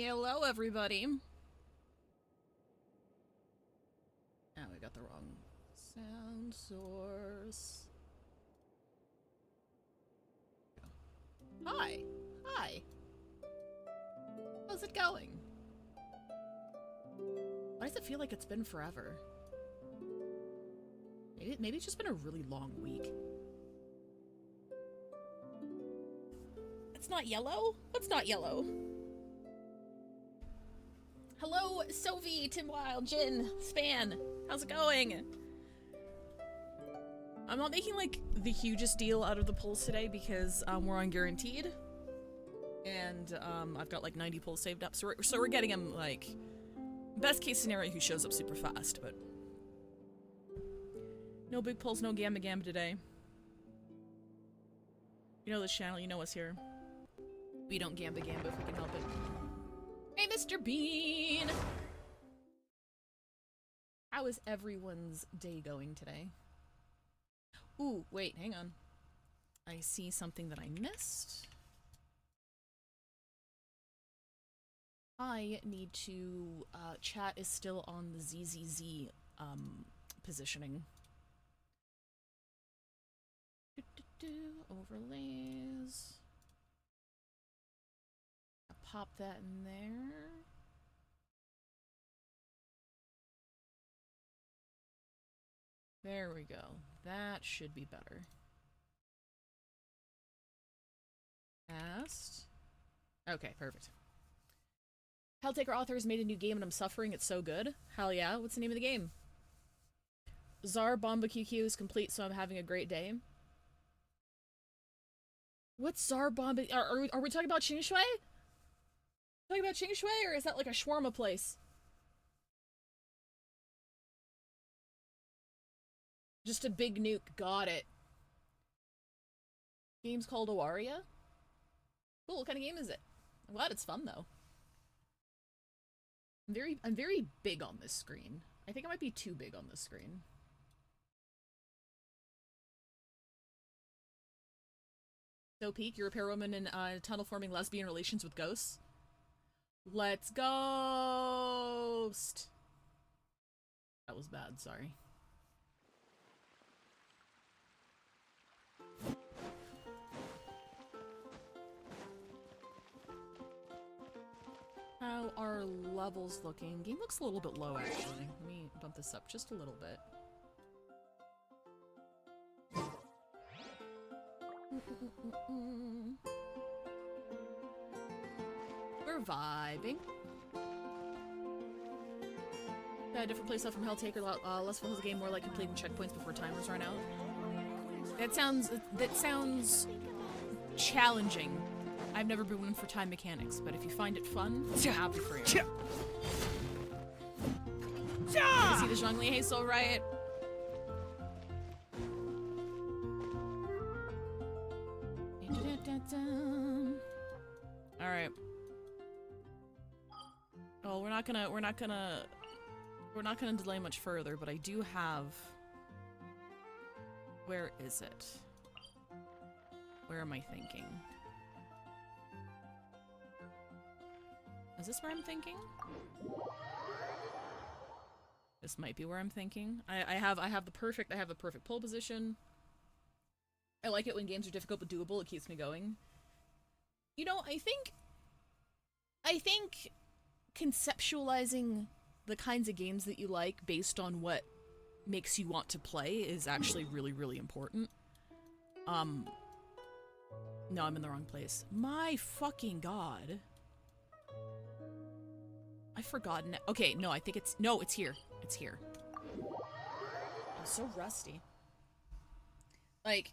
Hello, everybody. Oh, we got the wrong sound source. Hi. Hi. How's it going? Why does it feel like it's been forever? Maybe it's just been a really long week. It's not yellow? What's not yellow? Hello, Sophie, Tim Wild, Jin, Span. How's it going? I'm not making, like, the hugest deal out of the polls today because we're on guaranteed. And I've got, like, 90 polls saved up. So we're getting him, like, best case scenario, who shows up super fast, but... No big polls, no Gamma Gamma today. You know this channel, you know us here. We don't Gamba Gamba if we can help it. Hey, Mr. Bean! How is everyone's day going today? Ooh, wait, hang on. I see something that I missed. I need to, chat is still on the ZZZ, positioning. Overlays. I'll pop that in there. There we go. That should be better. Fast. Okay, perfect. Helltaker Authors made a new game and I'm suffering. It's so good. Hell yeah. What's the name of the game? Zar Bomba QQ is complete, so I'm having a great day. What's Zar Bomba? Are we talking about Qing Shui? Talking about Qing Shui, or is that like a shawarma place? Just a big nuke. Got it. Game's called Awaria? Cool, what kind of game is it? I'm glad it's fun, though. I'm very big on this screen. I think I might be too big on this screen. So Peak, you're a pairwoman in tunnel-forming lesbian relations with ghosts? Let's ghost! That was bad, sorry. How are levels looking? Game looks a little bit low, actually. Let me bump this up just a little bit. We're vibing. Got a different playstyle from Helltaker. Less fun as a game, more like completing checkpoints before timers run out. That sounds challenging. I've never been one for time mechanics, but if you find it fun, I'm happy for you. I see the Zhongli Hazel Riot. Alright. Well, we're not gonna delay much further, but I do have... Where is it? Where am I thinking? Is this where I'm thinking? This might be where I'm thinking. I have the perfect pole position. I like it when games are difficult but doable. It keeps me going. You know, I think conceptualizing the kinds of games that you like based on what makes you want to play is actually really, really important. No, I'm in the wrong place. My fucking god. I've forgotten. Okay, no, I think it's... No, it's here. It's here. I'm so rusty. Like,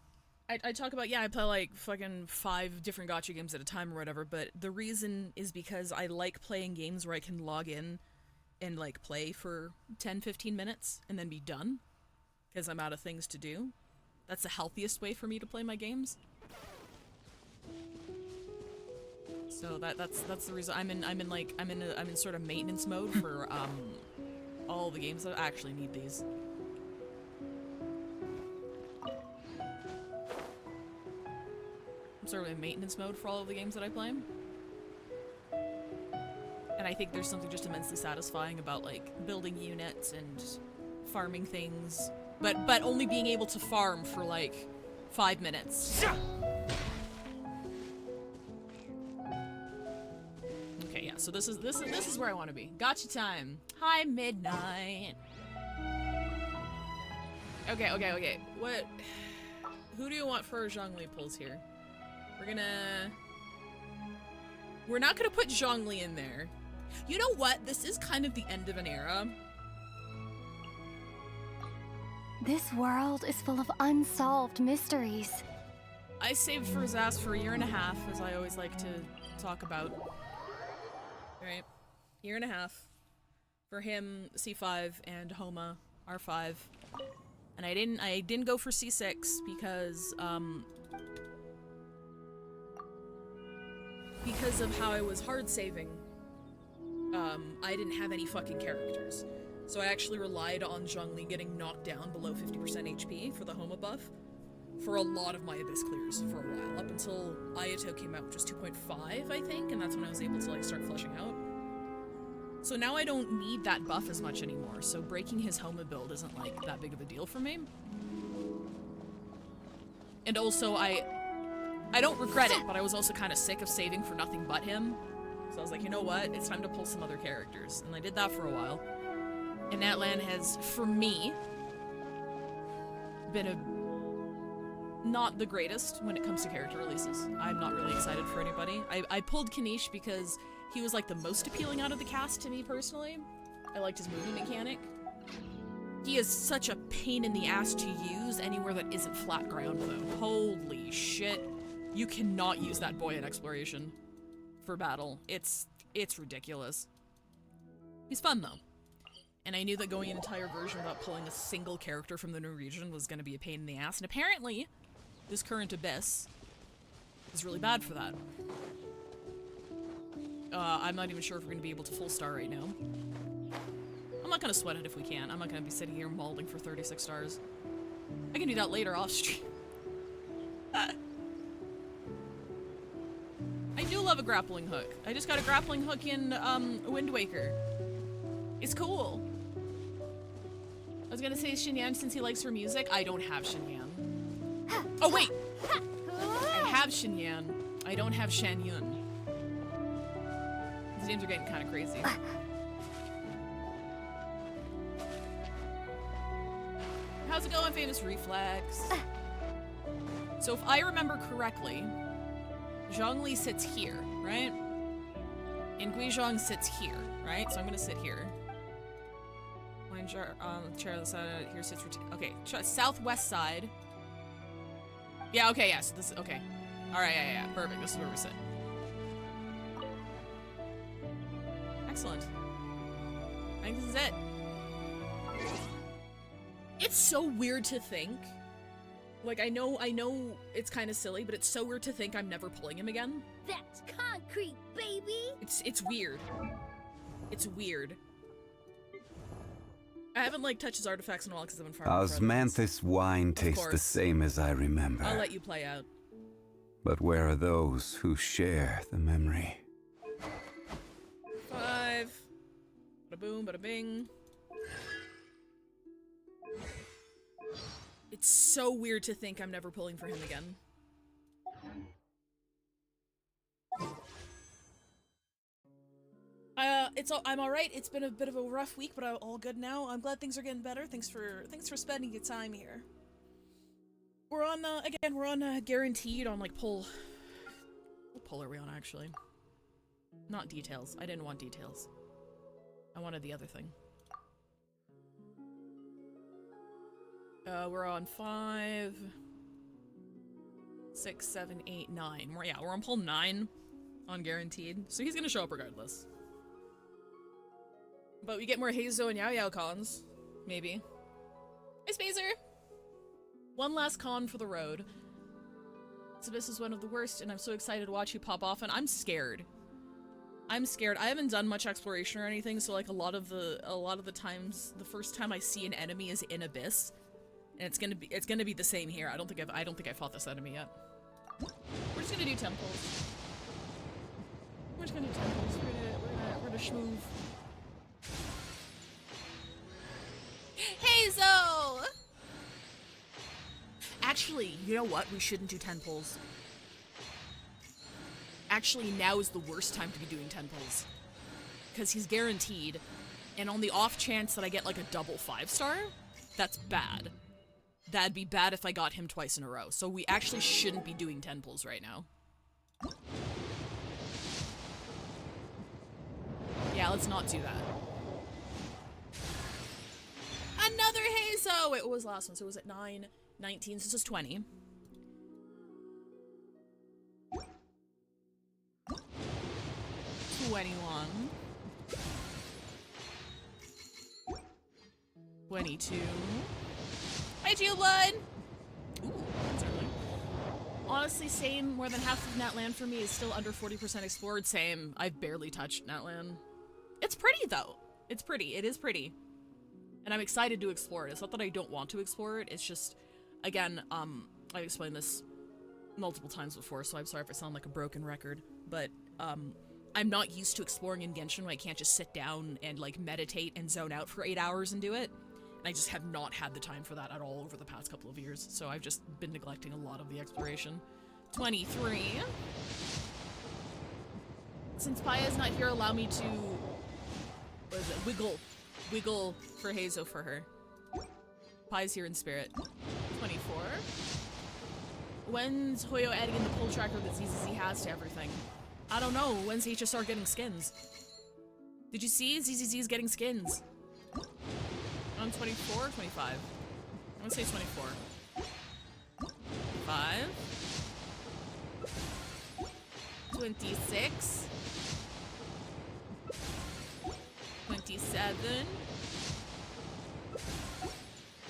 I talk about, yeah, I play like fucking 5 different gacha games at a time or whatever, but the reason is because I like playing games where I can log in and like play for 10-15 minutes and then be done because I'm out of things to do. That's the healthiest way for me to play my games. So that's the reason I'm in sort of maintenance mode for all the games that I actually need these. I'm sort of in maintenance mode for all of the games that I play. And I think there's something just immensely satisfying about, like, building units and farming things. But only being able to farm for, like, 5 minutes. Okay, yeah, so this is where I want to be. Gotcha time. Hi, midnight. Okay. What? Who do you want for our Zhongli pulls here? We're not gonna put Zhongli in there. You know what? This is kind of the end of an era. This world is full of unsolved mysteries. I saved for his ass for 1.5 years, as I always like to talk about. Alright. 1.5 years. For him, C5, and Homa, R5. And I didn't go for C6 because of how I was hard saving. I didn't have any fucking characters. So I actually relied on Zhongli getting knocked down below 50% HP for the Homa buff for a lot of my Abyss clears for a while, up until Ayato came out, which was 2.5, I think, and that's when I was able to, like, start fleshing out. So now I don't need that buff as much anymore, so breaking his Homa build isn't, like, that big of a deal for me. And also, I don't regret it, but I was also kind of sick of saving for nothing but him. So I was like, you know what? It's time to pull some other characters. And I did that for a while. And Natlan has, for me, been not the greatest when it comes to character releases. I'm not really excited for anybody. I pulled Kanish because he was, like, the most appealing out of the cast to me personally. I liked his movement mechanic. He is such a pain in the ass to use anywhere that isn't flat ground, though. Holy shit. You cannot use that boy in exploration for battle. It's ridiculous. He's fun, though. And I knew that going an entire version without pulling a single character from the new region was going to be a pain in the ass. And apparently, this current Abyss is really bad for that. I'm not even sure if we're going to be able to full star right now. I'm not going to sweat it if we can. I'm not going to be sitting here mauling for 36 stars. I can do that later off stream. I do love a grappling hook. I just got a grappling hook in Wind Waker. It's cool. I was gonna say Xinyan since he likes her music. I don't have Xinyan. Oh wait! I have Xinyan. I don't have Shanyun. These names are getting kind of crazy. How's it going, Famous Reflex? So if I remember correctly, Zhongli sits here, right? And Guizhong sits here, right? So I'm gonna sit here. Wine jar on the chair on the side. Here sits. Okay, southwest side. Yeah. Okay. Yes. Yeah, so this. Okay. All right. Yeah. Perfect. This is where we sit. Excellent. I think this is it. It's so weird to think. Like, I know it's kind of silly, but it's so weird to think I'm never pulling him again. That's concrete, baby! It's weird. It's weird. I haven't, like, touched his artifacts in a while because I've been farming. Osmanthus wine tastes the same as I remember. I'll let you play out. But where are those who share the memory? 5. Bada boom, bada bing. It's so weird to think I'm never pulling for him again. I'm alright. It's been a bit of a rough week, but I'm all good now. I'm glad things are getting better. Thanks for spending your time here. We're on, again, we're on, guaranteed on, like, pull. What pull are we on, actually? Not details. I didn't want details. I wanted the other thing. We're on 5, 6, 7, 8, 9. We're on pull 9 on guaranteed. So he's gonna show up regardless. But we get more Hazo and Yao Yao cons. Maybe. Hey, Spacer! One last con for the road. This is one of the worst, and I'm so excited to watch you pop off, and I'm scared. I'm scared. I haven't done much exploration or anything, so like a lot of the times, the first time I see an enemy is in Abyss. And it's gonna be the same here. I don't think I fought this enemy yet. We're just gonna do temples. We're just gonna do temples. We're gonna We're gonna schmoove. Hazel! Actually, you know what? We shouldn't do 10 pulls. Actually, now is the worst time to be doing 10 pulls. Because he's guaranteed, and on the off chance that I get like a double 5-star, that's bad. That'd be bad if I got him twice in a row. So we actually shouldn't be doing 10 pulls right now. Yeah, let's not do that. Another Hazo! Wait, what was the last one? So was it 9, 19, so this is 20. $21. 22. Hi, Geoblood! Ooh, that's early. Honestly, same. More than half of Natlan for me is still under 40% explored. Same. I've barely touched Natlan. It's pretty, though. It's pretty. It is pretty. And I'm excited to explore it. It's not that I don't want to explore it. It's just, again, I've explained this multiple times before, so I'm sorry if I sound like a broken record. But, I'm not used to exploring in Genshin when I can't just sit down and, like, meditate and zone out for 8 hours and do it. And I just have not had the time for that at all over the past couple of years, so I've just been neglecting a lot of the exploration. 23. Since Paya's not here, allow me to... what is it? Wiggle for Hazo for her. Paya's here in spirit. 24. When's Hoyo adding in the pull tracker that ZZZ has to everything? I don't know. When's HSR getting skins? Did you see? ZZZ is getting skins. On 24 or 25? I'm gonna say 24. 5. 26. 27.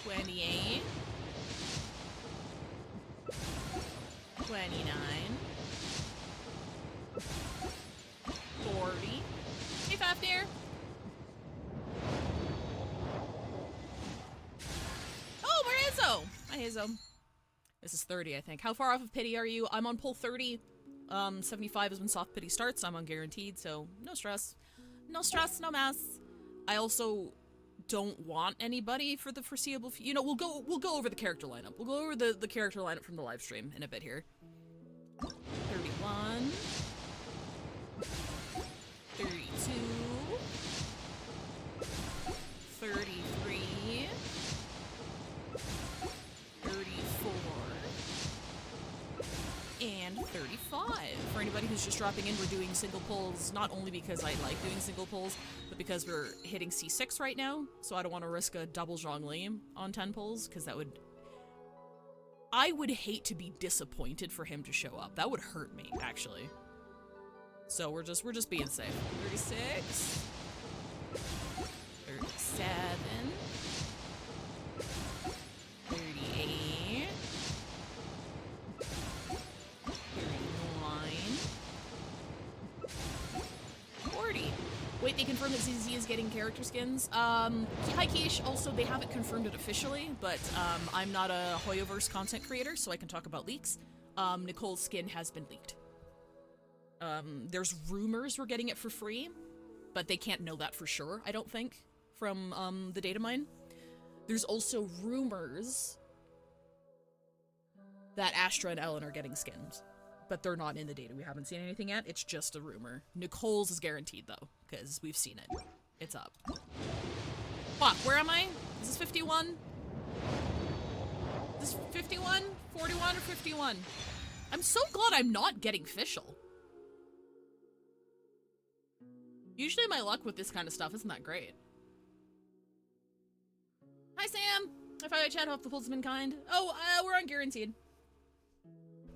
28. 29. 40. Hey, Fafnir! Oh, where is Hazo? Hi, Hazo. This is 30, I think. How far off of pity are you? I'm on pull 30. 75 is when soft pity starts. I'm on guaranteed, so no stress. No stress, no mess. I also don't want anybody for the foreseeable future. You know, we'll go over the character lineup. We'll go over the character lineup from the live stream in a bit here. 31. 32. 33. 34. And 35. For anybody who's just dropping in, we're doing single pulls, not only because I like doing single pulls, but because we're hitting C6 right now, so I don't want to risk a double Zhongli on 10 pulls, because that would... I would hate to be disappointed for him to show up. That would hurt me, actually. So we're just being safe. 36. 37. 38. 39. 40. Wait, they confirmed that ZZ is getting character skins? Hi Keish, also they haven't confirmed it officially, but I'm not a Hoyoverse content creator, so I can talk about leaks. Nicole's skin has been leaked. There's rumors we're getting it for free, but they can't know that for sure, I don't think, from the data mine. There's also rumors that Astra and Ellen are getting skins, but they're not in the data. We haven't seen anything yet. It's just a rumor. Nicole's is guaranteed, though, because we've seen it. It's up. Fuck, where am I? Is this 51? Is this 51? 41 or 51? I'm so glad I'm not getting official. Usually my luck with this kind of stuff isn't that great. Hi, Sam! I thought I chat off the pulls have been kind. Oh, we're on guaranteed.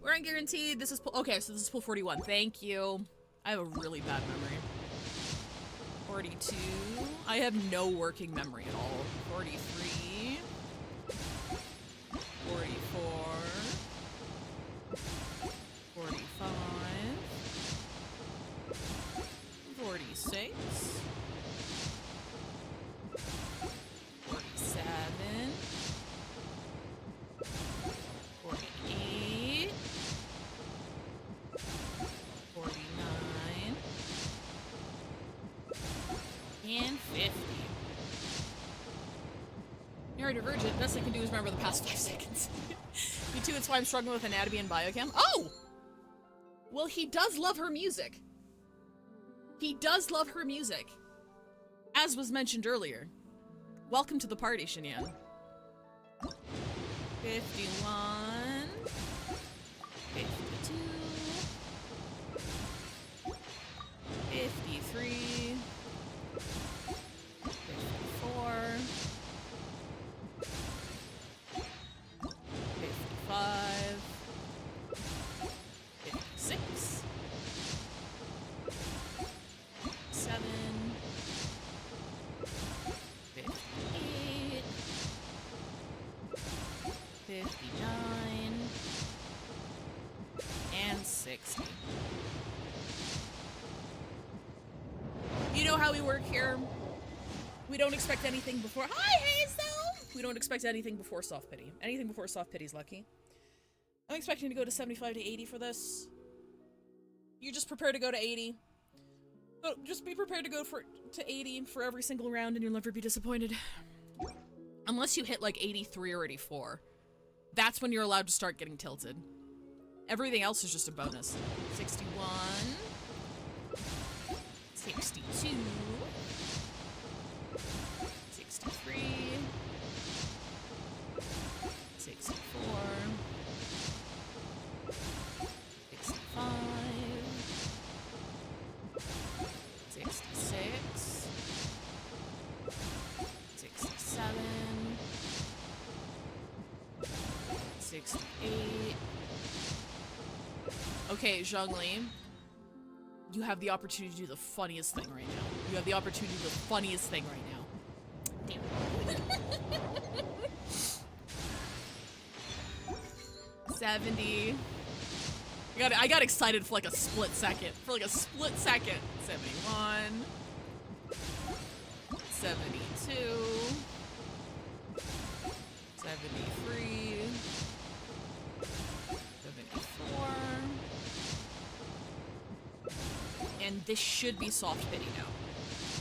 We're on guaranteed. This is pull. Okay, so this is pull 41. Thank you. I have a really bad memory. 42. I have no working memory at all. 43. 44. 45. 46. 47. 48. 49. Divergent. Best I can do is remember the past 5 seconds. Me too, that's why I'm struggling with anatomy and biochem. Oh! Well, he does love her music. He does love her music. As was mentioned earlier. Welcome to the party, Shinyan. 51. 52. 53. 54. 55. 56. 7. 58. 59. And 60. You know how we work here? We don't expect anything before— Hi, Hazel! We don't expect anything before soft pity. Anything before soft pity's lucky. I'm expecting to go to 75 to 80 for this. You just prepare to go to 80. But just be prepared to go to 80 for every single round and you'll never be disappointed. Unless you hit like 83 or 84. That's when you're allowed to start getting tilted. Everything else is just a bonus. 61. 62. 63. 64. 65. 66. 67. 68. Okay, Zhongli. You have the opportunity to do the funniest thing right now. You have the opportunity to do the funniest thing right now. Damn it. 70. I got excited for like a split second. 71. 72. 73. 74. And this should be soft pity now.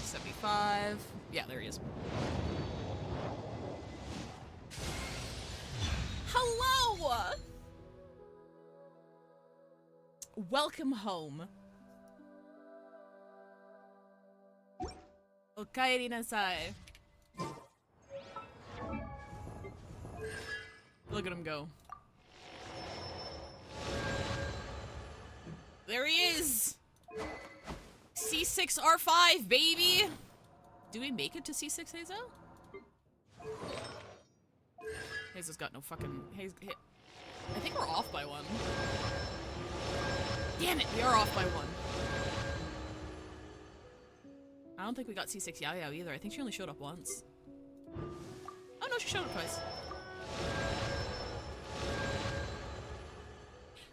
75. Yeah, there he is. Hello! Welcome home. Okaeri nasai. Look at him go. There he is! C6R5, baby! Do we make it to C6, Hazo? Hazo's got no fucking... I think we're off by 1. Damn it, we are off by 1. I don't think we got C6 Yao either. I think she only showed up once. Oh no, she showed up twice.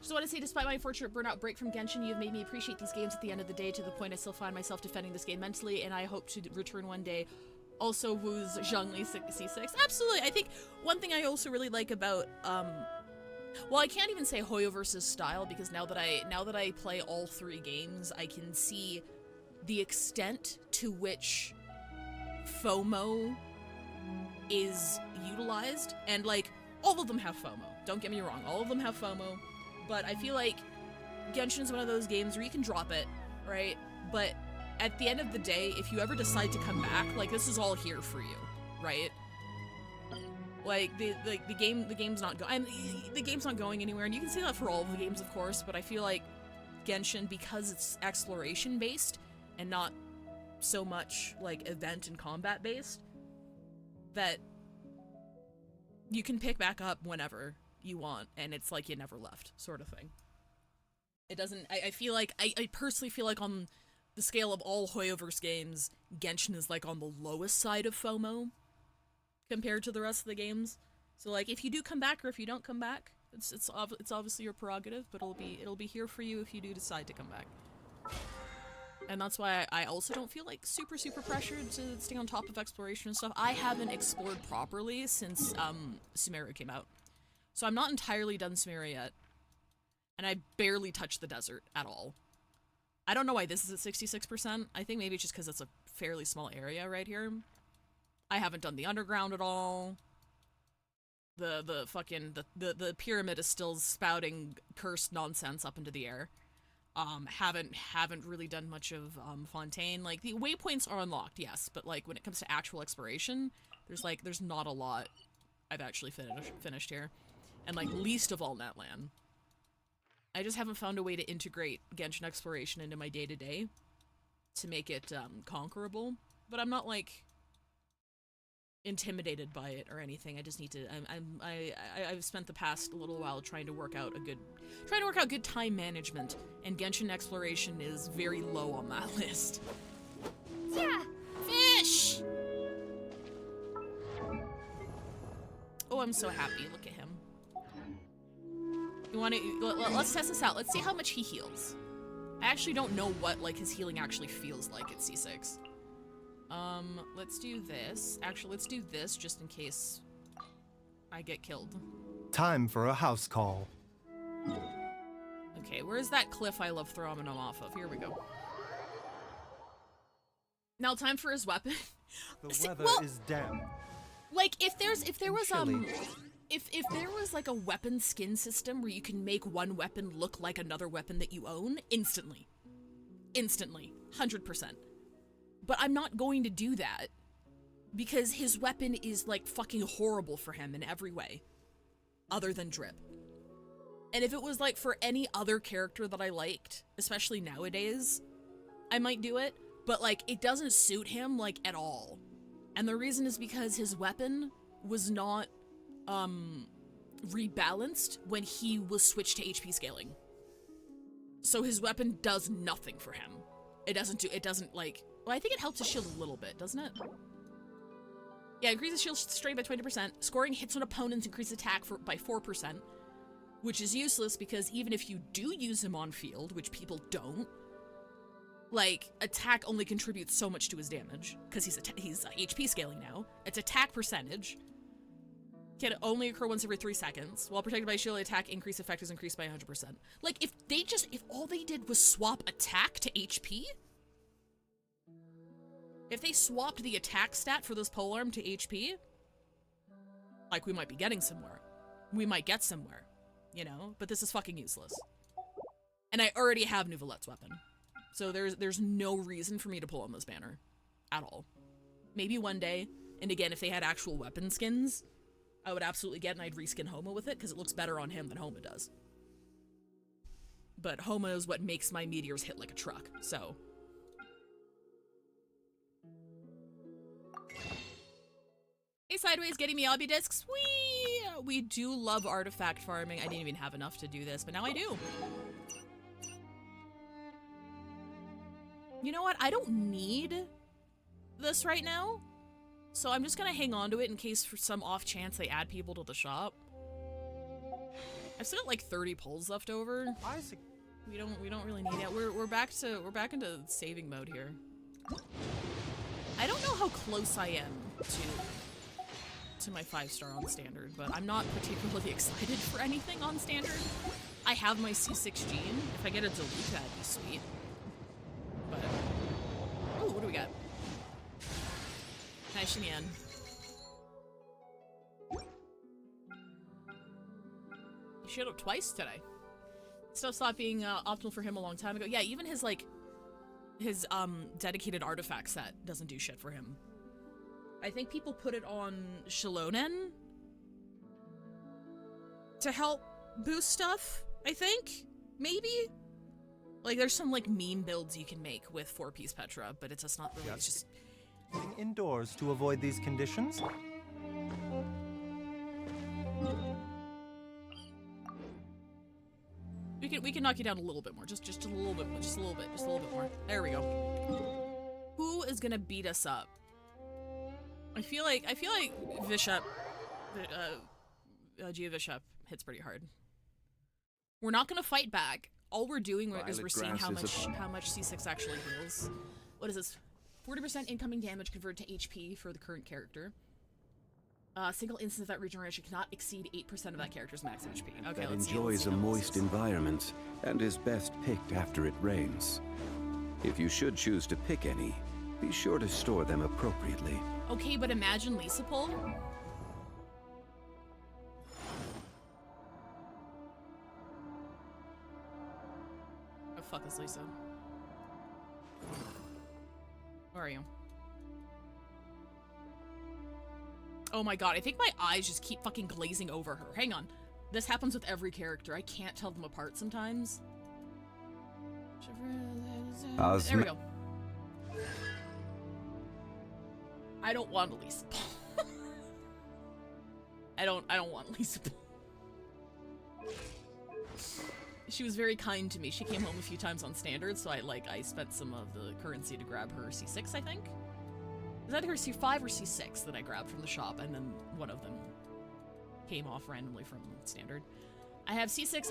Just want to say, despite my unfortunate burnout break from Genshin, you've made me appreciate these games at the end of the day to the point I still find myself defending this game mentally, and I hope to return one day. Also, Wu's Zhongli C6. Absolutely. I think one thing I also really like about, well, I can't even say Hoyo versus style, because now that I play all 3 games, I can see the extent to which FOMO is utilized, and like, all of them have FOMO. Don't get me wrong, all of them have FOMO. But I feel like Genshin's one of those games where you can drop it, right? But at the end of the day, if you ever decide to come back, like, this is all here for you, right? Like, the game's not going anywhere, and you can say that for all of the games, of course, but I feel like Genshin, because it's exploration based and not so much like event and combat based, that you can pick back up whenever you want, and it's like you never left, sort of thing. It doesn't— I feel like— I personally feel like on the scale of all Hoyoverse games, Genshin is like on the lowest side of FOMO compared to the rest of the games. So like, if you do come back or if you don't come back, it's obviously your prerogative, but it'll be here for you if you do decide to come back. And that's why I also don't feel like super pressured to stay on top of exploration and stuff. I haven't explored properly since Sumeru came out. So I'm not entirely done Sumeru yet. And I barely touched the desert at all. I don't know why this is at 66%. I think maybe it's just because it's a fairly small area right here. I haven't done the underground at all. The fucking the pyramid is still spouting cursed nonsense up into the air. Haven't really done much of Fontaine. Like, the waypoints are unlocked, yes, but like when it comes to actual exploration, there's not a lot I've actually finished here. And like, least of all Netland. I just haven't found a way to integrate Genshin exploration into my day-to-day to make it conquerable. But I'm not like intimidated by it or anything. I just need to. I've spent the past little while trying to work out good time management, and Genshin exploration is very low on that list. Yeah. Fish. Oh, I'm so happy. Look at him. You want to? Let's test this out. Let's see how much he heals. I actually don't know what like his healing actually feels like at C6. Let's do this. Actually, let's do this just in case I get killed. Time for a house call. Okay, where's that cliff I love throwing him off of? Here we go. Now time for his weapon. The weather is damp. Like, if there was Chilly. if there was like a weapon skin system where you can make one weapon look like another weapon that you own instantly, 100%. But I'm not going to do that because his weapon is like fucking horrible for him in every way other than drip. And if it was like for any other character that I liked, especially nowadays, I might do it, but like it doesn't suit him like at all. And the reason is because his weapon was not rebalanced when he was switched to HP scaling. So his weapon does nothing for him. It doesn't like, well, I think it helps his shield a little bit, doesn't it? Yeah, increases shield strength by 20%. Scoring hits on opponents increases attack by 4%, which is useless because even if you do use him on field, which people don't, like, attack only contributes so much to his damage because he's HP scaling now. It's attack percentage. Can only occur once every 3 seconds. While protected by shield, attack increase effect is increased by 100%. Like, if all they did was swap attack to HP, if they swapped the attack stat for this polearm to HP, like, we might be getting somewhere. We might get somewhere, you know? But this is fucking useless. And I already have Nouvelette's weapon. So there's no reason for me to pull on this banner. At all. Maybe one day, and again, if they had actual weapon skins, I would absolutely get and I'd reskin Homa with it, because it looks better on him than Homa does. But Homa is what makes my meteors hit like a truck, so... Hey, Sideways, getting me obby discs. We do love artifact farming. I didn't even have enough to do this, but now I do. You know what? I don't need this right now, so I'm just gonna hang on to it in case for some off chance they add people to the shop. I've still got like 30 pulls left over. Isaac. We don't really need it. We're back into saving mode here. I don't know how close I am to my 5-star on standard, but I'm not particularly excited for anything on standard. I have my C6 gene. If I get a delete, that'd be sweet. But oh, what do we got? Nice Shinyan. He showed up twice today. Stuff stopped being optimal for him a long time ago. Yeah, even his dedicated artifact set doesn't do shit for him. I think people put it on Shilonen to help boost stuff, I think? Maybe? Like, there's some, like, meme builds you can make with 4-piece Petra, but it's just not really, it's just... Staying indoors to avoid these conditions. We can knock you down a little bit more, just a little bit, just a little bit more. There we go. Who is gonna beat us up? I feel like Vishap, Gia Vishap hits pretty hard. We're not gonna fight back. All we're doing is we're seeing how much C6 actually heals. What is this? 40% incoming damage converted to HP for the current character. Single instance of that regeneration cannot exceed 8% of that character's max HP. Okay, That let's see. enjoys a moist environment and is best picked after it rains. If you should choose to pick any, be sure to store them appropriately. Okay, but imagine Lisa pull. fuck is Lisa? Where are you? Oh my god, I think my eyes just keep fucking glazing over her. Hang on. This happens with every character. I can't tell them apart sometimes. There we go. I don't want Lisa. I don't want Lisa. She was very kind to me. She came home a few times on standard, so I spent some of the currency to grab her C6, I think. Is that her C5 or C6 that I grabbed from the shop, and then one of them came off randomly from standard. I have C6,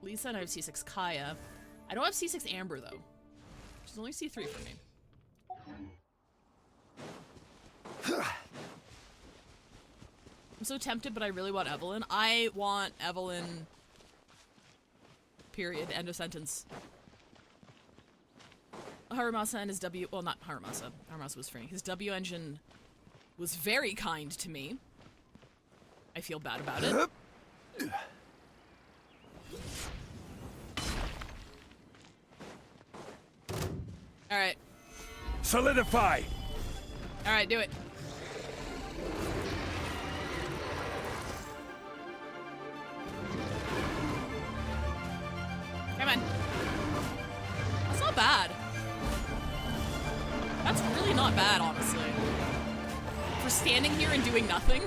Lisa, and I have C6 Kaya. I don't have C6 Amber, though. She's only C3 for me. I'm so tempted, but I really want Evelyn. I want Evelyn. Period. End of sentence. Harumasa and his W... Well, not Harumasa. Harumasa was free. His W engine was very kind to me. I feel bad about it. Alright. Solidify! Alright, do it. Come on. That's not bad. That's really not bad, honestly. For standing here and doing nothing.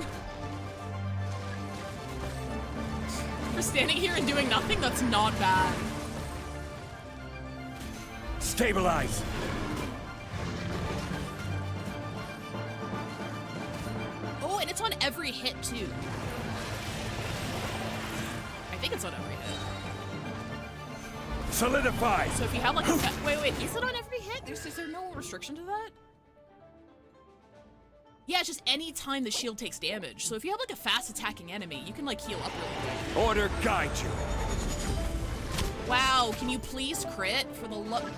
For standing here and doing nothing, that's not bad. Stabilize! Oh, and it's on every hit, too. I think it's on every hit. Solidify! So if you have like a wait, is it on every hit? Is there no restriction to that? Yeah, it's just any time the shield takes damage. So if you have like a fast attacking enemy, you can like heal up really quick. Order guide you. Wow, can you please crit for the love?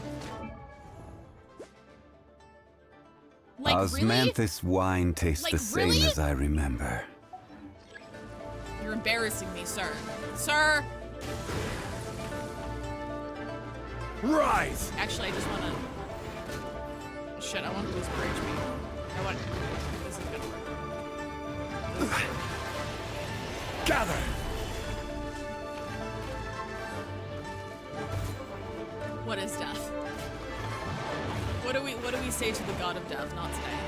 Like Osmanthus wine tastes Like, the same really? as I remember. You're embarrassing me, sir. Sir! Rise! Actually, I just wanna... Shit, I want to lose more HP. I want... This is gonna work. Gather! What is death? What do we say to the god of death? Not today.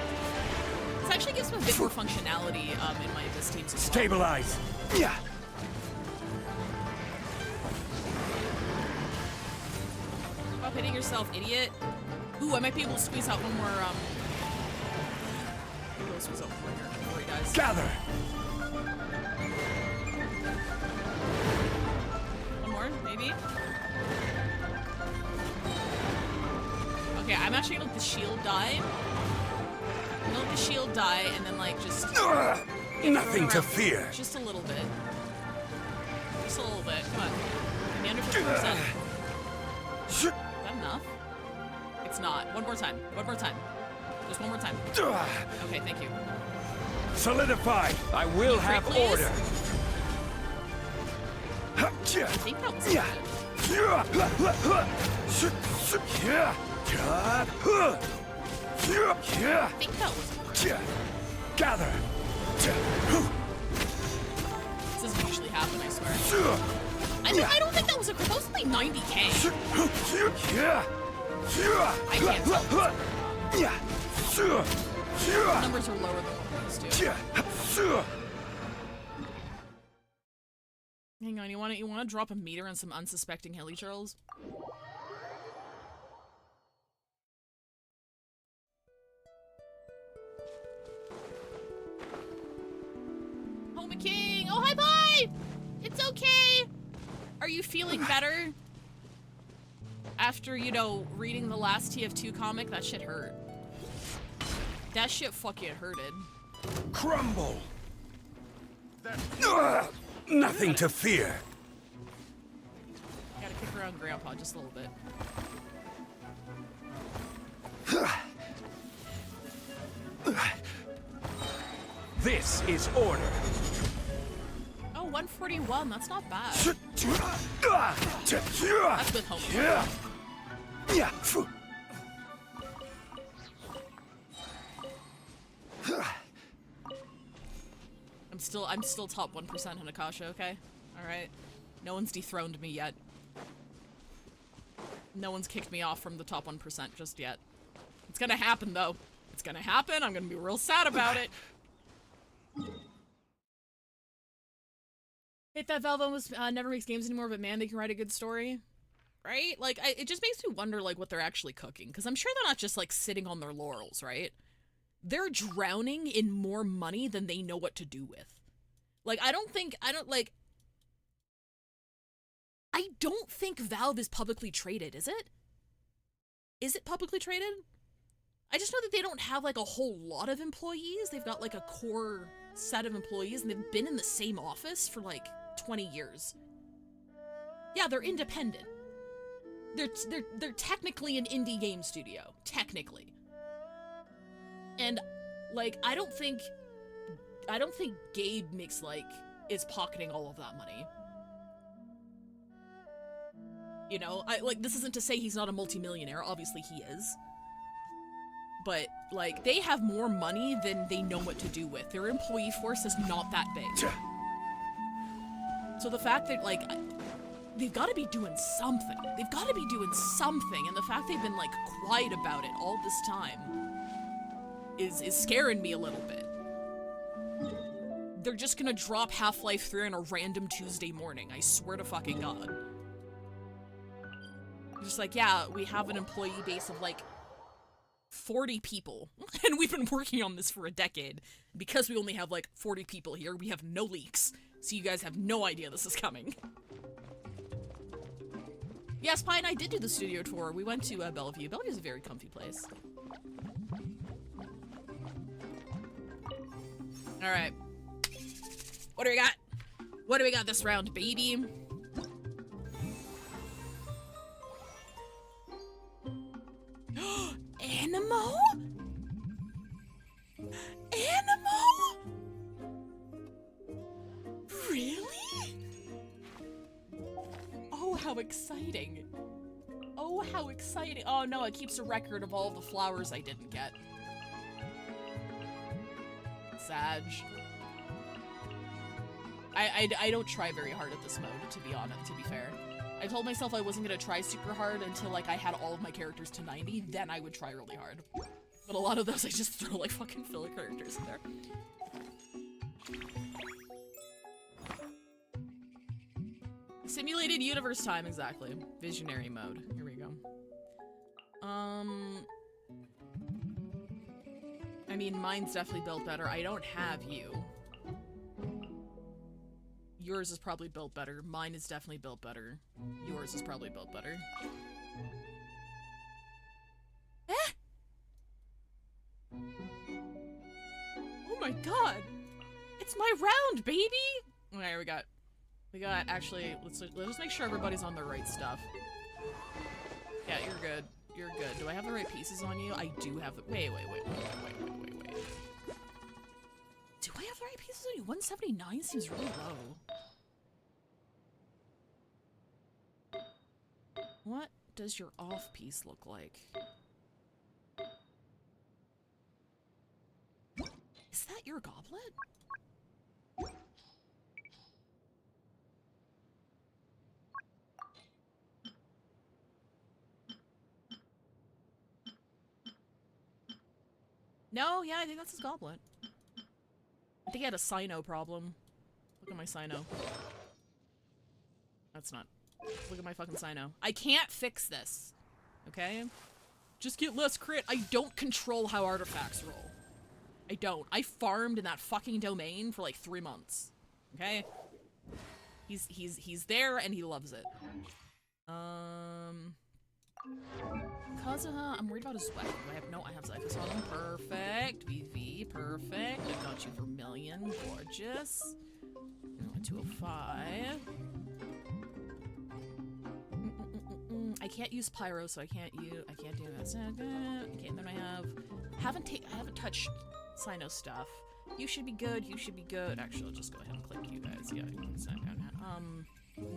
This actually gives him a bit more functionality in my Abyss teams as well. Stabilize! Yeah! Stop hitting yourself, idiot. Ooh, I might be able to squeeze out one more, maybe I'll squeeze out one more here before he dies. Gather! One more, maybe? Okay, I'm actually gonna let the shield die. I'm gonna let the shield die and then, like, just... Nothing to fear! Just a little bit. Just a little bit. Come on. I'm under 50%. Is that enough? It's not. One more time. One more time. Just one more time. Okay, thank you. Solidify! I will have please? order! I think that was it. I think that was it. Gather! This doesn't usually happen, I swear. I don't think that was a crit. That was like 90k. I can't tell. The numbers are lower than what we used to. Hang on, you wanna drop a meter on some unsuspecting hilly churls? Homa King! Oh, hi, bye! It's okay! Are you feeling better? After, you know, reading the last TF2 comic, that shit hurt. That shit fucking hurted. Crumble! Nothing to fear! Gotta kick around Grandpa just a little bit. This is order! Oh, 141. That's not bad. That's with home. I'm still top 1% Hanakasha, okay? Alright. No one's dethroned me yet. No one's kicked me off from the top 1% just yet. It's gonna happen, though. It's gonna happen. I'm gonna be real sad about it. Hate that Valve almost never makes games anymore, but man, they can write a good story. Right? Like, it just makes me wonder, like, what they're actually cooking. Because I'm sure they're not just, like, sitting on their laurels, right? They're drowning in more money than they know what to do with. Like, I don't think Valve is publicly traded, is it? Is it publicly traded? I just know that they don't have, like, a whole lot of employees. They've got, like, a core set of employees, and they've been in the same office for, like, 20 years. Yeah, they're independent. They're technically an indie game studio. Technically. And, like, I don't think Gabe makes, like, is pocketing all of that money. You know, this isn't to say he's not a multimillionaire. Obviously he is. But, like, they have more money than they know what to do with. Their employee force is not that big. So the fact that, like, they've got to be doing something. They've got to be doing something. And the fact they've been, like, quiet about it all this time is scaring me a little bit. They're just gonna drop Half-Life 3 on a random Tuesday morning. I swear to fucking God. Just like, yeah, we have an employee base of, like, 40 people. And we've been working on this for a decade. Because we only have, like, 40 people here, we have no leaks. So you guys have no idea this is coming. Yeah, Spy and I did do the studio tour. We went to Bellevue. Bellevue's a very comfy place. Alright. What do we got? What do we got this round, baby? Animo? Animo? Really? Oh, how exciting. Oh, how exciting. Oh no, it keeps a record of all the flowers I didn't get. Sag. I don't try very hard at this mode, to be honest, to be fair. I told myself I wasn't gonna try super hard until, like, I had all of my characters to 90, then I would try really hard. But a lot of those I just throw, like, fucking filler characters in there. Simulated universe time, exactly. Visionary mode. Here we go. I mean, mine's definitely built better. I don't have you. Yours is probably built better. Mine is definitely built better. Yours is probably built better. Eh? Oh my god! It's my round, baby! Okay, we got, actually, let's just make sure everybody's on the right stuff. Yeah, you're good. You're good. Do I have the right pieces on you? I do have the- wait. Do I have the right pieces on you? 179 seems really low. What does your off piece look like? Is that your goblet? No, yeah, I think that's his goblet. I think he had a Sino problem. Look at my Sino. That's not. Look at my fucking Sino. I can't fix this. Okay? Just get less crit. I don't control how artifacts roll. I don't. I farmed in that fucking domain for like 3 months. Okay? He's there and he loves it. Kazuha, I'm worried about his weapon. I have Zyphus on him. Perfect. VV, perfect. I got you for million. Gorgeous. 205. I can't use Pyro, so I can't do that. Okay, and then I haven't touched Sino stuff. You should be good. You should be good. Actually, I'll just go ahead and click you guys. Yeah, you can sign down.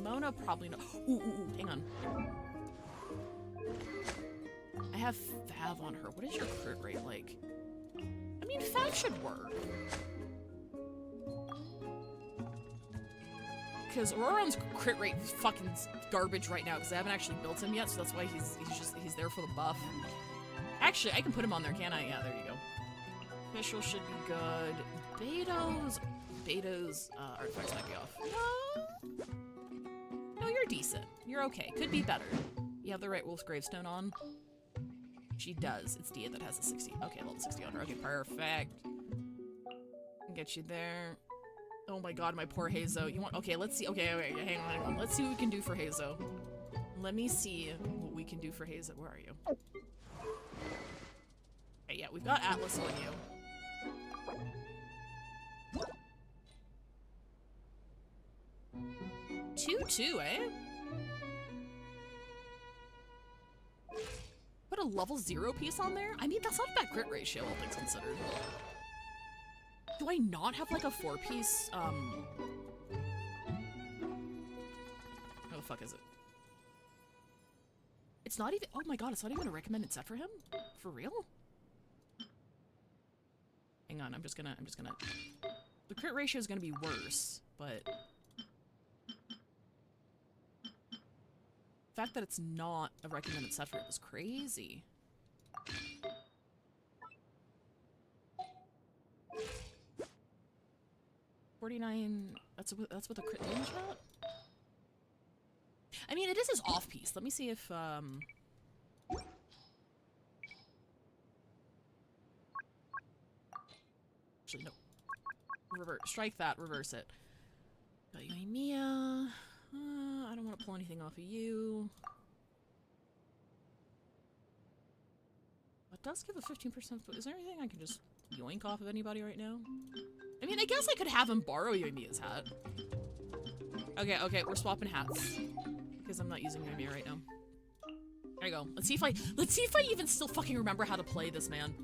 Mona probably no. Ooh, hang on. I have Fav on her. What is your crit rate like? I mean, Fav should work. Because Auroron's crit rate is fucking garbage right now because I haven't actually built him yet, so that's why he's there for the buff. Actually, I can put him on there, can't I? Yeah, there you go. Official should be good. Beta's artifacts might be off. No, you're decent. You're okay. Could be better. You have the right Wolf's Gravestone on. She does. It's Dia that has a 60. Okay, level 60 on her. Okay, perfect. Get you there. Oh my god, my poor Hazo. You want? Okay, let's see. Okay, hang on. Let's see what we can do for Hazo. Let me see what we can do for Hazo. Where are you? Okay, yeah, we've got Atlas on you. 2-2, eh? Put a level 0 piece on there? I mean, that's not a bad crit ratio, all things considered. Do I not have, like, a 4-piece, How the fuck is it? It's not even- oh my god, it's not even a recommended set for him? For real? Hang on, I'm just gonna- the crit ratio is gonna be worse, but... the fact that it's not a recommended set for it is crazy. $49. That's what the crit damage at? I mean, it is his off piece. Let me see if actually no. Reverse. Strike that. Reverse it. Got you, Mia. I don't want to pull anything off of you. It does give a 15%. Is there anything I can just yoink off of anybody right now? I mean, I guess I could have him borrow Yoimiya's hat. Okay, we're swapping hats. Because I'm not using Yoimiya right now. There you go. Let's see if I even still fucking remember how to play this, man.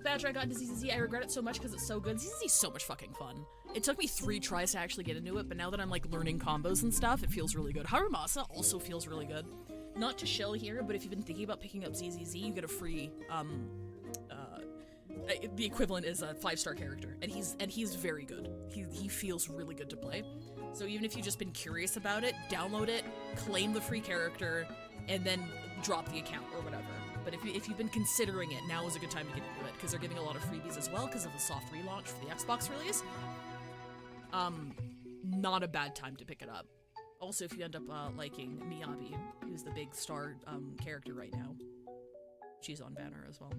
Badger, I got into ZZZ. I regret it so much because it's so good. ZZZ is so much fucking fun. It took me 3 tries to actually get into it, but now that I'm like learning combos and stuff, it feels really good. Harumasa also feels really good. Not to shill here, but if you've been thinking about picking up ZZZ, you get a free, the equivalent is a 5-star character, and he's very good. He feels really good to play. So even if you've just been curious about it, download it, claim the free character, and then drop the account or whatever. But if you've been considering it, now is a good time to get into it, because they're giving a lot of freebies as well because of the soft relaunch for the Xbox release. Not a bad time to pick it up. Also, if you end up liking Miyabi, who's the big star character right now, she's on banner as well.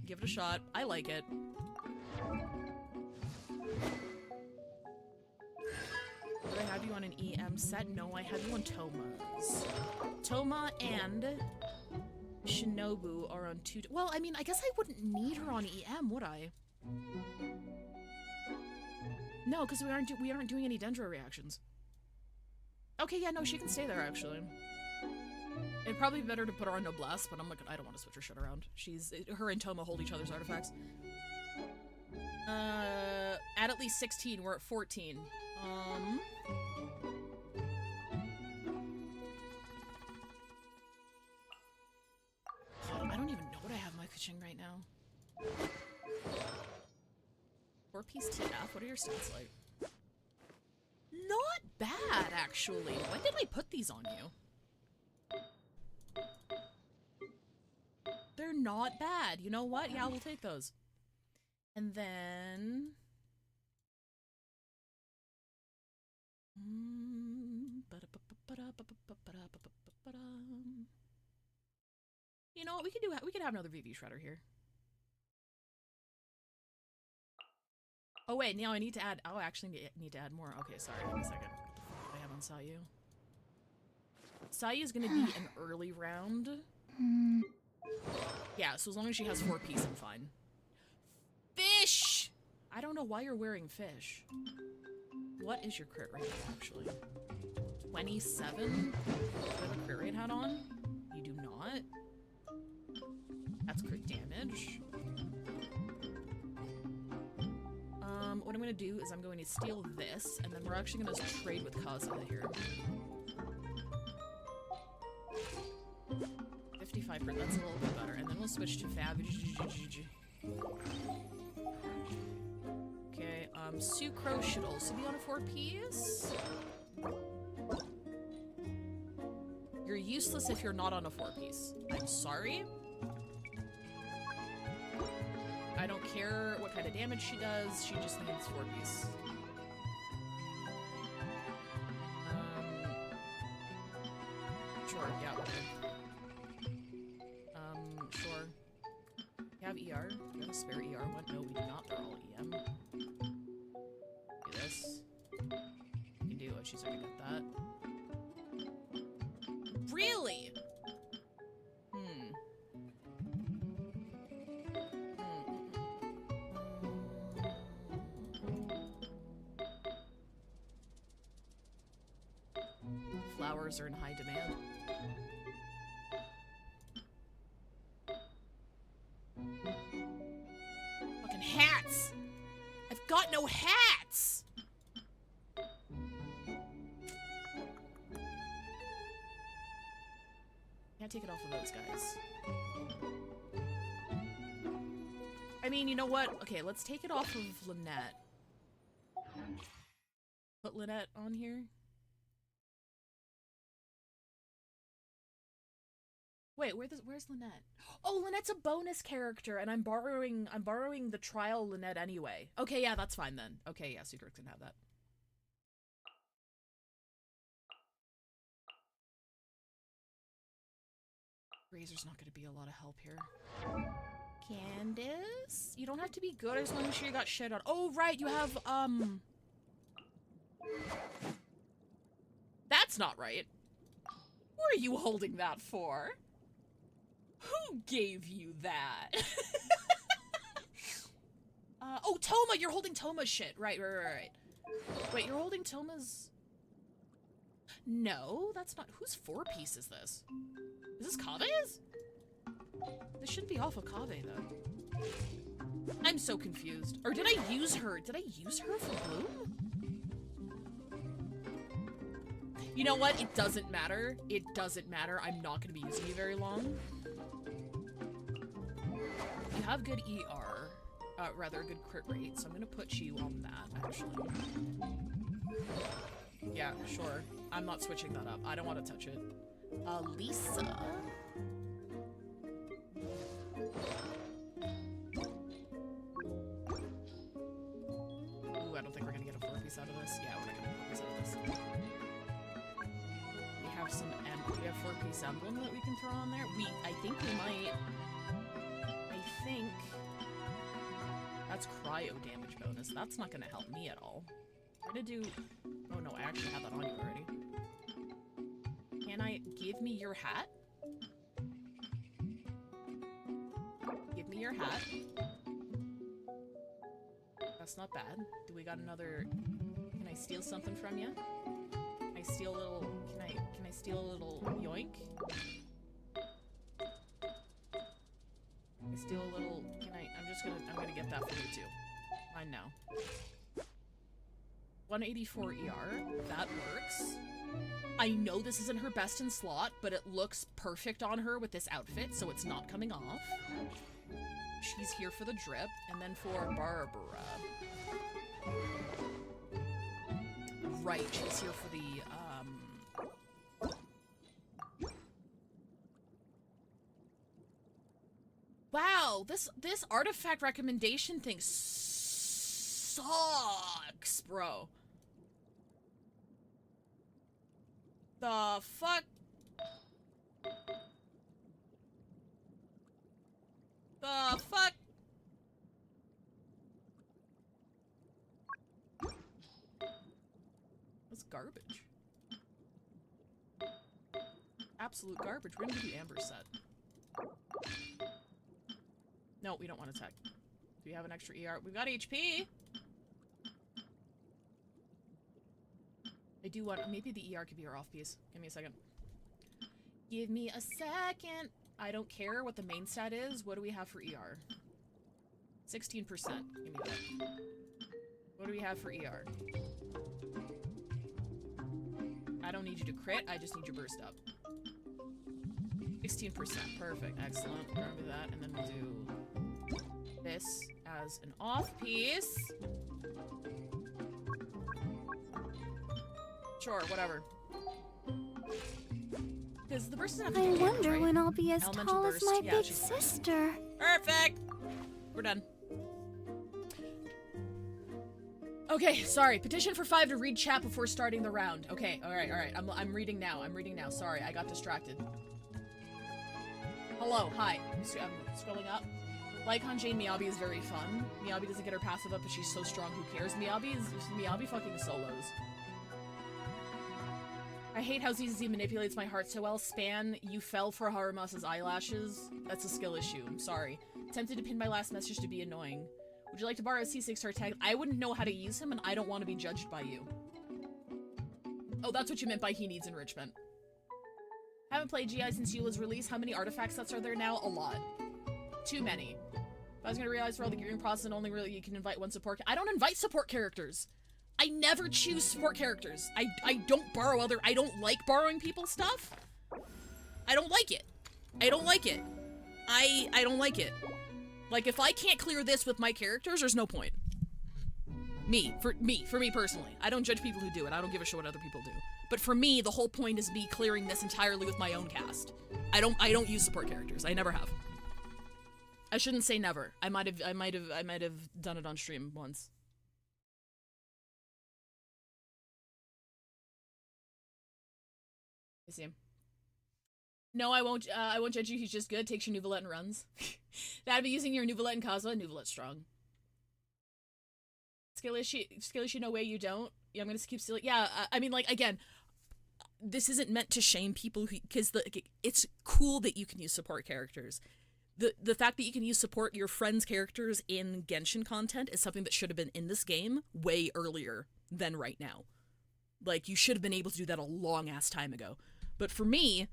Give it a shot. I like it. Did I have you on an EM set? No, I have you on Toma's. Toma and Shinobu are on 2. Well, I mean, I guess I wouldn't need her on EM, would I? No, because we aren't doing any Dendro reactions. Okay, yeah, no, she can stay there, actually. It'd probably be better to put her on Noblesse, but I don't want to switch her shit around. Her and Toma hold each other's artifacts. At least 16, we're at 14. I don't even know what I have in my kitchen right now. 4-piece TF, what are your stats like? Not bad, actually. When did I put these on you? They're not bad. You know what? Yeah, we'll take those. And then... you know what? We could have another VV Shredder here. Oh wait, now I need to add. Oh, I actually need to add more. Okay, sorry. Give me a second. What do I have on Sayu? Sayu is gonna be an early round. Yeah, so as long as she has 4-piece, I'm fine. Fish! I don't know why you're wearing fish. What is your crit rate, actually? 27? Do you have a crit rate hat on? You do not? That's crit damage. What I'm gonna do is I'm going to steal this, and then we're actually gonna trade with Kaza here. 55%, that's a little bit better. And then we'll switch to Fab. Okay, Sucrose should also be on a 4-piece. You're useless if you're not on a 4-piece. I'm sorry. I don't care what kind of damage she does, she just needs 4-piece. Sure, yeah, okay. Sure. You have ER? Do you have a spare ER one? No, we do not. They're all EM. Do this. You can do it. She's already got that. Really? Flowers are in high demand. Fucking hats! I've got no hats! Can't take it off of those guys. I mean, you know what? Okay, let's take it off of Lynette. Put Lynette on here. Wait, where's Lynette? Oh, Lynette's a bonus character, and I'm borrowing the trial Lynette anyway. Okay, yeah, that's fine then. Okay, yeah, Secret can have that. Razor's not gonna be a lot of help here. Candace? You don't have to be good, I just want to make sure you got shit on. Oh, right, you have, That's not right. What are you holding that for? Who gave you that? Oh, Toma! You're holding Toma's shit. Right. Wait, you're holding Toma's... No, that's not... Whose 4-piece is this? Is this Kave's? This shouldn't be off of Kave, though. I'm so confused. Or did I use her? Did I use her for Bloom? You know what? It doesn't matter. It doesn't matter. I'm not going to be using you very long. You have good ER, rather good crit rate, so I'm gonna put you on that, actually. Yeah, sure. I'm not switching that up. I don't want to touch it. Lisa. Ooh, I don't think we're gonna get a 4-piece out of this. Yeah, we're not gonna get a 4-piece out of this. We have some do we have 4-piece emblem that we can throw on there? I think we might. I think that's cryo damage bonus. That's not gonna help me at all. We're gonna do... Oh no, I actually have that on you already. Can I... Give me your hat? Give me your hat. That's not bad. Do we got another... Can I steal something from you? Can I steal a little... Can I steal a little yoink? I steal a little... I'm gonna get that for you too. Mine now. 184 ER. That works. I know this isn't her best in slot, but it looks perfect on her with this outfit, so it's not coming off. She's here for the drip, and then for Barbara. Right, she's here for the, Wow, this artifact recommendation thing sucks, bro. The fuck? The fuck? That's garbage. Absolute garbage. We're gonna give you Amber set. No, we don't want to tech. Do we have an extra ER? We've got HP! I do want... Maybe the ER could be our off piece. Give me a second. Give me a second. I don't care what the main stat is. What do we have for ER? 16%. Give me that. What do we have for ER? I don't need you to crit, I just need your burst up. 16%. Perfect. Excellent. Remember that. And then we'll do this as an off piece. Sure, whatever. Because the burst doesn't have to I do damage, wonder right? when I'll be as Elemental tall as burst. my Yeah, big she's fine. sister. Perfect! We're done. Okay, sorry. Petition for 5 to read chat before starting the round. Okay, alright. I'm reading now. Sorry, I got distracted. Hello, hi. I'm scrolling up. Lycon Jane Miyabi is very fun. Miyabi doesn't get her passive up, but she's so strong, who cares? Miyabi fucking solos. I hate how ZZ manipulates my heart so well. Span, you fell for Harumasa's eyelashes. That's a skill issue. I'm sorry. Tempted to pin my last message to be annoying. Would you like to borrow a C6 star tag? I wouldn't know how to use him, and I don't want to be judged by you. Oh, that's what you meant by he needs enrichment. Haven't played GI since Eula's release. How many artifact sets are there now? A lot. Too many. If I was gonna realize for all the gearing process and only really you can invite one support. I don't invite support characters. I never choose support characters. I don't borrow other. I don't like borrowing people's stuff. I don't like it. I don't like it. I don't like it. Like, if I can't clear this with my characters, there's no point. For me personally. I don't judge people who do it. I don't give a shit what other people do. But for me, the whole point is me clearing this entirely with my own cast. I don't use support characters. I never have. I shouldn't say never. I might have done it on stream once. I see him. No, I won't judge you. He's just good. Takes your Nuvolette and runs. That'd be using your Nuvolette and Kazuha. Nuvolette's strong. Skill issue, no way you don't. Yeah, I'm gonna keep stealing. Yeah, I mean, like, again, this isn't meant to shame people because it's cool that you can use support characters. The fact that you can use support your friends' characters in Genshin content is something that should have been in this game way earlier than right now. Like, you should have been able to do that a long-ass time ago. But for me,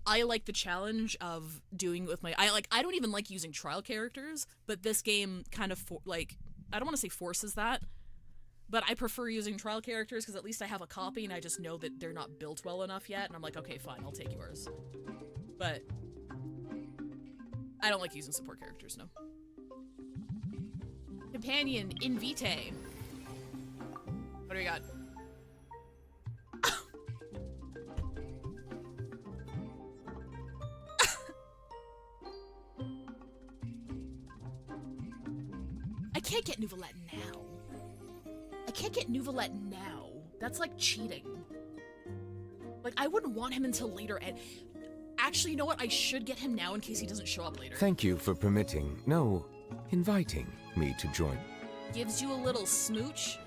I like the challenge of doing it with my... I don't even like using trial characters, but this game kind of, I don't want to say forces that, but I prefer using trial characters because at least I have a copy and I just know that they're not built well enough yet, and I'm like, okay, fine, I'll take yours. But I don't like using support characters, no. Companion, Invite. What do we got? I can't get Nuvolette now. I can't get Nuvolette now. That's like cheating. Like, I wouldn't want him until later, and actually, you know what? I should get him now in case he doesn't show up later. Thank you for permitting, no, inviting me to join. Gives you a little smooch.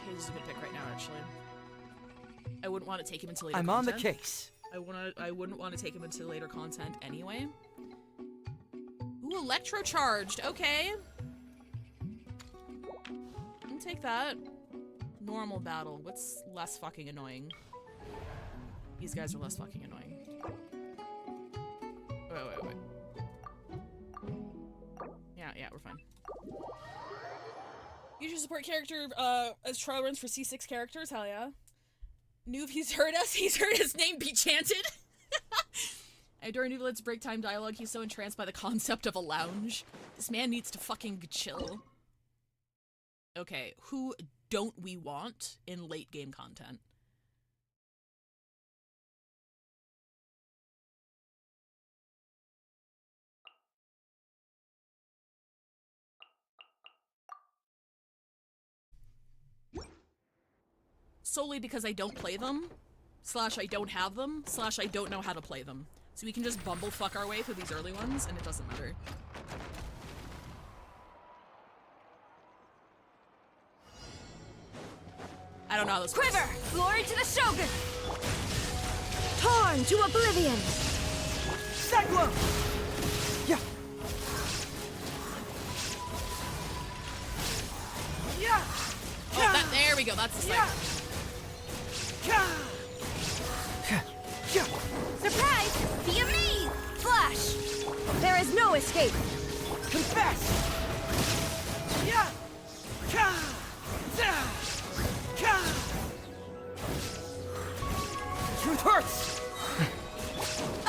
Okay, this is a good pick right now, actually. I wouldn't want to take him until later I'm content. on the case. I wouldn't want to take him into later content anyway. Ooh, electrocharged. Okay. I'll take that. Normal battle. What's less fucking annoying? These guys are less fucking annoying. Wait. Yeah, we're fine. Use your support character as trial runs for C6 characters. Hell yeah. Noob, he's heard us. He's heard his name be chanted. During Nuvolette's break time dialogue, he's so entranced by the concept of a lounge. This man needs to fucking chill. Okay, who don't we want in late game content? Solely because I don't play them, / I don't have them, / I don't know how to play them. So we can just bumblefuck our way through these early ones, and it doesn't matter. I don't know how this works. Quiver! Glory to the Shogun! Torn to oblivion! Cyclone! Yeah! Yeah! Oh, go. That's the site. Surprise! Be amazed! Flash! There is no escape! Confess! Truth hurts!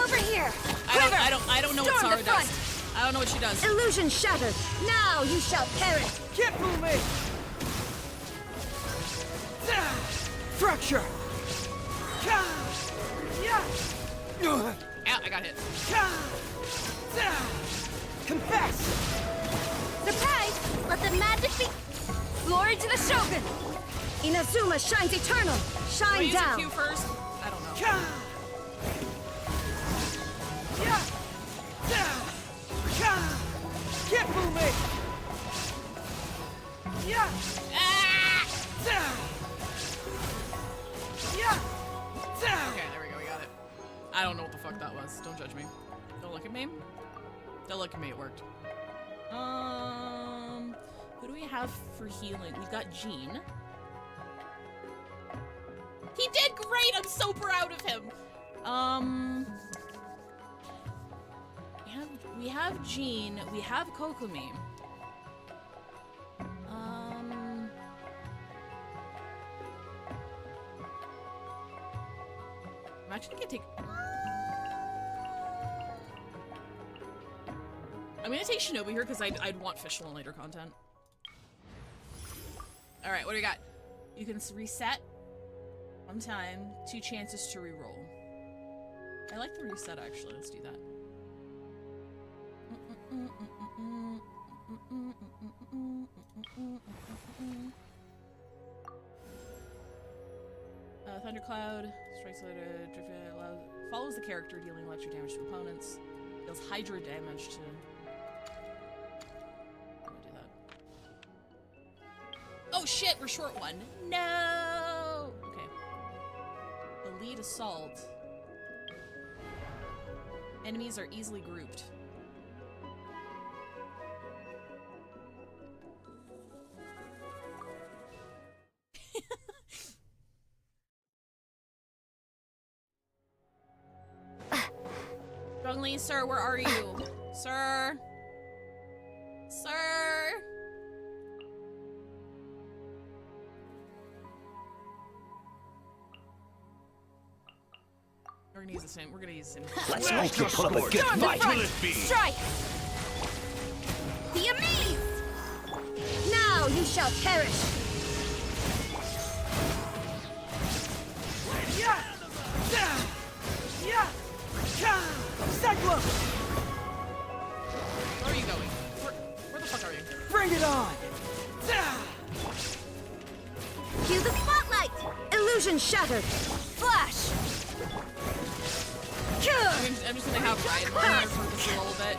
Over here! I don't know what Storm Sara the front. does. I don't know what she does. Illusion shattered! Now you shall perish! Can't fool me! Fracture! Ow, I got hit. Confess! Surprise! Let the magic be... Glory to the Shogun! Inazuma shines eternal! Do I Shine use down! a Q first? I don't know. Can't fool me! Ah! Okay, there we go. We got it. I don't know what the fuck that was. Don't judge me. Don't look at me. Don't look at me. It worked. Who do we have for healing? We've got Jean. He did great. I'm so proud of him. We have Jean. We have Kokumi. I'm actually gonna take. I'm gonna take Shinobi here because I'd want Fischl in later content. All right, what do we got? You can reset one time, 2 chances to reroll. I like the reset actually. Let's do that. Thundercloud strikes later, follows the character, dealing electric damage to opponents. Deals hydro damage to. I'm gonna do that. Oh shit, we're short one. No. Okay. The lead assault. Enemies are easily grouped. Strongly, sir, where are you? Sir? Sir? We're gonna use the same. We're gonna use the same. Let's hope you pull up a good Storm the fight! front! Strike! Be amazed! Now you shall perish! Cyclone! Where are you going? Where the fuck are you? Bring it on! Cue the spotlight! Illusion shattered! Flash! I'm just gonna have Ryan run there for this a little bit.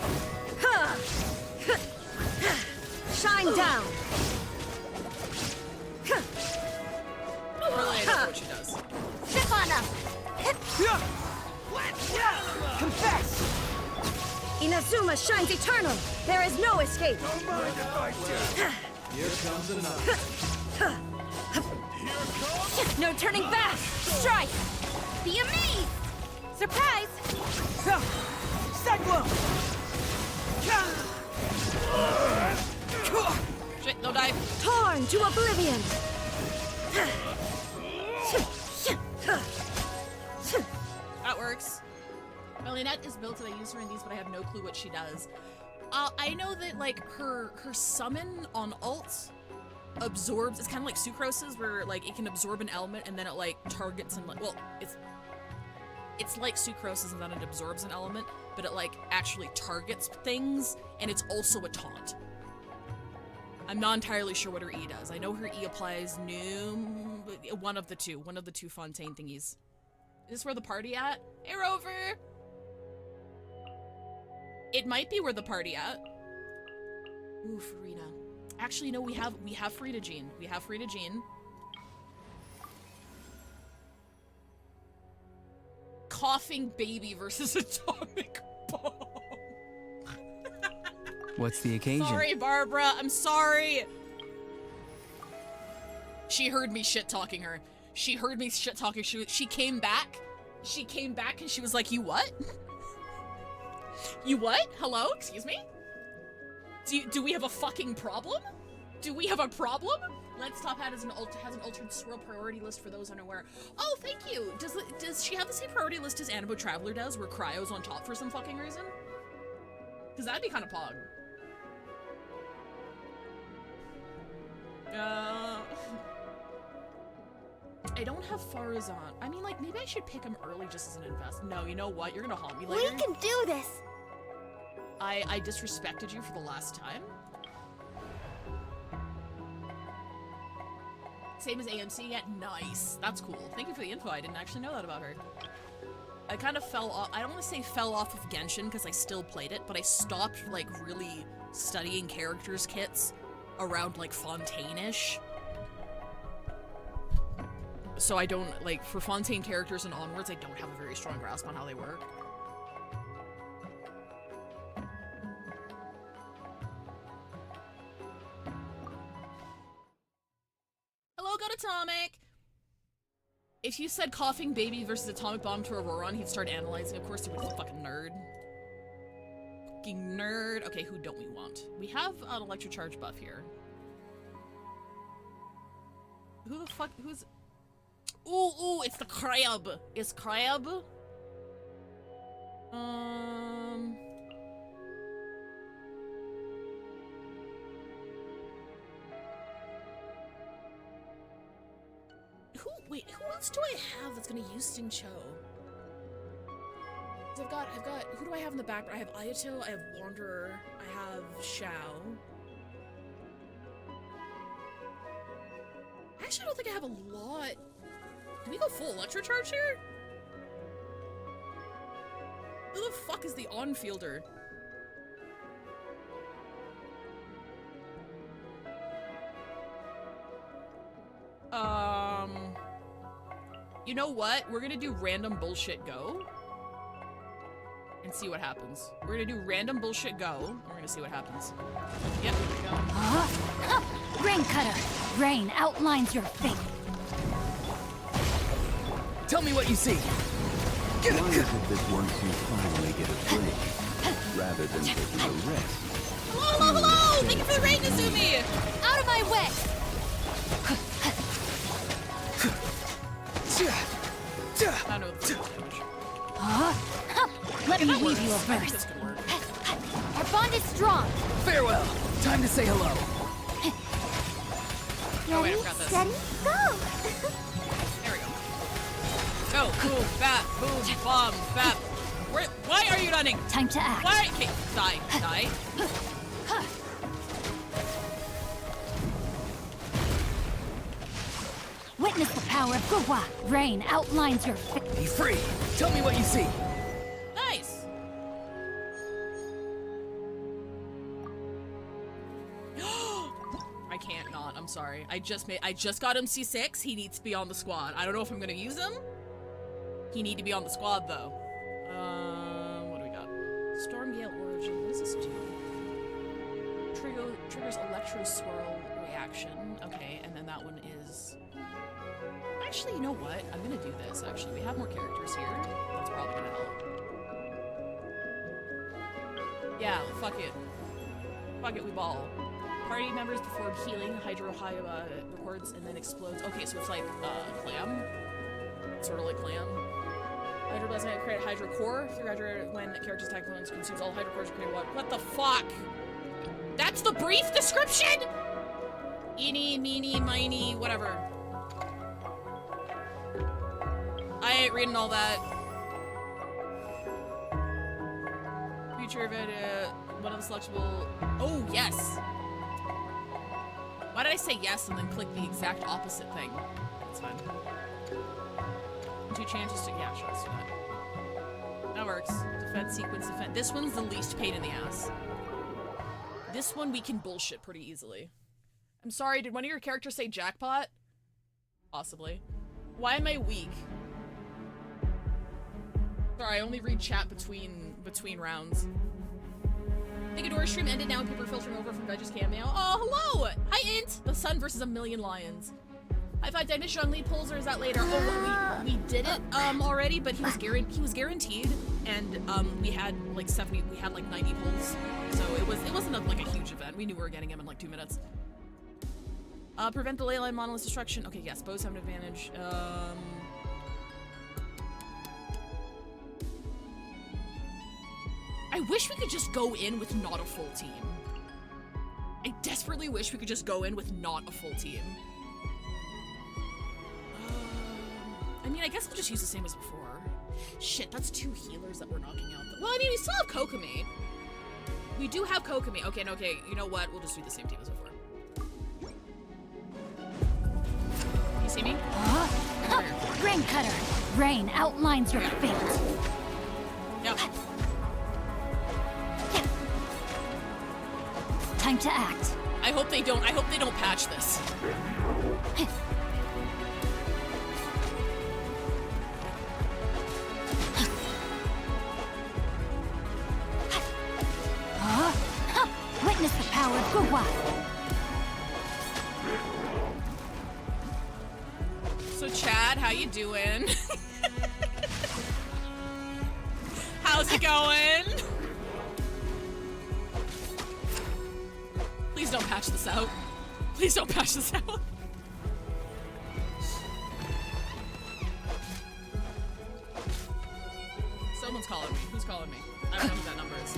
Shine down! Really, I don't know what she does. Step on up! Confess! Inazuma shines eternal! There is no escape! Here comes another. No turning back! Strike! Be amazed! Surprise! Cyclone! Shit, no dive. Torn to oblivion! That works. Marionette is built and I use her in these, but I have no clue what she does. I know that like her summon on ult absorbs. It's kind of like Sucrose's, where like it can absorb an element and then it like targets and like, well, it's like Sucrose's and then it absorbs an element, but it like actually targets things, and it's also a taunt. I'm not entirely sure what her E does. I know her E applies one of the two Fontaine thingies. Is this where the party at? Hey, Rover! It might be where the party at. Ooh, Farina. Actually, no, we have Frida Jean. We have Frida Jean. Coughing baby versus atomic bomb. What's the occasion? Sorry, Barbara. I'm sorry. She heard me shit-talking her. She heard me shit-talking. She came back. She came back and she was like, you what? You what? Hello? Excuse me? Do we have a fucking problem? Do we have a problem? Let's Top Hat has an altered swirl priority list for those unaware. Oh, thank you. Does she have the same priority list as Annabo Traveler does, where Cryo's on top for some fucking reason? Because that'd be kind of pog. I don't have Farazan. I mean, like, maybe I should pick him early just as an invest. No, you know what? You're gonna haunt me later. We can do this. I disrespected you for the last time. Same as AMC? Yeah, nice. That's cool. Thank you for the info. I didn't actually know that about her. I kind of fell off. I don't want to say fell off of Genshin because I still played it, but I stopped, like, really studying characters kits around, like, Fontaine-ish. So I don't, like, for Fontaine characters and onwards, I don't have a very strong grasp on how they work. Hello, God Atomic! If you said coughing baby versus atomic bomb to Auroron, he'd start analyzing. Of course he would, fucking nerd. Fucking nerd. Okay, who don't we want? We have an electrocharge buff here. Who the fuck, who's... Ooh, it's the crab. Is crab? Who else do I have that's gonna use Sting Cho? I've got, who do I have in the back? I have Ayato, I have Wanderer, I have Shao. Actually, I don't think I have a lot. Can we go full electrocharge here? Who the fuck is the on-fielder? You know what? We're gonna do random bullshit go. And see what happens. We're gonna do random bullshit go. And we're gonna see what happens. Yep, here we go. Rain Cutter! Rain outlines your fate. Tell me what you see. Why is it that once you finally get a break, rather than taking a rest? Hello! Thank you for the rain, Izumi! Out of my way! I know the damage. Let me weave you a I think verse. this could work. Our bond is strong. Farewell. Time to say hello. Oh wait, I Ready, forgot this. steady, go! There we go. Go, boom, bap, boom, bomb, bap. Why are you running? Time to act. Why? Okay, die. Witness the power of Gua. Rain outlines your fate. Be free. Tell me what you see. Nice. I can't not. I'm sorry. I just got him C6. He needs to be on the squad. I don't know if I'm gonna use him. He need to be on the squad though. What do we got? Stormgale Origin. What does this do? Triggers Electro Swirl reaction. Okay, and then that one is. Actually, you know what? I'm gonna do this. Actually, we have more characters here. That's probably gonna help. Yeah, fuck it. Fuck it, we ball. Party members perform healing, Hydro High records, and then explodes. Okay, so it's like, Clam. Sort of like Clam. Hydro doesn't create Hydro Core. Through Hydro, when characters attack clones, consumes all Hydro Cores create what the fuck? That's the brief description?! Eeny, meeny, miny, whatever. I ain't reading all that. Future event, one of the selectable. Oh, yes! Why did I say yes and then click the exact opposite thing? That's fine. 2 chances to. Yeah, sure, let's do that. That works. Defense sequence, defense. This one's the least pain in the ass. This one we can bullshit pretty easily. I'm sorry, did one of your characters say jackpot? Possibly. Why am I weak? Sorry, I only read chat between rounds. The Ghidorah stream ended now and people are filtering over from Veg's cameo. Oh, hello! Hi, Int! The sun versus a million lions. High five, did I miss Zhongli pulls, or is that later? Oh, we did it already, but he was guaranteed, and we had like 90 pulls, so it wasn't like a huge event. We knew we were getting him in like 2 minutes. Prevent the ley line monolith destruction. Okay, yes, bows have an advantage. I wish we could just go in with not a full team. I desperately wish we could just go in with not a full team. I mean, I guess we'll just use the same as before. Shit, that's 2 healers that we're knocking out. Well, I mean, we still have Kokomi. We do have Kokomi. Okay, no, okay, you know what? We'll just do the same team as before. You see me? Rain Cutter. Rain outlines your fate. Yep. Time to act. I hope they don't patch this. Witness the power of Gua. So Chad, how you doing? How's it going? Please don't patch this out. Please don't patch this out. Someone's calling me. Who's calling me? I don't know who that number is.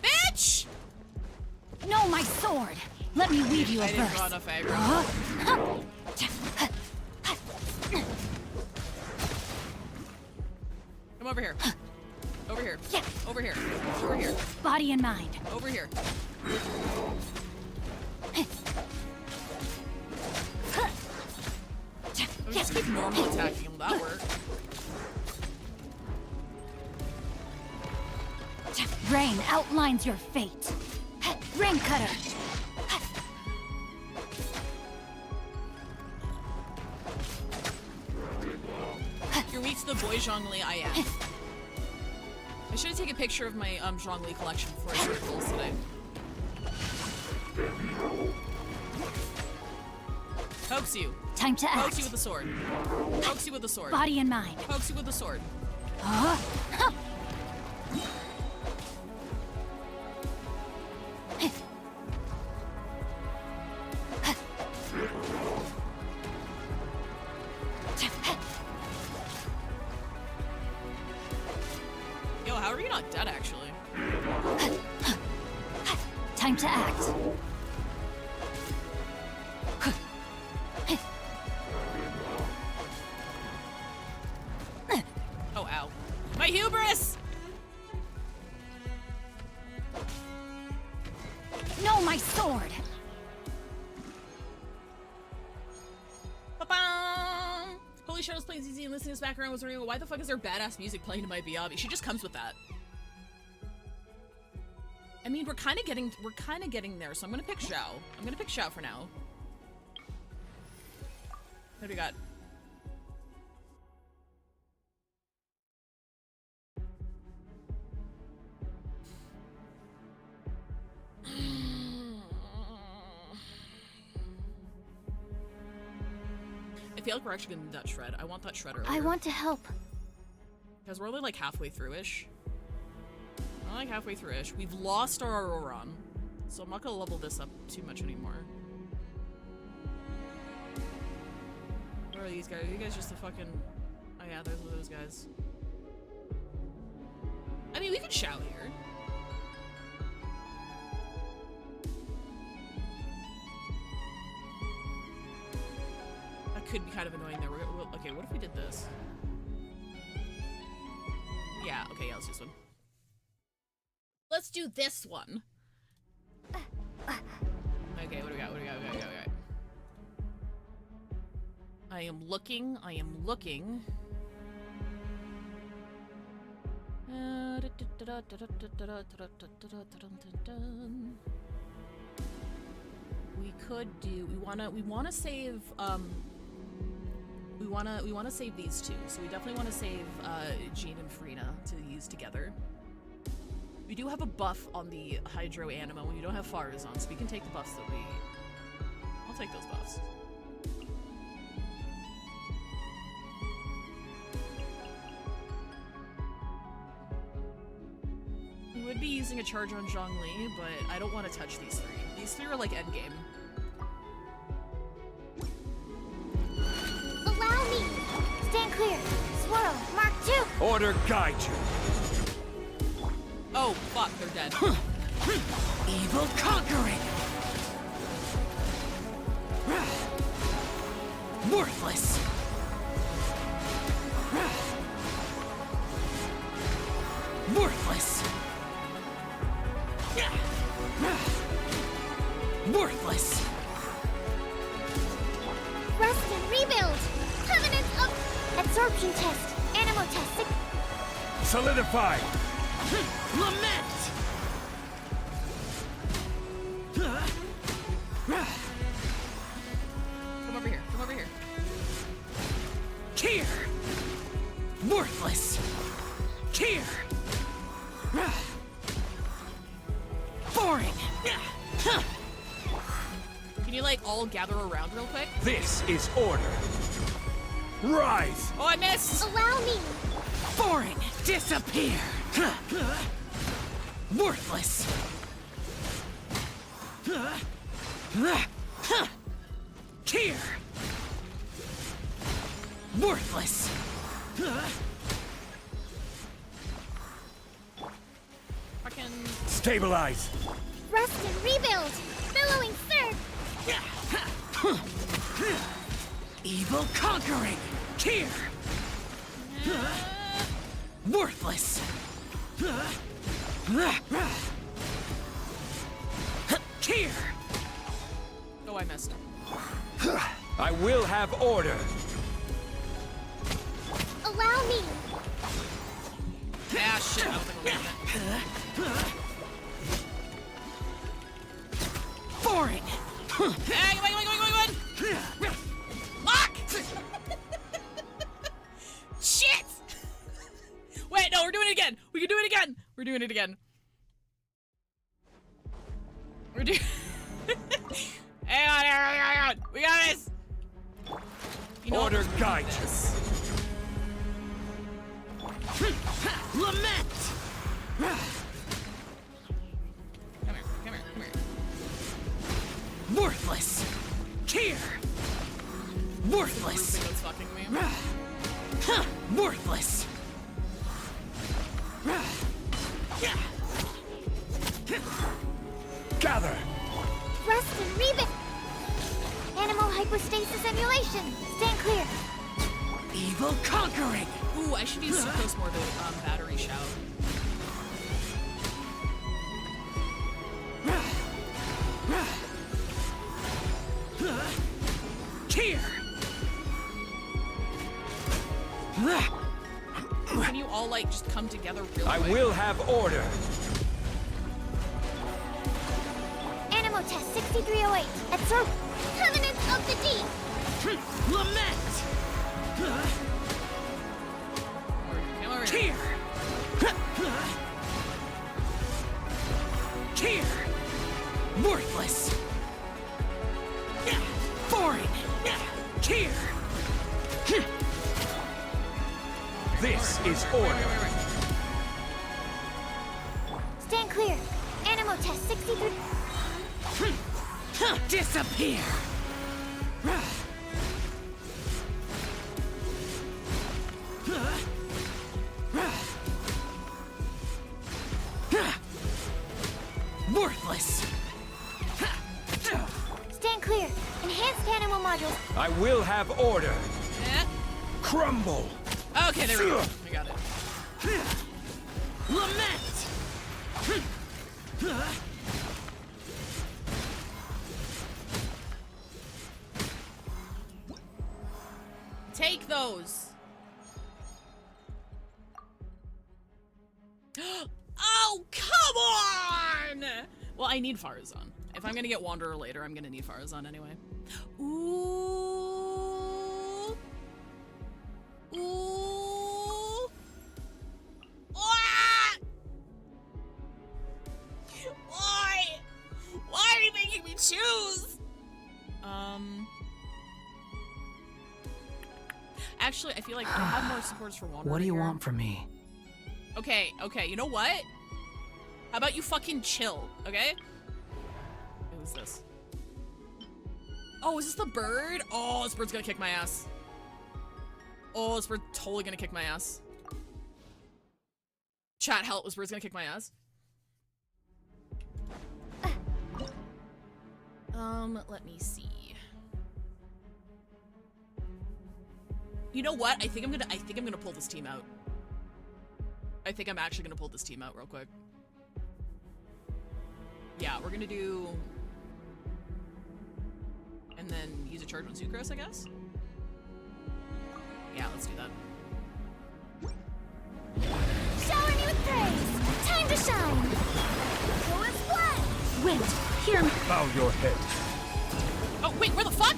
Bitch! No, my sword. Let me weave you a I didn't verse. draw enough aggro. Come over here. Over here. Over here. Over here. Body and mind. Over here. We just keep normal attacking him. That work. Rain outlines your fate. Rain Cutter. You're weak to the boy Zhongli. I am. I should have taken a picture of my Zhongli collection before I started goals today. Pokes you. Time to act. Pokes you with the sword. Pokes you with the sword. Body and mind. Pokes you with the sword. Yo, how are you not dead, actually? Time to act. Oh, ow. My hubris! No, my sword. Ba-bam! Holy Shadow's playing ZZ and listening to this background was wondering, why the fuck is there badass music playing to my Biabi? She just comes with that. I mean, we're kind of getting there, so I'm gonna pick Xiao. I'm gonna pick Xiao for now. What do we got? I feel like we're actually gonna need that shred. I want that shred earlier. I want to help. Because we're only like halfway through-ish. We're like halfway through-ish. We've lost our Auroron, so I'm not gonna level this up too much anymore. Where are these guys? Are you guys just the fucking... Oh yeah, there's those guys. I mean, we could shout here. That could be kind of annoying there. Okay, what if we did this? Yeah, okay, yeah, let's do this one. Let's do this one. Okay, what do we got? What do we got? What do we got? I am looking. We could do, we wanna save we wanna save these two. So we definitely want to save Jean and Frina to use together. We do have a buff on the Hydro Anima when you don't have Farazan, so we can take the buffs that we... I'll take those buffs. We would be using a charge on Zhongli, but I don't want to touch these three. These three are like endgame. Allow me! Stand clear! Swirl! Mark 2! Order guide you. Oh, fuck, they're dead. Evil conquering! Worthless! Worthless! Worthless! Rest and rebuild! Covenant of... Absorption test! Animal test 6... Solidify. Lament! Come over here, come over here. Here! Worthless! Here! Boring! Can you, like, all gather around real quick? This is order. Rise. Oh, I missed! Allow me! Boring! Disappear! Worthless! Here! Worthless! Fucking... Stabilize. Rest and rebuild! Billowing surge! Evil conquering! Here! Worthless! Here! Oh, I missed. I will have order. Allow me! Ah, shit, I don't think I'll get it. Boring! Hey, come on! Fuck! Shit! Wait, no, we're doing it again! We can do it again! We're doing it again. We're doing... hang on! We got this! You know Order what? guide you. This. Lament! Come here, come here, come here. Worthless! Here! Worthless! Grouping that's fucking me. Worthless! Gather. Rest and rebuild! Animal hypostasis emulation! Stand clear! Evil conquering! Ooh, I should use Sucrose more to battery shout. Here! Can you all, like, just come together real I quick? will have order. Animal test 6308. Absorb... Covenant of the Deep! Lament! Come over here. Here! Here! Worthless! Boring! Here! This is order. Stand clear! Animal test 63... Disappear! Worthless! Stand clear! Enhanced animal modules. I will have order. Eh. Crumble. Okay, there we go. We got it. Lament! Take those. Oh, come on! Well, I need Farazan. If I'm gonna get Wanderer later, I'm gonna need Farazan anyway. Ooh. Actually, I feel like I have more supports for Wander. What do you here. want from me? Okay, you know what? How about you fucking chill, okay? Who's this? Oh, is this the bird? Oh, this bird's gonna kick my ass. Oh, this bird's totally gonna kick my ass. Chat, help, this bird's gonna kick my ass. Let me see. You know what? I think I'm gonna pull this team out. I think I'm actually gonna pull this team out real quick. Yeah, we're gonna do... And then use a charge on Sucrose, I guess? Yeah, let's do that. Shower me with praise! Time to shine! Go and fly! Wind, hear me. Bow your head. Oh, wait, where the fuck?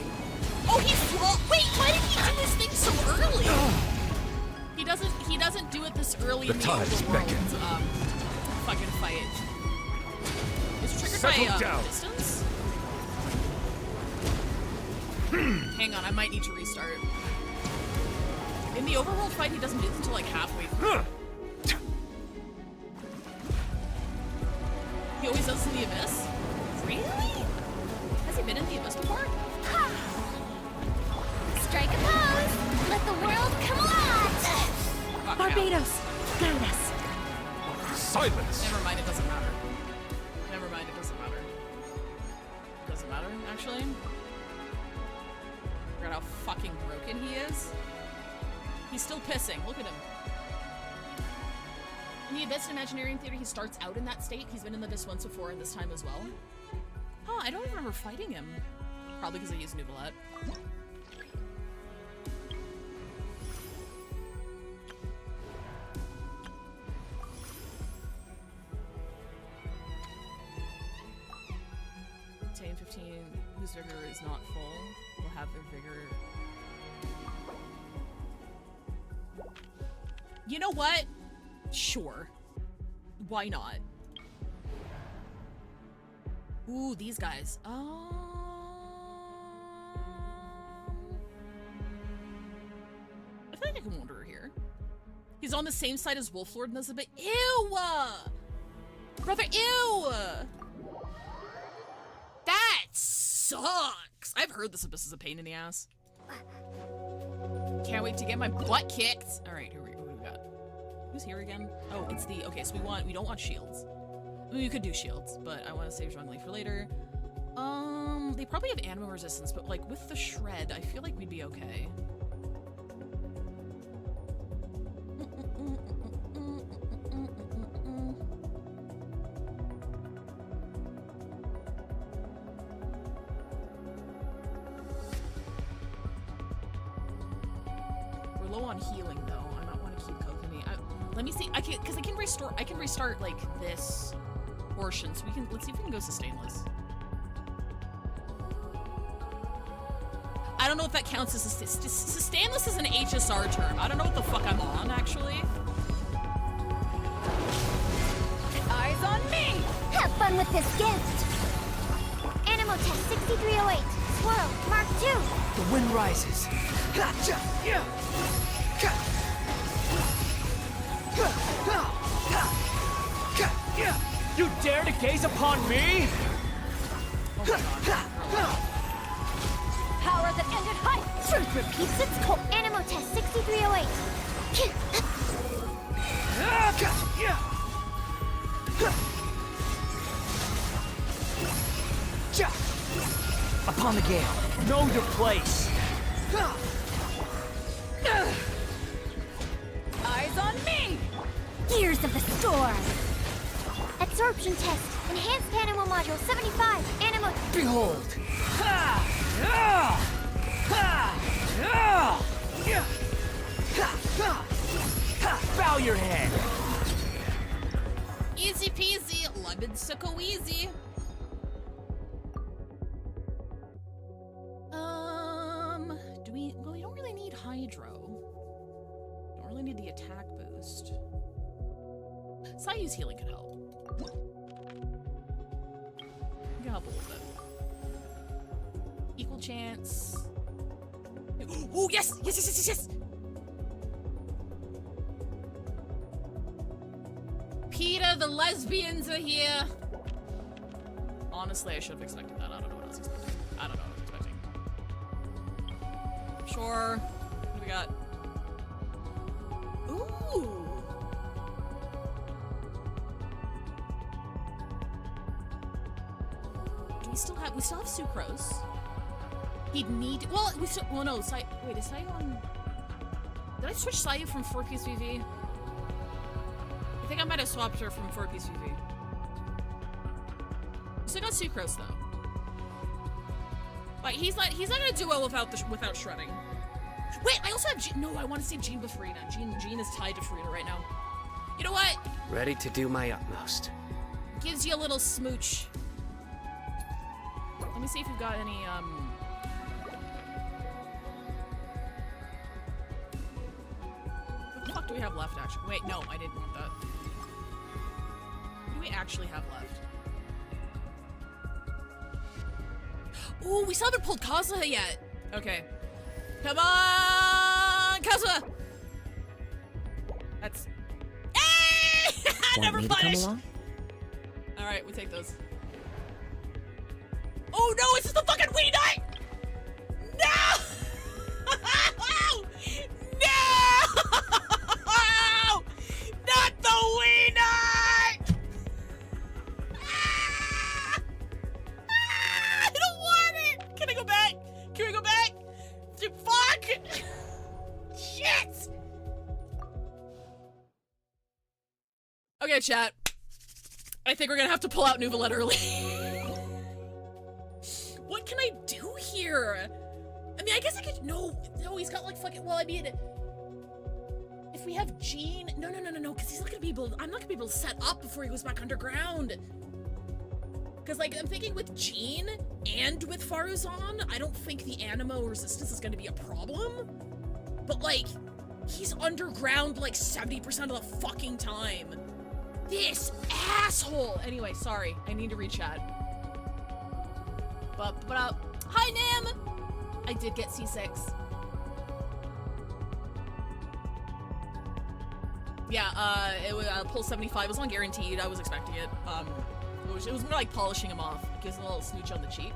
Oh, wait, why did he do his thing so early? He doesn't do it this early in the tides overworld, beckon. Fucking fight. It's triggered Settle by, down. distance? Hang on, I might need to restart. In the overworld fight, he doesn't do this until like halfway through. He always does this in the Abyss? Really? Has he been in the Abyss before? Ha! Strike a pose! Let the world come alive! Fuck, Barbados, guide us. Silence. Never mind, it doesn't matter. Never mind, it doesn't matter. It doesn't matter, actually. Forgot how fucking broken he is. He's still pissing. Look at him. In the Abyss Imaginarium Theater, he starts out in that state. He's been in the Abyss once before, and this time as well. Huh, I don't even remember fighting him. Probably because I used Nuvolette. Obtain 15, whose vigor is not full, will have their vigor. You know what? Sure. Why not? Ooh, these guys. I feel like I can wander here. He's on the same side as Wolflord and Elizabeth. Ew! Brother, ew! That sucks! I've heard this Abyss is a pain in the ass. Can't wait to get my butt kicked. Alright, who we got? Who's here again? Oh, it's the... Okay, so we don't want shields. I mean, we could do shields, but I want to save Zhongli for later. They probably have animal resistance, but like with the shred, I feel like we'd be okay. We're low on healing though. I might want to keep Kokomi. Let me see. I can restart like this portion. So let's see if we can go sustainless. I don't know if that counts as a sustainless is an HSR term. I don't know what the fuck I'm on actually. Eyes on me! Have fun with this gift! Animal Test 6308. Swirl, Mark 2. The wind rises. You dare to gaze upon me? Power that ended height! Truth repeats its course. Animal Test 6308. Upon the gale. Know your place. Eyes on me! Gears of the Storm. Absorption Test. Enhanced Animal Module 75. Animal... Behold. Bow your head. Easy peasy, lemon sicko easy. Well, we don't really need Hydro. Don't really need the attack boost. Sayu's healing could help. Can help a little bit. Equal chance. Oh, yes! Yes, yes, yes, yes, yes! The lesbians are here. Honestly, I should have expected that. I don't know what I was expecting. I don't know what I was expecting. Sure. What do we got? Ooh. Do we still have Sucrose. He'd need, well, no, wait, is Sayu on, did I switch Sayu from 4-piece VV? I think I might have swapped her from 4-piece VV. Still got Sucrose though. Like he's not gonna do well without shredding. Wait, I also have no, I want to save Jean with Farina. Jean is tied to Farina right now. You know what? Ready to do my utmost. Gives you a little smooch. Let me see if we've got any what the fuck do we have left actually? Wait, no, I didn't want that. What do we actually have left? Ooh, we still haven't pulled Kazuha yet. Okay. Come on, Kazuha! That's... Hey! Never punished! Alright, we take those. Oh no, is this the fucking Wii Night? No! No! Not the Wii Night! I don't want it! Can I go back? Can we go back? Fuck! Shit! Okay, chat. I think we're gonna have to pull out Nuvalet early. What can I do here? I mean, I guess I could. No, he's got like fucking. Well, I mean, if we have Jean, no, because he's not gonna be able. I'm not gonna be able to set up before he goes back underground. Because like I'm thinking with Jean and with Faruzan, I don't think the Animo resistance is gonna be a problem. But like, he's underground like 70% of the fucking time. This asshole. Anyway, sorry. I need to read chat. Hi, Nam! I did get C6. Yeah, it was pull 75 was on guaranteed. I was expecting it. It was more like polishing him off. Gives him a little smooch on the cheek.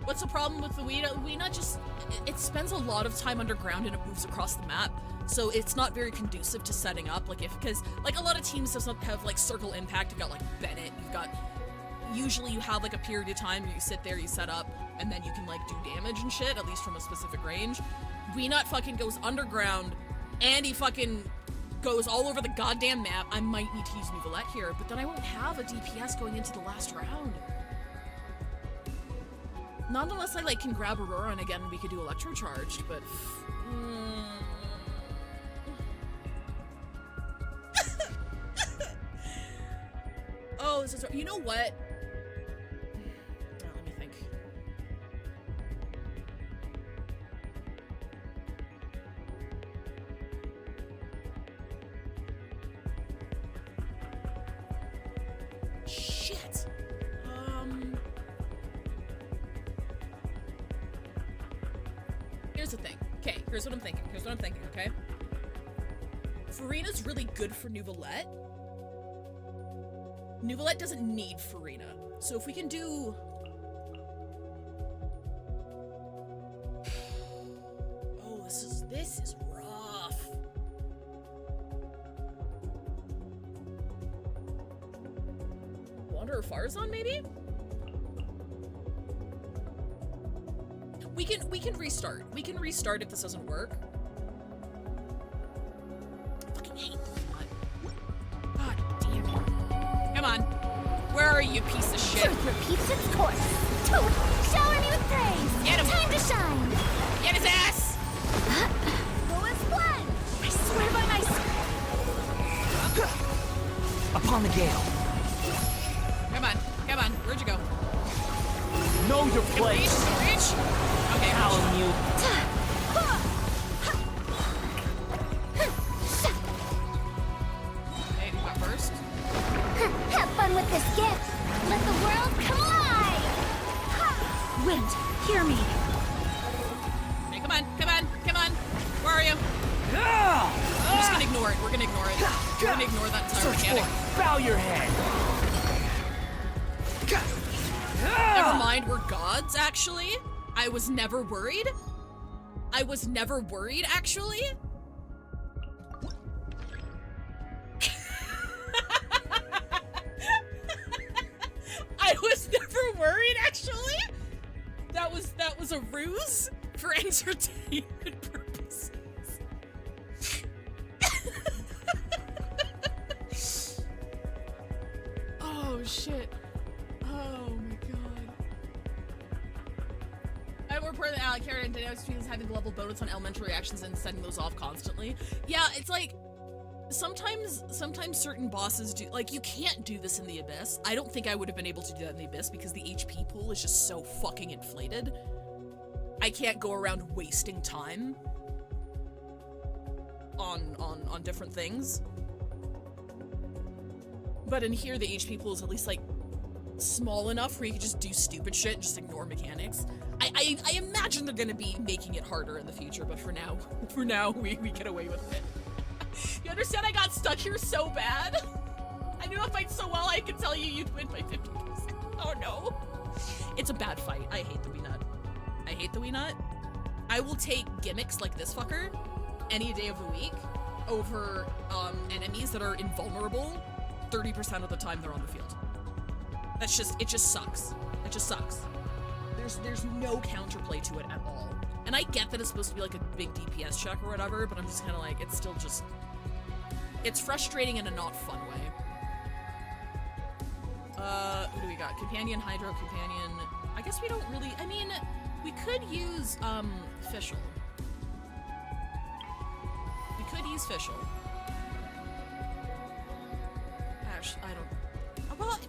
What's the problem with the Weena? Weena just it spends a lot of time underground and it moves across the map. So it's not very conducive to setting up. Like because like a lot of teams doesn't have like circle impact. You've got like Bennett. You've got usually you have like a period of time where you sit there, you set up, and then you can like do damage and shit, at least from a specific range. Weenot fucking goes underground and he fucking goes all over the goddamn map. I might need to use Nuvalet here, but then I won't have a DPS going into the last round. Not unless I like can grab Aurora and again we could do Electrocharged, but oh, this is, you know what? Let me think. Shit. Here's the thing. Okay, here's what I'm thinking. Okay? Farina's really good for Nuvalet. Nuvalet doesn't need Farina. So if we can do... Oh, this is rough. Wander or Farzan, maybe? We can restart. We can restart if this doesn't work. I fucking hate that. God damn it. Come on. Where are you, piece of shit? Truth repeats its course. Toad, shower me with praise. Get him. Time to shine. Get his ass! Go as planned. I swear by my... Upon the gale. Come on. Where'd you go? Know your place. Reach? Okay, How you? Hey, you got first. Have fun with this gift. Let the world come alive. Wind, hear me. Hey, come on. Where are you? I'm just gonna ignore it. We're gonna ignore it. gonna ignore that entire Search mechanic. for bow your head. Never mind, we're gods, actually. I was never worried. I was never worried, actually. I was never worried, actually. That was a ruse for entertainment purposes. Oh shit. Oh my god. I report that Alec Carrot and Dynamics Tweens having the level bonus on elemental reactions and setting those off constantly. Yeah, it's like sometimes certain bosses do, like, you can't do this in the Abyss. I don't think I would have been able to do that in the Abyss because the HP pool is just so fucking inflated. I can't go around wasting time on different things. But in here, the HP pool is at least, like, small enough where you can just do stupid shit and just ignore mechanics. I imagine they're gonna be making it harder in the future, but for now, we get away with it. You understand I got stuck here so bad? I knew I fight so well I could tell you you'd win by 50%. Oh no. It's a bad fight. I hate the Wii Nut. I hate the Wii Nut. I will take gimmicks like this fucker any day of the week over enemies that are invulnerable 30% of the time they're on the field. It just sucks. It just sucks. There's no counterplay to it at all. And I get that it's supposed to be like a big DPS check or whatever, but I'm just kind of like, it's still just, it's frustrating in a not fun way. Who do we got? Companion, Hydro, Companion. I guess we don't really, I mean, we could use, Fischl. We could use Fischl. Ash, I don't, well,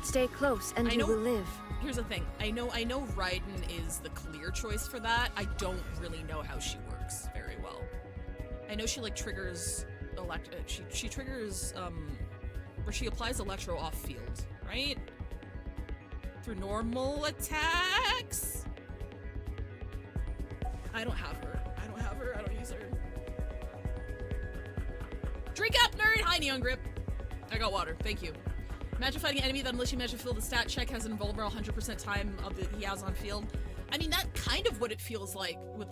Stay close and you will live. Here's the thing. I know Raiden is the clear choice for that. I don't really know how she works very well. I know she like triggers she triggers or she applies electro off field, right? Through normal attacks. I don't have her. I don't use her. Drink up, nerd! Hi, Neon Grip. I got water. Thank you. Imagine fighting an enemy that unless you manage to fill the stat check has an invulnerable 100% time of the he has on field. I mean, that's kind of what it feels like with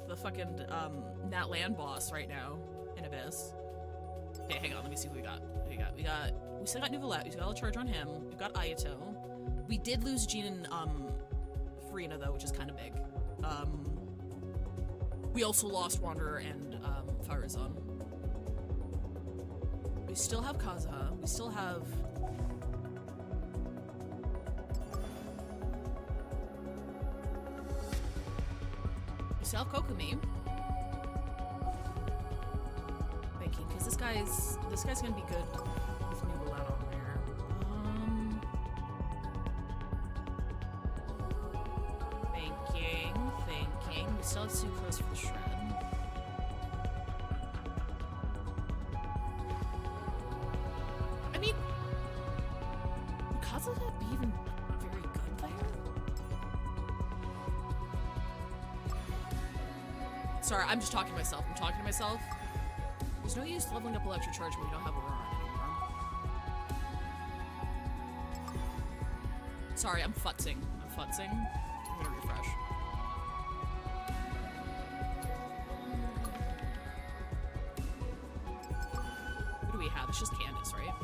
the fucking that land boss right now in Abyss. Okay, hang on, let me see what we got. We still got Nuvolette, we still got a charge on him. We've got Ayato. We did lose Jean and Farina though, which is kind of big. We also lost Wanderer and Farazan. We still have Kazuha. We still have Kokumi. Thinking, because this guy's gonna be good with Nuvolette on there. Thinking. We still have Sucrose for the shred. I mean, would Kazuha be even very good there? Sorry, I'm just talking to myself. There's no use leveling up Electric Charge when we don't have Aurora anymore. Sorry, I'm futzing. I'm gonna refresh. What do we have? It's just Candace, right?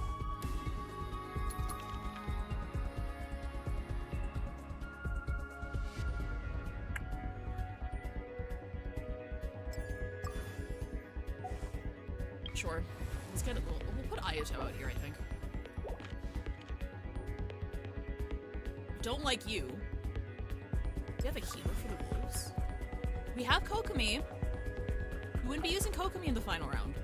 Sure. Let's get it. We'll put Ayato out here, I think. Don't like you. Do you have a healer for the wolves? We have Kokomi. We wouldn't be using Kokomi in the final round.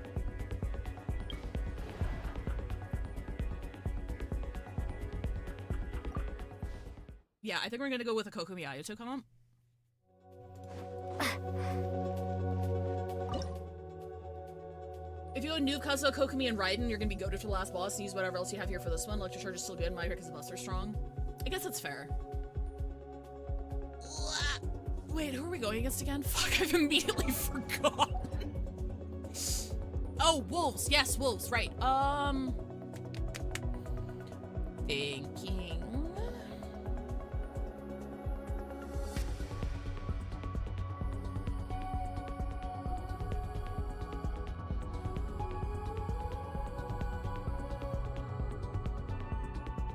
Yeah, I think we're gonna go with a Kokomi Ayato comp. If you go Noob, Kazuha, Kokomi, and Raiden, you're gonna be goaded for the last boss and use whatever else you have here for this one. Electric Charge is still good. My because the buffs are strong. I guess that's fair. Wait, who are we going against again? Fuck, I've immediately forgotten. Oh, wolves. Yes, wolves. Right. Thinking.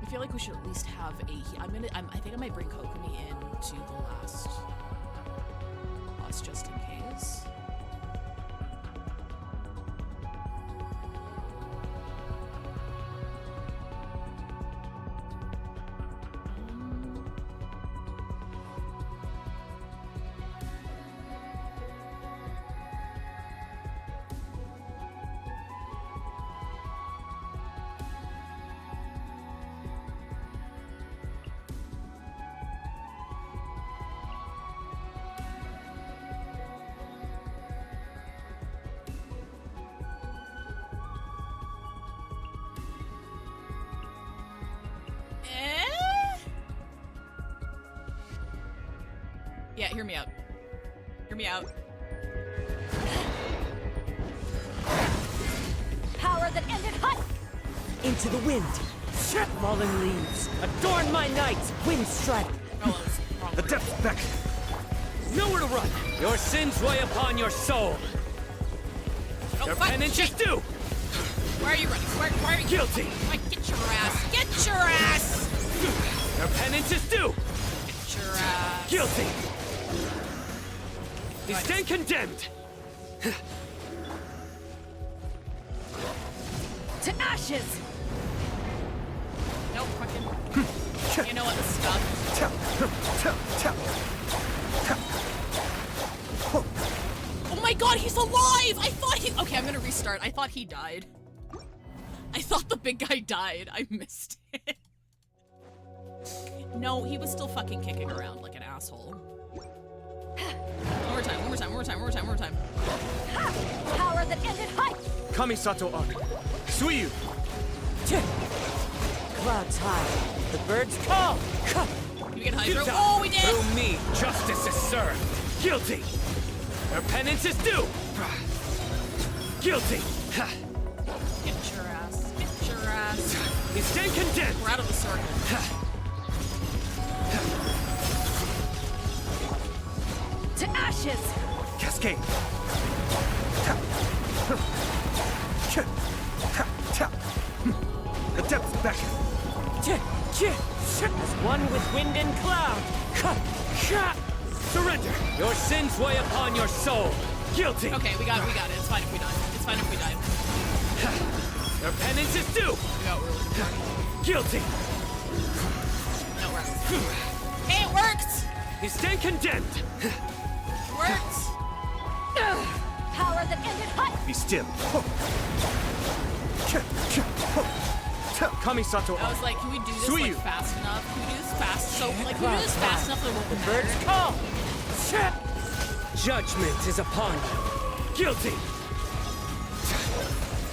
I feel like we should at least have a. I think I might bring Kokomi into the last boss just in case. Yeah, hear me out. Hear me out. Power that ended hot! Into the wind. Fallen leaves. Adorn my night. Wind strike. Oh, it's wrong. The depths beck. Nowhere to run. Your sins weigh upon your soul. Oh, Your fuck, penance is shit. due. Why are you running? Why are you Guilty. Like, get your ass. Get your ass. Your penance is due. Get your ass. Guilty. You stand condemned. To ashes! Nope, fucking. You know what? This stuff. Oh my god, he's alive! I thought he. Okay, I'm gonna restart. I thought he died. I thought the big guy died. I missed it. No, he was still fucking kicking around like an asshole. One more time, one more time, one more time, one more time, one more time. Ha! Power that ended hot! Kamisato Arc. Suiyu. Clouds high. The birds call. Can we get Hydro? Oh, we did! Through me, justice is served. Guilty. Your penance is due. Guilty. Get your ass. Get your ass. You stand condemned. We're out of the circle. To ashes! Cascade. The depths beck. As one with wind and cloud. Surrender. Your sins weigh upon your soul. Guilty. Okay, we got it. It's fine if we die. It's fine if we die. Your penance is due. We got really Guilty. No, we're out. Hey, it worked! You stand condemned. It worked! Power that ended hot! Be still. Kamisato I Arc. was like, can we do this Suiyu. like fast enough? Can we do this fast? So, like, can we do this fast enough that it won't Birds matter? call. Judgment is upon you. Guilty.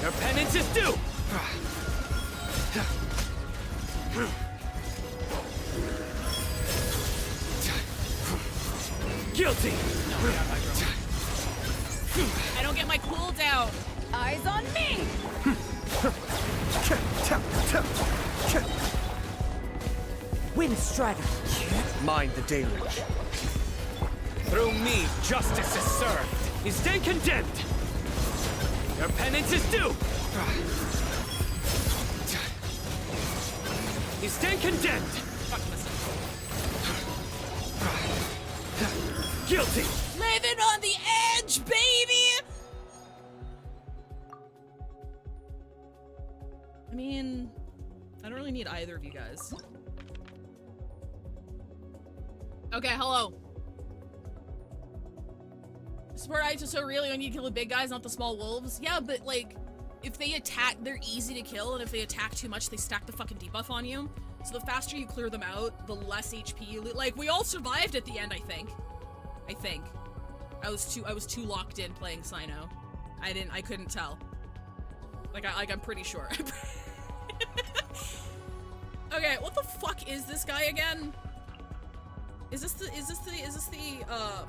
Your penance is due. Guilty. No, we got Hydro. I don't get my cooldown. Eyes on me! Wind strider. Mind the deluge. Through me, justice is served. You stand condemned. Your penance is due. You stand condemned. Fuck this. Guilty. Living on the edge, baby! I mean, I don't really need either of you guys. Okay, hello. Support I so really only need to kill the big guys, not the small wolves. Yeah, but like, if they attack, they're easy to kill, and if they attack too much, they stack the fucking debuff on you. So the faster you clear them out, the less HP you lose. Like, we all survived at the end, I think. I was too locked in playing Sino. I couldn't tell. I'm pretty sure. Okay, what the fuck is this guy again? Is this the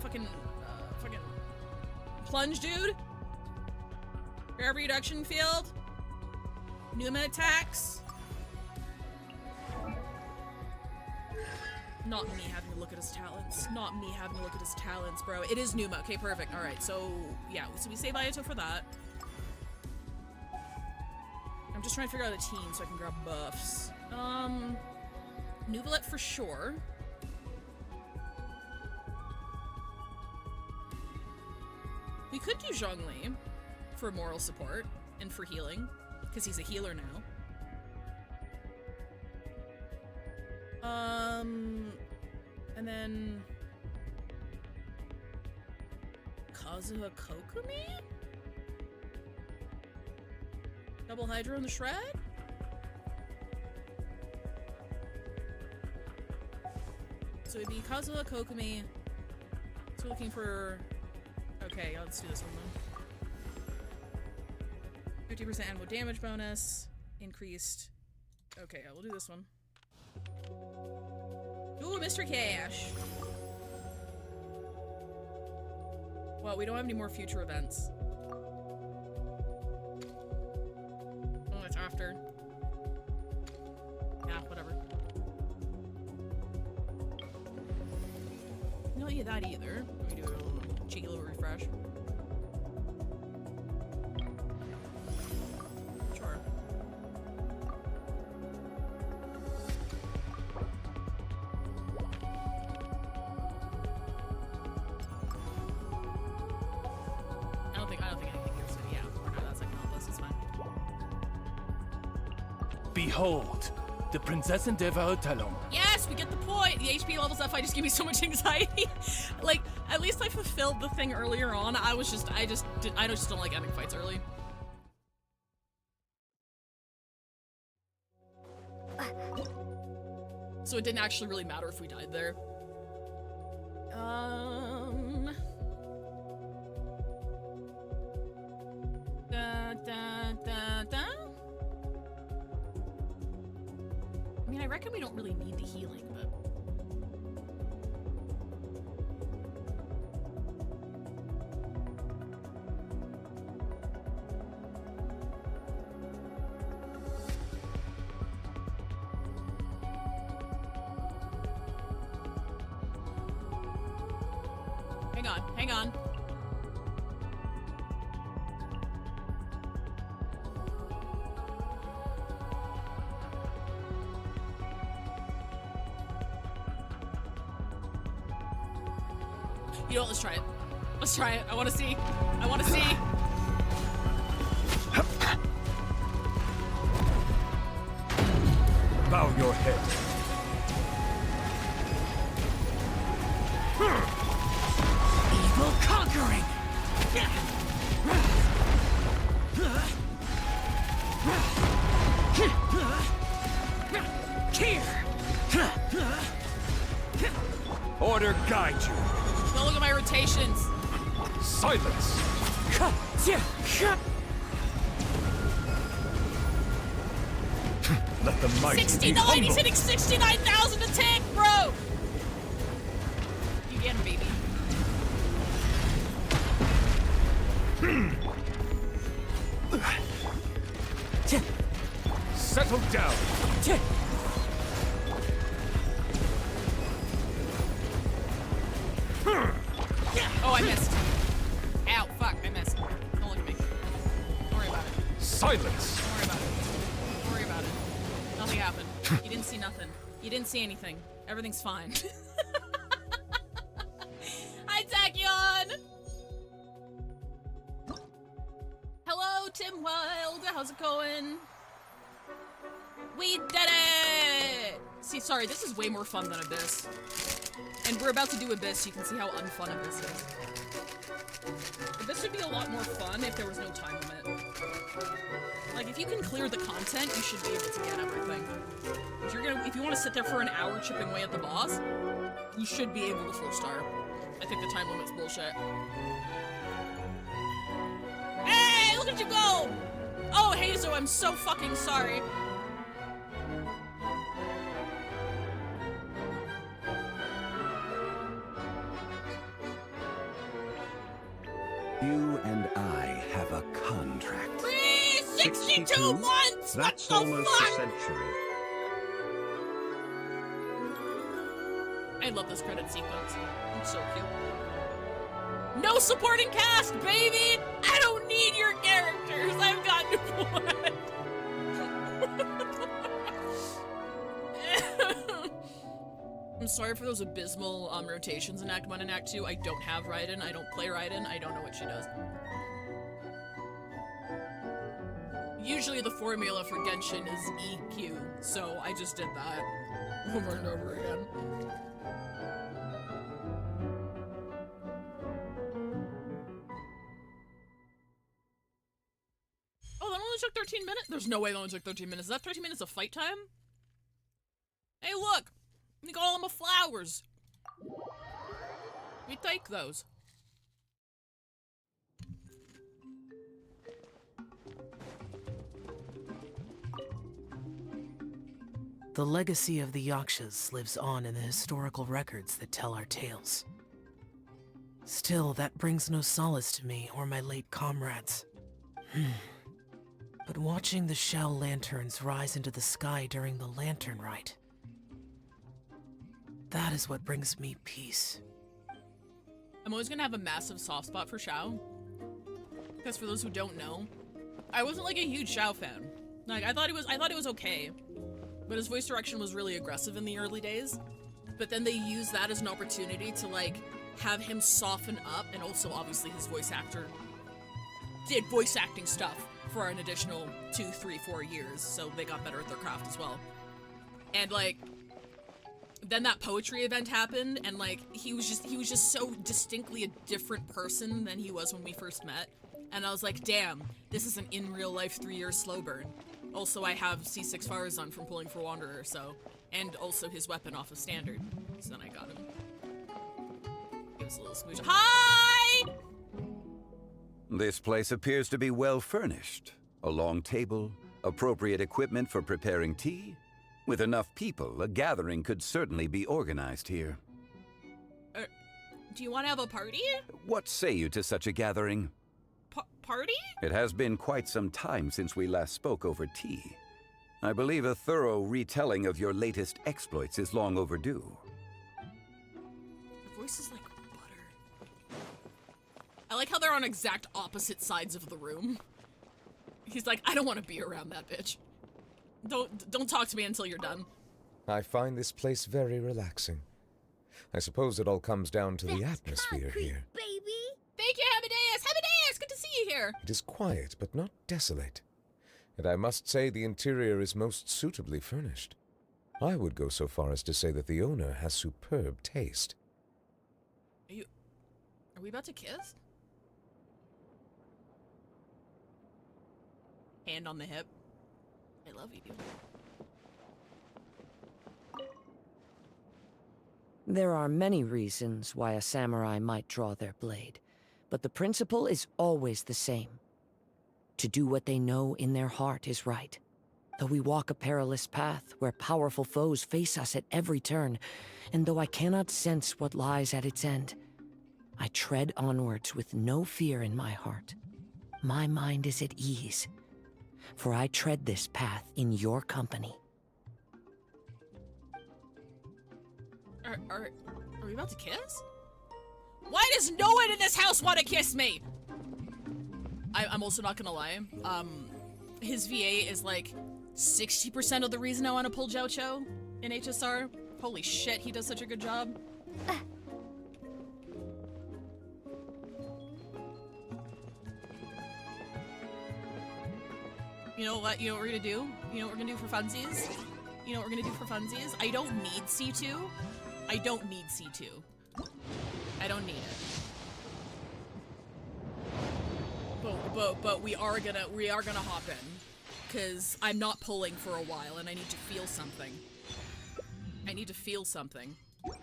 fucking plunge dude? Grab reduction field. Numa attacks. Not me having to look at his talents. Not me having to look at his talents, bro. It is Numa. Okay, perfect. Alright, so yeah, so we save Ayato for that. I'm just trying to figure out a team so I can grab buffs. Nuvalet for sure. We could do Zhongli for moral support and for healing, because he's a healer now. And then Kazuha Kokumi? Double Hydro in the Shred? So it'd be Kazuha Kokumi. So we're looking for... Okay, let's do this one then. 50% annual damage bonus. Increased. Okay, yeah, we'll do this one. Ooh, Mr. Cash! Well, we don't have any more future events. Oh, it's after. Yeah, whatever. We don't need that either. Let me do a little cheeky little refresh. Sure. I don't think anything gives it. Yeah, no, that's like helpless. It's fine. Behold, the Princess and Talon. Yes, we get the point. The HP levels that fight just give me so much anxiety. Like, at least I fulfilled the thing earlier on. I just don't like ending fights early. So it didn't actually really matter if we died there. I mean, I reckon we don't really need the healing, but... Hang on. You know what, let's try it. Let's try it. I wanna see. I wanna see. Bow your head. Evil conquering! Order guide you. Don't look at my rotations. Silence. Let the mighty 69! be He's humbled. hitting 69,000 to tick, bro! You get him, baby. Settle down. Oh, I missed. Ow, fuck, I missed. Don't look at me. Don't worry about it. Silence. Don't worry about it. Don't worry about it. Nothing happened. You didn't see nothing. You didn't see anything. Everything's fine. Hi, Tachyon! Hello, Tim Wild. How's it going? We did it! See, sorry, this is way more fun than Abyss. And we're about to do Abyss, so you can see how unfun Abyss is. Abyss would be a lot more fun if there was no time limit. Like, if you can clear the content, you should be able to get everything. If you want to sit there for an hour chipping away at the boss, you should be able to full star. I think the time limit's bullshit. Hey, look at you go! Oh, Hazel, I'm so fucking sorry. You and I have a contract. 62 months! That's What the almost fuck? a century. I love this credit sequence. It's so cute. No supporting cast, baby! I don't need your characters. I've got Newfoundland. I'm sorry for those abysmal rotations in Act 1 and Act 2. I don't have Raiden. I don't play Raiden. I don't know what she does. Usually the formula for Genshin is EQ, so I just did that over and over again. Oh, that only took 13 minutes? There's no way that only took 13 minutes. Is that 13 minutes of fight time? Hey, look! We got all them flowers. We take those. The legacy of the Yakshas lives on in the historical records that tell our tales. Still, that brings no solace to me or my late comrades. But watching the shell lanterns rise into the sky during the lantern rite, that is what brings me peace. I'm always gonna have a massive soft spot for Shao. Because for those who don't know, I wasn't like a huge Shao fan. Like I thought it was okay. But his voice direction was really aggressive in the early days. But then they used that as an opportunity to like have him soften up, and also obviously his voice actor did voice acting stuff for an additional 2, 3, 4 years, so they got better at their craft as well. And like then that poetry event happened, and like he was just so distinctly a different person than he was when we first met. And I was like, damn, this is an in real life 3-year slow burn. Also, I have C6 Farazan from Pulling for Wanderer, so, and also his weapon off of standard. So then I got him. Give us a little smooch. Hi! This place appears to be well furnished. A long table, appropriate equipment for preparing tea. With enough people, a gathering could certainly be organized here. Do you want to have a party? What say you to such a gathering? Party? It has been quite some time since we last spoke over tea. I believe a thorough retelling of your latest exploits is long overdue. Your voice is like butter. I like how they're on exact opposite sides of the room. He's like, I don't want to be around that bitch. Don't talk to me until you're done. I find this place very relaxing. I suppose it all comes down to the atmosphere here. Baby! Thank you, Amadeus! Amadeus! Good to see you here! It is quiet, but not desolate. And I must say the interior is most suitably furnished. I would go so far as to say that the owner has superb taste. Are we about to kiss? Hand on the hip. I love you. There are many reasons why a samurai might draw their blade, but the principle is always the same. To do what they know in their heart is right. Though we walk a perilous path where powerful foes face us at every turn, and though I cannot sense what lies at its end, I tread onwards with no fear in my heart. My mind is at ease, for I tread this path in your company. Are we about to kiss? Why does no one in this house want to kiss me? I'm also not gonna lie. His VA is like 60% of the reason I want to pull Jiao Cho in HSR. Holy shit, he does such a good job. You know what? You know what we're gonna do? You know what we're gonna do for funsies? You know what we're gonna do for funsies? I don't need C2. I don't need C2. I don't need it. But we are gonna hop in. Cause I'm not pulling for a while and I need to feel something. I need to feel something. I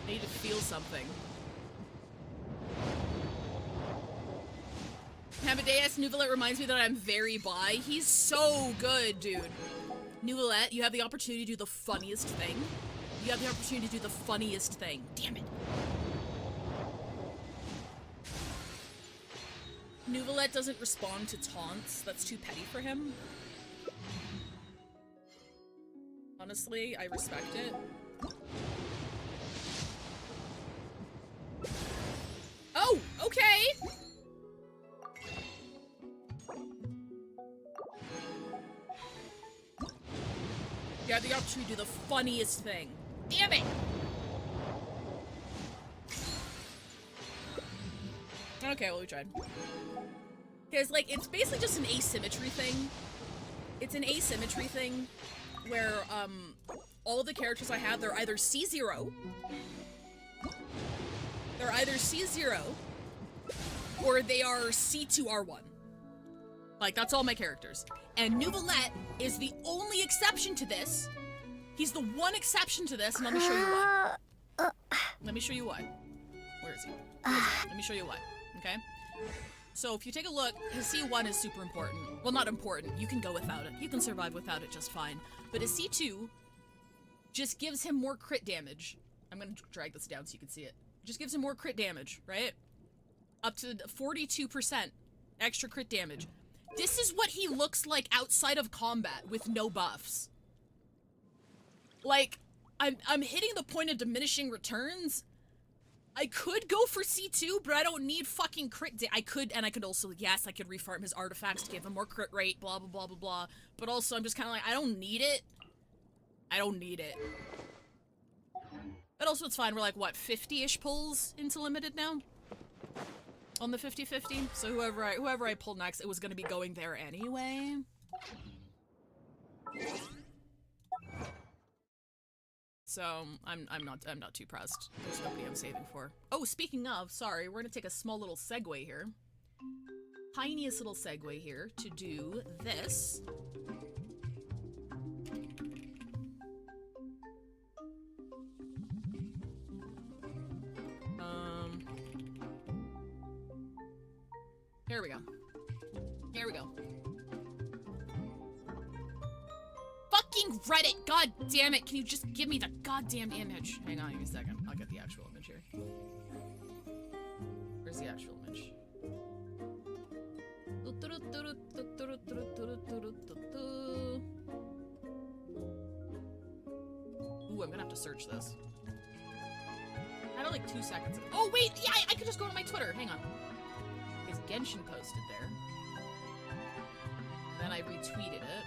need to feel something. Amadeus Nouvelet reminds me that I'm very bi. He's so good, dude. Nouvelet, you have the opportunity to do the funniest thing. You have the opportunity to do the funniest thing. Damn it. Nuvalet doesn't respond to taunts. That's too petty for him. Honestly, I respect it. Oh, okay! You had the opportunity to do the funniest thing. Damn it! Okay, well, we tried. Because, like, it's basically just an asymmetry thing. It's an asymmetry thing where, all the characters I have, they're either C0, or they are C2R1. Like, that's all my characters. And Nuvalet is the only exception to this. He's the one exception to this, and let me show you why. Let me show you why. Where is he? Let me show you why, okay? So if you take a look, his C1 is super important. Well, not important. You can go without it. You can survive without it just fine. But his C2 just gives him more crit damage. I'm gonna drag this down so you can see it. Just gives him more crit damage, right? Up to 42% extra crit damage. This is what he looks like outside of combat with no buffs. Like, I'm hitting the point of diminishing returns. I could go for C2, but I don't need fucking crit I could also, yes, I could refarm his artifacts to give him more crit rate, blah, blah, blah, blah, blah. But also, I'm just kind of like, I don't need it. I don't need it. But also, it's fine. We're like, what, 50-ish pulls into limited now? On the 50-50? So whoever I pull next, it was gonna be going there anyway. So I'm not too pressed. There's nobody I'm saving for. Oh, speaking of, sorry, we're gonna take a small little segue here. Tiniest little segue here to do this. Here we go. Here we go. Fucking Reddit! God damn it! Can you just give me the goddamn image? Hang on, give me a second. I'll get the actual image here. Where's the actual image? Ooh, I'm gonna have to search this. I had it like 2 seconds ago. Oh wait, yeah, I could just go to my Twitter. Hang on. Because Genshin posted there. Then I retweeted it.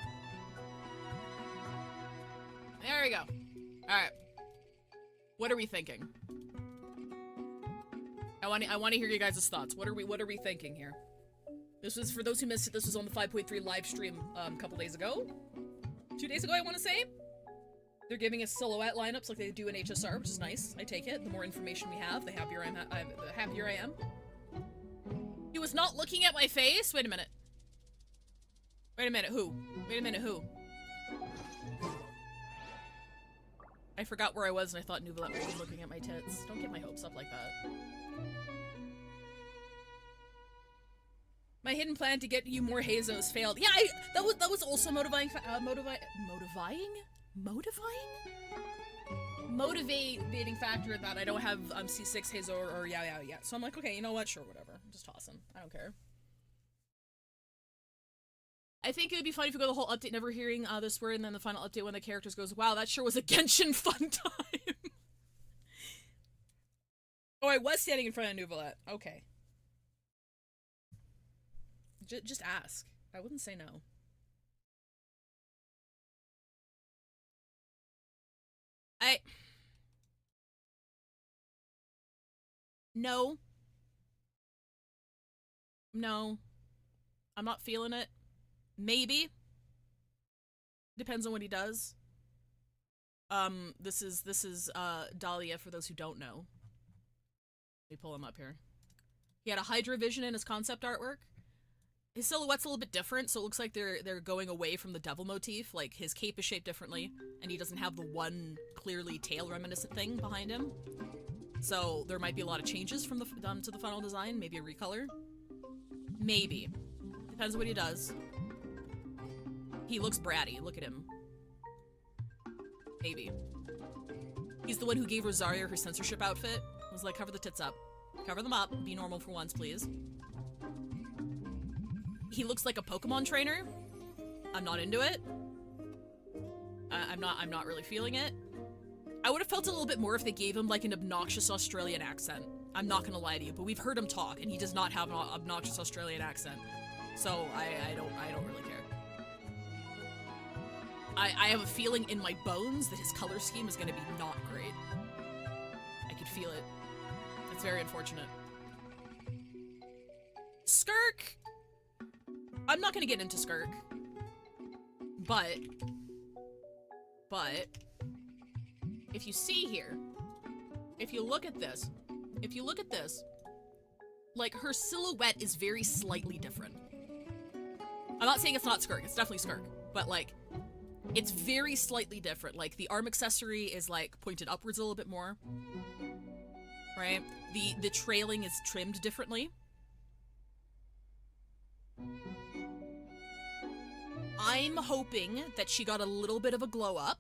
There we go. Alright. What are we thinking? I want to hear you guys' thoughts. What are we thinking here? This was, for those who missed it, this was on the 5.3 live stream a couple days ago. 2 days ago, I want to say. They're giving us silhouette lineups like they do in HSR, which is nice. I take it. The more information we have, the happier I am. He was not looking at my face? Wait a minute. Wait a minute, who? Wait a minute, who? I forgot where I was and I thought Nuvalet was looking at my tits. Don't get my hopes up like that. My hidden plan to get you more Hazos failed. Yeah, that was also motivating factor that I don't have C6 Hazo or yeah. So I'm like, okay, you know what? Sure, whatever. Just toss him. I don't care. I think it would be fun if you go the whole update never hearing this word, and then the final update when the characters goes, wow, that sure was a Genshin fun time. Oh, I was standing in front of Nuvalet. Okay. Just ask. I wouldn't say no. No. No. I'm not feeling it. Maybe. Depends on what he does. This is Dahlia for those who don't know. Let me pull him up here. He had a Hydra vision in his concept artwork. His silhouette's a little bit different, so it looks like they're going away from the devil motif. Like, his cape is shaped differently, and he doesn't have the one clearly tail reminiscent thing behind him. So there might be a lot of changes from the to the final design, maybe a recolor. Maybe. Depends on what he does. He looks bratty, look at him. Maybe. He's the one who gave Rosaria her censorship outfit. Was like, cover the tits up. Cover them up, be normal for once, please. he looks like a Pokemon trainer. I'm not into it. I'm not really feeling it. I would have felt a little bit more if they gave him like an obnoxious Australian accent. I'm not gonna lie to you, but we've heard him talk, and he does not have an obnoxious Australian accent. So I don't really care. I have a feeling in my bones that his color scheme is gonna be not great. I could feel it. It's very unfortunate. Skirk! I'm not gonna get into Skirk. But, if you see here, if you look at this, like, her silhouette is very slightly different. I'm not saying it's not Skirk, it's definitely Skirk, but, like, it's very slightly different. Like, the arm accessory is, like, pointed upwards a little bit more, right? The trailing is trimmed differently. I'm hoping that she got a little bit of a glow up,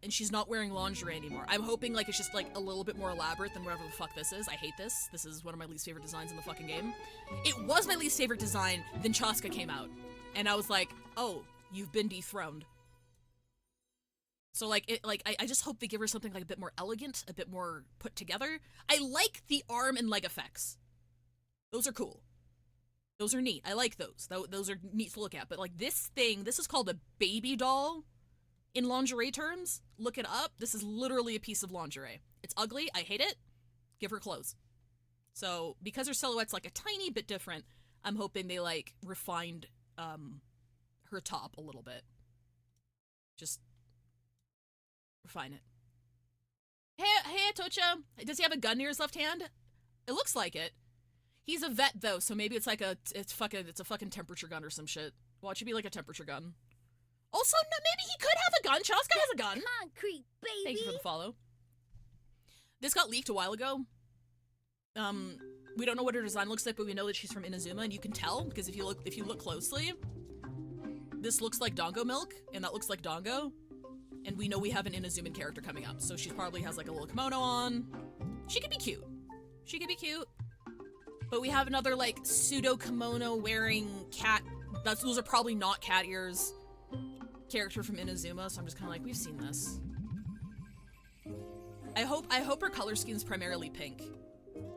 and she's not wearing lingerie anymore. I'm hoping, like, it's just, like, a little bit more elaborate than whatever the fuck this is. I hate this. This is one of my least favorite designs in the fucking game. It was my least favorite design, then Chaska came out. And I was like, oh, you've been dethroned. So, like, I just hope they give her something, like, a bit more elegant, a bit more put together. I like the arm and leg effects. Those are cool. Those are neat. I like those. Those are neat to look at. But, like, this thing, this is called a baby doll in lingerie terms. Look it up. This is literally a piece of lingerie. It's ugly. I hate it. Give her clothes. So, because her silhouette's, like, a tiny bit different, I'm hoping they, like, refined, her top a little bit. Just refine it. Hey, Atocha. Does he have a gun near his left hand? It looks like it. He's a vet, though, so maybe it's like it's a fucking temperature gun or some shit. Well, it should be like a temperature gun. Also, no, maybe he could have a gun. Chaska has a gun. Concrete, baby. Thank you for the follow. This got leaked a while ago. We don't know what her design looks like, but we know that she's from Inazuma, and you can tell because if you look closely, this looks like Dongo Milk, and that looks like Dongo, and we know we have an Inazuman character coming up, so she probably has like a little kimono on. She could be cute. She could be cute. But we have another, like, pseudo-kimono-wearing cat. Those are probably not cat ears. Character from Inazuma, so I'm just kind of like, we've seen this. I hope her color scheme's primarily pink.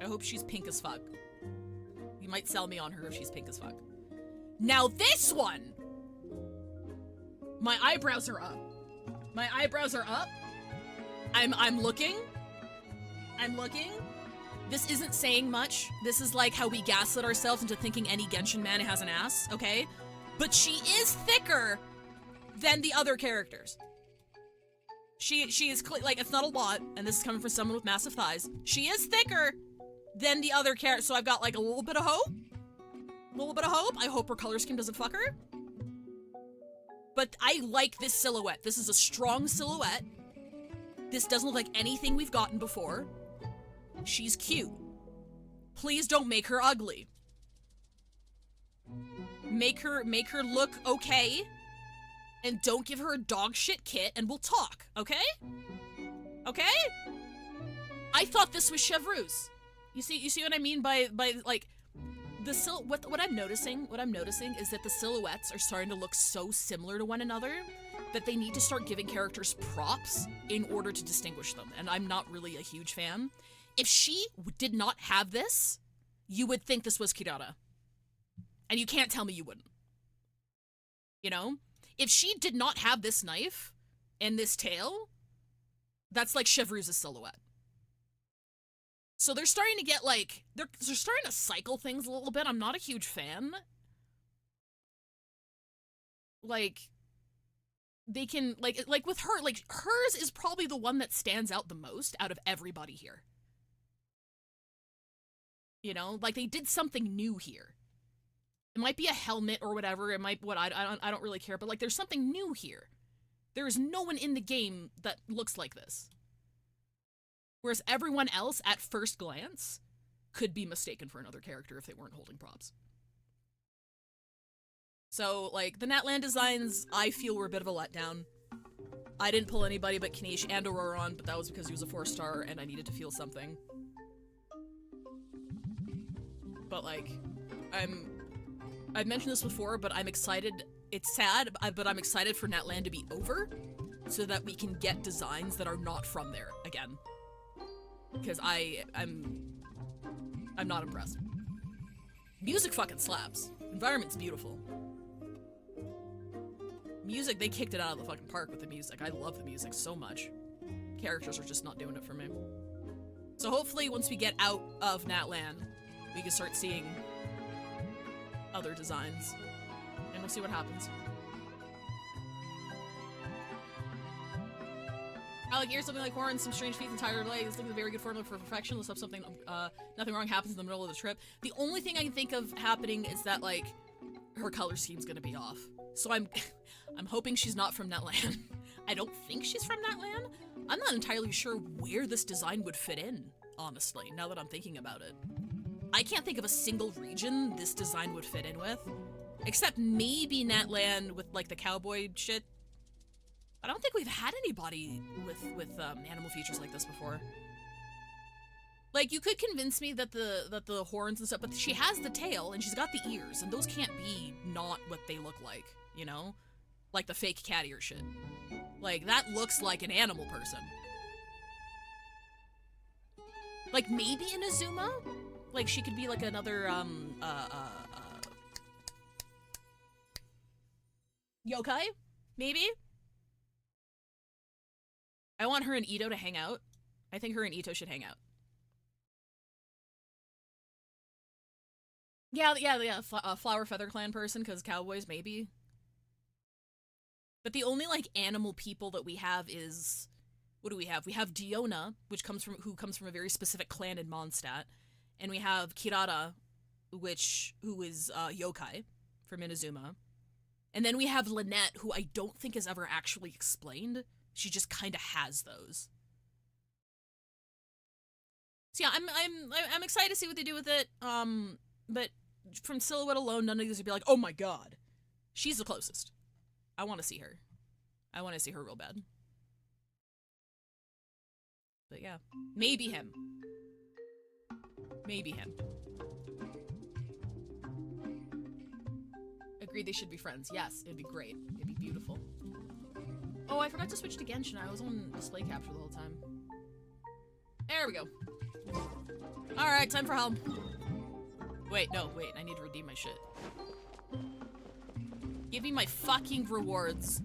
I hope she's pink as fuck. You might sell me on her if she's pink as fuck. Now this one! My eyebrows are up. My eyebrows are up. I'm looking. I'm looking. This isn't saying much. This is like how we gaslit ourselves into thinking any Genshin man has an ass, okay? But she is thicker than the other characters. She is, like, it's not a lot, and this is coming from someone with massive thighs. She is thicker than the other characters, so I've got, like, a little bit of hope. A little bit of hope. I hope her color scheme doesn't fuck her. But I like this silhouette. This is a strong silhouette. This doesn't look like anything we've gotten before. She's cute. Please don't make her ugly. Make her look okay. And don't give her a dog shit kit and we'll talk, okay? Okay? I thought this was Chevreuse. You see what I mean by like what I'm noticing is that the silhouettes are starting to look so similar to one another that they need to start giving characters props in order to distinguish them. And I'm not really a huge fan. If she did not have this, you would think this was Kirara. And you can't tell me you wouldn't. You know? If she did not have this knife and this tail, that's like Chevreuse's silhouette. So they're starting to get like, they're starting to cycle things a little bit. I'm not a huge fan. Like, they can, like with her, like hers is probably the one that stands out the most out of everybody here. You know, like they did something new here. It might be a helmet or whatever. It might, I don't really care, but like there's something new here. There is no one in the game that looks like this. Whereas everyone else at first glance could be mistaken for another character if they weren't holding props. So like the Natlan designs I feel were a bit of a letdown. I didn't pull anybody but Kanish and Aurora on, but that was because he was a 4-star and I needed to feel something. But like, I've mentioned this before, but I'm excited. It's sad, but I'm excited for Natlan to be over so that we can get designs that are not from there again. Because I'm not impressed. Music fucking slaps. Environment's beautiful. Music, they kicked it out of the fucking park with the music. I love the music so much. Characters are just not doing it for me. So hopefully once we get out of Natlan, we can start seeing other designs. And we'll see what happens. Alligator, something like horns, some strange feet, and tired legs. This looks like a very good formula for perfection. Let's hope something, nothing wrong happens in the middle of the trip. The only thing I can think of happening is that, like, her color scheme's gonna be off. So I'm hoping she's not from Natlan. I don't think she's from Natlan. I'm not entirely sure where this design would fit in, honestly, now that I'm thinking about it. I can't think of a single region this design would fit in with. Except maybe Natlan with, like, the cowboy shit. I don't think we've had anybody with animal features like this before. Like, you could convince me that the horns and stuff, but she has the tail and she's got the ears, and those can't be not what they look like, you know? Like the fake cat ear shit. Like, that looks like an animal person. Like, maybe in Azuma? Like, she could be like another, yokai? Maybe? I want her and Ito to hang out. I think her and Ito should hang out. Yeah, Flower Feather Clan person, because cowboys, maybe. But the only, like, animal people that we have is... What do we have? We have Diona, who comes from a very specific clan in Mondstadt. And we have Kirara, who is, yokai from Inazuma. And then we have Lynette, who I don't think is ever actually explained. She just kind of has those. So yeah, I'm excited to see what they do with it. But from silhouette alone, none of these would be like, oh my god, she's the closest. I want to see her. I want to see her real bad. But yeah, maybe him. Maybe him. Agreed, they should be friends. Yes, it'd be great. It'd be beautiful. Oh, I forgot to switch to Genshin. I was on display capture the whole time. There we go. Alright, time for helm. Wait, I need to redeem my shit. Give me my fucking rewards.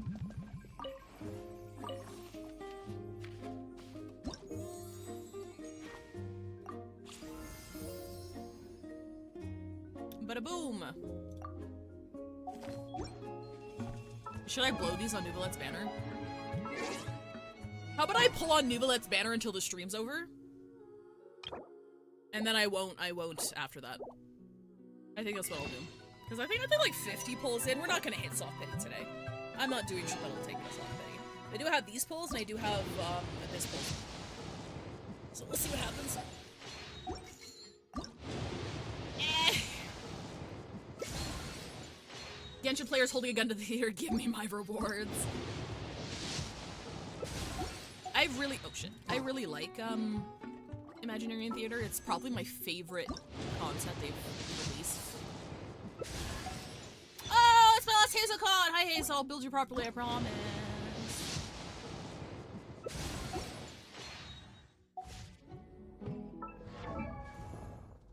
Bada boom! Should I blow these on Nuvalet's banner? How about I pull on Nuvalet's banner until the stream's over? And then I won't after that. I think that's what I'll do. Because I think like 50 pulls in. We're not gonna hit soft pity today. I'm not doing shit that'll take me to soft pity. I do have these pulls, and I do have this pull. So we'll see what happens. Genshin players holding a gun to the ear, give me my rewards. I really like Imaginarium Theater. It's probably my favorite content they've released. Oh, it's my last Hazel Con! Hi Hazel, I'll build you properly, I promise.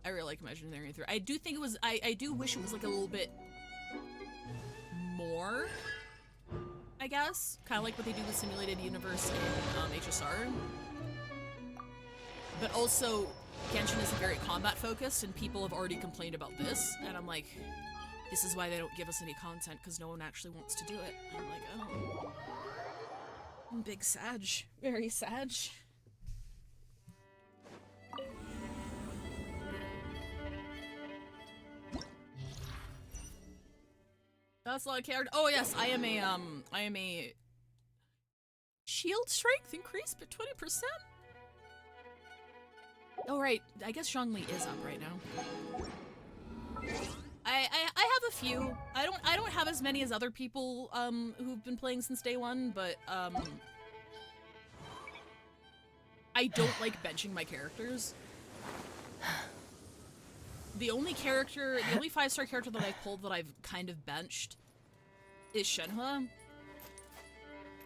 I really like Imaginarium Theater. I do think it was, I do wish it was like a little bit more, I guess. Kind of like what they do with Simulated Universe in HSR. But also, Genshin isn't very combat focused, and people have already complained about this, and I'm like, this is why they don't give us any content, because no one actually wants to do it. And I'm like, oh. I'm big Sag. Very Sag. That's a lot of character. Oh yes, I am a shield strength increased by 20%. Oh right, I guess Zhongli is up right now. I have a few. I don't have as many as other people who've been playing since day one, but I don't like benching my characters. the only 5-star character that I've pulled that I've kind of benched is Shenhe.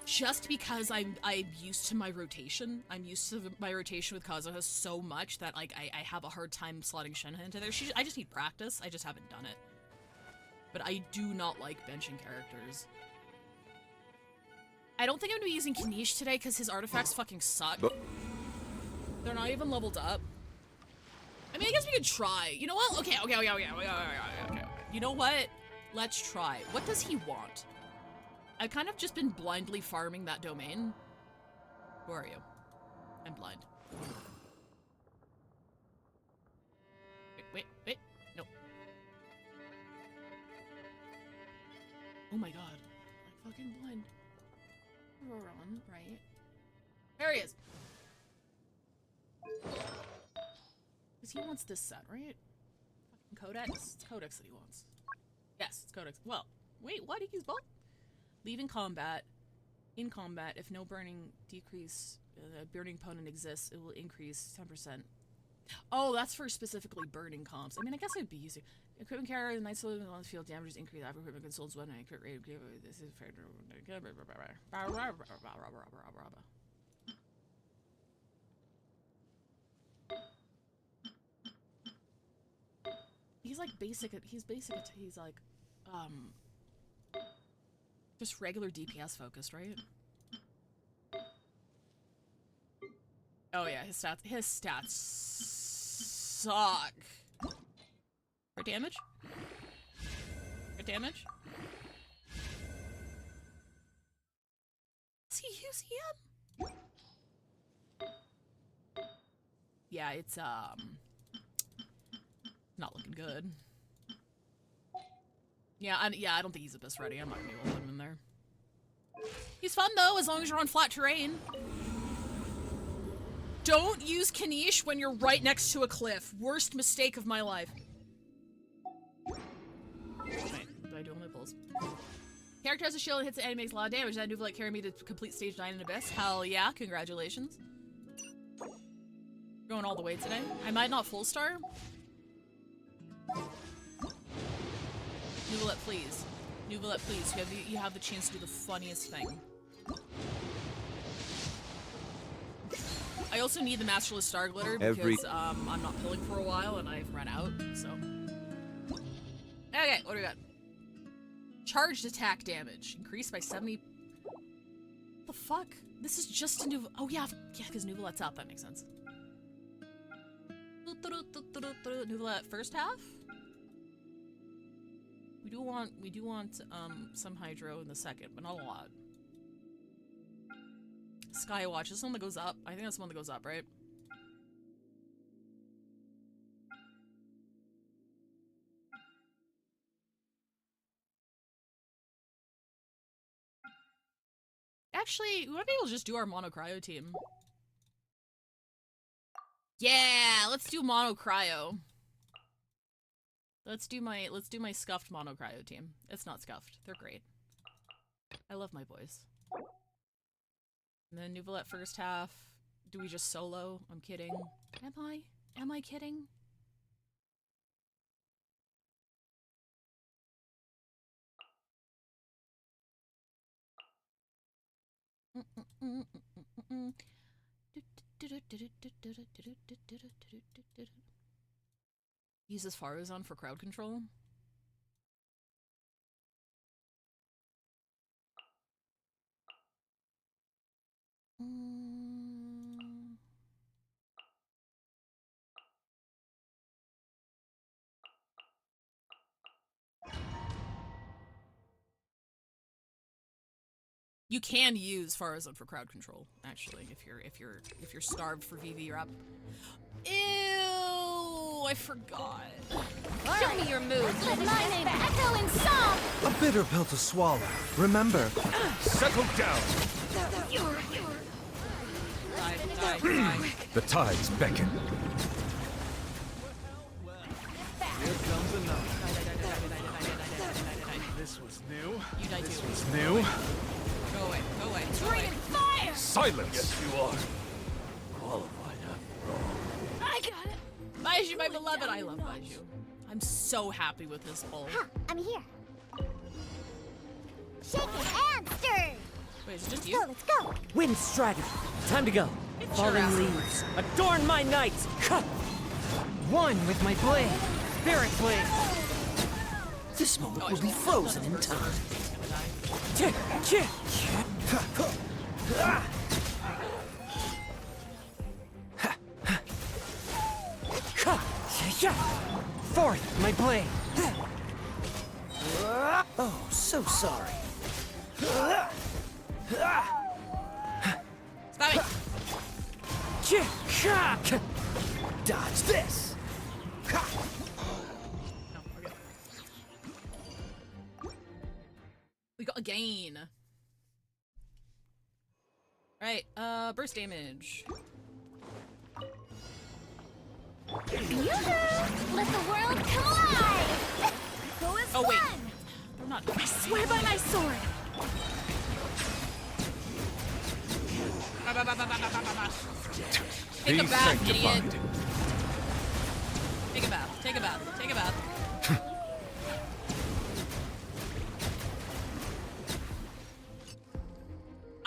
Just because I'm used to my rotation. I'm used to my rotation with Kazuha so much that like I have a hard time slotting Shenhe into there. I just need practice. I just haven't done it. But I do not like benching characters. I don't think I'm gonna be using Kanish today because his artifacts fucking suck. They're not even leveled up. I mean, I guess we could try. You know what? Okay. You know what? Let's try. What does he want? I've kind of just been blindly farming that domain. Where are you? I'm blind. Wait. No. Oh my god. I'm fucking blind. Run, right? There he is. Because he wants this set, right? Fucking Codex? It's Codex that he wants. Yes, it's Codex. Well, wait, what? He used both? Leaving combat. In combat, if no burning burning opponent exists, it will increase 10%. Oh, that's for specifically burning comps. I mean, I guess I'd be using equipment carrier. The Knight Salute on the field damages increase. Average equipment consoles one and crit rate. This is fair. He's like basic. He's basic. He's like, just regular DPS focused, right? Oh yeah, his stats suck. For damage? For damage? Is he using him? Yeah, it's not looking good. Yeah, I don't think he's the best ready. I'm not gonna be able to put him in there. He's fun though, as long as you're on flat terrain. Don't use Kanish when you're right next to a cliff. Worst mistake of my life. Right, do I do all my pulls? Character has a shield and hits the enemy, makes a lot of damage. That Nuvolet carry me to complete stage 9 in Abyss. Hell yeah, congratulations. Going all the way today. I might not full star. Nuvolet, please. Nuvolet, please. You have the chance to do the funniest thing. I also need the Masterless Star Glitter because I'm not pulling for a while and I've run out, so. Okay, what do we got? Charged attack damage. Increased by 70. What the fuck? This is just a new. Oh yeah, because Nuvolet's out, that makes sense. Nuvolet first half? We do want some Hydro in the second, but not a lot. Skywatch, this is the one that goes up. I think that's the one that goes up, right? Actually, we might be able to just do our mono cryo team. Yeah, let's do mono cryo. Let's do my scuffed mono cryo team. It's not scuffed. They're great. I love my boys. And then Nuvolet first half. Do we just solo? I'm kidding. Am I? Am I kidding? Uses Faruzan for crowd control. You can use Faruzan for crowd control, actually, if you're starved for VV, you're up. Ew, I forgot. Show me your moves. Let my name echo in song! A bitter pill to swallow. Remember, Settle down. Die. The tides beckon. Here comes another. This was new. You die This too. was new. Go away. Go away. Go Bring away. in fire! Silence. Yes, you are. Qualified after all. I got it! Baiju, my beloved. I love Baiju. I'm so happy with this bowl. Huh, I'm here. Shake it and stir. Wait, is it just Let's you? go, let's go. Wind Strider, time to go. It's your Falling ass. leaves, adorn my nights. One with my blade, spirit blade. This moment Oh, will be frozen in time. Forth, my blade. Oh, so sorry. Stop it! Dodge this. No, we're good. We got a gain. Right, burst damage. Yoo-hoo! Let the world come alive! Go is Oh, wait. fun! They're not. I swear by my sword! Take a Be bath, idiot. sanctified. Take a bath. Take a bath. Take a bath.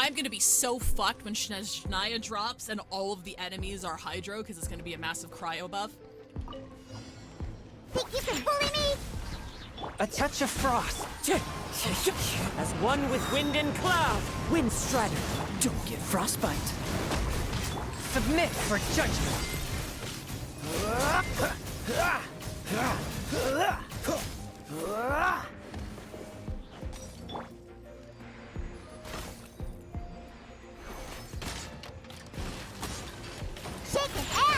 I'm gonna be so fucked when Shania drops and all of the enemies are Hydro because it's gonna be a massive cryo buff. Think you can bully me? A touch of frost. As one with wind and cloud. Wind Strider, don't get frostbite. Submit for judgment. Shake it and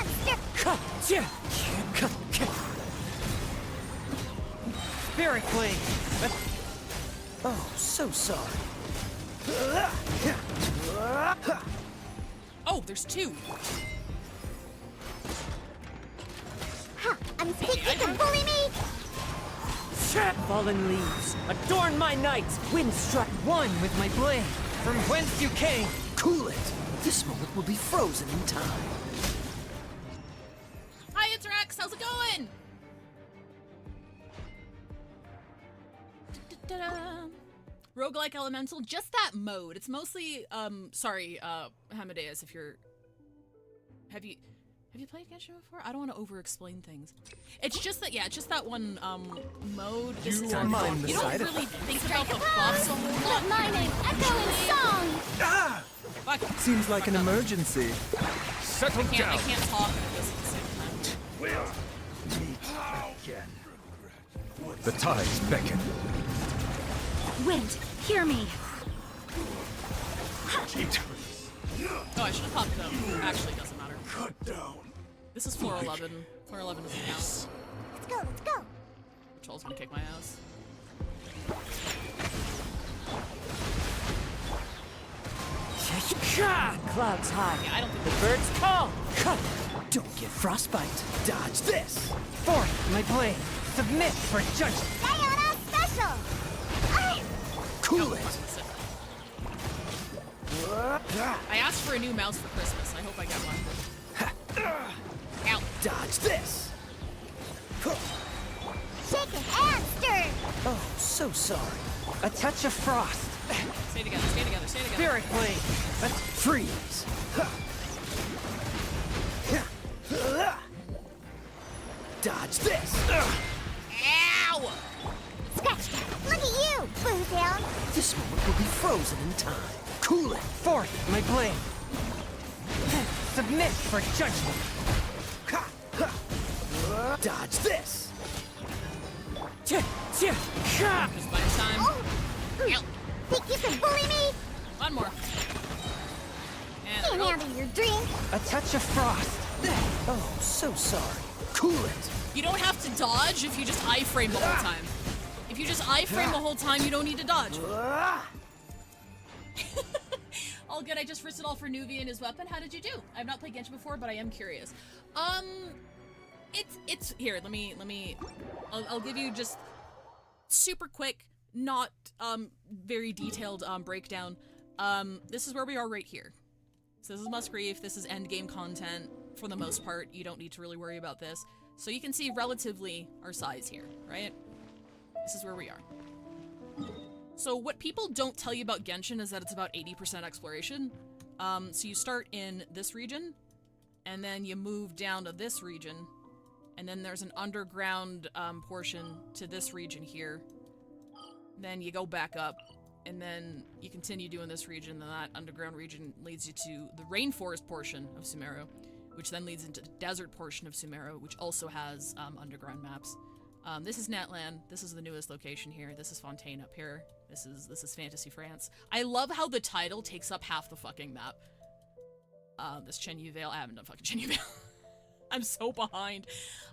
stir. Spirit blade. Oh, so sorry. Oh, there's two. Huh, think you can bully me? Fallen leaves, adorn my nights. Wind struck one with my blade. From whence you came, cool it. This moment will be frozen in time. Hi, it's Rex. How's it going? Da-da-da. Roguelike Elemental, just that mode. It's mostly, sorry, Hamadeus, if you're... Have you played Genshin before? I don't want to over-explain things. It's just that, yeah, it's just that one, mode. This is are mine, the you don't side really think about the buffs a whole lot. Let my name echo in song! Ah! Fuck. Seems like an emergency. Settle I down. can't talk and this at the same time. We'll meet again. The tides beckon. Wind, hear me. Oh, I should have popped them. Actually, it doesn't matter. Cut down. This is floor 11. Floor 11 doesn't count. Let's go, let's go! Patrol's gonna kick my ass. Clouds high. Yeah, I don't think The birds call. Don't get frostbite. Dodge this. Forth, my blade. Submit for judgment. Diana special! Cool it. I asked for a new mouse for Christmas. I hope I get one. Ow. Dodge this. Shake it and stir! Oh, so sorry. A touch of frost. Stay together, stay together, stay together. Spirit blade. Let's freeze. Dodge this. Ow! Scratch that! Look at you, Boo Down! This moment will be frozen in time. Cool it. Forth, my blade. Submit for judgment. Dodge this. Just by time. Oh! Ow. Think you can bully me? One more. And Can't handle your drink! A touch of frost. Oh, so sorry. Cool it. you don't have to dodge if you just iframe the whole time. If you just iframe the whole time, you don't need to dodge. All good. I just risked it all for Nuvi and his weapon. How did you do? I've not played Genshin before, but I am curious. It's here. I'll give you just super quick, not very detailed breakdown. This is where we are right here. So this is Musgrave. This is endgame content for the most part. You don't need to really worry about this. So you can see relatively our size here, right? This is where we are. So what people don't tell you about Genshin is that it's about 80% exploration. So you start in this region, and then you move down to this region, and then there's an underground portion to this region here. Then you go back up, and then you continue doing this region, and that underground region leads you to the rainforest portion of Sumeru, which then leads into the desert portion of Sumeru, which also has underground maps. This is Natlan. This is the newest location here. This is Fontaine up here. This is Fantasy France. I love how the title takes up half the fucking map. This Chenyu Vale. I haven't done fucking Chenyu Vale. I'm so behind.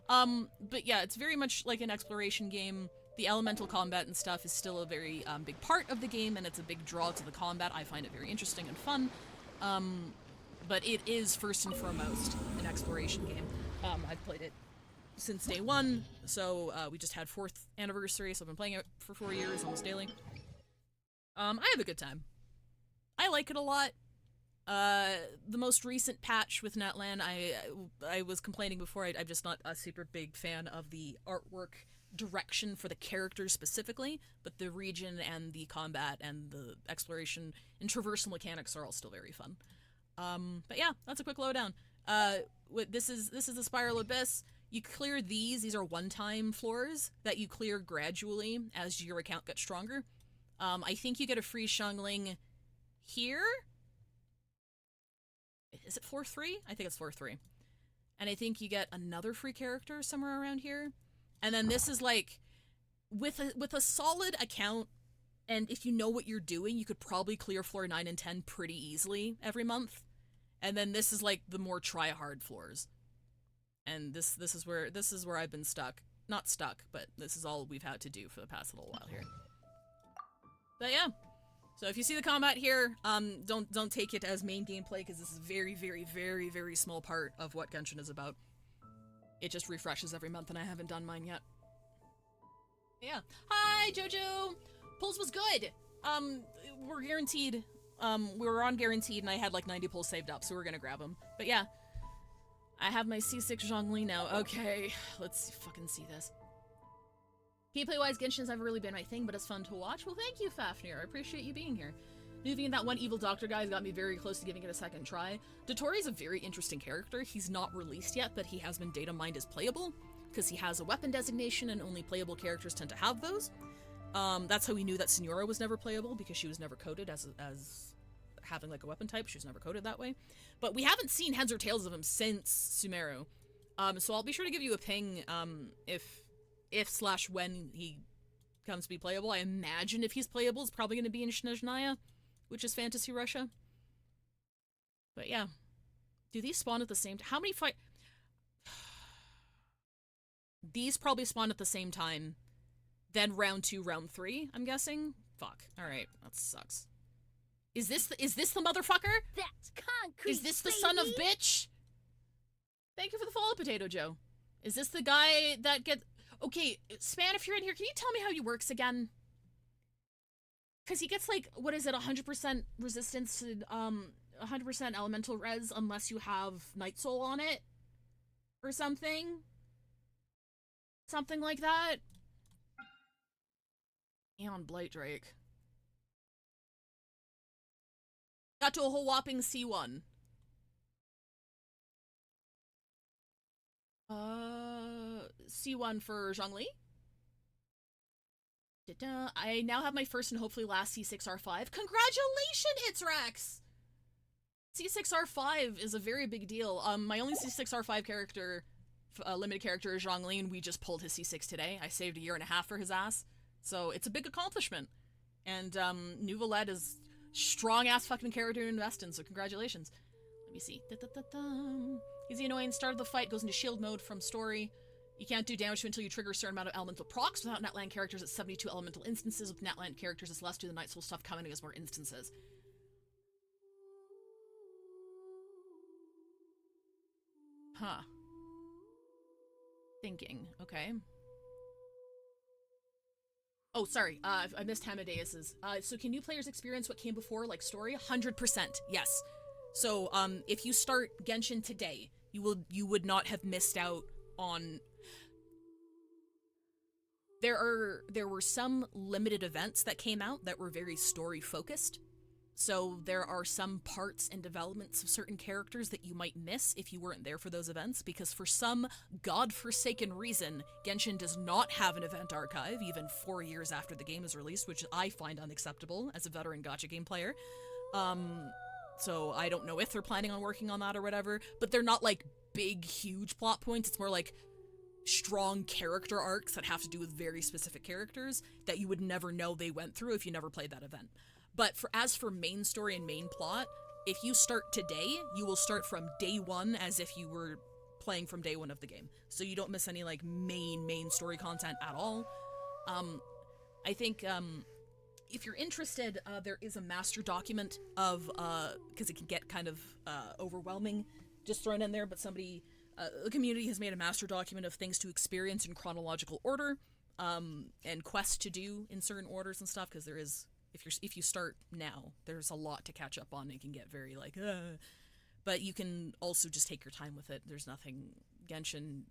But yeah, it's very much like an exploration game. The elemental combat and stuff is still a very big part of the game, and it's a big draw to the combat. I find it very interesting and fun. But it is first and foremost an exploration game. I've played it since day one, so we just had 4th anniversary, so I've been playing it for 4 years, almost daily. I have a good time. I like it a lot. The most recent patch with Natlan, I was complaining before, I'm just not a super big fan of the artwork direction for the characters specifically, but the region and the combat and the exploration and traversal mechanics are all still very fun. But yeah, that's a quick lowdown. This is the Spiral Abyss. You clear these are one-time floors that you clear gradually as your account gets stronger. I think you get a free Xiangling here. Is it floor 3? I think it's floor 3. And I think you get another free character somewhere around here. And then this is like, with a solid account, and if you know what you're doing, you could probably clear floor 9 and 10 pretty easily every month. And then this is like the more try-hard floors. And this is where I've been stuck. Not stuck, but this is all we've had to do for the past little while here. But yeah. So if you see the combat here, don't take it as main gameplay, because this is a very, very, very, very small part of what Genshin is about. It just refreshes every month, and I haven't done mine yet. Yeah. Hi, Jojo! Pulls was good! We're guaranteed. We were on guaranteed, and I had like 90 pulls saved up, so we're gonna grab them. But yeah. I have my C6 Zhongli now. Okay, let's fucking see this. Gameplay-wise, Genshin's never really been my thing, but it's fun to watch. Well, thank you, Fafnir. I appreciate you being here. Moving in that one evil doctor guy has got me very close to giving it a second try. Dotori's a very interesting character. He's not released yet, but he has been data mined as playable, because he has a weapon designation, and only playable characters tend to have those. That's how we knew that Signora was never playable, because she was never coded as having like a weapon type. She was never coded that way. But we haven't seen heads or tails of him since Sumeru. So I'll be sure to give you a ping if/when he comes to be playable. I imagine if he's playable, it's probably going to be in Snezhnaya, which is Fantasy Russia. But yeah. Do these spawn at the same time? How many fight... These probably spawn at the same time. Then round 2, round 3, I'm guessing? Fuck. Alright, that sucks. Is this the motherfucker? That's concrete. Is this the son of bitch? Thank you for the follow, Potato Joe. Is this the guy that gets... Okay, Span, if you're in here, can you tell me how he works again? Because he gets, like, what is it, 100% resistance to, 100% elemental res unless you have Night Soul on it? Or something? Something like that? Aeon Blight Drake. Got to a whole whopping C1. C1 for Zhongli. I now have my first and hopefully last C6R5. Congratulations, Itzrax! C6R5 is a very big deal. My only C6R5 character, limited character, is Zhongli, and we just pulled his C6 today. I saved a year and a half for his ass. So it's a big accomplishment. And Nuvalet is strong-ass fucking character to invest in, so congratulations. Let me see. Easy annoying. Start of the fight goes into shield mode from story. You can't do damage to until you trigger a certain amount of elemental procs. Without Natlan characters, it's 72 elemental instances. With Natlan characters, it's less due to the Night Soul stuff coming as more instances. Huh. Thinking. Okay. Oh, sorry. I missed Hamadeus's. So can new players experience what came before, like story? 100%. Yes. So, if you start Genshin today, you would not have missed out on There were some limited events that came out that were very story focused. So there are some parts and developments of certain characters that you might miss if you weren't there for those events, because for some godforsaken reason, Genshin does not have an event archive, even 4 years after the game is released, which I find unacceptable as a veteran gacha game player. So I don't know if they're planning on working on that or whatever, but they're not like big, huge plot points. It's more like strong character arcs that have to do with very specific characters that you would never know they went through if you never played that event. But as for main story and main plot, if you start today, you will start from day one as if you were playing from day one of the game. So you don't miss any like main story content at all. I think if you're interested, there is a master document of, because it can get kind of overwhelming just thrown in there, but somebody, the community has made a master document of things to experience in chronological order, and quests to do in certain orders and stuff, because there is, if you start now, there's a lot to catch up on. It can get very like, but you can also just take your time with it. There's nothing, Genshin,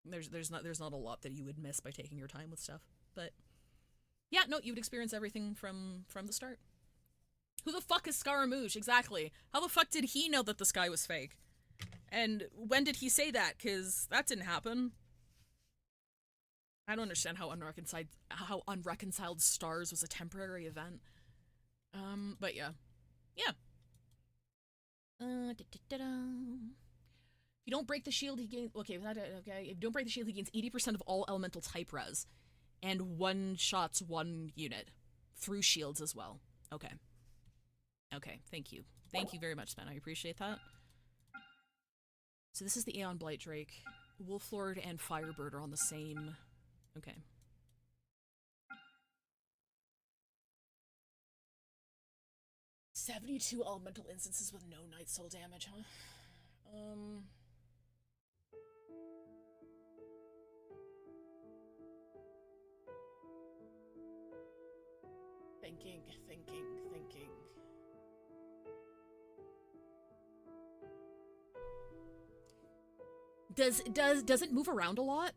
there's not a lot that you would miss by taking your time with stuff. But yeah, no, you would experience everything from the start. Who the fuck is Scaramouche? Exactly. How the fuck did he know that the sky was fake? And when did he say that? Because that didn't happen. I don't understand how unreconciled stars was a temporary event. But yeah. Yeah. If you don't break the shield, he gains... Okay, if you don't break the shield, he gains 80% of all elemental type res. And one-shots one unit. Through shields as well. Okay. Okay, thank you. Thank you very much, Spen. I appreciate that. So this is the Aeon Blight Drake. Wolflord and Firebird are on the same... Okay. "72 elemental instances with no Night Soul damage, huh? Thinking. Does it move around a lot?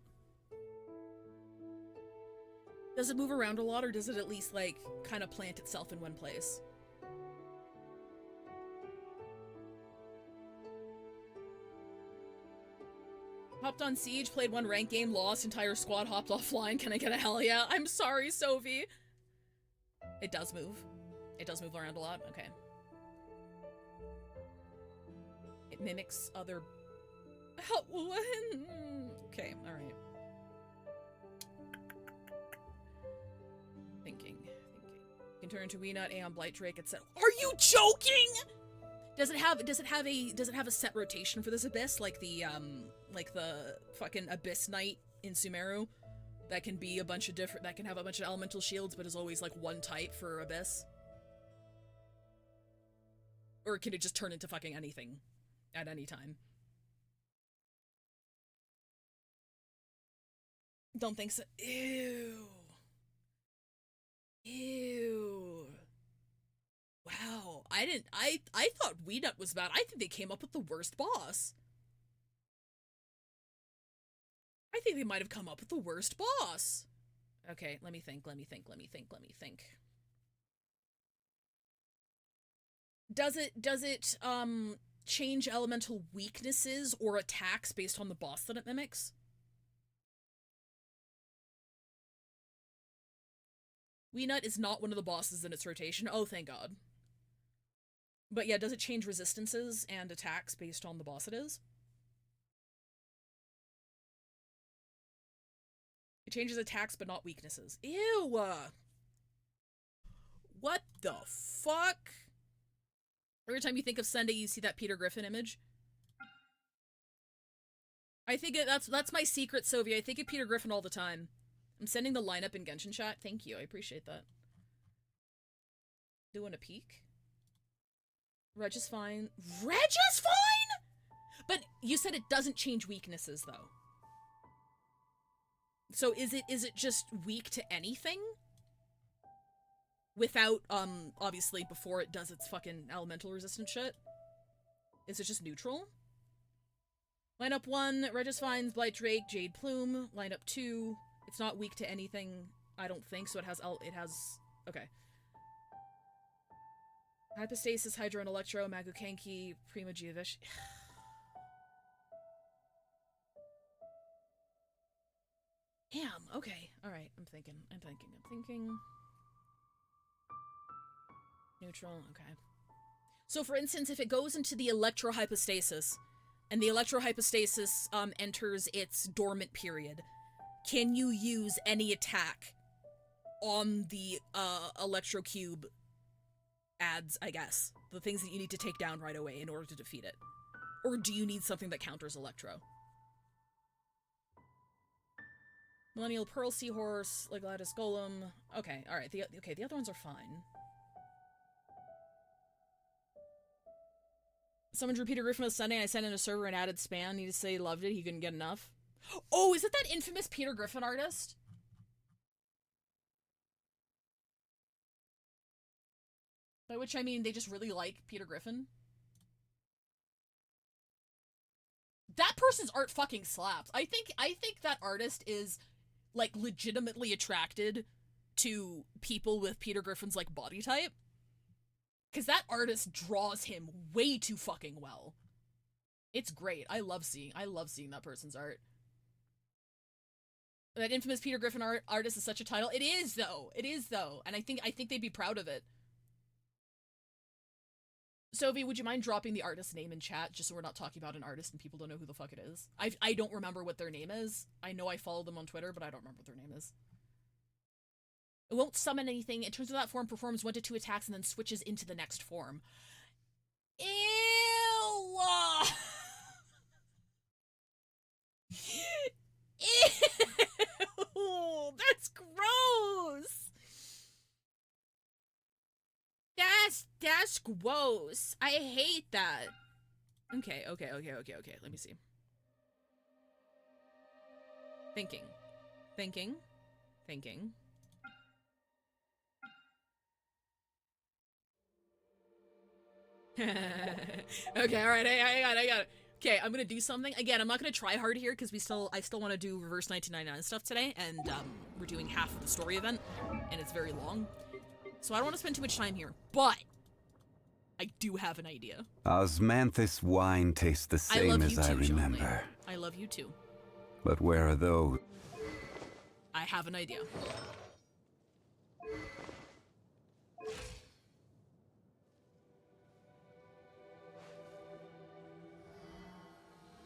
Does it move around a lot, or does it at least, like, kind of plant itself in one place? Hopped on Siege, played one ranked game, lost, entire squad hopped offline. Can I get a hell yeah? I'm sorry, Sophie. It does move. It does move around a lot? Okay. It mimics other... Okay, alright. Thinking. You can turn into Weenut, Aeon Blight Drake, etc. Are you joking?! Does it have a set rotation for this abyss, like the fucking Abyss Knight in Sumeru? That can be a bunch of different, that can have a bunch of elemental shields, but is always like one type for Abyss? Or can it just turn into fucking anything at any time? Don't think so. Ew. Ew. Wow. I thought Weenut was bad. I think they came up with the worst boss. I think they might have come up with the worst boss. Okay, let me think. Does it change elemental weaknesses or attacks based on the boss that it mimics? Weenut is not one of the bosses in its rotation. Oh, thank God. But yeah, does it change resistances and attacks based on the boss it is? It changes attacks, but not weaknesses. Ew! What the fuck? Every time you think of Sunday, you see that Peter Griffin image. I think that's my secret, Sylvia. I think of Peter Griffin all the time. I'm sending the lineup in Genshin chat. Thank you, I appreciate that. Doing a peek? Reg is fine. Reg is fine?! But you said it doesn't change weaknesses, though. So is it just weak to anything? Without, obviously, before it does its fucking elemental resistant shit? Is it just neutral? Lineup 1, Regis Vines, Blight Drake, Jade Plume. Lineup 2, It's not weak to anything, I don't think, so it has, okay. Hypostasis, Hydro and Electro, Magukenki, Prima Geovish. Damn, okay. Alright, I'm thinking. Neutral, okay. So for instance, if it goes into the electrohypostasis, and the electrohypostasis enters its dormant period, can you use any attack on the electrocube adds, I guess? The things that you need to take down right away in order to defeat it? Or do you need something that counters electro? Millennial Pearl Seahorse, Legatus Golem. Okay, alright, the other ones are fine. Summoned Peter Griffin on Sunday and I sent in a server and added spam. He just said he loved it, he couldn't get enough. Oh, is it that infamous Peter Griffin artist? By which I mean they just really like Peter Griffin. That person's art fucking slaps. I think that artist is, like, legitimately attracted to people with Peter Griffin's, like, body type. Because that artist draws him way too fucking well. It's great. I love seeing that person's art. That infamous Peter Griffin artist is such a title. It is though. And I think they'd be proud of it. Sophie, would you mind dropping the artist's name in chat just so we're not talking about an artist and people don't know who the fuck it is? I don't remember what their name is. I know I follow them on Twitter, but I don't remember what their name is. It won't summon anything. It turns out that form performs 1 to 2 attacks and then switches into the next form. Ew! Ew! That's gross! That's gross. I hate that. Okay. Let me see. Thinking. Okay, alright, I got it. Okay, I'm gonna do something. Again, I'm not gonna try hard here because I still want to do Reverse 1999 stuff today, and we're doing half of the story event, and it's very long. So I don't want to spend too much time here, but I do have an idea. Osmanthus wine tastes the same as I remember. I love you too. But where are those? I have an idea.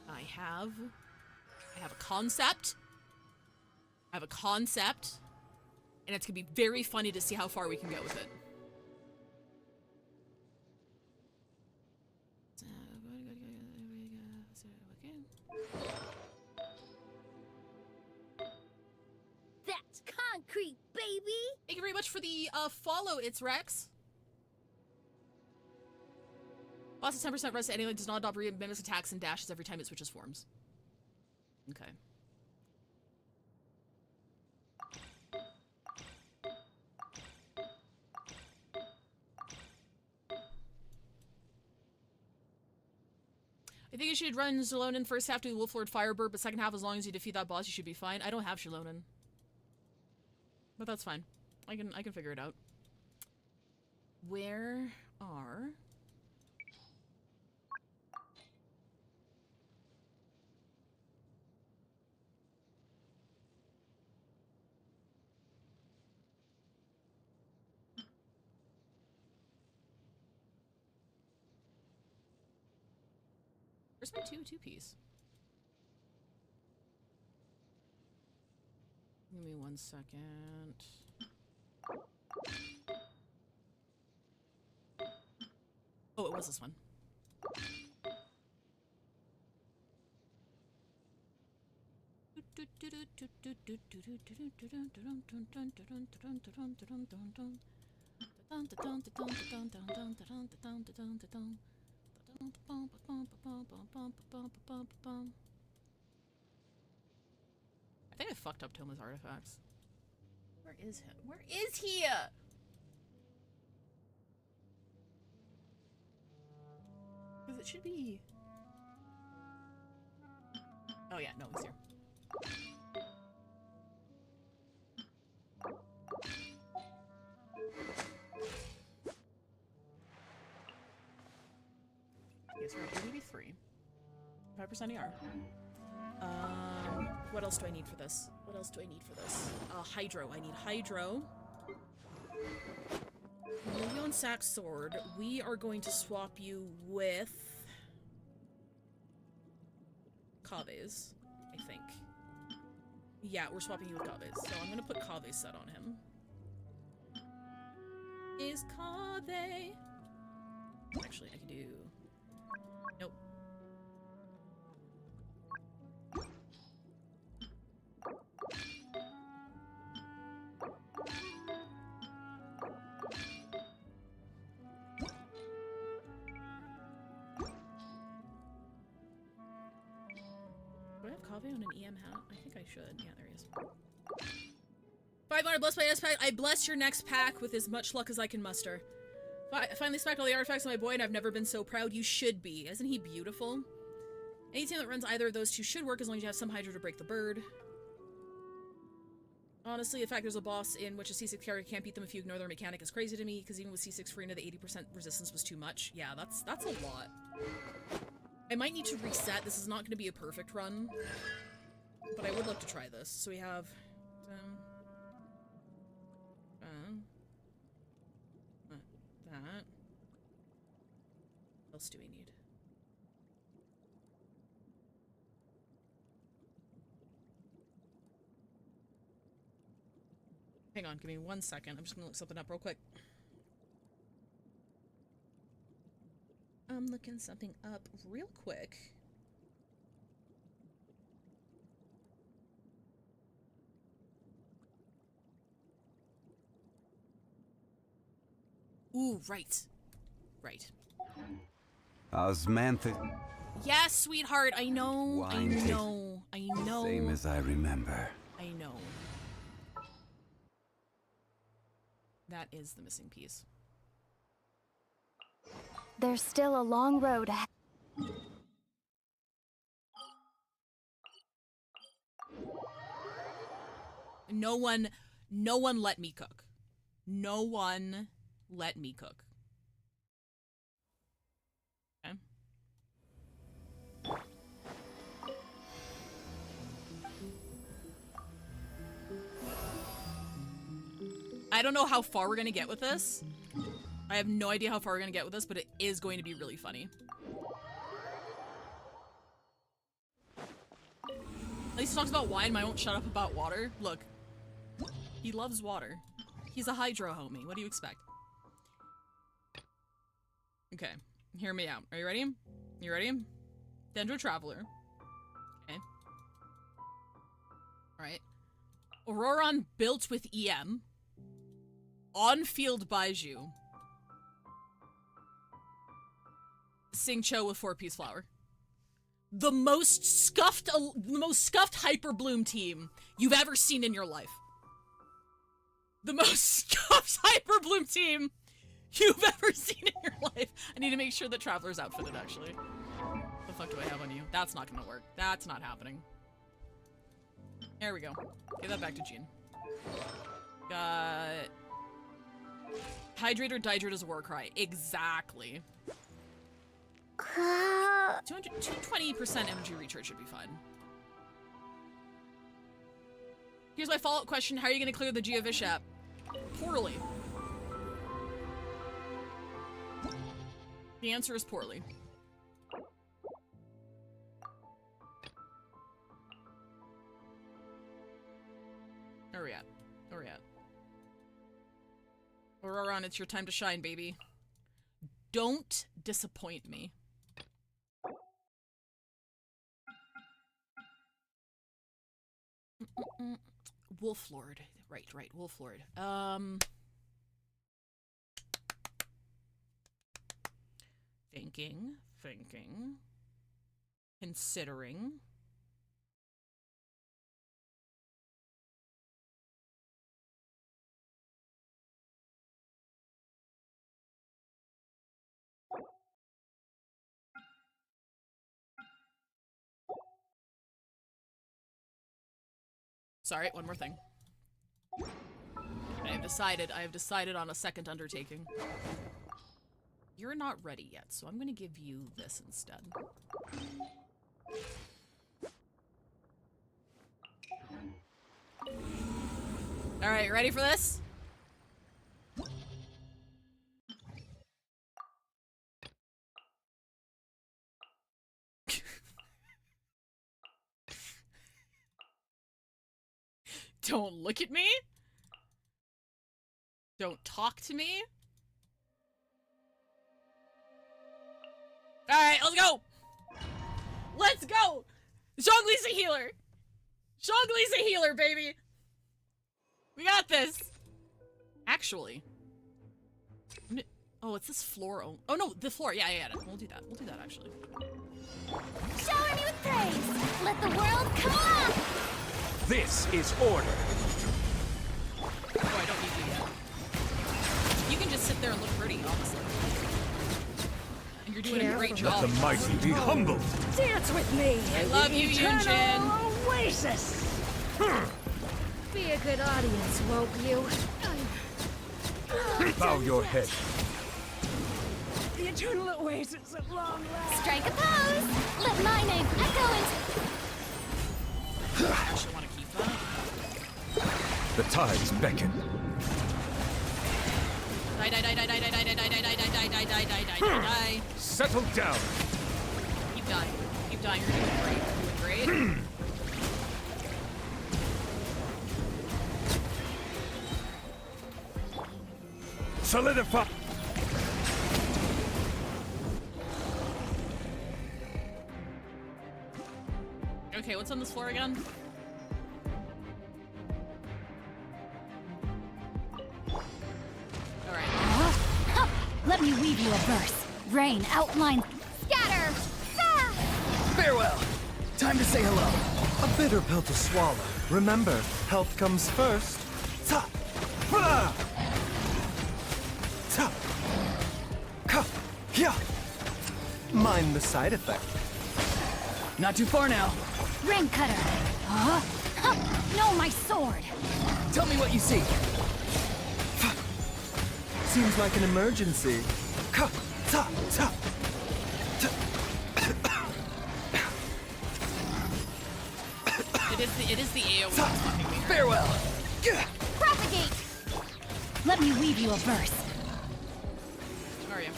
I have a concept. And it's gonna be very funny to see how far we can go with it. That's concrete, baby! Thank you very much for the follow, It's Rex. Boss is 10% rest anyway, does not adopt mimics attacks and dashes every time it switches forms. Okay. I think you should run Shalonen first half to Wolf Lord Firebird, but second half, as long as you defeat that boss, you should be fine. I don't have Shalonen. But that's fine. I can figure it out. Where are... Where's my two-piece? Give me 1 second. Oh, it was this one. I think I fucked up Toma's artifacts. Where is he? Where is he? Because it should be... Oh yeah, no, he's here. 5% ER. What else do I need for this? What else do I need for this? Hydro. I need Hydro. Leon Sack Sword. We are going to swap you with Kave's, I think. Yeah, we're swapping you with Kave's. So I'm gonna put Kave's set on him. Is Kave... Actually, I can do... Nope. Do I have Kave on an EM hat? I think I should. Yeah, there he is. 500 blessed by S-Pack. I bless your next pack with as much luck as I can muster. I finally spacked all the artifacts on my boy, and I've never been so proud. You should be. Isn't he beautiful? Any team that runs either of those two should work as long as you have some Hydro to break the bird. Honestly, the fact there's a boss in which a C6 character can't beat them if you ignore their mechanic is crazy to me, because even with C6 Farina, the 80% resistance was too much. Yeah, that's a lot. I might need to reset. This is not going to be a perfect run, but I would love to try this. So we have... that. What else do we need? Hang on, give me 1 second. I'm just gonna look something up real quick. I'm looking something up real quick. Ooh, right. Right. Osmanthic. Yes, sweetheart, I know, I Wine know, I know. Same as I remember. I know. That is the missing piece. There's still a long road ahead. No one let me cook. No one let me cook. Okay. I don't know how far we're gonna get with this. I have no idea how far we're gonna get with this, but it is going to be really funny. At least he talks about wine, but I won't shut up about water. Look, he loves water. He's a Hydro homie. What do you expect? Okay, hear me out. Are you ready? You ready? Dendro Traveler. Okay. Alright. Auroron built with EM. On-field Baiju. Singcho with 4-piece flower. The most scuffed Hyper Bloom team you've ever seen in your life. The most scuffed Hyper Bloom team you've ever seen in your life. I need to make sure that Traveler's outfitted, actually. What the fuck do I have on you? That's not gonna work. That's not happening. There we go. Give that back to Jean. Got... Hydrate or Dihydrate is a war cry. Exactly. 220% energy recharge should be fine. Here's my follow-up question. How are you going to clear the Geovish app? Poorly. The answer is poorly. Where are we at? Where are we at? Auroron, it's your time to shine, baby. Don't disappoint me. Wolflord. Right, Wolflord. Thinking. Considering. Sorry, one more thing. I have decided on a second undertaking. You're not ready yet, so I'm gonna give you this instead. Alright, ready for this? Don't look at me. Don't talk to me. Alright, let's go! Let's go! Zhongli's a healer! Zhongli's a healer, baby! We got this! Actually. Oh, it's this floor. Oh no, the floor. Yeah. We'll do that. We'll do that, actually. Shower me with praise! Let the world come on! This is order. Oh, I don't need you yet. You can just sit there and look pretty, honestly. And you're doing a great job. Let the mighty be humbled. Dance with me. I love you, Eternal Oasis. Be a good audience, won't you? Bow your head. The Eternal Oasis at long last. Strike a pose! Let my name echo into... I actually want to keep that. The tides beckon. Die. Settle down. Keep dying. Keep dying. You're doing great. You're doing great. Solidify. Okay, what's on this floor again? Alright. Let me weave you a verse. Rain, outline, scatter! Ah! Farewell. Time to say hello. A bitter pill to swallow. Remember, health comes first. Ta! Fa! Ta! Ka! Ya! Mind the side effect. Not too far now. Ring cutter! Huh? Huh! No, my sword! Tell me what you see. Seems like an emergency. Ka! Ta! Ta! It is the AoE that's fucking me. Farewell. Propagate! Let me weave you a verse. Where are you?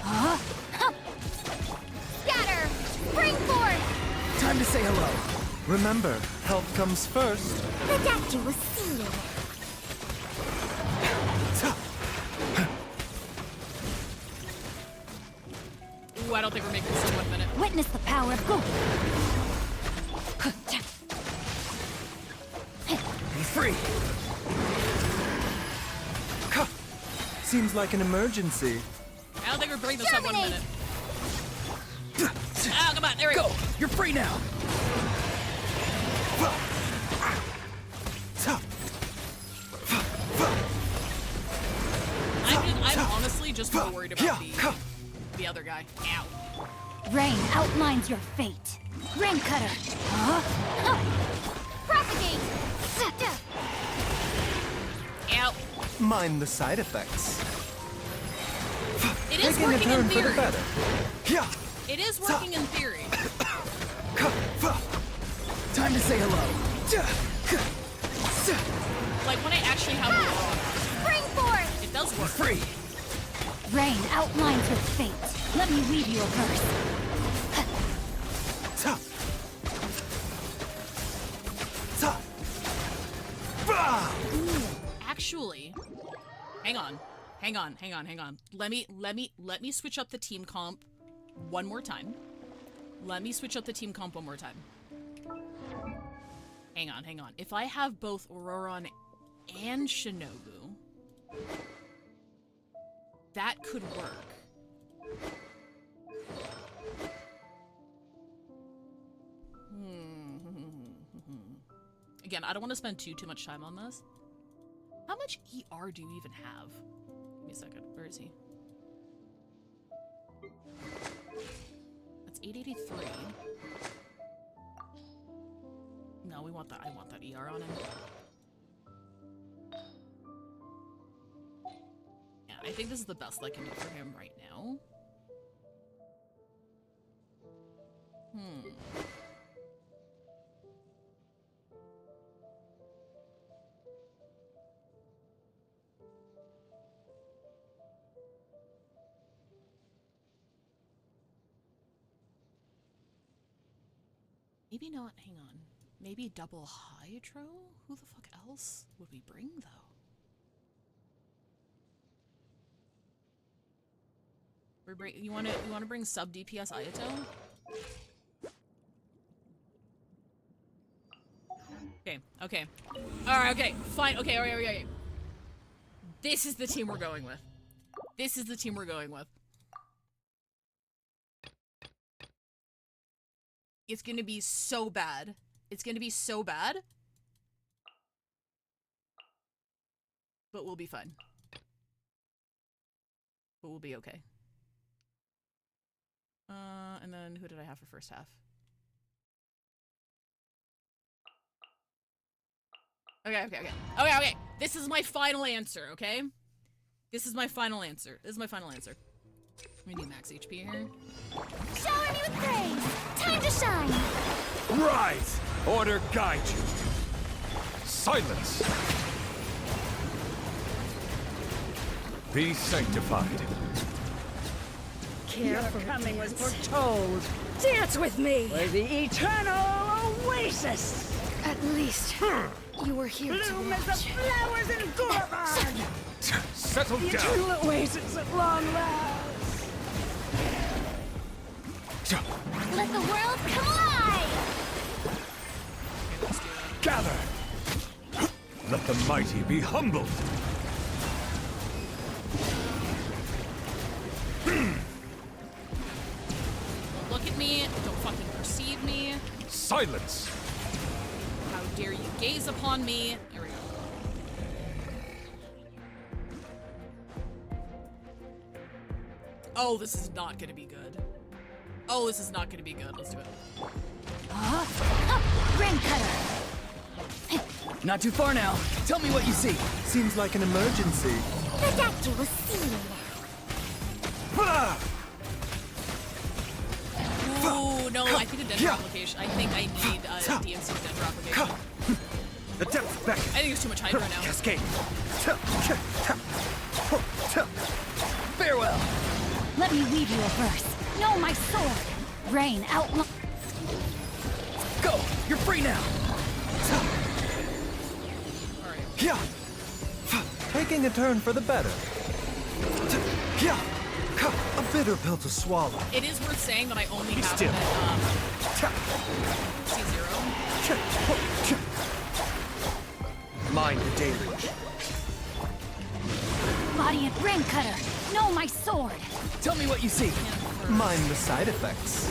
Huh? Huh! Scatter! Spring forth! Time to say hello. Remember, health comes first. The doctor was sealed. Ooh, I don't think we're making this in 1 minute. Witness the power of Go. Be free. Seems like an emergency. I don't think we're bringing this up 1 minute. Ah, come on, there we go. You're free now. I'm honestly just more worried about the other guy. Ow. Rain outlines your fate. Ring cutter. Huh? Huh! Propagate! Ow. Mind the side effects. It is Taking a working turn in for the theory. better. It is working in theory. Time to say hello. Like when I actually have a law, Spring forth! it does work. Free. Rain outlines your fate. Let me weave you a verse. Actually, hang on. Let me switch up the team comp one more time. Hang on. If I have both Auroron and Shinobu, that could work. Again, I don't want to spend too much time on this. How much ER do you even have? Give me a second. Where is he? That's 883. No, we want that. I want that ER on him. Yeah, I think this is the best I can do for him right now. Maybe not, hang on. Maybe double hydro? Who the fuck else would we bring, though? You wanna bring sub DPS Ayato? Okay. Alright, okay, fine, okay, okay. This is the team we're going with. This is the team we're going with. It's gonna be so bad. It's gonna be so bad. But we'll be fine. But we'll be okay. And then who did I have for first half? Okay. This is my final answer, okay? This is my final answer. Let me do max HP here. Shower me with praise! Time to shine! Rise! Order guide you. Silence! Be sanctified. Your coming was foretold. Dance with me! For the eternal oasis! At least, you were here to Bloom as the watch. flowers in Gourmand! Settle The down. eternal oasis at long last! Let the world come alive! Gather. Let the mighty be humbled. Don't look at me. Don't fucking perceive me. Silence. How dare you gaze upon me? There we go. Oh, this is not gonna be good. Oh, this is not gonna be good. Let's do it. Rain cutter! Not too far now. Tell me what you see. Seems like an emergency. The Dactyl was seen. Ooh, no, I think a Denver application. I think I need DMC Denver application. The depth's back. I think there's too much hydro now. Cascade. Farewell. Let me weave you a verse. Know my sword. Rain outline. Go. You're free now. Alright. Taking a turn for the better. A bitter pill to swallow. It is worth saying that I only have still. C0. Mind the deluge. Body and rain cutter. Know my sword. Tell me what you see. Mind the side effects.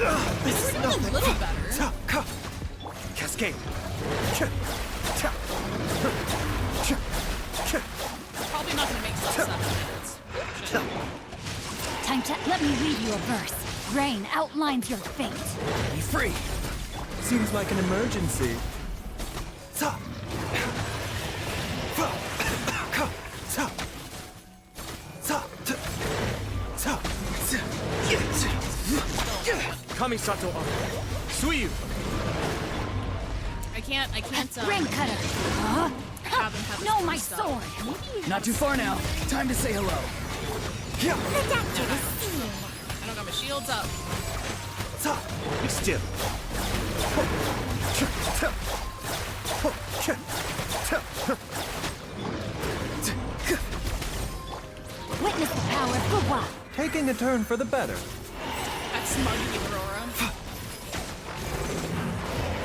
We're doing a little better. Cascade. Probably not gonna make sub 7 minutes. Shit. Time to let me read you a verse. Rain outlines your fate. Be free. Seems like an emergency. Kamisato on. Suiyu. I can't, Rain cutter. have Know this my stuff. sword. Not too far now. Time to say hello. The Dactyl was seen. I don't got my shields up. Be still. Witness the power of Gugwa. Taking a turn for the better. That's smuggy Aurora.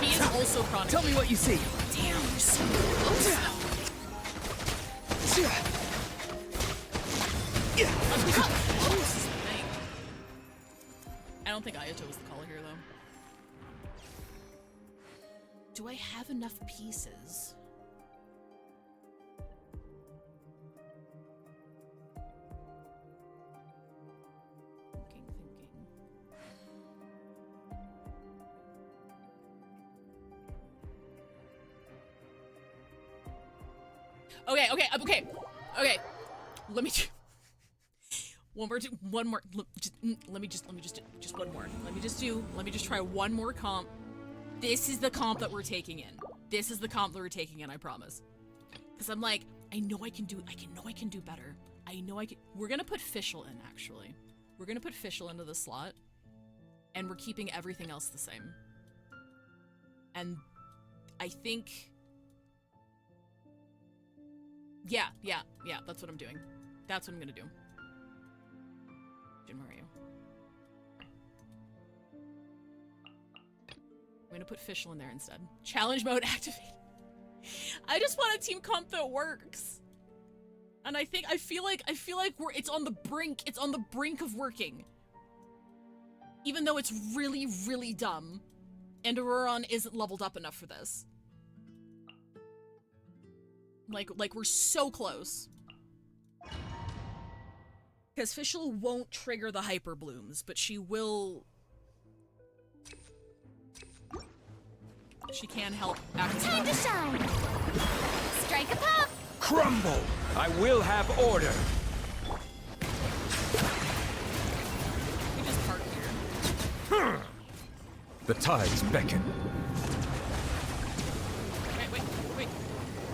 He is also chronic. Tell me what you see. Damn, you're so close now. Look how close is the thing. I don't think Ayato was the caller here, though. Do I have enough pieces? Thinking. Okay. Let me do one more. Let me just one more. Let me just try one more comp. This is the comp that we're taking in. I promise. Because I'm like, I know I can do better. I know I can. We're gonna put Fischl in, actually. We're gonna put Fischl into the slot, and we're keeping everything else the same. And I think, yeah, that's what I'm doing. That's what I'm gonna do. Jin, where are you? I'm gonna put Fischl in there instead. Challenge mode activated. I just want a team comp that works. And I feel like it's on the brink of working. Even though it's really, really dumb. And Auroron isn't leveled up enough for this. Like we're so close. Because Fischl won't trigger the hyper blooms, but she will. She can help act. Time to shine! Strike a pop! Crumble! I will have order. We just park here. The tides beckon. Wait. Where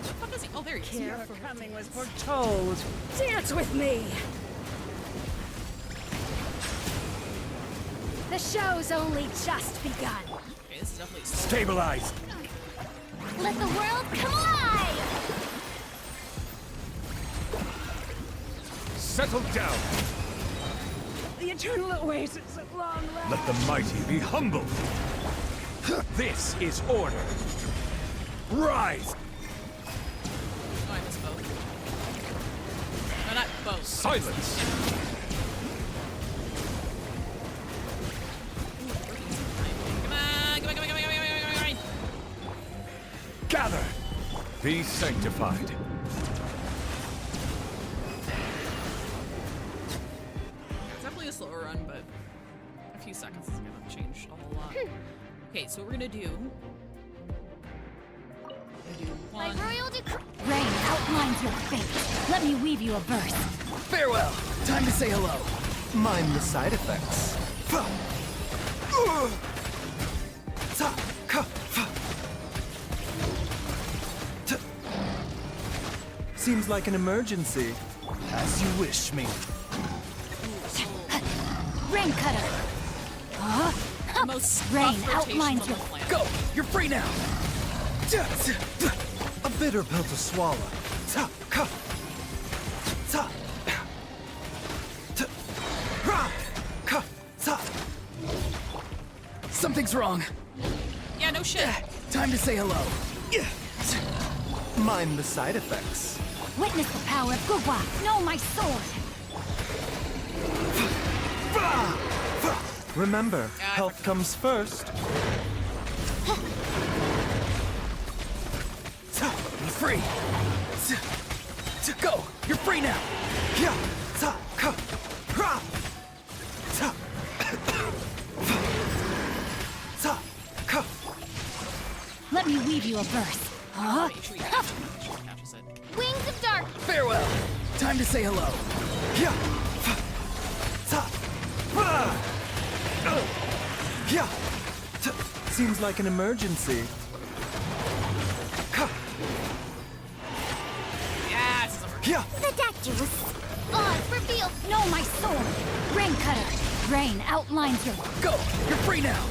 the fuck is he? Oh, there he is. Your coming was foretold. Dance with me! The show's only just begun. Okay, this is definitely Stabilize! Let the world come alive! Settle down! The eternal oasis at long last. Let the mighty be humbled! This is order! Rise! Oh, I missed both. No, not both. Silence! Come on. Gather! Be sanctified. It's definitely a slower run, but a few seconds is gonna change a whole lot. Okay, so what we're gonna do. My One. royal decree. Rain outlines your fate. Let me weave you a verse. Farewell. Time to say hello. Mind the side effects. Seems like an emergency. As you wish, me. Rain cutter. The most Rain rough rotation outlines on your the planet. Go! You're free now! A bitter pill to swallow. Something's wrong. Yeah, no shit. Time to say hello. Mind the side effects. Witness the power of Gugwa. Know my sword. Remember, health comes first. Be free. Go. You're free now. Let me weave you a verse. Make sure you catches it. Wings of dark. Farewell. Time to say hello. Seems like an emergency. Yes. Seductress. Odds revealed. Know my sword. Rain cutter. Rain outlines your. Go. You're free now.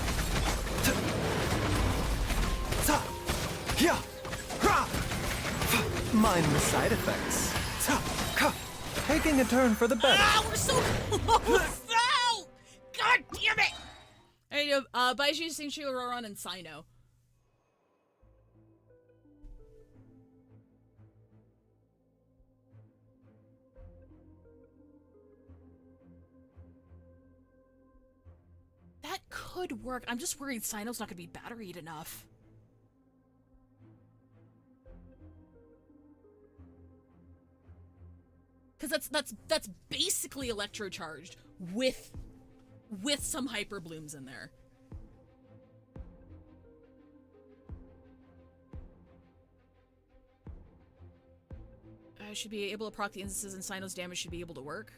Mind the side effects. Taking a turn for the better. Ah, we're so close now! God damn it! There you go. Baiju, Singchu, Auroron, and Sino. That could work. I'm just worried Sino's not gonna be batteried enough. Because that's basically electrocharged with some hyper blooms in there. I should be able to proc the instances and Sino's damage should be able to work.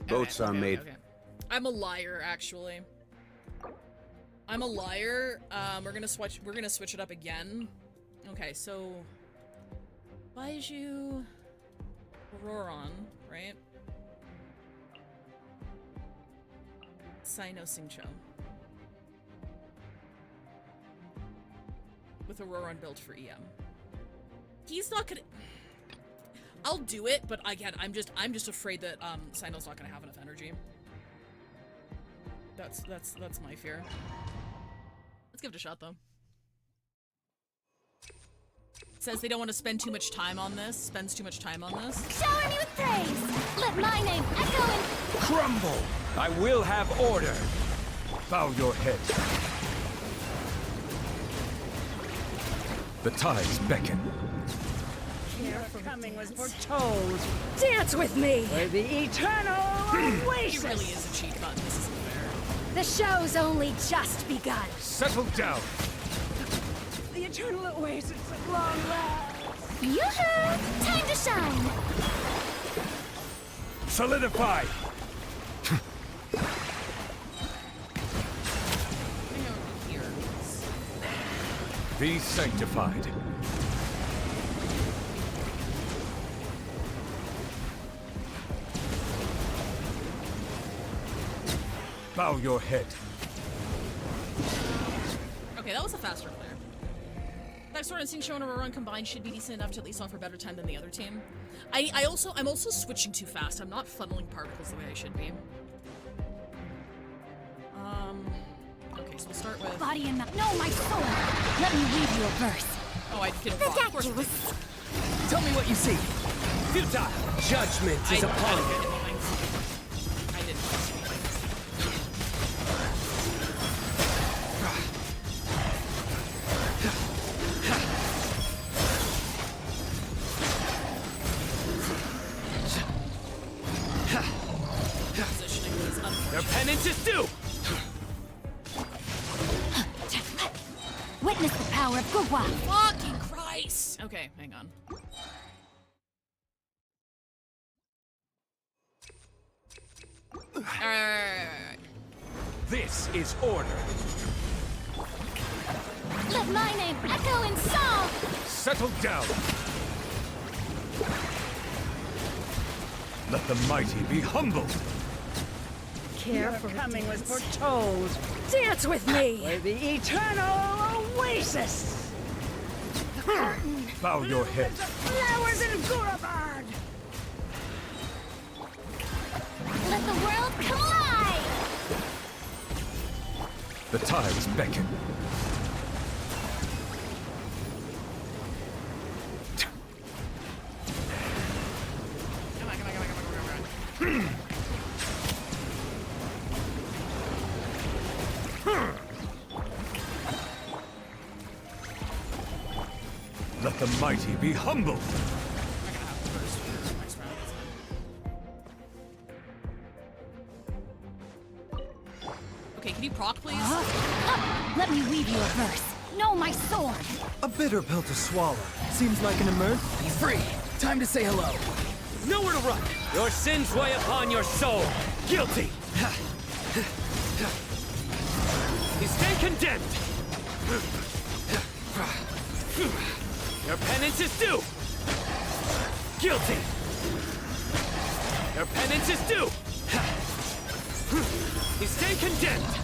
Boats are made. Okay. I'm a liar, actually. I'm a liar. We're gonna switch it up again. Okay, so Baiju Auroron, right? Sino Singcho. With Auroron built for EM. He's not gonna... I'll do it, but again, I'm just afraid that Sino's not gonna have enough energy. That's my fear. Let's give it a shot though. Says they don't want to spend too much time on this. Spends too much time on this. Shower me with praise! Let my name echo in... Crumble! I will have order! Bow your head. The tides beckon. Your coming was foretold. Dance with me! For the eternal oasis! He really is a cheat button. This isn't fair. The show's only just begun. Settle down! The eternal oasis at long last. Yoo-hoo! Time to shine! Solidify! Be sanctified. Bow your head. Okay, that was a faster clear. That sword and Singcho and Auroron combined should be decent enough to at least offer better time than the other team. I'm also switching too fast. I'm not funneling particles the way I should be. Okay, so we'll start with... Body and... No, my soul! Let me read you a verse. Oh, I can The rock. Of course. Daculus. Tell me what you see. Futile. Judgment is upon you. I didn't. Positioning was unfortunate. Your penance is due. Witness the power of Gugwa. Fucking Christ! Okay, hang on. Alright. This is order. Let my name echo in song. Settle down. Let the mighty be humbled. Your coming was foretold. Dance with me! For the eternal oasis! The curtain! Bow your head. Flowers in Gurabard! Let the world come alive. The tides beckon. Let the mighty be humbled. Okay, can you proc, please? Let me weave you a verse. Know my sword. A bitter pill to swallow. Seems like an emergency. Be free. Time to say hello. Nowhere to run. Your sins weigh upon your soul. Guilty. You stand condemned. Your penance is due. Guilty. Your penance is due. You stand condemned.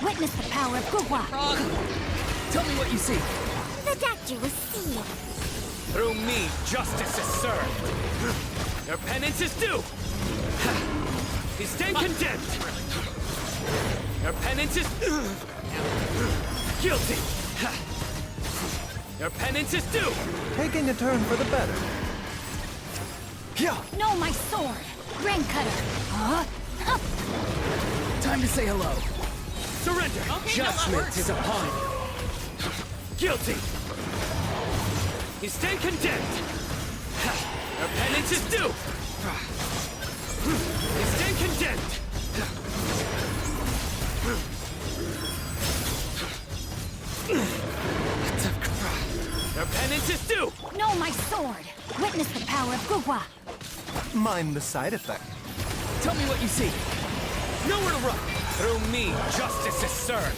Witness the power of Gugwa. Tell me what you see. The Daculus seal. Through me, justice is served. Your penance is due. You stand condemned. Your penance is guilty. Your penance is due. Taking a turn for the better. Yeah. Know my sword. Rain cutter. Time to say hello. Surrender. Okay, Judgment is upon you. Guilty. You stand condemned. Your penance is due. You stand condemned. Their penance is due! No, my sword! Witness the power of Gugwa! Mind the side effect. Tell me what you see. Nowhere to run! Through me, justice is served!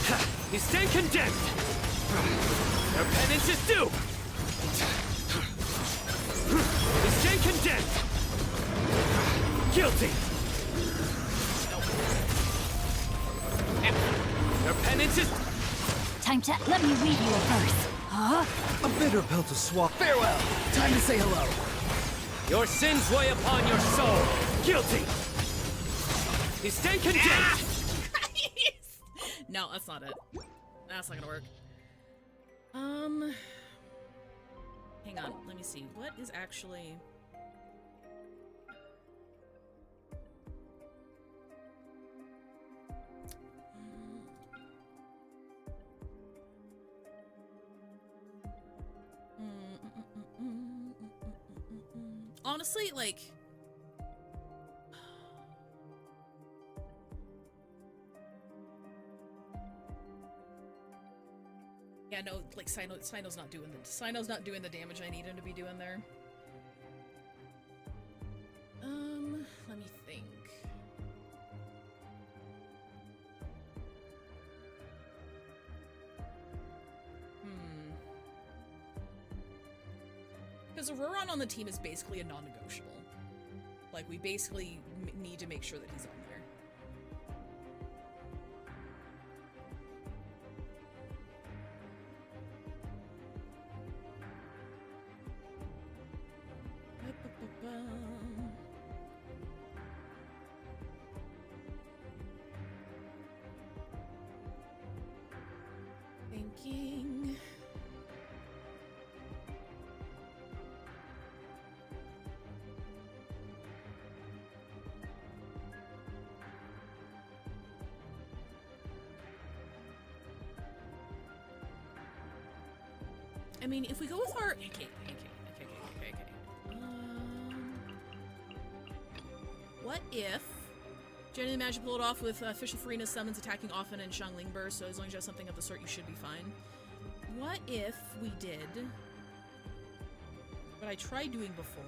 Ha! You stand condemned! Their penance is due! You stand condemned! Guilty! Their penance is... Time to let me read you a verse. Huh? A bitter pill to swallow. Farewell. Time to say hello. Your sins weigh upon your soul! Guilty! You stand condemned! No, that's not it. That's not gonna work. Hang on, let me see. What is actually... Honestly, like... Yeah, no, like Sino's not doing the damage I need him to be doing there. Let me think. Because Auroron on the team is basically a non-negotiable. Like, we basically need to make sure that he's on there. Thinking. I mean, if we go with our... Okay. What if... Generally, the magic pulled off with Official Farina summons attacking often and Xiangling Burst, so as long as you have something of the sort, you should be fine. What if we did... what I tried doing before,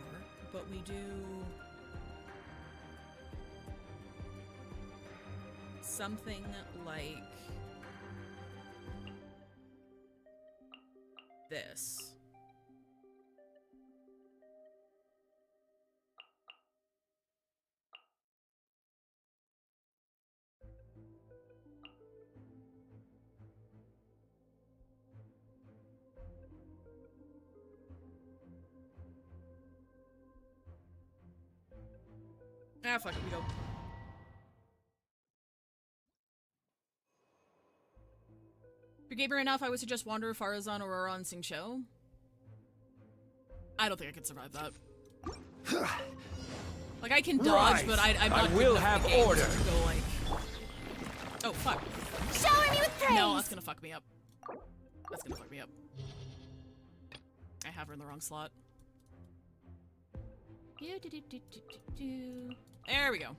but we do... something like... this. Ah, fuck it, we go. If you gave her enough, I would suggest Wanderer, Farazan, Aurora, and Sing Cho. I don't think I could survive that. Like, I can dodge, but I'm not I will have order. To go, like... Oh, fuck. Shower me with praise! No, that's gonna fuck me up. That's gonna fuck me up. I have her in the wrong slot. There we go.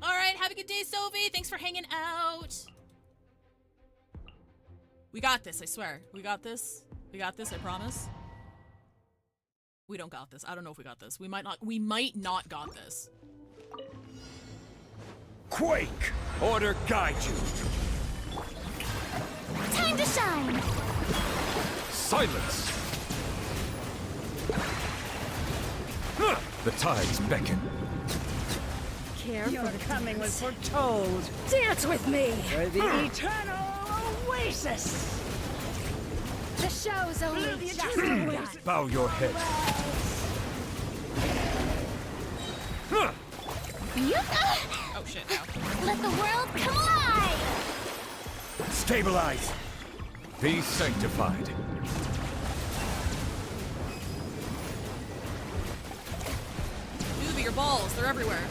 Alright, have a good day, Sophie! Thanks for hanging out! We got this, I swear. We got this. We got this, I promise. We don't got this. I don't know if we got this. We might not got this. Quake! Order guide you! Time to shine! Silence! The tides beckon. Care for the coming was foretold. Dance with me! For the eternal oasis! The show's only just begun. Bow your head. Oh shit, ow. Let the world come alive! Stabilize. Be sanctified. Dude, your balls, they're everywhere.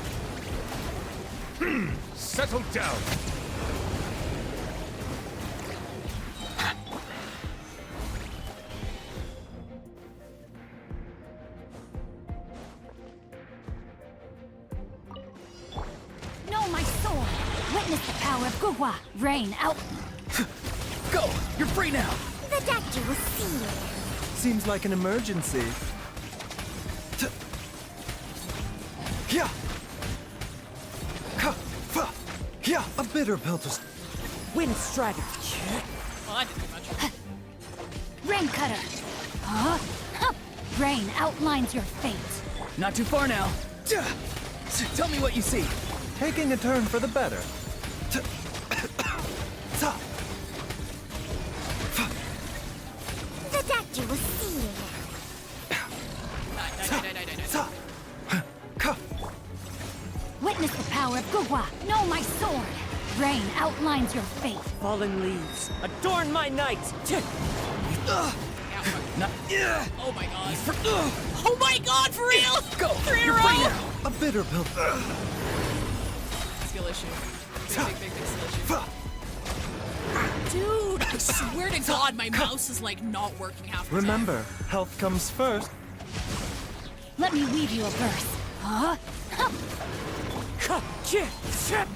Settle down. Know my sword! Witness the power of Gugwa! Rain out! Go! Go! You're free now! The doctor will see you. Seems like an emergency. Yeah. Yeah, a bitter pill to Wind Strider. Well, I didn't do much. Rain Cutter. Huh? Rain outlines your fate. Not too far now. Tell me what you see. Taking a turn for the better. The doctor will see you. Witness the power of Gugwa. Know my sword. Rain outlines your fate. Fallen leaves. Adorn my night. Oh my god. Oh my god, for real! Go! 3 in a You're row! free now! A bitter pill. Skill issue. Big skill issue. Dude, I swear to god, my mouse is like not working half the time. Remember, health comes first. Let me weave you a verse. Huh?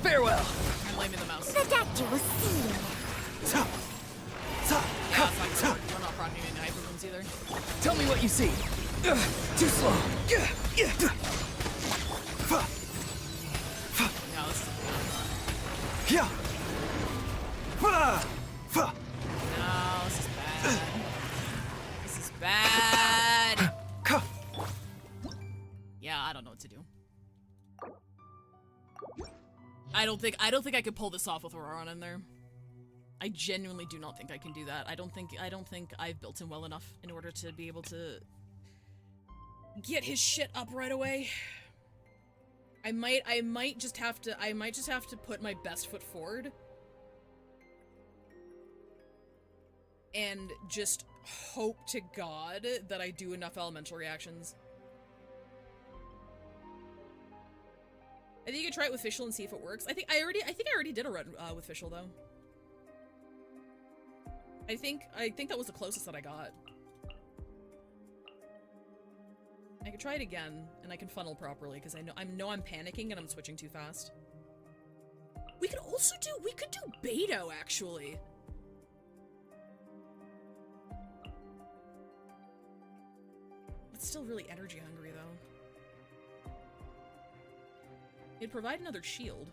Farewell! I'm blaming the mouse. The doctor will see you. Yeah, it's like, I'm not proccing any hyperrooms either. Tell me what you see. Too slow. No, this is Yeah. no, this is bad. This is bad. Yeah, I don't know what to do. I don't think I could pull this off with Auroron in there. I genuinely do not think I can do that. I don't think I've built him well enough in order to be able to get his shit up right away. I might just have to put my best foot forward and just hope to God that I do enough elemental reactions. I think you could try it with Fischl and see if it works. I think I already did a run with Fischl though. I think that was the closest that I got. I could try it again, and I can funnel properly because I know I'm panicking and I'm switching too fast. We could do Beto actually. It's still really energy hungry though. It'd provide another shield.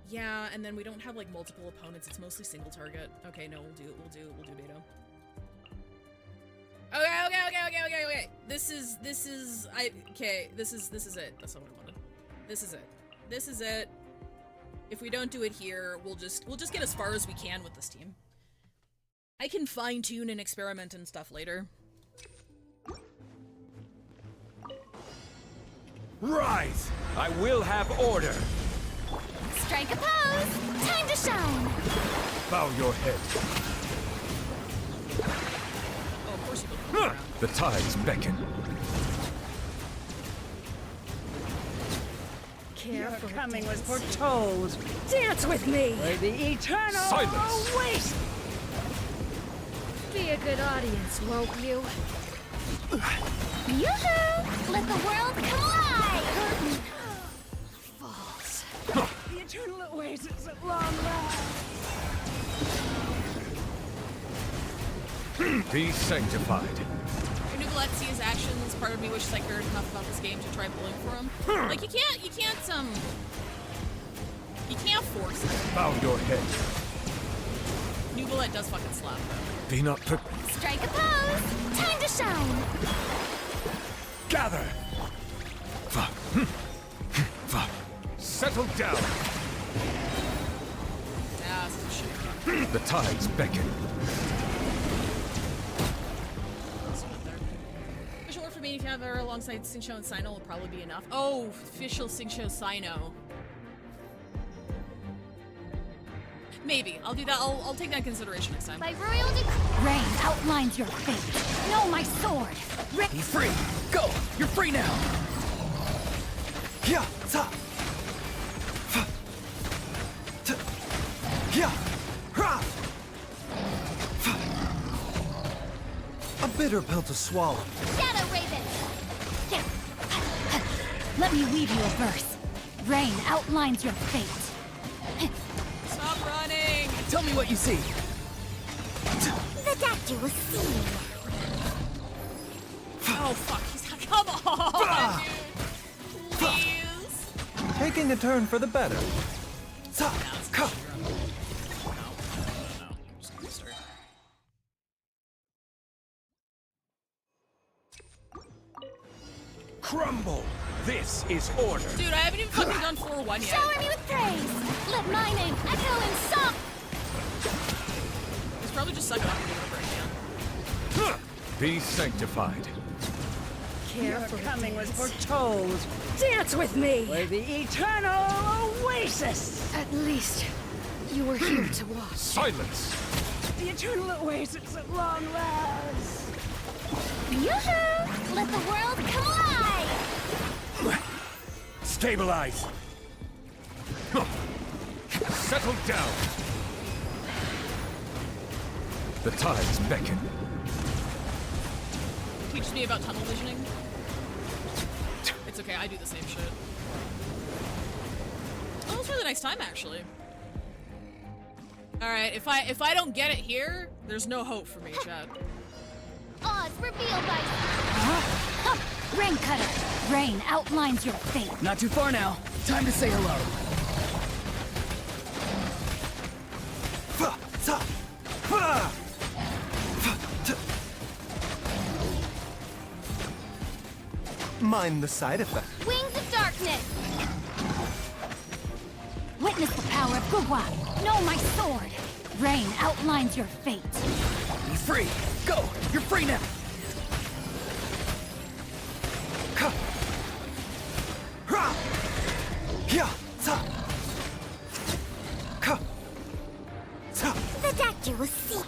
Yeah, and then we don't have like multiple opponents. It's mostly single target. Okay, no, we'll do Beto. Okay. This is it. That's not what I wanted. This is it. If we don't do it here, we'll just get as far as we can with this team. I can fine tune and experiment and stuff later. Rise! I will have order! Strike a pose. Time to shine. Bow your head. Oh, of course you will. The tides beckon. Your coming was foretold. Dance with me. For the eternal Silence. oasis. Be a good audience, won't you? Yoo-hoo! Let the world collide! False. The eternal oasis at long last. Be sanctified. Your Nugalet sees actions. Part of me wishes I cared enough about this game to try pulling for him. Like you can't force it. Bow your head. Nugalet does fucking slap though. Be not Strike a pose. Time to shine. gather. Settle down. Yeah, some shit. The tides beckon. Official work for me if you have her alongside Xingqiu and Sino will probably be enough. Oh, official Xingqiu Sino. Maybe. I'll do that. I'll take that into consideration next time. By royal decree. Rain outlines your fate. Know my sword. Be free! Go! You're free now! Yeah! Ta! Yeah! Ha! A bitter pill to swallow. Shadow Raven. Let me weave you a verse. Rain outlines your fate. Stop running! Tell me what you see. The doctor will see. Oh fuck! He's come on, dude. Please. Taking a turn for the better. Crumble! This is order. Dude, I haven't even fucking done 4-1 yet. Shower me with praise. Let my name echo in song. He's probably just sucking up and doing a breakdown. Be sanctified. Your coming was foretold. Dance with me! For the eternal oasis! At least, you were here to watch. Silence! The eternal oasis at long last! Yoo-hoo! Let the world come alive! Stabilize! Settle down! The tides beckon. Teaches me about tunnel visioning. It's okay, I do the same shit. Oh, it's really nice time, actually. Alright, if I don't get it here, there's no hope for me, Chad. Oz revealed by... Rain cutter! Rain outlines your fate. Not too far now. Time to say hello. Mind the side effect. Wings of darkness! Witness the power of Gugwa. Know my sword. Rain outlines your fate. Be free. Go. You're free now. The doctor will see.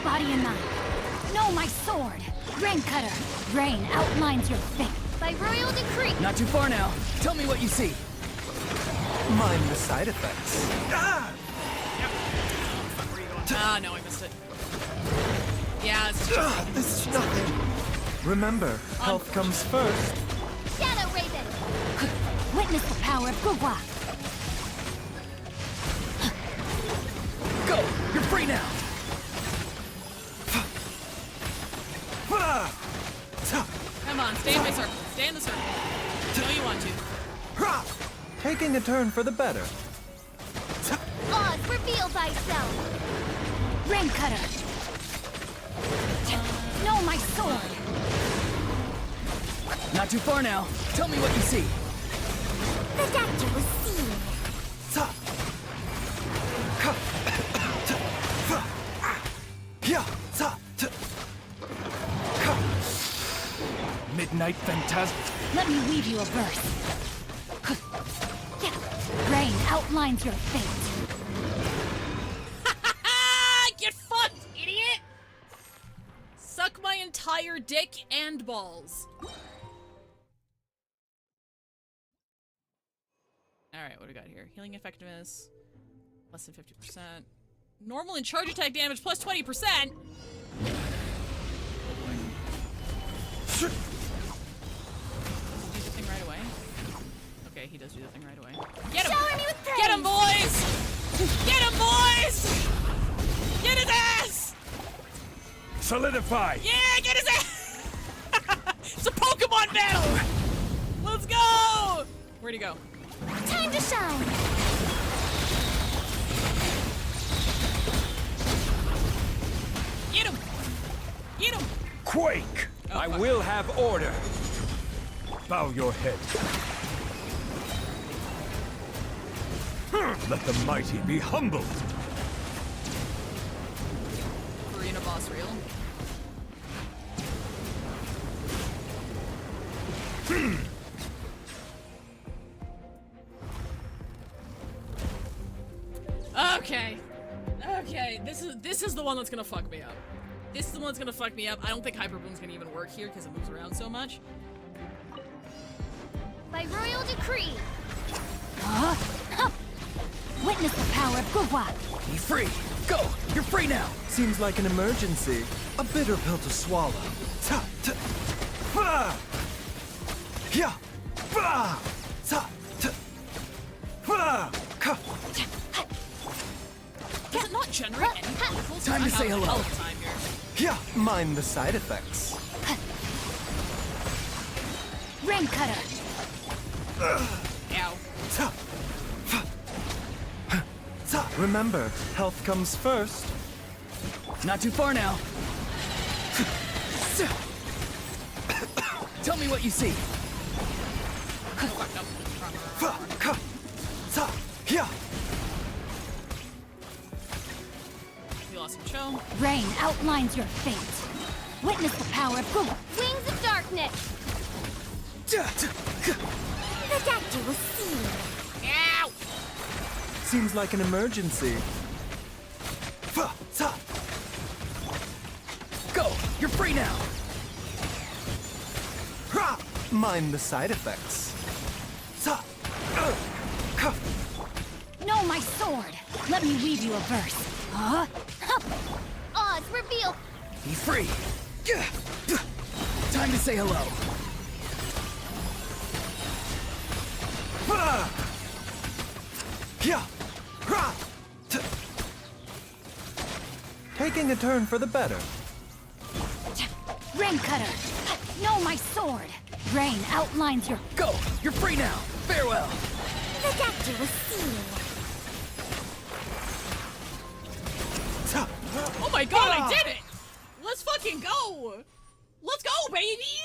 Body and mind. Know my sword. Rain cutter. Rain outlines your fate. By royal decree. Not too far now. Tell me what you see. Mind the side effects. Ah, no, I missed it. Yeah, it's just... This is nothing. Remember, health comes first. Shadow Raven. Witness the power of Gugwa. Go. You're free now. Come on, stay in my circle. Stay in the circle. I know you want to. Taking a turn for the better. Oz, reveal thyself. Rain cutter. Know my sword. Not too far now. Tell me what you see. The doctor will see. Midnight Phantasm. Let me weave you a verse. Rain outlines your fate. Get fucked, idiot! Suck my entire dick and balls. Alright, what do we got here? Healing effectiveness, less than 50%. Normal and charge attack damage plus 20%! Does he do the thing right away? Okay, he does do the thing right away. Get him! Shower me with praise. Get him, boys! Get him, boys! Get his ass! Solidify! Yeah, get his ass! It's a Pokemon battle! Let's go! Where'd he go? Time to shine. Get him! Get him! Quake! Oh, I fuck. will have order. Bow your head. Let the mighty be humbled. Arena boss reel. Okay. Okay, this is the one that's gonna fuck me up. This is the one that's gonna fuck me up. I don't think Hyper Boom's gonna even work here because it moves around so much. By royal decree. Witness the power of Gugwa. Be free. Go. You're free now. Seems like an emergency. A bitter pill to swallow. Yeah. Bah! Ta! Ta! Bah! Ka! Does it not generate any particles? Time to say hello. Hell of a time here. Yeah. Mind the side effects. Rain cutter. Ow. Ta! Fa! Ta! Remember, health comes first. Not too far now. Tell me what you see. Fa! Ka! Ta! Yeah. We lost some show. Rain outlines your fate. Witness the power of Google. Wings of darkness. The doctor will see you. Ow! Seems like an emergency. Fa! Ta! Go! You're free now! Ha! Mind the side effects. Ta! Ka! No, my sword. Let me weave you a verse. Huh? Oz, reveal. Be free! Time to say hello. Bah! Yeah! Ha! Ta! Taking a turn for the better. Rain cutter. No, my sword. Rain outlines your... Go! You're free now! Farewell! The doctor will see you. Ta! Oh my god, I did it! Let's fucking go! Let's go, baby!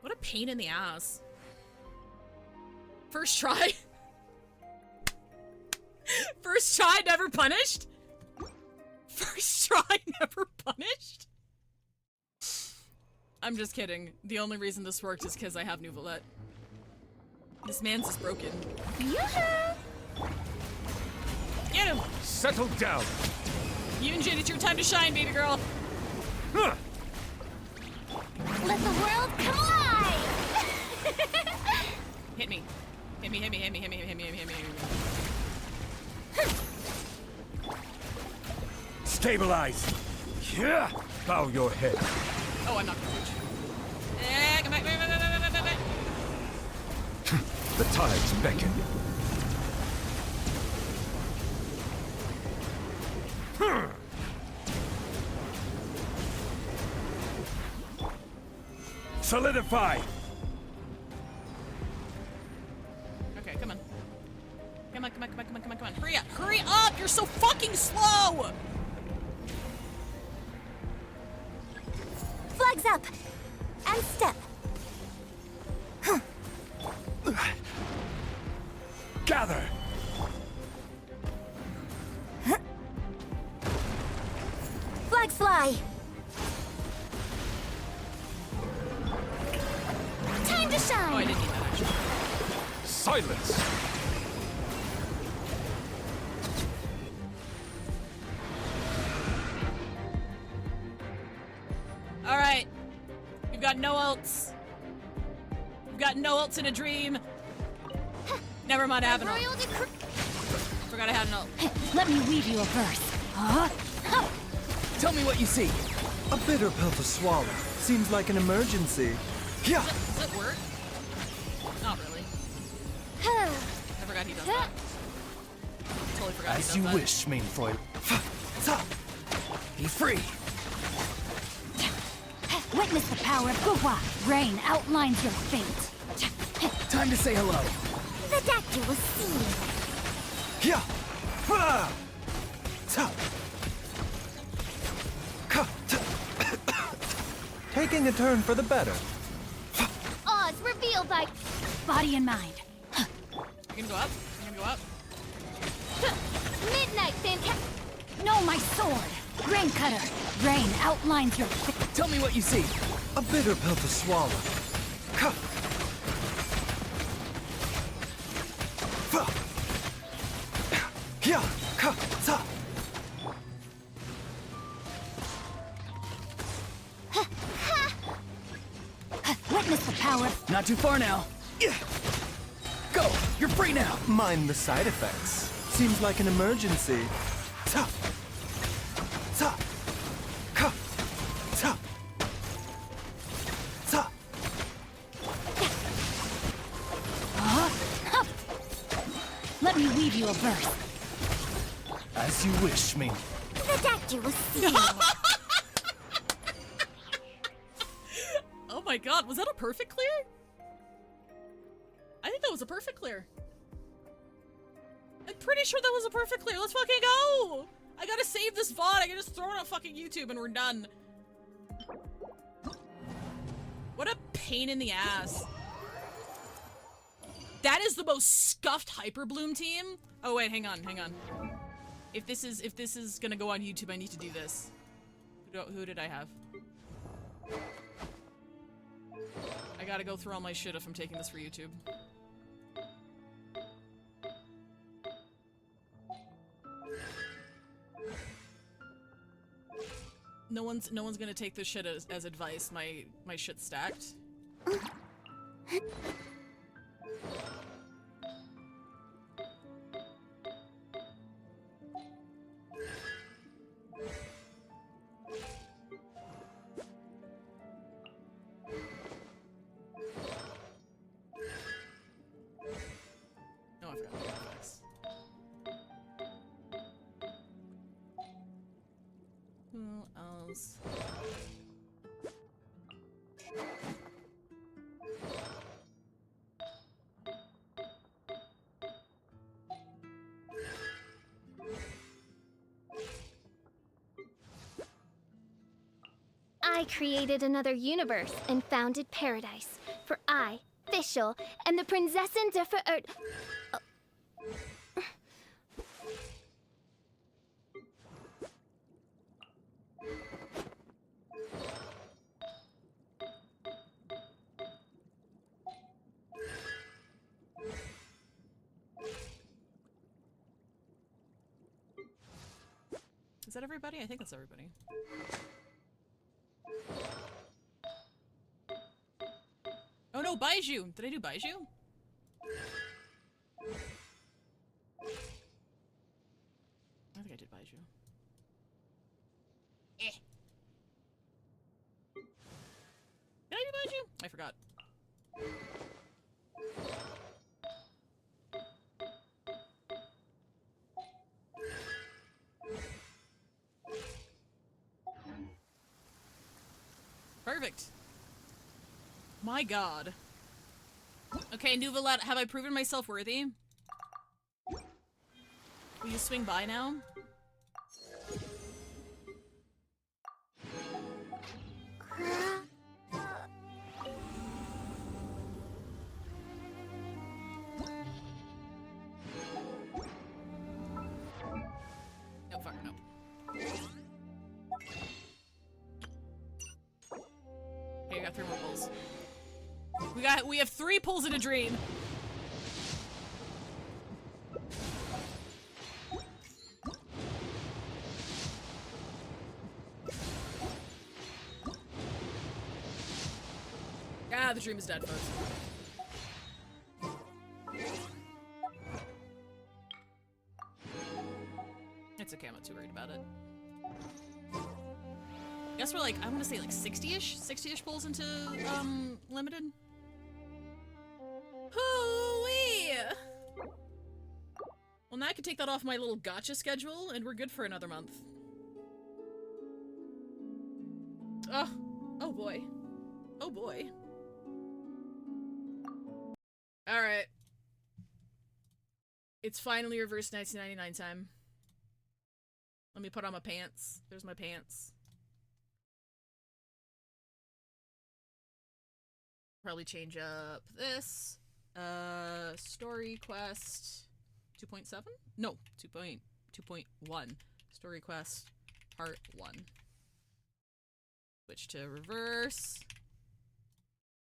What a pain in the ass. First try. First try, never punished? First try, never punished? I'm just kidding. The only reason this worked is because I have Nouvelette. This man's is broken. Get him! Settle down. Yunjin, it's your time to shine, baby girl. Huh. Let the world come alive. Hit me. Hit me, hit me, hit me, hit me, hit me, hit me, hit me, hit me. Stabilize. Yeah. Bow your head. Oh, I'm not gonna reach. Come back, back, back, back, back, back, back. The tides beckon. Solidify. Okay, come on. Come on, come on, come on, come on, come on, come on. Hurry up! Hurry up! You're so fucking slow! Flags up. And step. Gather. Flags fly. Time to shine. Oh, I didn't need that actually. Silence. Alright. We've got no ults. We've got no ults in a dream. Never mind, I have an ult. Royal decree. Forgot I had an ult. Let me weave you a verse. Huh? Tell me what you see. A bitter pill to swallow. Seems like an emergency. Yeah. Does it work? Not really. I forgot he does that. Totally forgot he As does you that. wish, Mainfroy. Ta! Be free! Witness the power of Gugwa. Rain outlines your fate. Time to say hello. The doctor will see you. Yeah. Ha! Ta! Ka! Ta! Taking a turn for the better. Oz, reveal by Body and mind. You gonna go up? You gonna go up? midnight fantastic. No, my sword. Rain cutter. Rain outlines your fate. Tell me what you see. A bitter pill to swallow. Ka! Fa! Yeah! Ka! Ta! Witness the power. Not too far now. Go! You're free now! Mind the side effects. Seems like an emergency. Ta! Ta! Ka! Ta! Ta! Let me weave you a verse. As you wish, Ming. The doctor will see you. Oh my god, was that a perfect clear? I think that was a perfect clear. I'm pretty sure that was a perfect clear. Let's fucking go! I gotta save this VOD. I can just throw it on fucking YouTube and we're done. What a pain in the ass. That is the most scuffed Hyperbloom team. Oh wait, hang on. If this is gonna go on YouTube, I need to do this. Who did I have? I gotta go through all my shit if I'm taking this for YouTube. No one's gonna take this shit as advice. My shit's stacked. Oh, I forgot the effects. Who else? I created another universe and founded paradise. For I, Fischl, am the Prinzessin der Verirrt. Is that everybody? I think that's everybody. Oh no, Baiju! Did I do Baiju? I think I did Baiju. Eh. Did I do Baiju? I forgot. Perfect. My god. Okay, Nuvalet, have I proven myself worthy? Will you swing by now? No, fuck, no. Okay, I got 3 more pulls. We have 3 pulls in a dream. Ah, the dream is dead, folks. It's okay, I'm not too worried about it. I guess we're like, I want to say like 60-ish pulls into, limited. Hoo-wee! Well, now I can take that off my little gotcha schedule, and we're good for another month. Oh. Oh boy. Oh boy. Alright. It's finally reverse 1999 time. Let me put on my pants. There's my pants. Probably change up this. Story quest 2.7? No, 2.1. Story quest part 1. Switch to reverse.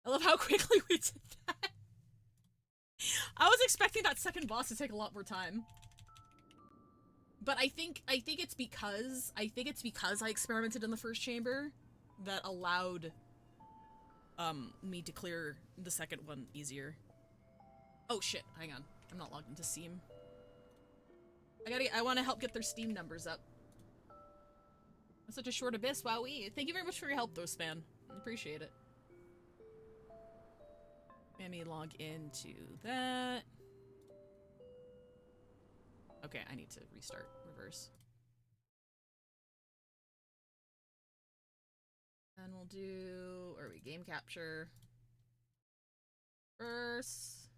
I love how quickly we did that. I was expecting that second boss to take a lot more time. But I think it's because I experimented in the first chamber that allowed me to clear the second one easier. Oh shit, hang on. I'm not logged into Steam. I want to help get their Steam numbers up. That's such a short abyss, wowee. Thank you very much for your help though, Span. I appreciate it. Let me log into that. Okay, I need to restart reverse. And we'll do, where are we? Game capture. Reverse.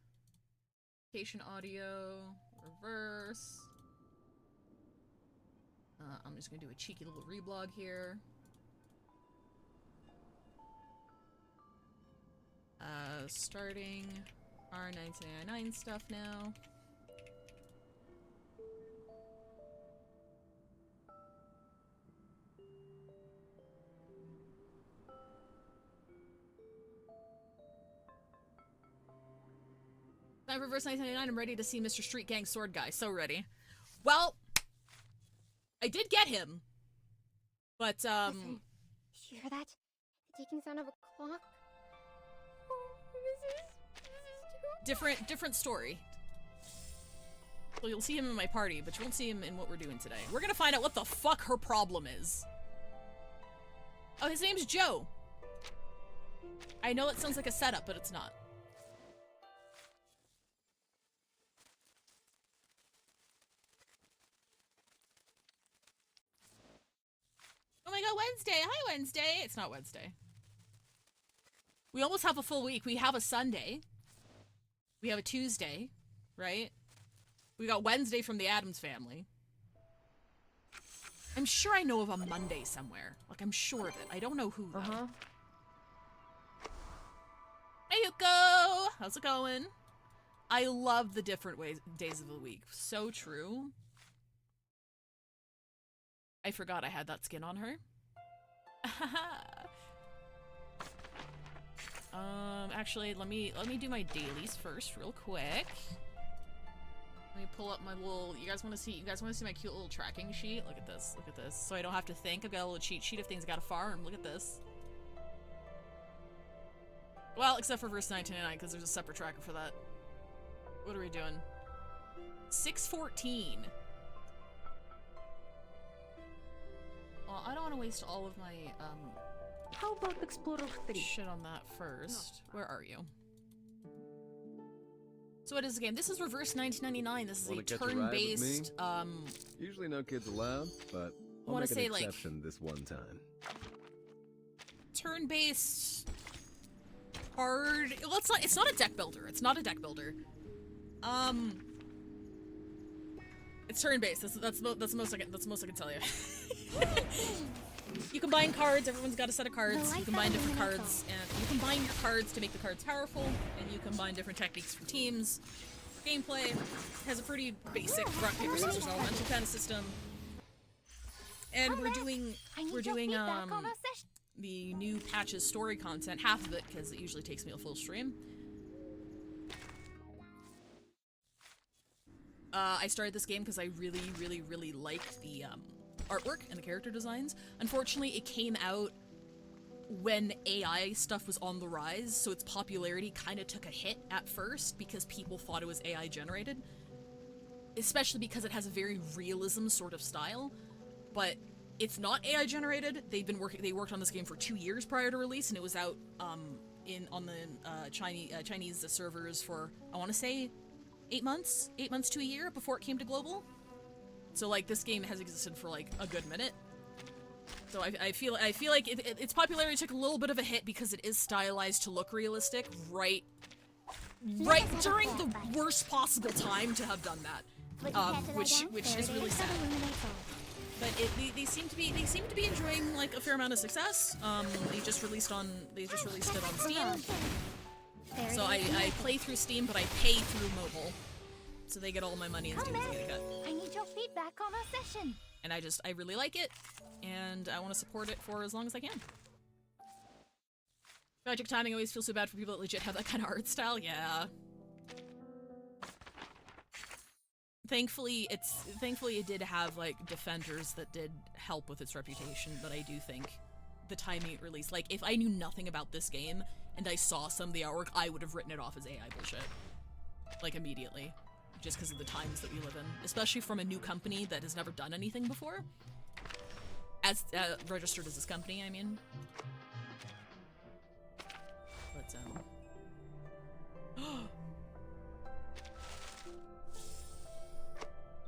Location audio. Reverse. I'm just gonna do a cheeky little reblog here. Starting our 1999 stuff now. Time for verse 1999. I'm ready to see Mr. Street Gang Sword Guy. So ready. Well, I did get him, but Listen, did you hear that? The ticking sound of a clock? Oh, this is different story. Well, you'll see him in my party, but you won't see him in what we're doing today. We're gonna find out what the fuck her problem is. Oh, his name's Joe. I know it sounds like a setup, but it's not. Oh my god, Wednesday! Hi, Wednesday! It's not Wednesday. We almost have a full week. We have a Sunday. We have a Tuesday, right? We got Wednesday from the Addams Family. I'm sure I know of a Monday somewhere. Like, I'm sure of it. I don't know who, though. Hey, Yuko! How's it going? I love the different days of the week. So true. I forgot I had that skin on her. Actually, let me do my dailies first, real quick. Let me pull up my little. You guys want to see my cute little tracking sheet? Look at this. Look at this. So I don't have to think. I've got a little cheat sheet of things I gotta farm. Look at this. Well, except for verse 929, because there's a separate tracker for that. What are we doing? 614. Well, I don't want to waste all of my, How about Explorer 3? shit on that first. Where are you? So what is the game? This is Reverse 1999. This is a turn-based, Usually no kids allowed, but I'll make an exception this one time. Turn-based, hard. Well, it's not a deck builder. It's not a deck builder. It's turn-based. That's the most I can tell you. You combine cards. Everyone's got a set of cards. You combine different cards, and you combine your cards to make the cards powerful. And you combine different techniques for teams. For gameplay, it has a pretty basic rock paper scissors elemental kind of system. And we're doing the new patches story content, half of it, because it usually takes me a full stream. I started this game because I really liked the artwork and the character designs. Unfortunately, it came out when AI stuff was on the rise, so its popularity kind of took a hit at first because people thought it was AI generated. Especially because it has a very realism sort of style, but it's not AI generated. They worked on this game for 2 years prior to release, and it was out on the Chinese servers for, I want to say, 8 months to a year before it came to global. So like this game has existed for like a good minute. So I feel like its popularity took a little bit of a hit because it is stylized to look realistic right during the worst possible time to have done that, which is really sad. But they seem to be enjoying like a fair amount of success. They just released it on Steam. So I play through Steam, but I pay through mobile. So they get all my money and Steam doesn't get a cut. I need your feedback on our session. And I really like it, and I want to support it for as long as I can. Tragic timing always feels so bad for people that legit have that kind of art style. Yeah. Thankfully it did have like defenders that did help with its reputation, but I do think the timing it released, like if I knew nothing about this game and I saw some of the artwork, I would have written it off as AI bullshit. Like immediately. Just because of the times that we live in. Especially from a new company that has never done anything before. As registered as this company, I mean. But,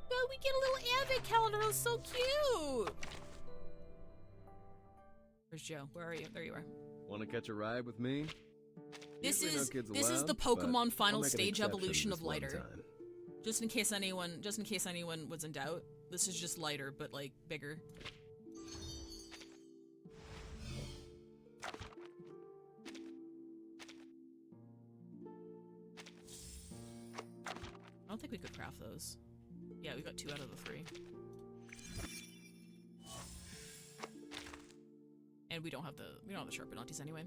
But we birthday calendar. It was so cute. Where's Joe? Where are you? There you are. Want to catch a ride with me? This Usually is no kids this is allowed, the Pokemon but I'll final make an stage exception evolution this of one lighter. time. Just in case anyone was in doubt, this is just lighter, but like bigger. I don't think we could craft those. Yeah, we got 2 out of the 3. And we don't have the Sharpenantes anyway.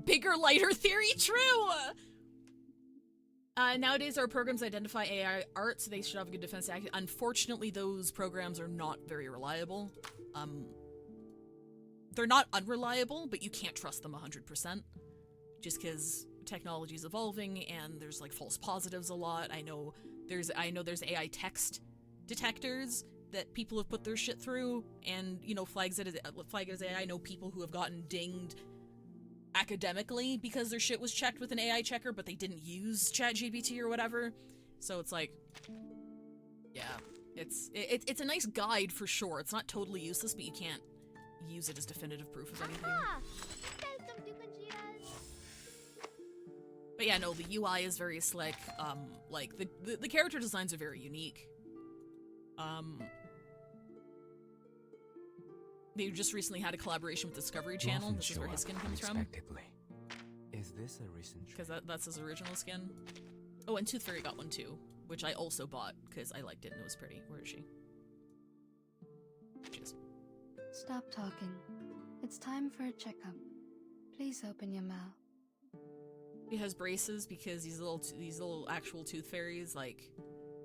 Bigger, lighter theory, true! Nowadays our programs identify AI art, so they should have a good defense act. Unfortunately, those programs are not very reliable. They're not unreliable, but you can't trust them 100%. Just because technology is evolving and there's like false positives a lot. I know there's AI text detectors that people have put their shit through, and you know, flags it as AI. I know people who have gotten dinged academically because their shit was checked with an AI checker, but they didn't use ChatGPT or whatever. So it's like, yeah, it's a nice guide for sure. It's not totally useless, but you can't use it as definitive proof of anything. But yeah, no, the UI is very slick. Like the character designs are very unique. They just recently had a collaboration with Discovery Channel. This is where his skin comes from. Is this a recent? Because that's his original skin. Oh, and Tooth Fairy got one too, which I also bought because I liked it and it was pretty. Where is she? Cheers. Stop talking. It's time for a checkup. Please open your mouth. He has braces because these little actual Tooth Fairies like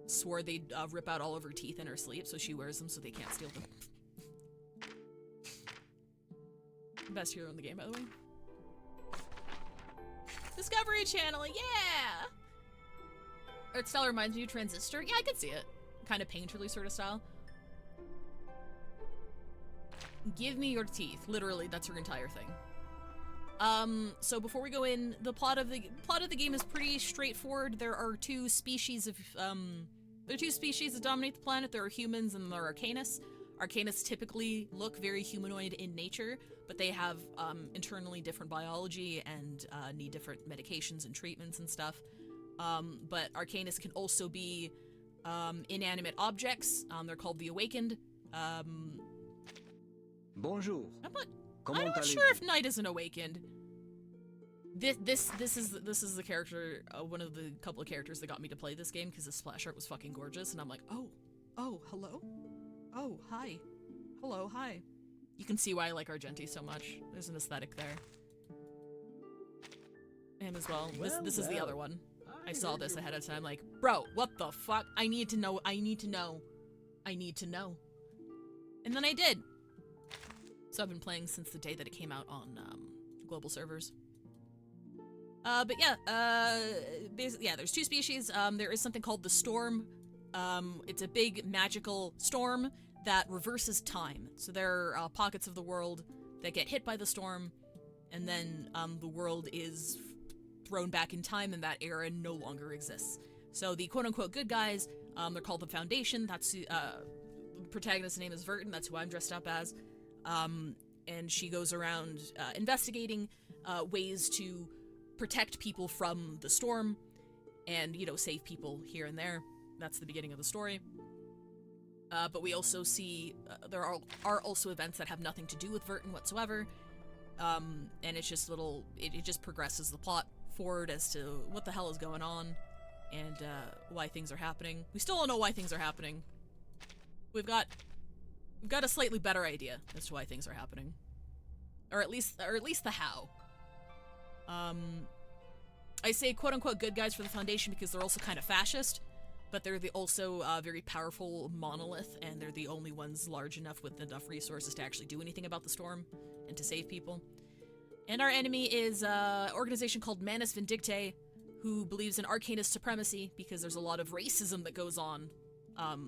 swore they'd rip out all of her teeth in her sleep, so she wears them so they can't steal them. Best hero in the game, by the way. Discovery Channel, yeah! Art style reminds me of Transistor. Yeah, I could see it. Kind of painterly sort of style. Give me your teeth. Literally, that's her entire thing. So before we go in, the plot of the game is pretty straightforward. There are two species that dominate the planet. There are humans and there are Arcanists. Arcanists typically look very humanoid in nature, but they have internally different biology and need different medications and treatments and stuff. But Arcanists can also be inanimate objects. They're called the Awakened. Bonjour. I'm not sure if Knight is an Awakened. This is the character, one of the couple of characters that got me to play this game because the splash art was fucking gorgeous, and I'm like, oh, hello, oh, hi, hello, hi. You can see why I like Argenti so much. There's an aesthetic there. Him as well. This is the other one. I saw this ahead of time, like, bro, what the fuck? I need to know. And then I did. So I've been playing since the day that it came out on global servers. But yeah, basically, yeah, there's two species. There is something called the Storm. It's a big magical storm that reverses time. So there are pockets of the world that get hit by the storm, and then the world is thrown back in time, and that era no longer exists. So the quote-unquote good guys, they're called the Foundation. That's the protagonist's name is Vertin. That's who I'm dressed up as. And she goes around investigating ways to protect people from the storm and, you know, save people here and there. That's the beginning of the story. But we also see there are also events that have nothing to do with Vertin whatsoever. And it's just it just progresses the plot forward as to what the hell is going on and why things are happening. We still don't know why things are happening. We've got a slightly better idea as to why things are happening. Or at least the how. I say quote-unquote good guys for the Foundation because they're also kind of fascist, but they're also very powerful monolith, and they're the only ones large enough with enough resources to actually do anything about the storm and to save people. And our enemy is an organization called Manus Vindictae, who believes in Arcanist supremacy because there's a lot of racism that goes on,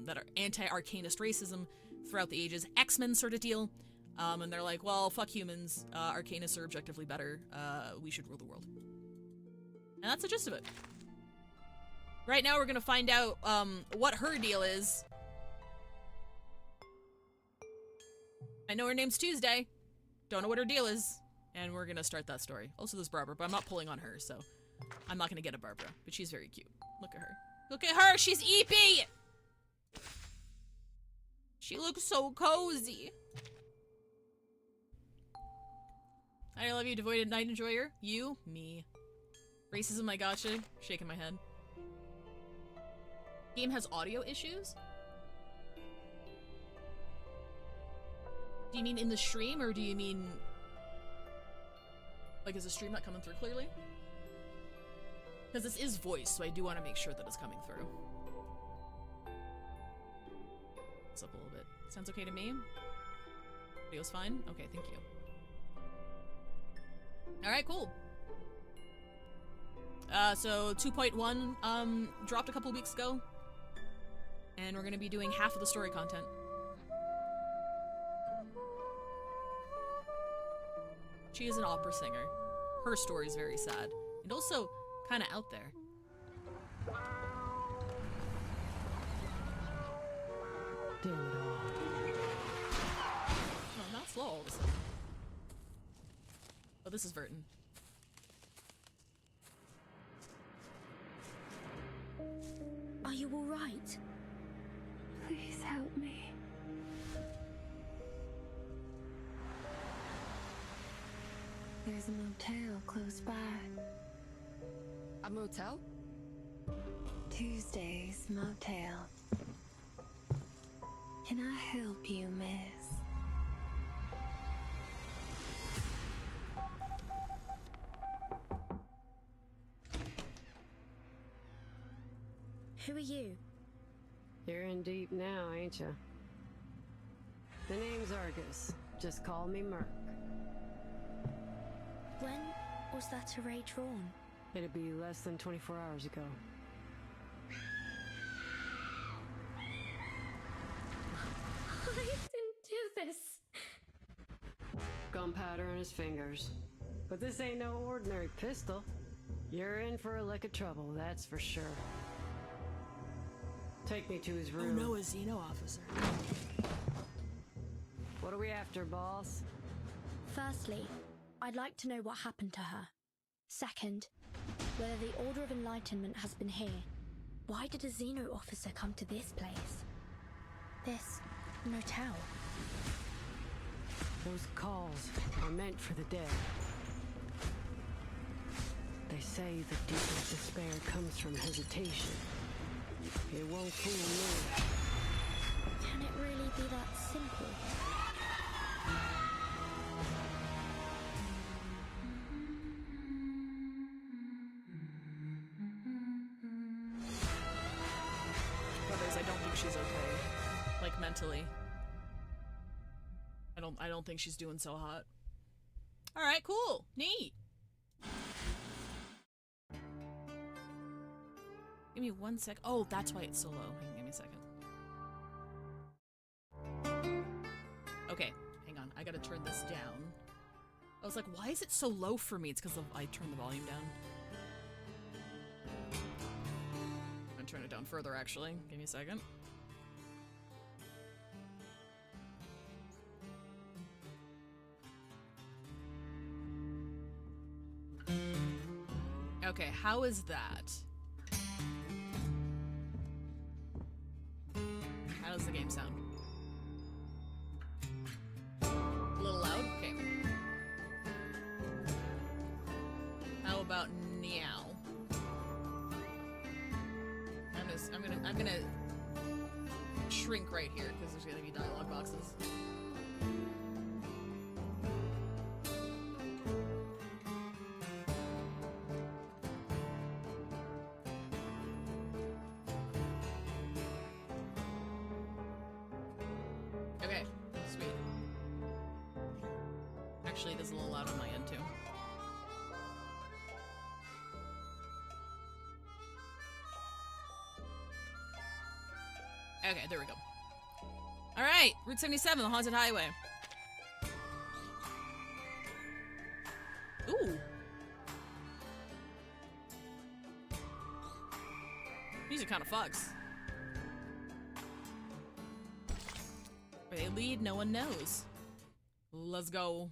that are anti-Arcanist racism throughout the ages. X-Men sort of deal. And they're like, well, fuck humans. Arcanists are objectively better. We should rule the world. And that's the gist of it. Right now we're gonna find out what her deal is. I know her name's Tuesday. Don't know what her deal is. And we're gonna start that story. Also, there's Barbara, but I'm not pulling on her, so I'm not gonna get a Barbara. But she's very cute. Look at her. Look at her! She's Eepy! She looks so cozy. I love you, devoted night enjoyer. You, me. Racism, I gotcha. Shaking my head. Game has audio issues? Do you mean in the stream, or do you mean... Like, is the stream not coming through clearly? Because this is voice, so I do want to make sure that it's coming through. It's up a little bit. Sounds okay to me? Video's fine? Okay, thank you. Alright, cool. So 2.1 dropped a couple weeks ago. And we're gonna be doing half of the story content. She is an opera singer. Her story is very sad. And also kind of out there. Damn it all. Oh, not slow all of a sudden. Oh, this is Verton. Are you all right? Please help me. There's a motel close by. A motel? Tuesday's motel. Can I help you, miss? Who are you? You're in deep now, ain't ya? The name's Argus. Just call me Merc. When was that array drawn? It'd be less than 24 hours ago. I didn't do this. Gunpowder in his fingers. But this ain't no ordinary pistol. You're in for a lick of trouble, that's for sure. Take me to his room. Oh no, a Xeno officer. What are we after, boss? Firstly, I'd like to know what happened to her. Second, whether the Order of Enlightenment has been here. Why did a Xeno officer come to this place? This motel? Those calls are meant for the dead. They say the deepest despair comes from hesitation. It won't fool me. Can it really be that simple? Brothers, I don't think she's okay. Like, mentally. I don't think she's doing so hot. Alright, cool. Neat. Give me 1 sec. Oh, that's why it's so low. Give me a second. Okay, hang on. I gotta turn this down. I was like, why is it so low for me? It's because I turned the volume down. I'm gonna turn it down further, actually. Give me a second. Okay, how is that? How does the game sound? A little loud? Okay. How about now? I'm gonna shrink right here because there's gonna be dialogue boxes. Okay, sweet. Actually, it is a little loud on my end, too. Okay, there we go. Alright, Route 77, the Haunted Highway. Ooh. Music kind of fucks. Where they lead, no one knows. Let's go.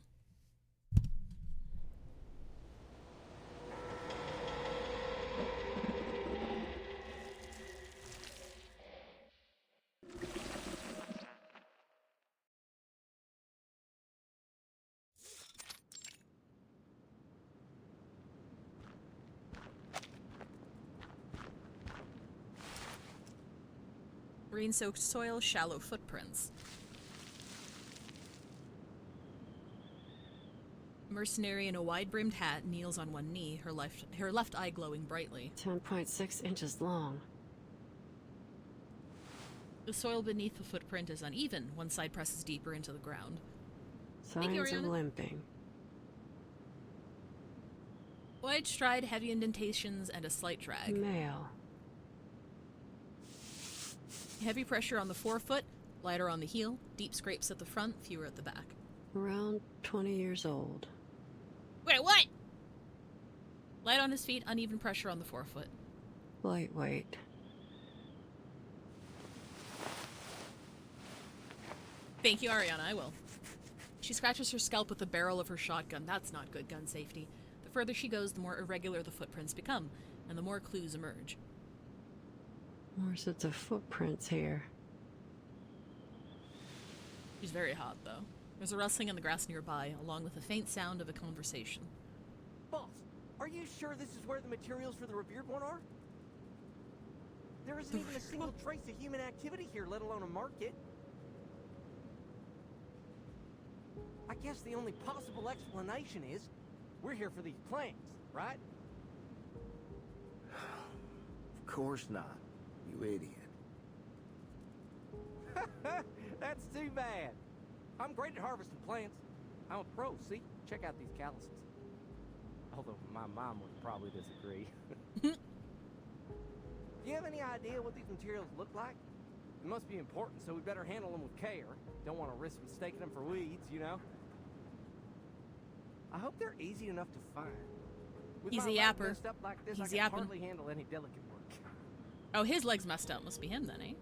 Rain-soaked soil, shallow footprints. Mercenary in a wide-brimmed hat kneels on one knee, her left eye glowing brightly. 10.6 inches long. The soil beneath the footprint is uneven. One side presses deeper into the ground. Signs of limping. Wide stride, heavy indentations, and a slight drag. Male. Heavy pressure on the forefoot, lighter on the heel, deep scrapes at the front, fewer at the back. Around 20 years old. Wait, what? Light on his feet, uneven pressure on the forefoot. Lightweight. Thank you, Ariana, I will. She scratches her scalp with the barrel of her shotgun. That's not good gun safety. The further she goes, the more irregular the footprints become, and the more clues emerge. More sets of footprints here. She's very hot, though. There's a rustling in the grass nearby, along with a faint sound of a conversation. Boss, are you sure this is where the materials for the revered one are? There isn't even a single trace of human activity here, let alone a market. I guess the only possible explanation is we're here for these plants, right? Of course not, you idiot. That's too bad. I'm great at harvesting plants. I'm a pro, see? Check out these calluses. Although my mom would probably disagree. Do you have any idea what these materials look like? They must be important, so we better handle them with care. Don't want to risk mistaking them for weeds, you know? I hope they're easy enough to find. With He's my a leg yapper. messed up like this, He's I can yapping. hardly handle any delicate work. Oh, his leg's messed up. Must be him then, eh?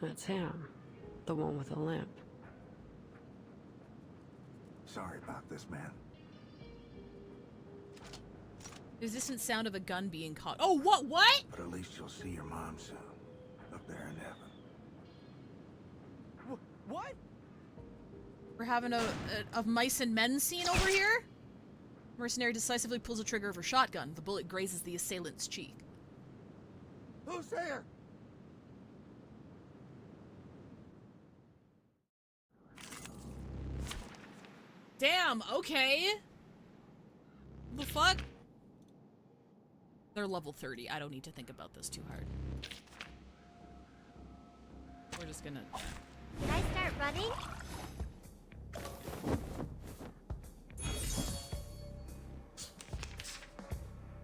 That's him. The one with the limp. Sorry about this, man. The distant sound of a gun being caught. Oh, what? But at least you'll see your mom soon. Up there in heaven. What? We're having a mice and men scene over here? Mercenary decisively pulls the trigger of her shotgun. The bullet grazes the assailant's cheek. Who's there? Damn, okay. The fuck? They're level 30. I don't need to think about this too hard. We're just gonna... Did I start running?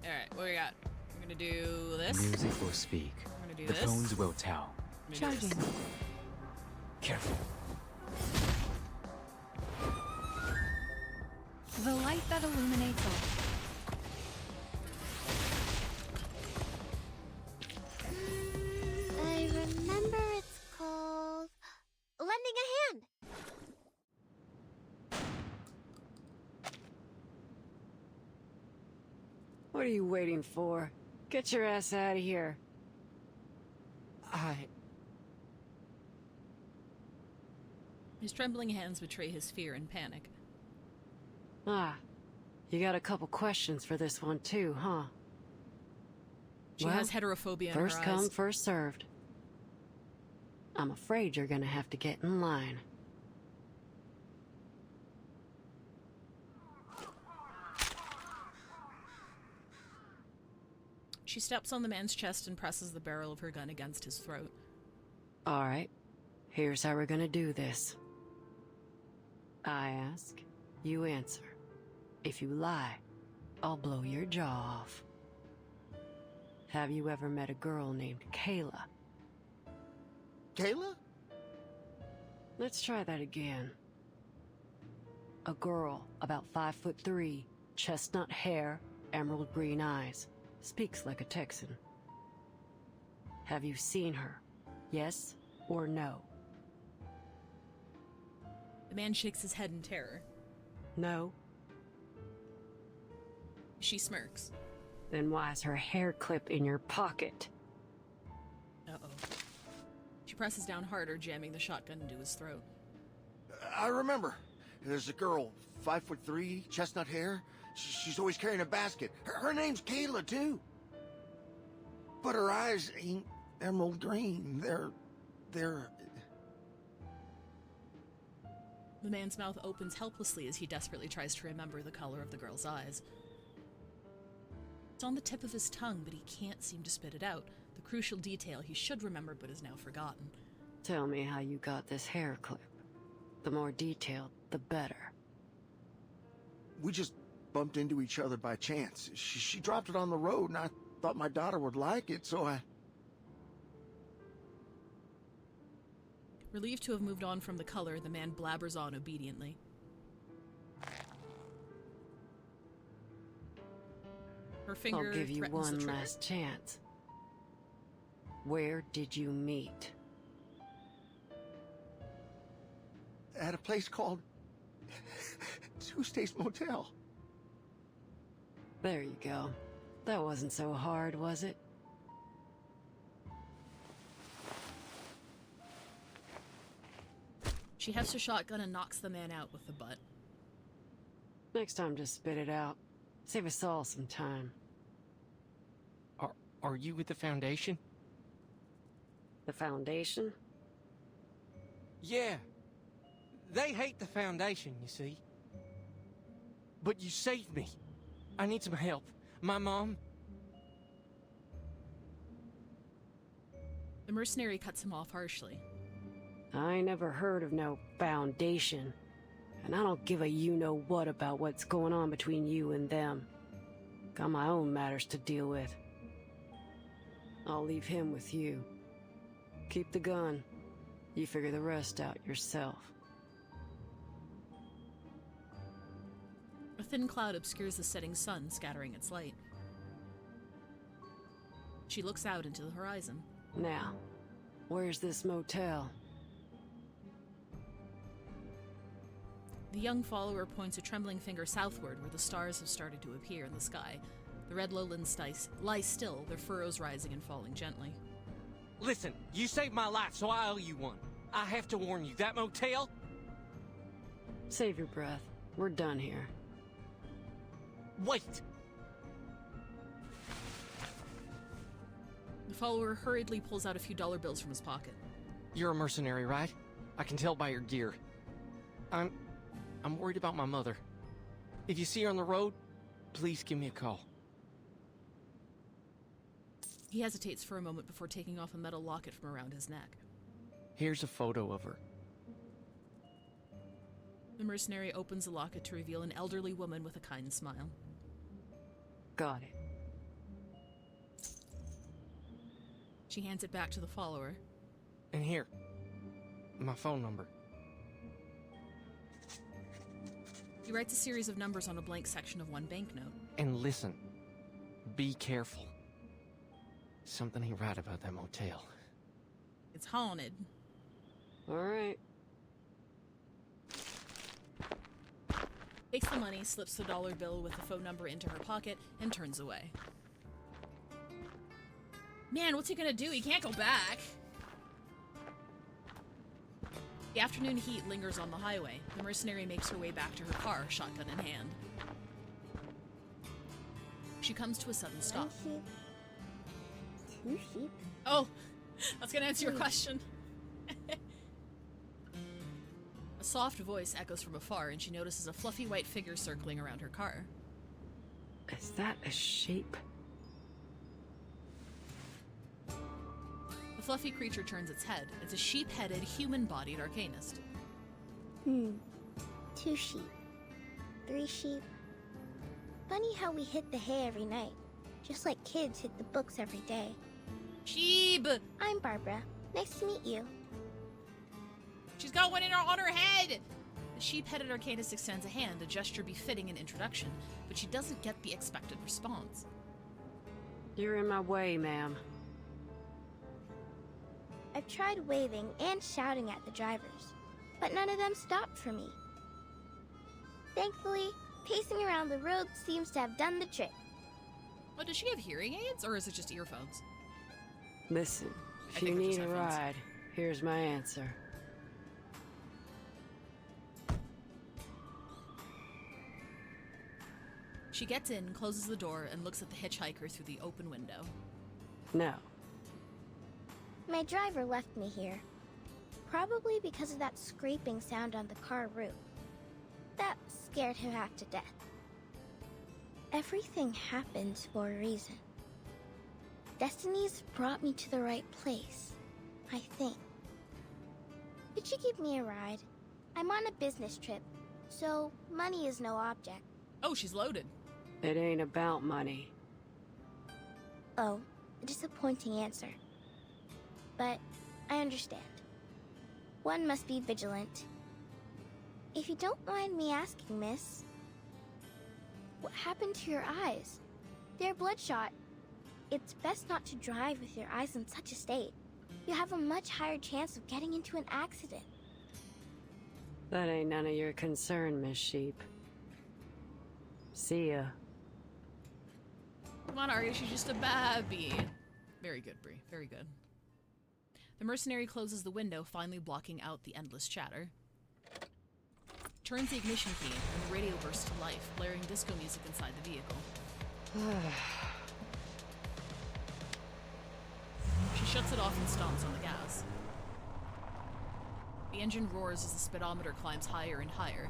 Alright, what we got? We're gonna do this. Music will speak. We're gonna do The this. tones will tell. Charging. Careful. The light that illuminates all. I remember it's called lending a hand. What are you waiting for? Get your ass out of here. His trembling hands betray his fear and panic. Ah, you got a couple questions for this one too, huh? She has heterophobia in her First come, eyes. first served. I'm afraid you're gonna have to get in line. She steps on the man's chest and presses the barrel of her gun against his throat. Alright, here's how we're gonna do this. I ask, you answer. If you lie, I'll blow your jaw off. Have you ever met a girl named Kayla? Kayla? Let's try that again. A girl, about 5'3", chestnut hair, emerald green eyes, speaks like a Texan. Have you seen her? Yes or no? The man shakes his head in terror. No? She smirks. Then why is her hair clip in your pocket? Uh-oh. She presses down harder, jamming the shotgun into his throat. I remember. There's a girl, 5'3", chestnut hair. She's always carrying a basket. Her name's Kayla, too. But her eyes ain't emerald green. They're... The man's mouth opens helplessly as he desperately tries to remember the color of the girl's eyes. It's on the tip of his tongue, but he can't seem to spit it out. The crucial detail he should remember but is now forgotten. Tell me how you got this hair clip. The more detailed, the better. We just bumped into each other by chance. She dropped it on the road, and I thought my daughter would like it, so I... Relieved to have moved on from the color, the man blabbers on obediently. Her finger I'll give you threatens the one trigger. last chance. Where did you meet? At a place called... Tuesday's Motel. There you go. That wasn't so hard, was it? She hefts her shotgun and knocks the man out with the butt. Next time, just spit it out. Save us all some time. Are you with the Foundation? The Foundation? Yeah. They hate the Foundation, you see. But you saved me. I need some help. My mom... The mercenary cuts him off harshly. I ain't never heard of no Foundation. And I don't give a you-know-what about what's going on between you and them. Got my own matters to deal with. I'll leave him with you. Keep the gun. You figure the rest out yourself. A thin cloud obscures the setting sun, scattering its light. She looks out into the horizon. Now, where's this motel? The young follower points a trembling finger southward, where the stars have started to appear in the sky. The red lowlands lie still, their furrows rising and falling gently. Listen, you saved my life, so I owe you one. I have to warn you, that motel... Save your breath. We're done here. Wait! The follower hurriedly pulls out a few dollar bills from his pocket. You're a mercenary, right? I can tell by your gear. I'm worried about my mother. If you see her on the road, please give me a call. He hesitates for a moment before taking off a metal locket from around his neck. Here's a photo of her. The mercenary opens the locket to reveal an elderly woman with a kind smile. Got it. She hands it back to the follower. And here, my phone number. He writes a series of numbers on a blank section of one banknote. And listen, be careful. Something ain't right about that motel. It's haunted. All right. Takes the money, slips the dollar bill with the phone number into her pocket, and turns away. Man, what's he gonna do? He can't go back. The afternoon heat lingers on the highway. The mercenary makes her way back to her car, shotgun in hand. She comes to a sudden stop. 2 sheep. Oh, that's gonna answer your question. A soft voice echoes from afar, and she notices a fluffy white figure circling around her car. Is that a sheep? The fluffy creature turns its head. It's a sheep-headed, human-bodied arcanist. 2 sheep. 3 sheep. Funny how we hit the hay every night. Just like kids hit the books every day. Sheep! I'm Barbara. Nice to meet you. She's got one on her head! The sheep-headed arcanist extends a hand, a gesture befitting an introduction, but she doesn't get the expected response. You're in my way, ma'am. I've tried waving and shouting at the drivers. but none of them stopped for me. Thankfully, pacing around the road seems to have done the trick. Oh, does she have hearing aids, or is it just earphones? Listen, if you need a ride, here's my answer. She gets in, closes the door, and looks at the hitchhiker through the open window. No. My driver left me here. Probably because of that scraping sound on the car roof. That scared him half to death. Everything happens for a reason. Destiny's brought me to the right place, I think. Could you give me a ride? I'm on a business trip, so money is no object. Oh, she's loaded. It ain't about money. Oh, a disappointing answer. But I understand. One must be vigilant. If you don't mind me asking, miss, what happened to your eyes? They're bloodshot. It's best not to drive with your eyes in such a state. You have a much higher chance of getting into an accident. That ain't none of your concern, Miss Sheep. See ya. Come on, Arya, she's just a babby. Very good, Bree. Very good. The mercenary closes the window, finally blocking out the endless chatter. Turns the ignition key, and the radio bursts to life, blaring disco music inside the vehicle. She shuts it off and stomps on the gas. The engine roars as the speedometer climbs higher and higher.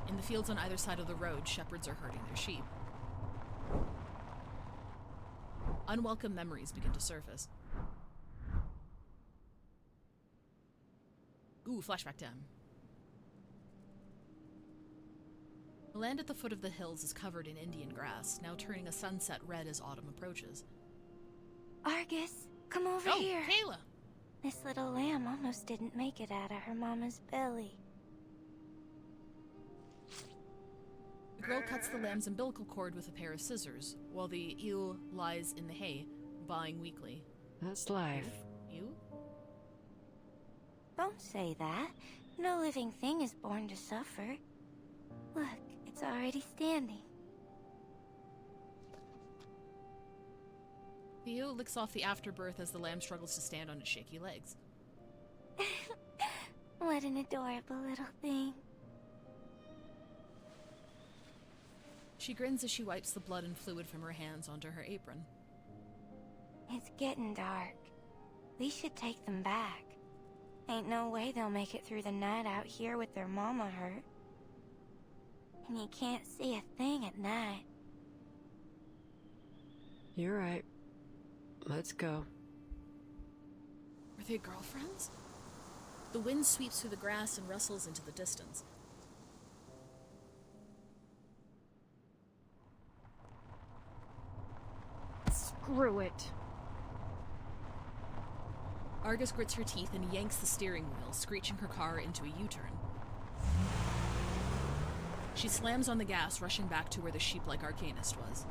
In the fields on either side of the road, shepherds are herding their sheep. Unwelcome memories begin to surface. Ooh, flashback time. The land at the foot of the hills is covered in Indian grass, now turning a sunset red as autumn approaches. Argus, come over here. Kayla! This little lamb almost didn't make it out of her mama's belly. The girl cuts the lamb's umbilical cord with a pair of scissors, while the ewe lies in the hay, baaing weakly. That's life. Ewe? Don't say that. No living thing is born to suffer. Look, it's already standing. The ewe licks off the afterbirth as the lamb struggles to stand on its shaky legs. What an adorable little thing. She grins as she wipes the blood and fluid from her hands onto her apron. It's getting dark. We should take them back. Ain't no way they'll make it through the night out here with their mama hurt. And you can't see a thing at night. You're right. Let's go. Were they girlfriends? The wind sweeps through the grass and rustles into the distance. Screw it. Argus grits her teeth and yanks the steering wheel, screeching her car into a U-turn. She slams on the gas, rushing back to where the sheep-like arcanist was.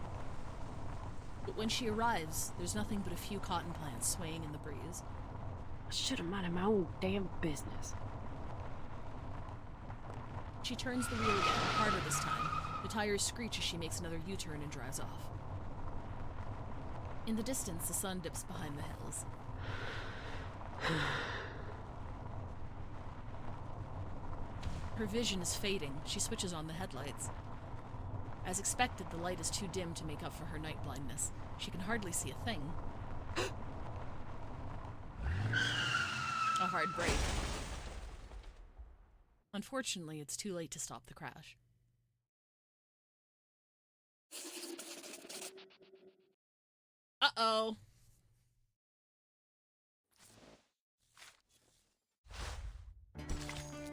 But when she arrives, there's nothing but a few cotton plants swaying in the breeze. I should have minded my own damn business. She turns the wheel again, harder this time. The tires screech as she makes another U-turn and drives off. In the distance, the sun dips behind the hills. Her vision is fading. She switches on the headlights. As expected, the light is too dim to make up for her night blindness. She can hardly see a thing. A hard brake. Unfortunately, it's too late to stop the crash. Uh-oh.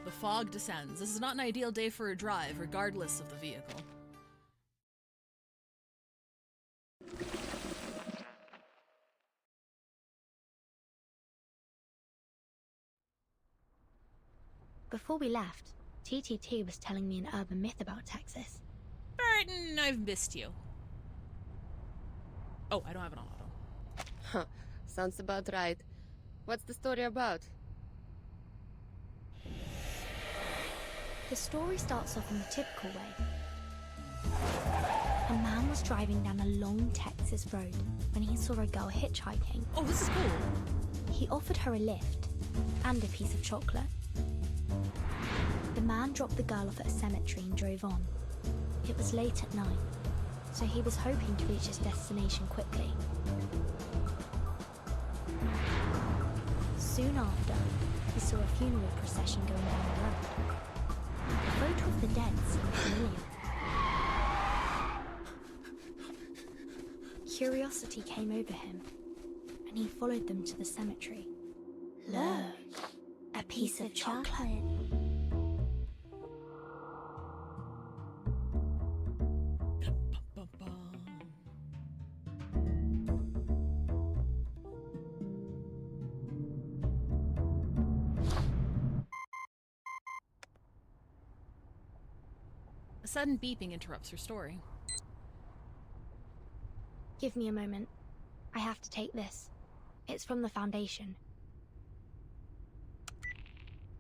The fog descends. This is not an ideal day for a drive, regardless of the vehicle. Before we left, TTT was telling me an urban myth about Texas. Burton, I've missed you. Oh, I don't have it on auto. Huh. Sounds about right. What's the story about? The story starts off in the typical way. A man was driving down a long Texas road when he saw a girl hitchhiking. Oh, this is cool. He offered her a lift and a piece of chocolate. The man dropped the girl off at a cemetery and drove on. It was late at night, so he was hoping to reach his destination quickly. Soon after, he saw a funeral procession going down the road. The photo of the dead seemed familiar. Curiosity came over him, and he followed them to the cemetery. Look, a piece of chocolate. A sudden beeping interrupts her story. Give me a moment. I have to take this. It's from the Foundation.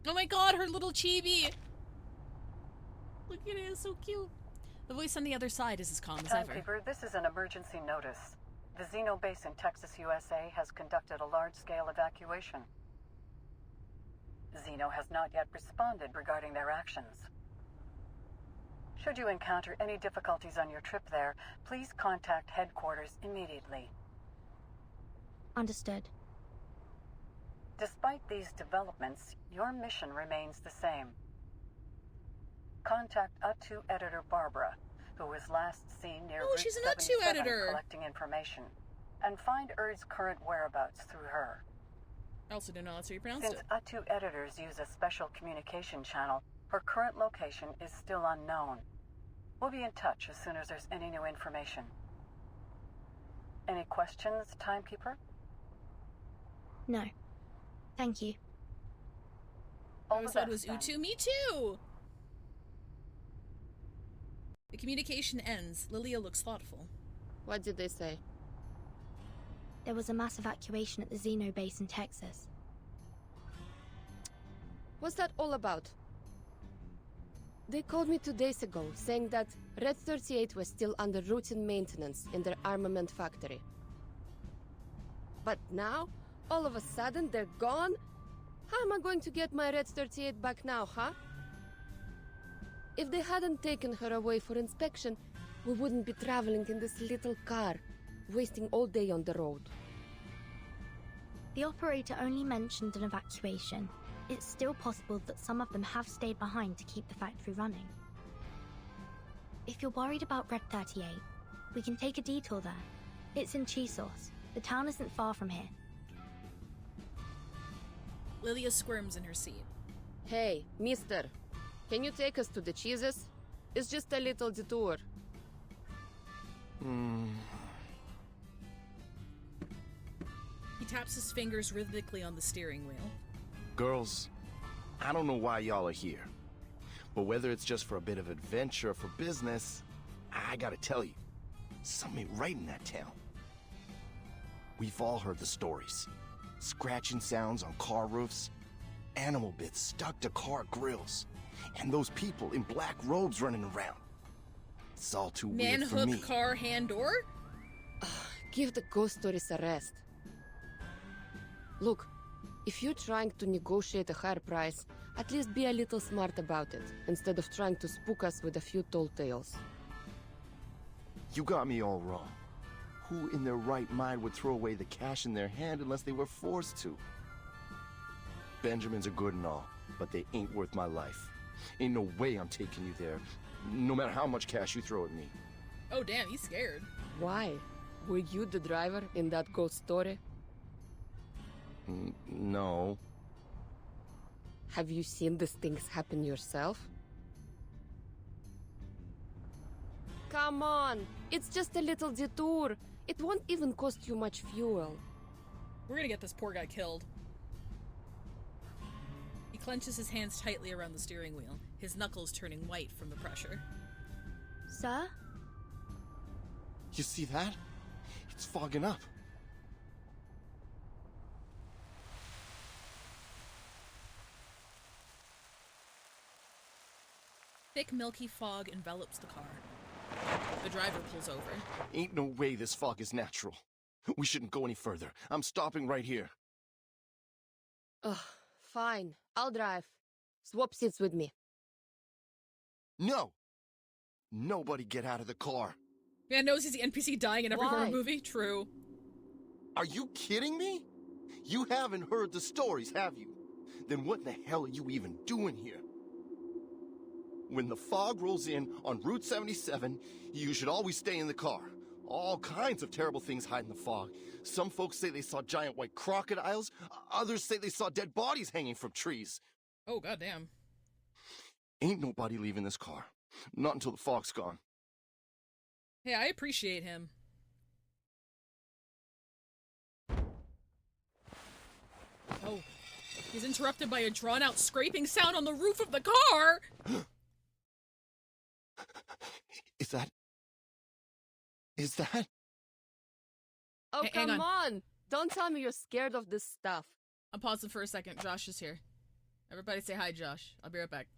Oh my god, her little chibi! Look at it, it's so cute. The voice on the other side is as calm as ever. Timekeeper, this is an emergency notice. The Xeno base in Texas, USA has conducted a large-scale evacuation. Xeno has not yet responded regarding their actions. Should you encounter any difficulties on your trip there, please contact headquarters immediately. Understood. Despite these developments, your mission remains the same. Contact Atu editor Barbara, who was last seen near Route she's an 77 Atu editor. collecting information, and find Erd's current whereabouts through her. I also didn't know that's how you pronounced Since it. Atu editors use a special communication channel, her current location is still unknown. We'll be in touch as soon as there's any new information. Any questions, Timekeeper? No. Thank you. I always thought it was Utu. Me too! The communication ends. Lilia looks thoughtful. What did they say? There was a mass evacuation at the Xeno base in Texas. What's that all about? They called me 2 days ago, saying that Red 38 was still under routine maintenance in their armament factory. But now, all of a sudden, they're gone? How am I going to get my Red 38 back now, huh? If they hadn't taken her away for inspection, we wouldn't be traveling in this little car, wasting all day on the road. The operator only mentioned an evacuation. It's still possible that some of them have stayed behind to keep the factory running. If you're worried about Red 38, we can take a detour there. It's in Chisos. The town isn't far from here. Lilia squirms in her seat. Hey, mister, can you take us to the cheeses? It's just a little detour. He taps his fingers rhythmically on the steering wheel. Girls, I don't know why y'all are here, but whether it's just for a bit of adventure or for business, I gotta tell you, something ain't right in that town. We've all heard the stories. Scratching sounds on car roofs, animal bits stuck to car grills, and those people in black robes running around. It's all too weird for me. Manhook car hand door? Give the ghost stories a rest. Look, if you're trying to negotiate a higher price, at least be a little smart about it, instead of trying to spook us with a few tall tales. You got me all wrong. Who in their right mind would throw away the cash in their hand unless they were forced to? Benjamins are good and all, but they ain't worth my life. Ain't no way I'm taking you there, no matter how much cash you throw at me. Oh damn, he's scared. Why? Were you the driver in that ghost story? No. Have you seen these things happen yourself? Come on! It's just a little detour. It won't even cost you much fuel. We're gonna get this poor guy killed. He clenches his hands tightly around the steering wheel, his knuckles turning white from the pressure. Sir? You see that? It's fogging up. Thick, milky fog envelops the car. The driver pulls over. Ain't no way this fog is natural. We shouldn't go any further. I'm stopping right here. Ugh, fine. I'll drive. Swap seats with me. No! Nobody get out of the car. Man knows he's the NPC dying in every horror Why? movie. True. Are you kidding me? You haven't heard the stories, have you? Then what the hell are you even doing here? When the fog rolls in on Route 77, you should always stay in the car. All kinds of terrible things hide in the fog. Some folks say they saw giant white crocodiles. Others say they saw dead bodies hanging from trees. Oh, goddamn. Ain't nobody leaving this car. Not until the fog's gone. Hey, I appreciate him. Oh. He's interrupted by a drawn-out scraping sound on the roof of the car! Is that... Oh, Hey, hang come on. on! Don't tell me you're scared of this stuff. I'm pausing for a second. Josh is here. Everybody say hi, Josh. I'll be right back.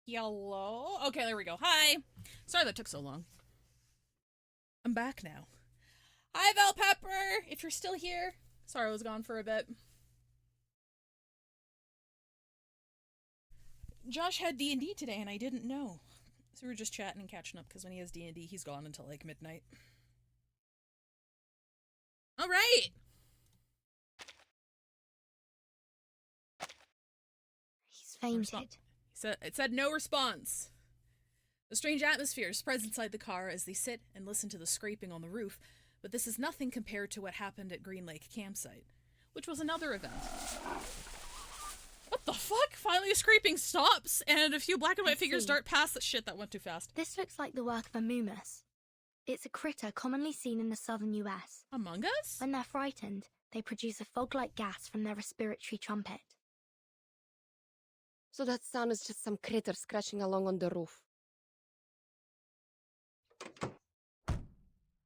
Hello? Okay, there we go. Hi! Sorry that took so long. I'm back now. Hi, Val Pepper! If you're still here. Sorry I was gone for a bit. Josh had D&D today and I didn't know. So we were just chatting and catching up because when he has D&D, he's gone until like midnight. Alright! He's fainted. It said no response. A strange atmosphere spreads inside the car as they sit and listen to the scraping on the roof, but this is nothing compared to what happened at Green Lake Campsite, which was another event. What the fuck? Finally a scraping stops, and a few black and white figures dart past. Shit, that went too fast. This looks like the work of a mumus. It's a critter commonly seen in the southern US. Among Us? When they're frightened, they produce a fog-like gas from their respiratory trumpet. So that sound is just some critter scratching along on the roof.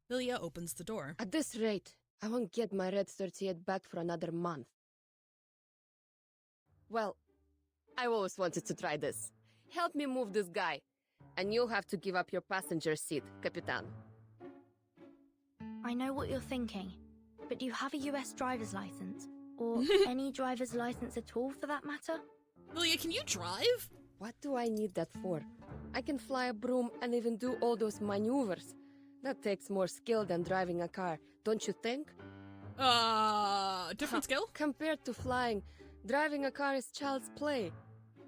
Lilia opens the door. At this rate, I won't get my Red 38 back for another month. Well, I always wanted to try this. Help me move this guy, and you'll have to give up your passenger seat, Capitan. I know what you're thinking, but do you have a US driver's license? Or any driver's license at all, for that matter? Lilia, can you drive? What do I need that for? I can fly a broom and even do all those maneuvers. That takes more skill than driving a car, don't you think? Different skill? Compared to flying, driving a car is child's play.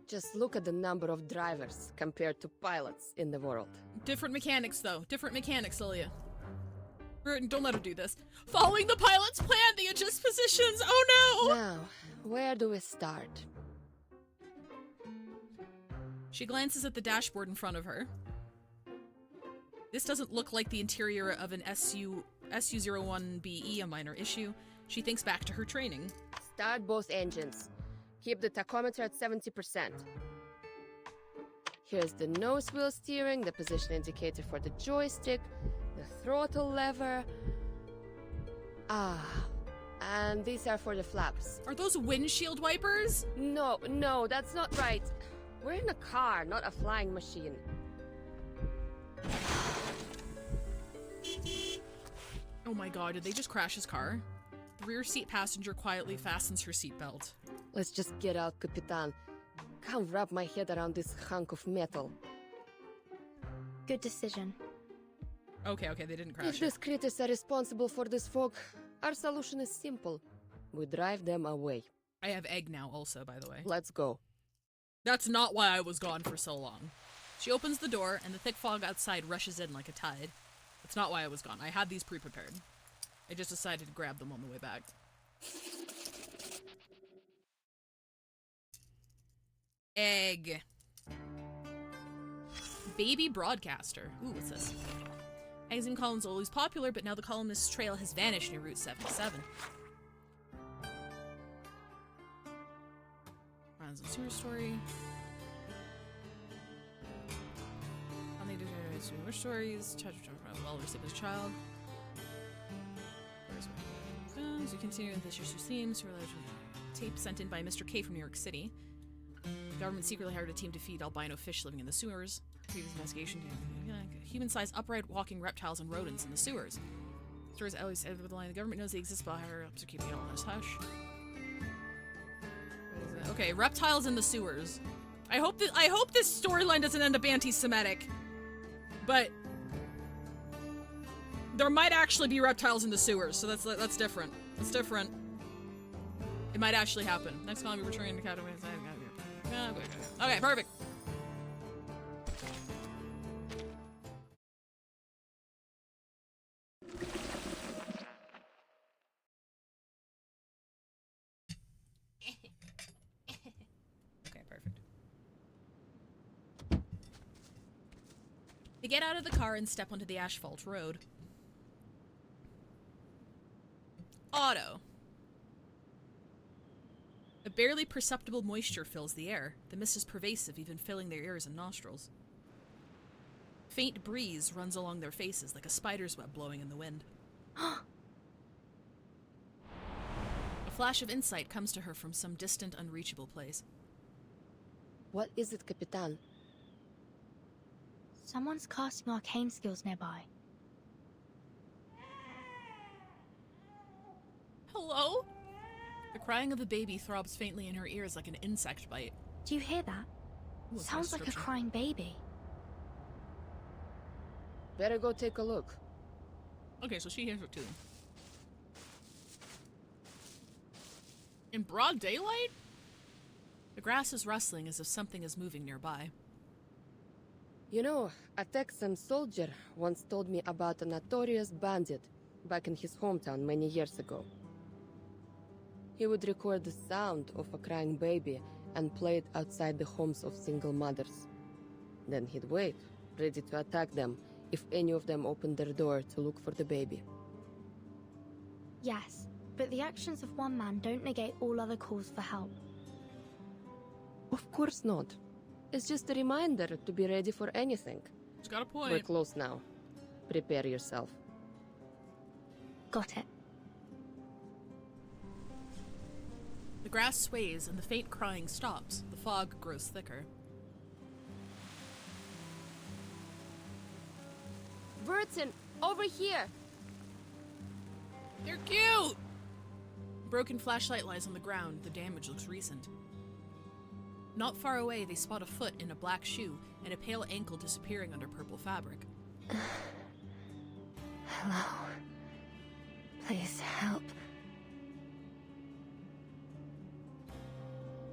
Just look at the number of drivers compared to pilots in the world. Different mechanics, though. Different mechanics, Lilia. Don't let her do this. Following the pilot's plan, they adjust positions. Oh no! Now, where do we start? She glances at the dashboard in front of her. This doesn't look like the interior of an SU-01BE, a minor issue. She thinks back to her training. Start both engines. Keep the tachometer at 70%. Here's the nose wheel steering, the position indicator for the joystick, the throttle lever. And these are for the flaps. Are those windshield wipers? No, that's not right. We're in a car, not a flying machine. Oh my god, did they just crash his car? The rear seat passenger quietly fastens her seatbelt. Let's just get out, Capitan. Can't wrap my head around this hunk of metal. Good decision. Okay, they didn't crash If these critters are responsible for this fog, our solution is simple. We drive them away. I have egg now also, by the way. Let's go. That's not why I was gone for so long. She opens the door, and the thick fog outside rushes in like a tide. That's not why I was gone. I had these pre-prepared. I just decided to grab them on the way back. Egg. Baby broadcaster. Ooh, what's this? Magazine columns always popular, but now the columnist's trail has vanished near Route 77. Runs a sewer story. Sewer stories. Well received as a child. As we continue with this year's themes, tape sent in by Mr. K from New York City. The government secretly hired a team to feed albino fish living in the sewers. Previous investigation, human-sized upright walking reptiles and rodents in the sewers. Stories always said with the line, the government knows they exist, but higher ups are keeping it all in hush. Okay, reptiles in the sewers. I hope this storyline doesn't end up anti-Semitic. But there might actually be reptiles in the sewers, so that's different. That's different. It might actually happen. Next column, we return to Academy. Okay, perfect. Okay, perfect. They get out of the car and step onto the asphalt road. Otto. A barely perceptible moisture fills the air. The mist is pervasive, even filling their ears and nostrils. Faint breeze runs along their faces like a spider's web blowing in the wind. A flash of insight comes to her from some distant, unreachable place. What is it, Capitan? Someone's casting arcane skills nearby. Hello? The crying of a baby throbs faintly in her ears like an insect bite. Do you hear that? Ooh, that's Sounds my like a description. crying baby. Better go take a look. Okay, so she hears it too. In broad daylight? The grass is rustling as if something is moving nearby. You know, a Texan soldier once told me about a notorious bandit back in his hometown many years ago. He would record the sound of a crying baby and play it outside the homes of single mothers. Then he'd wait, ready to attack them if any of them opened their door to look for the baby. Yes, but the actions of one man don't negate all other calls for help. Of course not. It's just a reminder to be ready for anything. She's got a point. We're close now. Prepare yourself. Got it. The grass sways and the faint crying stops. The fog grows thicker. Burton, over here! They're cute! A broken flashlight lies on the ground. The damage looks recent. Not far away, they spot a foot in a black shoe and a pale ankle disappearing under purple fabric. Hello. Please help.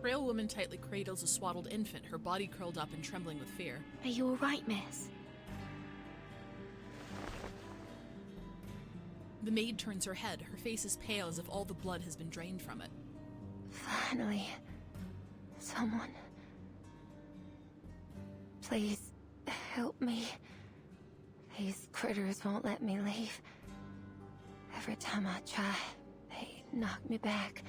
Frail woman tightly cradles a swaddled infant, her body curled up and trembling with fear. Are you alright, miss? The maid turns her head. Her face is pale as if all the blood has been drained from it. Finally. Someone. Please, help me. These critters won't let me leave. Every time I try, they knock me back.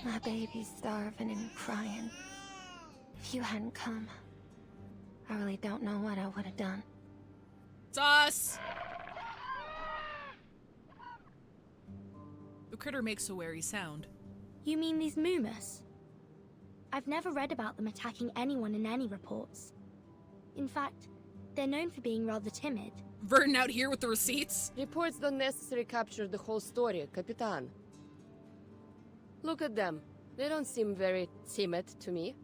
My baby's starving and crying. If you hadn't come, I really don't know what I would have done. It's us! The critter makes a wary sound. You mean these Moomus? I've never read about them attacking anyone in any reports. In fact, they're known for being rather timid. Vertin out here with the receipts? Reports don't necessarily capture the whole story, Capitan. Look at them. They don't seem very timid to me.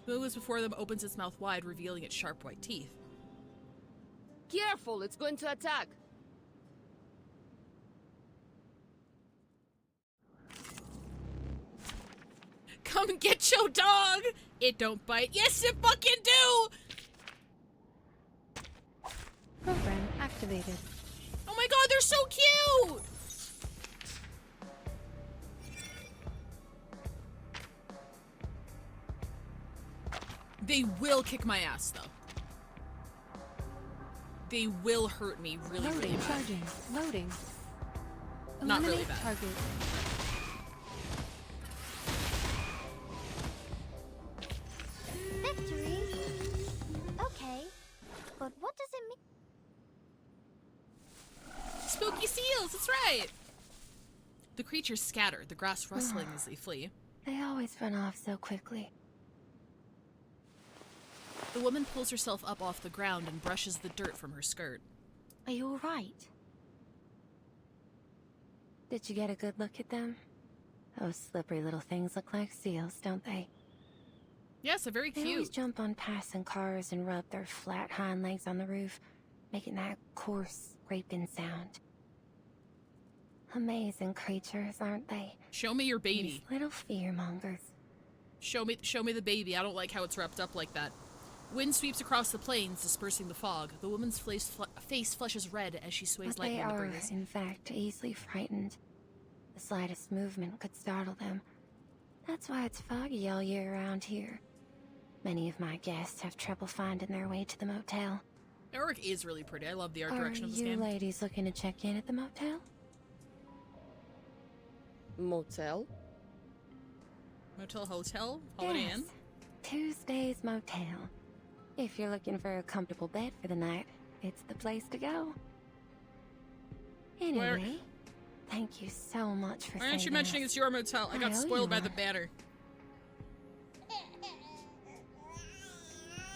The Moomus before them opens its mouth wide, revealing its sharp white teeth. Careful, it's going to attack! Come and get your dog! It don't bite. Yes, it fucking do! Program activated. Oh my god, they're so cute! They will kick my ass, though. They will hurt me really, really bad. Charging. Loading. Not really Eliminate bad. target. Victory? Okay, but what does it mean? Spooky seals, that's right! The creatures scatter, the grass rustling as they flee. They always run off so quickly. The woman pulls herself up off the ground and brushes the dirt from her skirt. Are you alright? Did you get a good look at them? Those slippery little things look like seals, don't they? Yes, they're very They always cute. jump on passing cars and rub their flat hind legs on the roof, making that coarse, scraping sound. Amazing creatures, aren't they? Show me your baby. These little fearmongers. Show me the baby. I don't like how it's wrapped up like that. Wind sweeps across the plains, dispersing the fog. The woman's face flushes red as she sways But lightly they in the are, breeze. in fact, easily frightened. The slightest movement could startle them. That's why it's foggy all year around here. Many of my guests have trouble finding their way to the motel. Eric is really pretty. I love the art Are direction of this you game. ladies looking to check in at the motel? Motel? Motel, hotel, Holiday Inn. Tuesday's Motel. If you're looking for a comfortable bed for the night, it's the place to go. Anyway, thank you so much for Why aren't you saving mentioning us. it's your motel? I got owe spoiled you by the one. banner.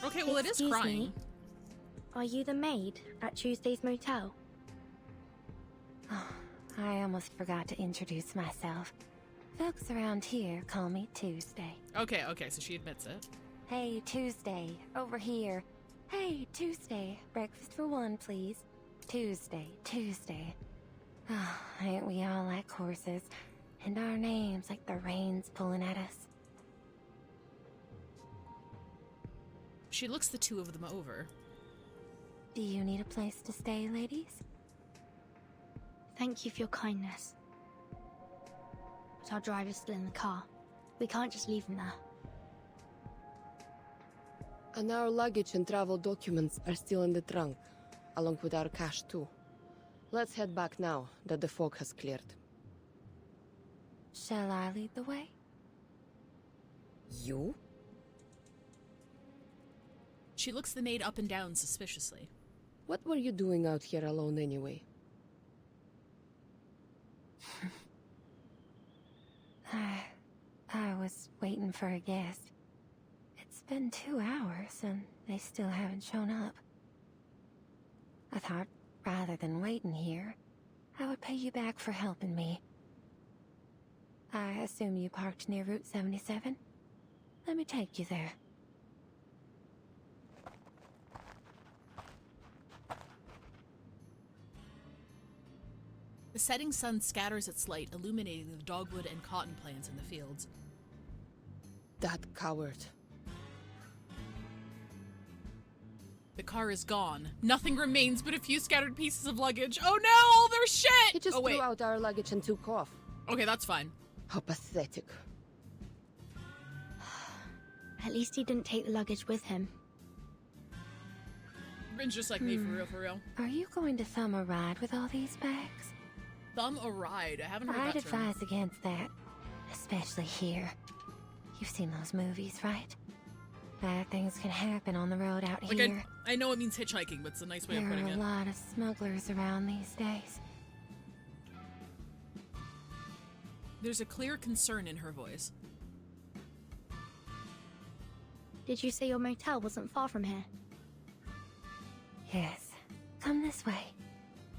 Okay, well, it is Excuse crying. me. Are you the maid at Tuesday's motel? I almost forgot to introduce myself. Folks around here call me Tuesday. Okay, so she admits it. Hey, Tuesday, over here. Hey, Tuesday, breakfast for one, please. Tuesday. Oh, ain't we all like horses? And our names like the rain's pulling at us. She looks the two of them over. Do you need a place to stay, ladies? Thank you for your kindness. But our driver's still in the car. We can't just leave him there. And our luggage and travel documents are still in the trunk, along with our cash too. Let's head back now that the fog has cleared. Shall I lead the way? You? She looks the maid up and down suspiciously. What were you doing out here alone anyway? I was waiting for a guest. It's been 2 hours and they still haven't shown up. I thought, rather than waiting here, I would pay you back for helping me. I assume you parked near Route 77? Let me take you there. The setting sun scatters its light, illuminating the dogwood and cotton plants in the fields. That coward. The car is gone. Nothing remains but a few scattered pieces of luggage. Oh no, all their shit! He just threw out our luggage and took off. Okay, that's fine. How pathetic. At least he didn't take the luggage with him. Bryn's just like me, for real. Are you going to thumb a ride with all these bags? Thumb a ride? I haven't heard I'd that term. advise against that. Especially here. You've seen those movies, right? Bad things can happen on the road out Like here. I know it means hitchhiking, but it's a nice way of putting There it. are a lot of smugglers around these days. There's a clear concern in her voice. Did you say your motel wasn't far from here? Yes. Come this way.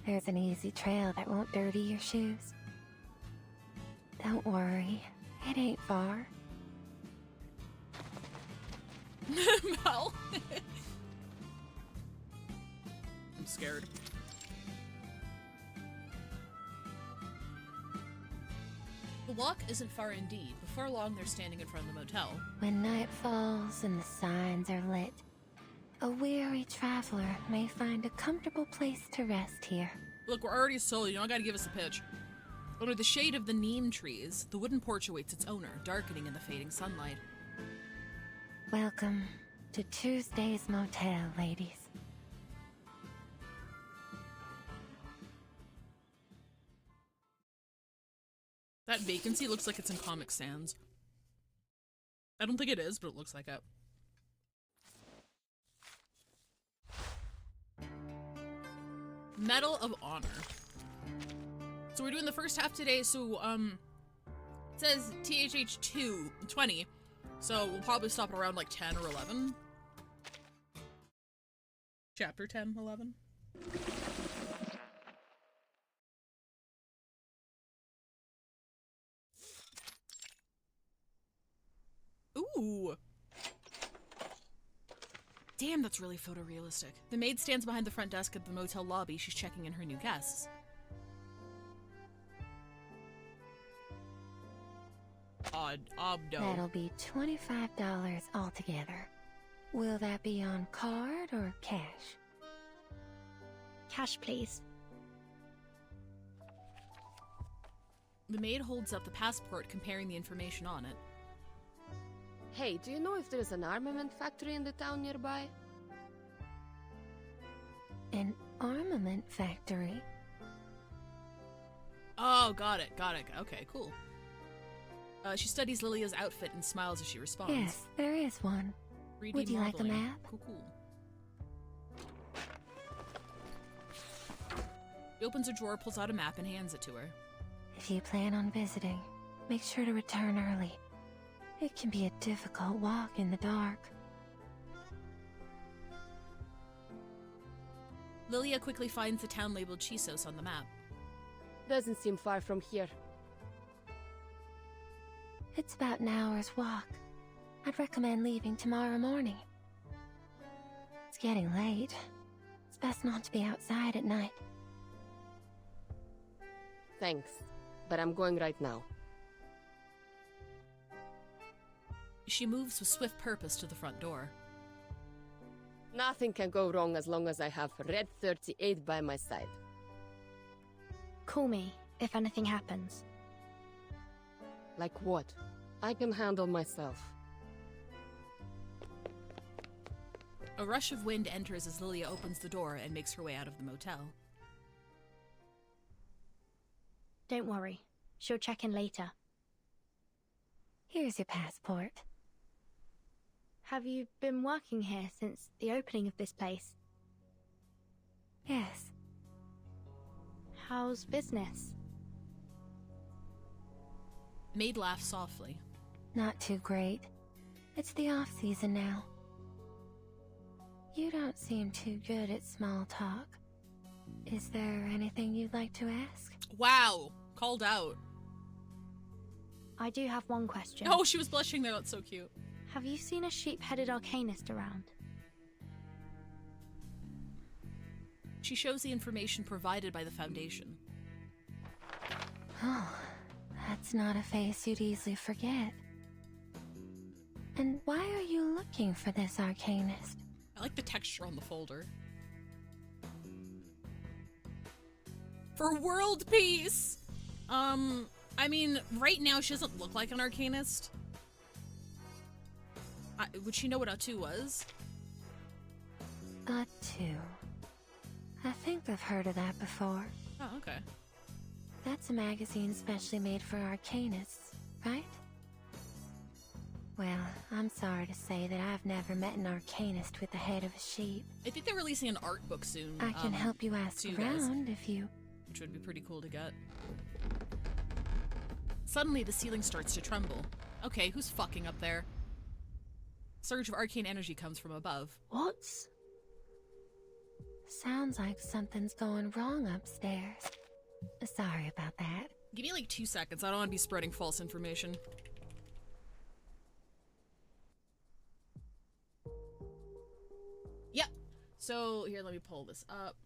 There's an easy trail that won't dirty your shoes. Don't worry. It ain't far. Mel. I'm scared. The walk isn't far indeed. Before long, they're standing in front of the motel. When night falls and the signs are lit, a weary traveler may find a comfortable place to rest here. Look, we're already sold. You don't gotta give us a pitch. Under the shade of the neem trees, the wooden porch awaits its owner, darkening in the fading sunlight. Welcome to Tuesday's Motel, ladies. That vacancy looks like it's in Comic Sans. I don't think it is, but it looks like it. Medal of Honor. So we're doing the first half today, so, it says THH 20, so we'll probably stop at around, like, 10 or 11. Chapter 10, 11. Ooh! Damn, that's really photorealistic. The maid stands behind the front desk at the motel lobby. She's checking in her new guests. Obdo. That'll be $25 altogether. Will that be on card or cash? Cash, please. The maid holds up the passport, comparing the information on it. Hey, do you know if there's an armament factory in the town nearby? An armament factory? Oh, got it. Okay, cool. She studies Lilia's outfit and smiles as she responds. Yes, there is one. 3D Would you like a modeling. map? Cool. He opens a drawer, pulls out a map, and hands it to her. If you plan on visiting, make sure to return early. It can be a difficult walk in the dark. Lilia quickly finds the town labeled Chisos on the map. Doesn't seem far from here. It's about an hour's walk. I'd recommend leaving tomorrow morning. It's getting late. It's best not to be outside at night. Thanks, but I'm going right now. She moves with swift purpose to the front door. Nothing can go wrong as long as I have Red 38 by my side. Call me if anything happens. Like what? I can handle myself. A rush of wind enters as Lilia opens the door and makes her way out of the motel. Don't worry. She'll check in later. Here's your passport. Have you been working here since the opening of this place? Yes. How's business? Maid laughs softly. Not too great. It's the off-season now. You don't seem too good at small talk. Is there anything you'd like to ask? Wow! Called out. I do have one question. Oh, she was blushing there. That's so cute. Have you seen a sheep-headed arcanist around? She shows the information provided by the Foundation. Oh, that's not a face you'd easily forget. And why are you looking for this arcanist? I like the texture on the folder. For world peace! I mean, right now she doesn't look like an arcanist. Would she know what Atu was? Atu. I think I've heard of that before. Oh, okay. That's a magazine specially made for arcanists, right? Well, I'm sorry to say that I've never met an arcanist with the head of a sheep. I think they're releasing an art book soon. I can help you ask around if you... Which would be pretty cool to get. Suddenly, the ceiling starts to tremble. Okay, who's fucking up there? Surge of arcane energy comes from above. What? Sounds like something's going wrong upstairs. Sorry about that. Give me like 2 seconds. I don't want to be spreading false information. Yep. So, here, let me pull this up.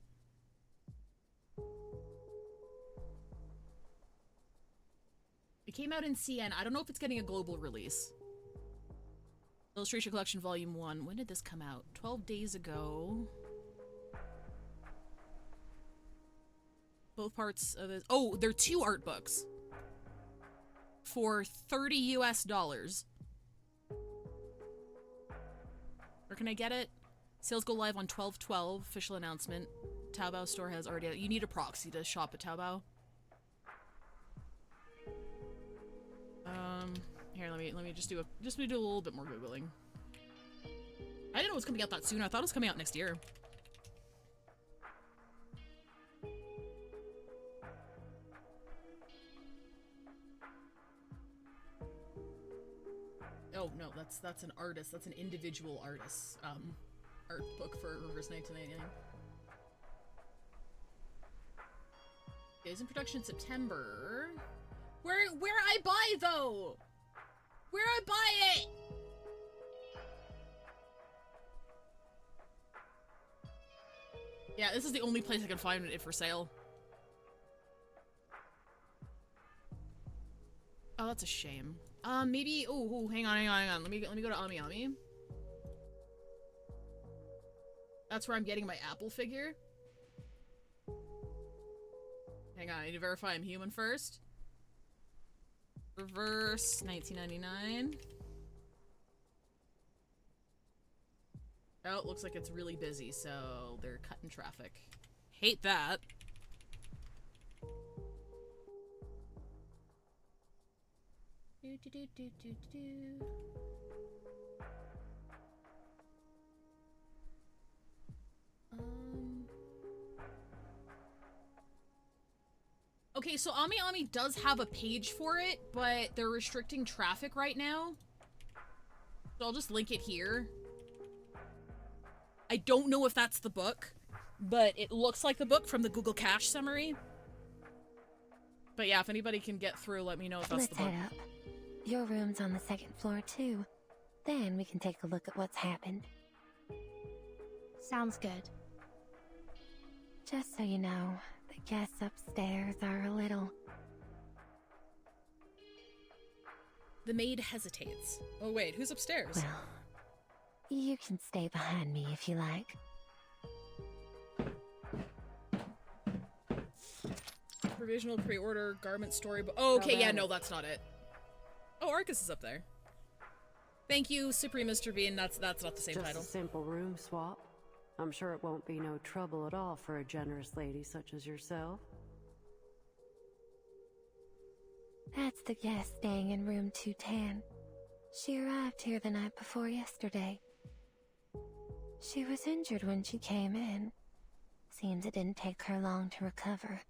It came out in CN. I don't know if it's getting a global release. Illustration Collection Volume 1. When did this come out? 12 days ago. Both parts of it. Oh, they're 2 art books. For $30 US. Where can I get it? Sales go live on 12/12. Official announcement. Taobao store has already... You need a proxy to shop at Taobao. Here, let me just do a little bit more Googling. I didn't know it was coming out that soon. I thought it was coming out next year. Oh no, that's an artist. That's an individual artist. Art book for Reverse 1999. It is in production in September. Where I buy though? Where I buy it? Yeah, this is the only place I can find it for sale. Oh, that's a shame. Maybe. Oh, hang on. Let me go to Ami Ami. That's where I'm getting my Apple figure. Hang on, I need to verify I'm human first. Reverse 1999. Oh, it looks like it's really busy, so they're cutting traffic. Hate that. Okay, so Ami Ami does have a page for it, but they're restricting traffic right now. So I'll just link it here. I don't know if that's the book. but it looks like the book from the Google Cache summary. But yeah, if anybody can get through, let me know if that's Let's the book. head up. Your room's on the second floor, too. Then we can take a look at what's happened. Sounds good. Just so you know, the guests upstairs are a little... The maid hesitates. Oh wait, who's upstairs? Well, you can stay behind me if you like. Provisional pre-order garment storybook. Oh, okay, yeah, no, that's not it. Oh, Arcus is up there. Thank you, Supreme Mr. Bean. That's not the same title. Just a simple room swap. I'm sure it won't be no trouble at all for a generous lady such as yourself. That's the guest staying in room 210. She arrived here the night before yesterday. She was injured when she came in. Seems it didn't take her long to recover.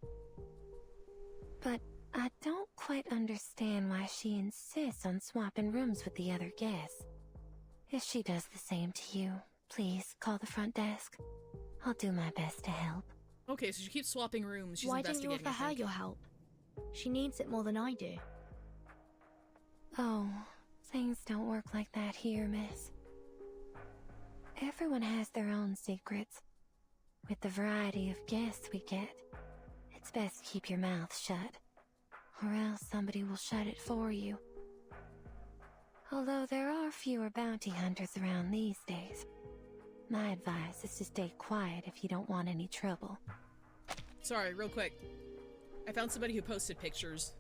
But I don't quite understand why she insists on swapping rooms with the other guests. If she does the same to you, please call the front desk. I'll do my best to help. Okay, so she keeps swapping rooms. She's Why didn't you investigating. offer her your help? She needs it more than I do. Oh, things don't work like that here, miss. Everyone has their own secrets. With the variety of guests we get, it's best to keep your mouth shut, or else somebody will shut it for you. Although there are fewer bounty hunters around these days, my advice is to stay quiet if you don't want any trouble. Sorry, real quick. I found somebody who posted pictures.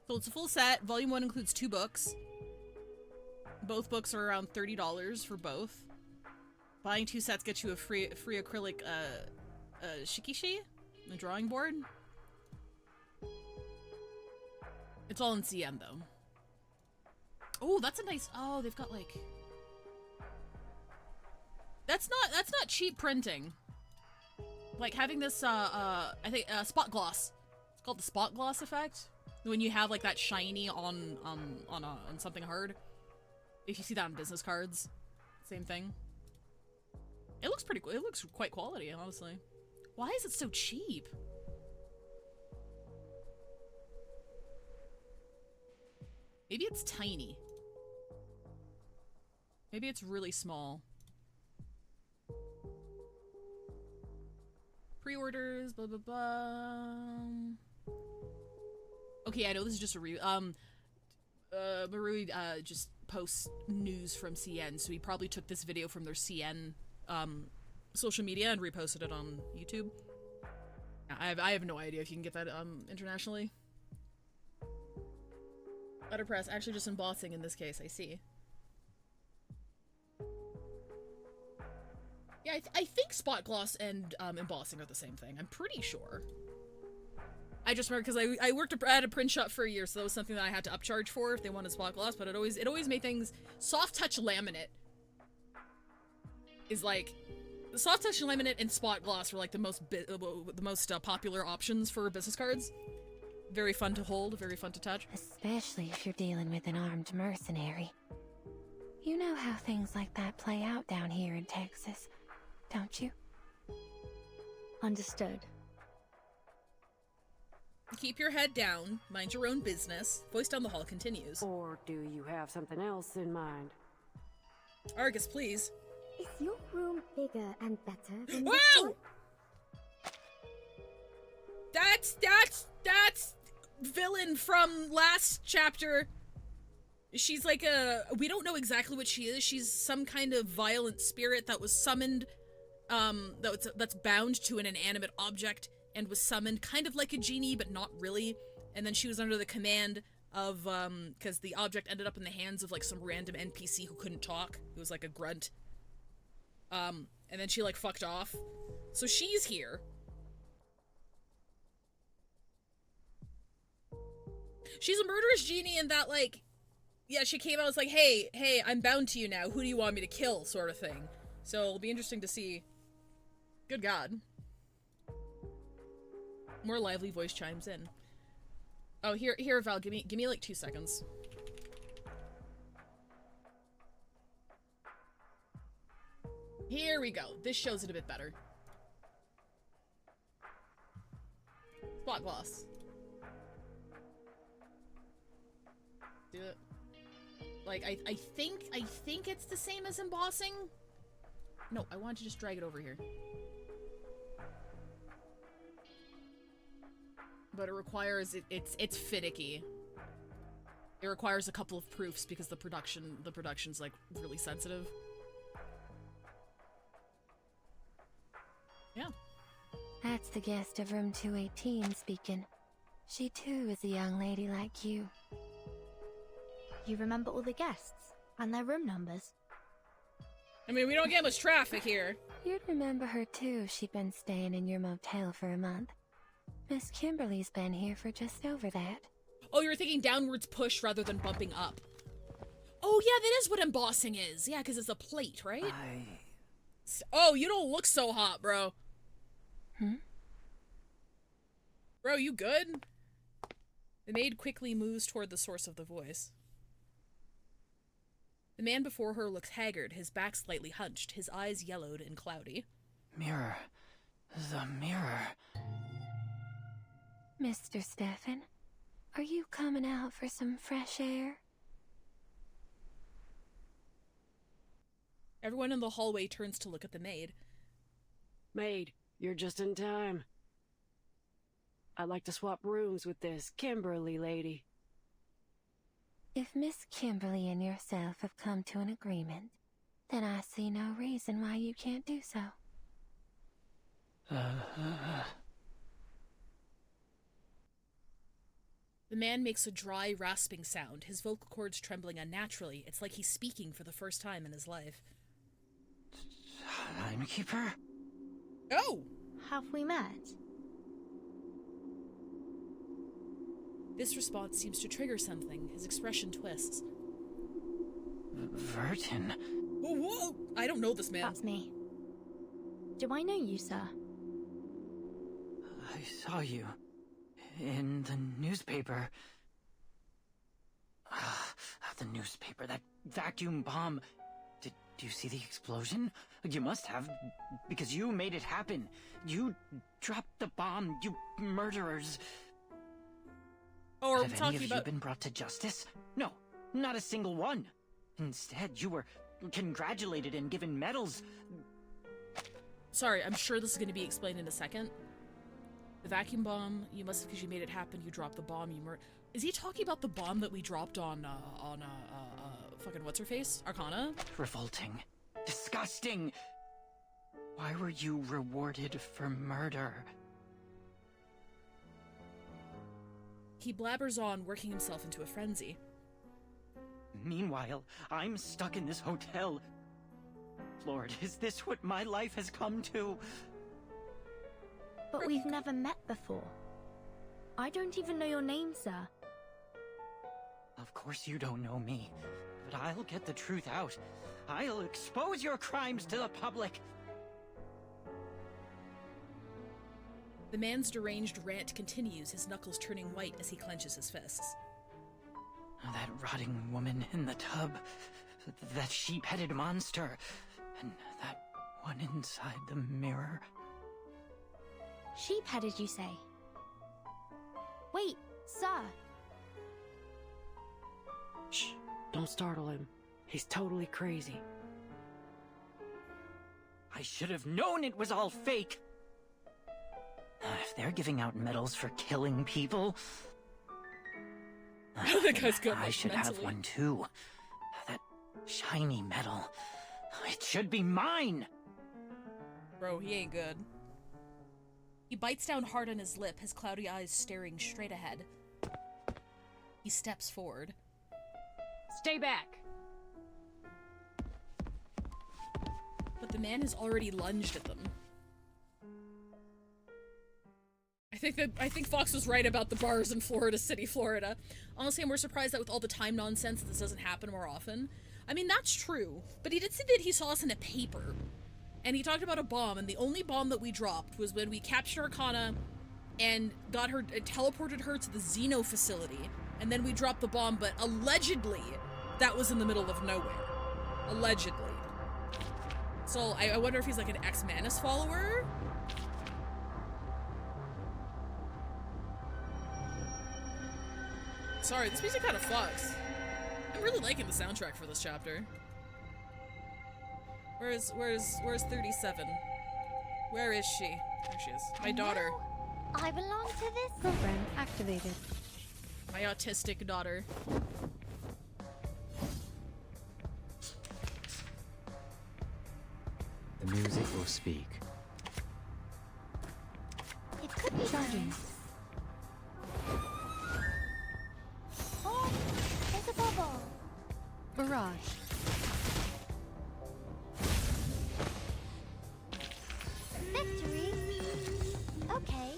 So it's a full set. Volume 1 includes 2 books. Both books are around $30 for both. Buying 2 sets gets you a free acrylic shikishi, a drawing board. It's all in CN though. Oh, that's a nice. Oh, they've got like. That's not cheap printing. Like having this I think spot gloss. It's called the spot gloss effect. When you have like that shiny on something hard. If you see that on business cards, same thing. It looks pretty cool. It looks quite quality, honestly. Why is it so cheap? Maybe it's tiny. Maybe it's really small. Pre-orders, blah blah blah. Okay, I know this is just a Marui just posts news from CN, so he probably took this video from their CN social media and reposted it on YouTube. I have no idea if you can get that internationally. Letterpress, actually just embossing in this case, I see. Yeah, I think spot gloss and embossing are the same thing. I'm pretty sure. I just remember because I worked at a print shop for a year, so that was something that I had to upcharge for if they wanted spot gloss. But it always made things soft touch laminate. Is like soft touch laminate and spot gloss were like the most popular options for business cards. Very fun to hold, very fun to touch. Especially if you're dealing with an armed mercenary. You know how things like that play out down here in Texas, don't you? Understood. Keep your head down, mind your own business. Voice down the hall continues. Or do you have something else in mind? Argus, please. Is your room bigger and better than Wow! this one? That's villain from last chapter. She's like we don't know exactly what she is. She's some kind of violent spirit that was summoned, that's bound to an inanimate object and was summoned kind of like a genie, but not really. And then she was under the command of, because the object ended up in the hands of like some random NPC who couldn't talk. It was like a grunt. And then she like fucked off. So she's here. She's a murderous genie in that, like, yeah, she came out and was like, hey, I'm bound to you now. Who do you want me to kill? Sort of thing. So it'll be interesting to see. Good God. More lively voice chimes in. Oh, here, Val, give me like 2 seconds. Here we go. This shows it a bit better. Spot gloss. Do it. Like, I think it's the same as embossing. No, I want to just drag it over here. But it requires, it's finicky. It requires a couple of proofs because the production's like really sensitive. Yeah. That's the guest of room 218 speaking. She too is a young lady like you. You remember all the guests and their room numbers? I mean, we don't get much traffic here. You'd remember her too if she'd been staying in your motel for a month. Miss Kimberly's been here for just over that. Oh, you're thinking downwards push rather than bumping up. Oh, yeah, that is what embossing is. Yeah, because it's a plate, right? Oh, you don't look so hot, bro. Bro, you good? The maid quickly moves toward the source of the voice. The man before her looks haggard, his back slightly hunched, his eyes yellowed and cloudy. Mirror. The mirror. Mr. Stefan, are you coming out for some fresh air? Everyone in the hallway turns to look at the maid. Maid, you're just in time. I'd like to swap rooms with this Kimberly lady. If Miss Kimberly and yourself have come to an agreement, then I see no reason why you can't do so. The man makes a dry, rasping sound, his vocal cords trembling unnaturally. It's like he's speaking for the first time in his life. Timekeeper? Oh! Have we met? This response seems to trigger something. His expression twists. Vertin? Whoa, whoa! I don't know this man. That's me. Do I know you, sir? I saw you. In the newspaper. The newspaper, that vacuum bomb. Did you see the explosion? You must have, because you made it happen. You dropped the bomb, you murderers. Oh, are we have any talking of about... you been brought to justice? No, not a single one. Instead, you were congratulated and given medals. Sorry, I'm sure this is going to be explained in a second. The vacuum bomb, you must have, because you made it happen, you dropped the bomb, you Is he talking about the bomb that we dropped on fucking what's-her-face? Arcana? Revolting. Disgusting! Why were you rewarded for murder? He blabbers on, working himself into a frenzy. Meanwhile, I'm stuck in this hotel. Lord, is this what my life has come to? But we've never met before. I don't even know your name, sir. Of course you don't know me, but I'll get the truth out. I'll expose your crimes to the public. The man's deranged rant continues, his knuckles turning white as he clenches his fists. That rotting woman in the tub, that sheep-headed monster, and that one inside the mirror. Sheep-headed, you say? Wait, sir. Shh, don't startle him. He's totally crazy. I should have known it was all fake. If they're giving out medals for killing people, that guy's good. I should have one too. That shiny medal. It should be mine. Bro, he ain't good. He bites down hard on his lip, his cloudy eyes staring straight ahead. He steps forward. Stay back! But the man has already lunged at them. I think Fox was right about the bars in Florida City, Florida. Honestly, I'm more surprised that with all the time nonsense, this doesn't happen more often. I mean, that's true, but he did say that he saw us in a paper. And he talked about a bomb, and the only bomb that we dropped was when we captured Arcana and got her, teleported her to the Xeno facility. And then we dropped the bomb, but allegedly, that was in the middle of nowhere. Allegedly. So, I wonder if he's like an ex-Manus follower? Sorry, this music kind of fucks. I'm really liking the soundtrack for this chapter. Where's 37? Where is she? There she is. My daughter. I belong to this program activated. My autistic daughter. The music will speak. It could be charging. Oh, there's a bubble. Barrage. Victory? Okay,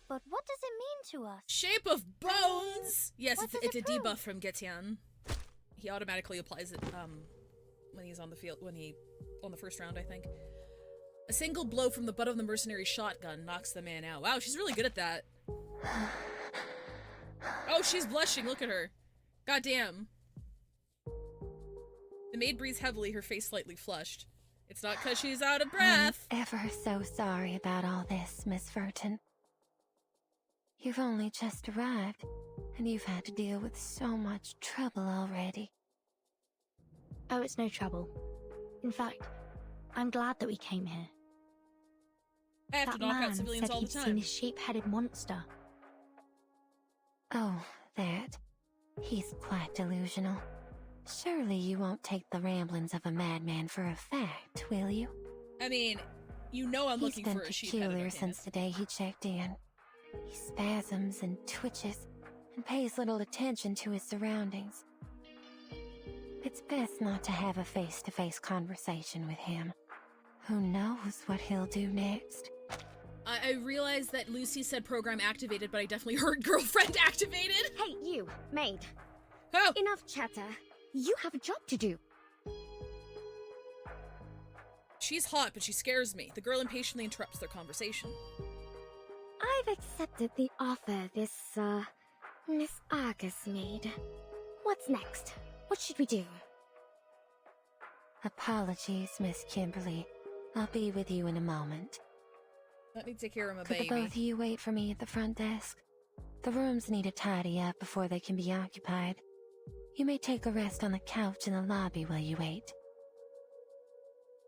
but what does it mean to us? Shape of Bones! Yes, What it's a does it debuff from Getian. He automatically applies it when he's on the field, on the first round, I think. A single blow from the butt of the mercenary shotgun knocks the man out. Wow, she's really good at that. Oh, she's blushing, look at her. Goddamn. The maid breathes heavily, her face slightly flushed. It's not because she's out of breath. I'm ever so sorry about all this, Miss Furton. You've only just arrived, and you've had to deal with so much trouble already. Oh, it's no trouble. In fact, I'm glad that we came here. I have to knock out civilians all the said he'd time. seen a sheep-headed monster. Oh, that. He's quite delusional. Surely you won't take the ramblings of a madman for a fact, will you? I mean, you know I'm looking for a He's sheep. been peculiar since the day he checked in. He spasms and twitches and pays little attention to his surroundings. It's best not to have a face-to-face conversation with him. Who knows what he'll do next? I realized that Lucy said program activated, but I definitely heard girlfriend activated. Hey, you, maid. Oh! Enough chatter. You have a job to do. She's hot, but she scares me. The girl impatiently interrupts their conversation. I've accepted the offer this, Miss Argus made. What's next? What should we do? Apologies, Miss Kimberly. I'll be with you in a moment. Let me take care of my Could baby. the both of you wait for me at the front desk? The rooms need a tidy up before they can be occupied. You may take a rest on the couch in the lobby while you wait.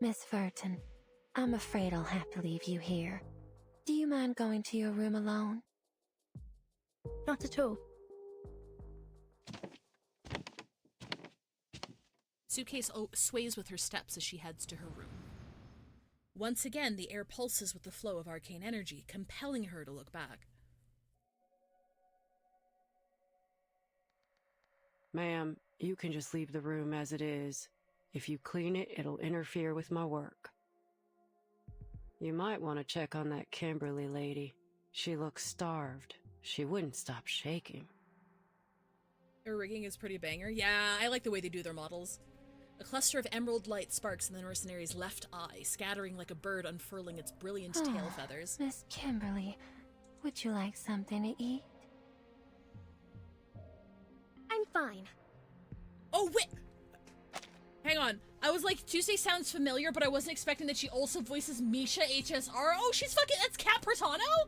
Miss Furton, I'm afraid I'll have to leave you here. Do you mind going to your room alone? Not at all. Suitcase sways with her steps as she heads to her room. Once again, the air pulses with the flow of arcane energy, compelling her to look back. Ma'am, you can just leave the room as it is. If you clean it, it'll interfere with my work. You might want to check on that Kimberly lady. She looks starved. She wouldn't stop shaking. Her rigging is pretty banger. Yeah, I like the way they do their models. A cluster of emerald light sparks in the mercenary's left eye, scattering like a bird unfurling its brilliant tail feathers. Miss Kimberly, would you like something to eat? I'm fine. Oh, wait! Hang on. I was like, Tuesday sounds familiar, but I wasn't expecting that she also voices Misha HSR. Oh, she's fucking... That's Kat Portano?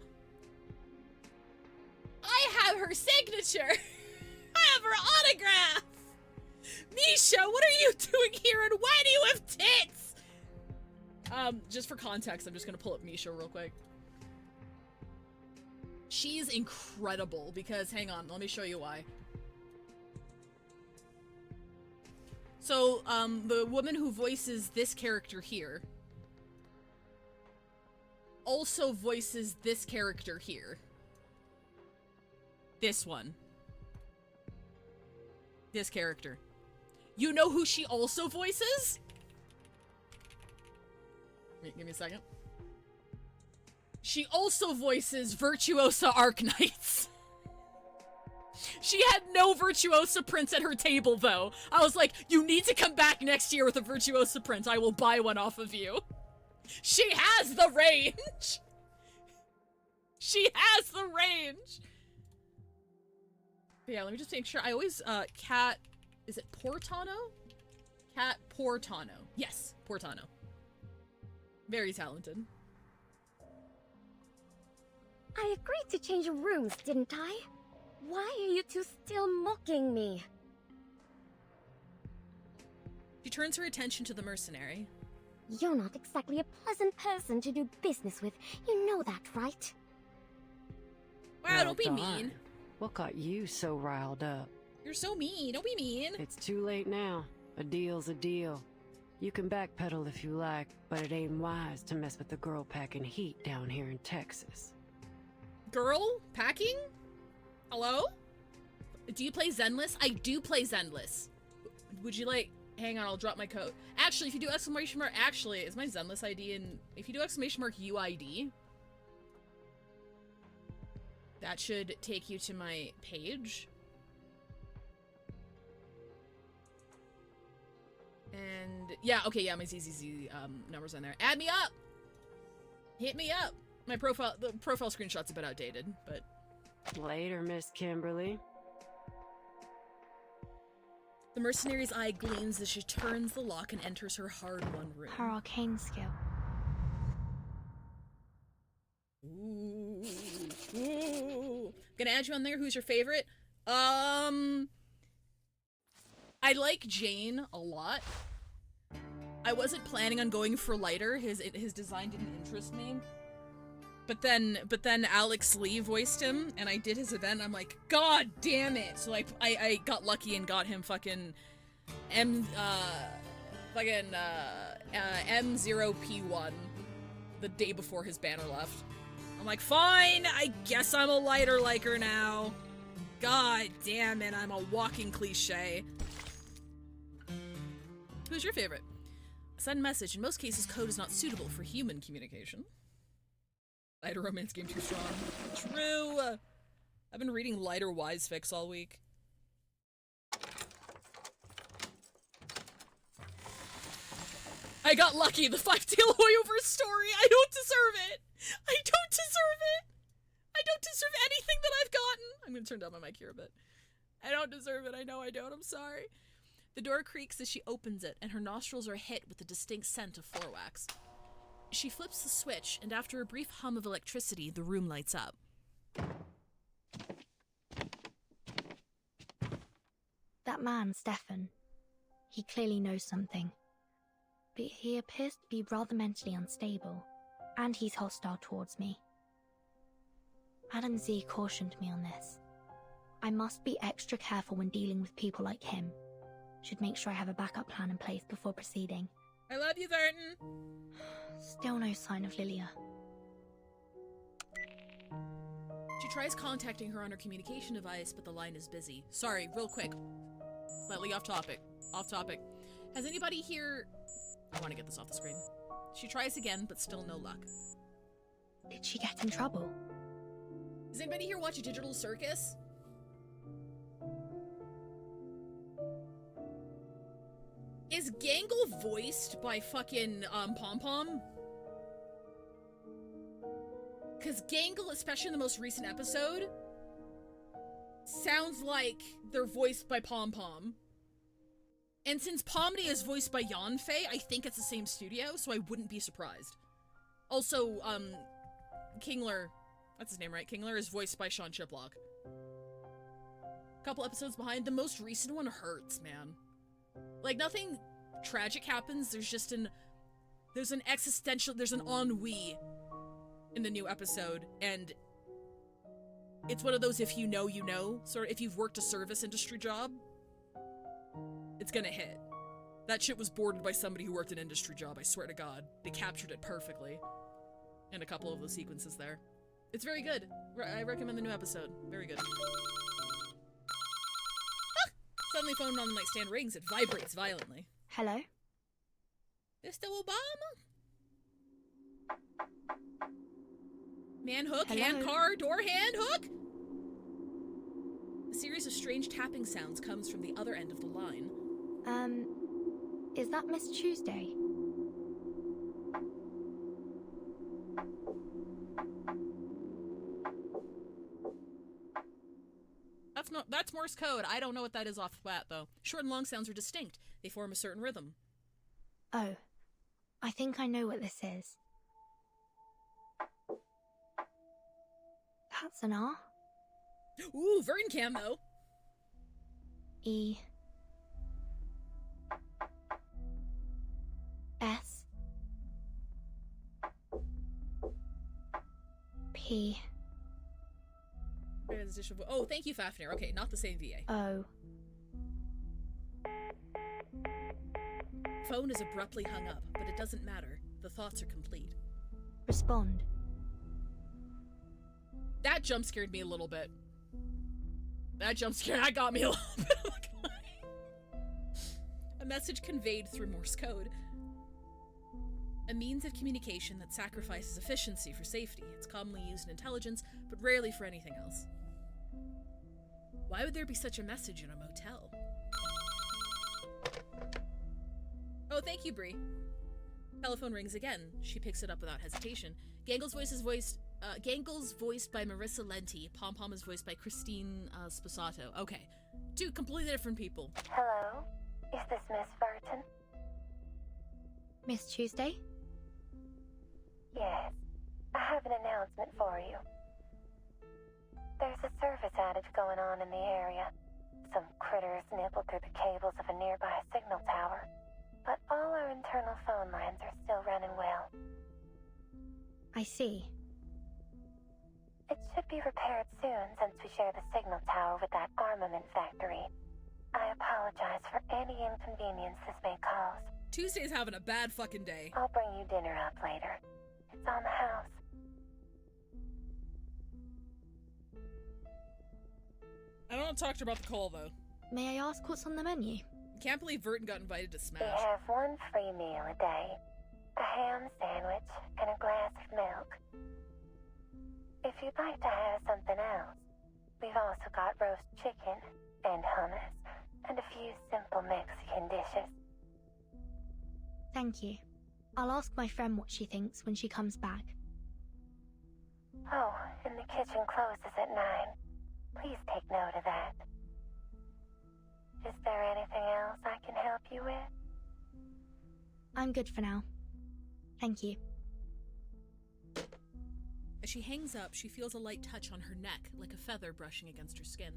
I have her signature! I have her autograph! Misha, what are you doing here, and why do you have tits? Just for context, I'm just gonna pull up Misha real quick. She's incredible, because, hang on, let me show you why. So, the woman who voices this character here also voices this character here. This one. This character. You know who she also voices? Give me a second. She also voices Virtuosa Arknights. She had no Virtuosa prints at her table, though. I was like, you need to come back next year with a Virtuosa print. I will buy one off of you. She has the range. She has the range. But yeah, let me just make sure. I always, Kat, is it Portano? Kat Portano. Yes, Portano. Very talented. I agreed to change rooms, didn't I? Why are you two still mocking me? She turns her attention to the mercenary. You're not exactly a pleasant person to do business with. You know that, right? Wow, don't be mean. What got you so riled up? You're so mean. Don't be mean. It's too late now. A deal's a deal. You can backpedal if you like, but it ain't wise to mess with the girl packing heat down here in Texas. Girl packing? Hello? Do you play Zenless? I do play Zenless. Would you like... Hang on, I'll drop my code. Actually, if you do exclamation mark... Actually, is my Zenless ID in... If you do exclamation mark UID... That should take you to my page. And... Yeah, okay, yeah, my ZZZ number's on there. Add me up! Hit me up! My profile... The profile screenshot's a bit outdated, but... Later, Miss Kimberly. The mercenary's eye gleams as she turns the lock and enters her hard-won room. Her arcane skill. Ooh. Ooh. Gonna add you on there. Who's your favorite? I like Jane a lot. I wasn't planning on going for lighter. His design didn't interest me. But then Alex Lee voiced him, and I did his event, and I'm like, God damn it! So I got lucky and got him fucking M0P1 the day before his banner left. I'm like, fine, I guess I'm a lighter liker now. God damn it, I'm a walking cliche. Who's your favorite? Send message. In most cases, code is not suitable for human communication. Lighter romance game too strong. True! I've been reading lighter wise fics all week. I got lucky, the 5-tail over story! I don't deserve it! I don't deserve it! I don't deserve anything that I've gotten! I'm gonna turn down my mic here a bit. I don't deserve it, I know I don't, I'm sorry. The door creaks as she opens it, and her nostrils are hit with the distinct scent of floor wax. She flips the switch, and after a brief hum of electricity, the room lights up. That man, Stefan, he clearly knows something. But he appears to be rather mentally unstable, and he's hostile towards me. Madam Z cautioned me on this. I must be extra careful when dealing with people like him. Should make sure I have a backup plan in place before proceeding. I love you, Verton! Still no sign of Lilia. She tries contacting her on her communication device, but the line is busy. Sorry, real quick. Slightly off topic. Off topic. Has anybody here... I want to get this off the screen. She tries again, but still no luck. Did she get in trouble? Does anybody here watch Digital Circus? Is Gangle voiced by fucking, Pom Pom? Cause Gangle, especially in the most recent episode, sounds like they're voiced by Pom Pom. And since Pomni is voiced by Yanfei, I think it's the same studio, so I wouldn't be surprised. Also, Kingler, that's his name, right? Kingler is voiced by Sean Chiplock. Couple episodes behind. The most recent one hurts, man. Like, nothing tragic happens, there's an existential, there's an ennui in the new episode, and it's one of those if you know, you know, sort of if you've worked a service industry job, it's gonna hit. That shit was boarded by somebody who worked an industry job, I swear to God. They captured it perfectly in a couple of the sequences there. It's very good. I recommend the new episode. Very good. Suddenly phone on the nightstand rings. It vibrates violently. Hello? Mr. Obama? Man hook, Hello? hand car, door hand hook? A series of strange tapping sounds comes from the other end of the line. Is that Miss Tuesday? That's Morse code. I don't know what that is off the bat, though. Short and long sounds are distinct. They form a certain rhythm. Oh, I think I know what this is. That's an R? Ooh, Vertin can though. E. S. P. Oh, thank you, Fafnir. Okay, not the same VA. O. Phone is abruptly hung up, but it doesn't matter. The thoughts are complete. Respond. That jump scared me a little bit. That got me a little bit. A message conveyed through Morse code. A means of communication that sacrifices efficiency for safety. It's commonly used in intelligence, but rarely for anything else. Why would there be such a message in a motel? Oh, thank you, Bree. Telephone rings again. She picks it up without hesitation. Gangle's voice is voiced by Marissa Lenti. Pom Pom is voiced by Christine Sposato. Okay, two completely different people. Hello? Is this Miss Vertin? Miss Tuesday? Yes. I have an announcement for you. There's a service outage going on in the area. Some critters nibbled through the cables of a nearby signal tower. But all our internal phone lines are still running well. I see. It should be repaired soon since we share the signal tower with that armament factory. I apologize for any inconvenience this may cause. Tuesday's having a bad fucking day. I'll bring you dinner up later. It's on the house. I don't want to talk to her about the call, though. May I ask what's on the menu? Can't believe Vertin got invited to Smash. We have one free meal a day. A ham sandwich and a glass of milk. If you'd like to have something else, we've also got roast chicken and hummus and a few simple Mexican dishes. Thank you. I'll ask my friend what she thinks when she comes back. Oh, and the kitchen closes at 9. Please take note of that. Is there anything else I can help you with? I'm good for now. Thank you. As she hangs up, she feels a light touch on her neck, like a feather brushing against her skin.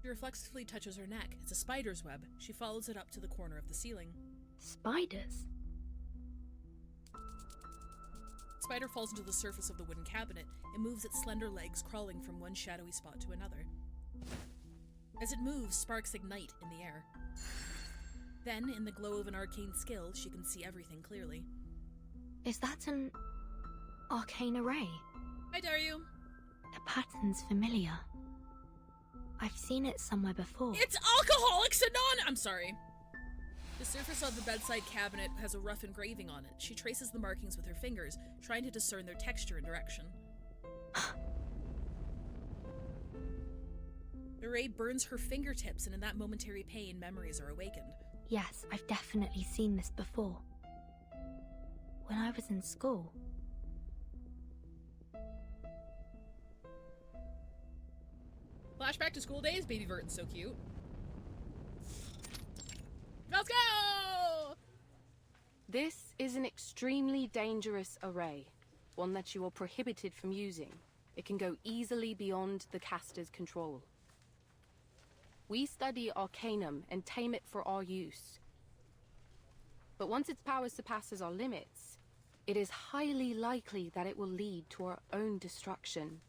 She reflexively touches her neck. It's a spider's web. She follows it up to the corner of the ceiling. Spiders? Spider falls into the surface of the wooden cabinet. It moves its slender legs, crawling from one shadowy spot to another. As it moves, sparks ignite in the air. Then, in the glow of an arcane skill, she can see everything clearly. Is that an arcane array? I dare you. The pattern's familiar. I've seen it somewhere before. It's Alcoholics Anonymous! I'm sorry. The surface of the bedside cabinet has a rough engraving on it. She traces the markings with her fingers, trying to discern their texture and direction. The ray burns her fingertips, and in that momentary pain, memories are awakened. Yes, I've definitely seen this before. When I was in school. Flashback to school days, baby Vertin's so cute. Let's go! This is an extremely dangerous array, one that you are prohibited from using. It can go easily beyond the caster's control. We study Arcanum and tame it for our use. But once its power surpasses our limits, it is highly likely that it will lead to our own destruction.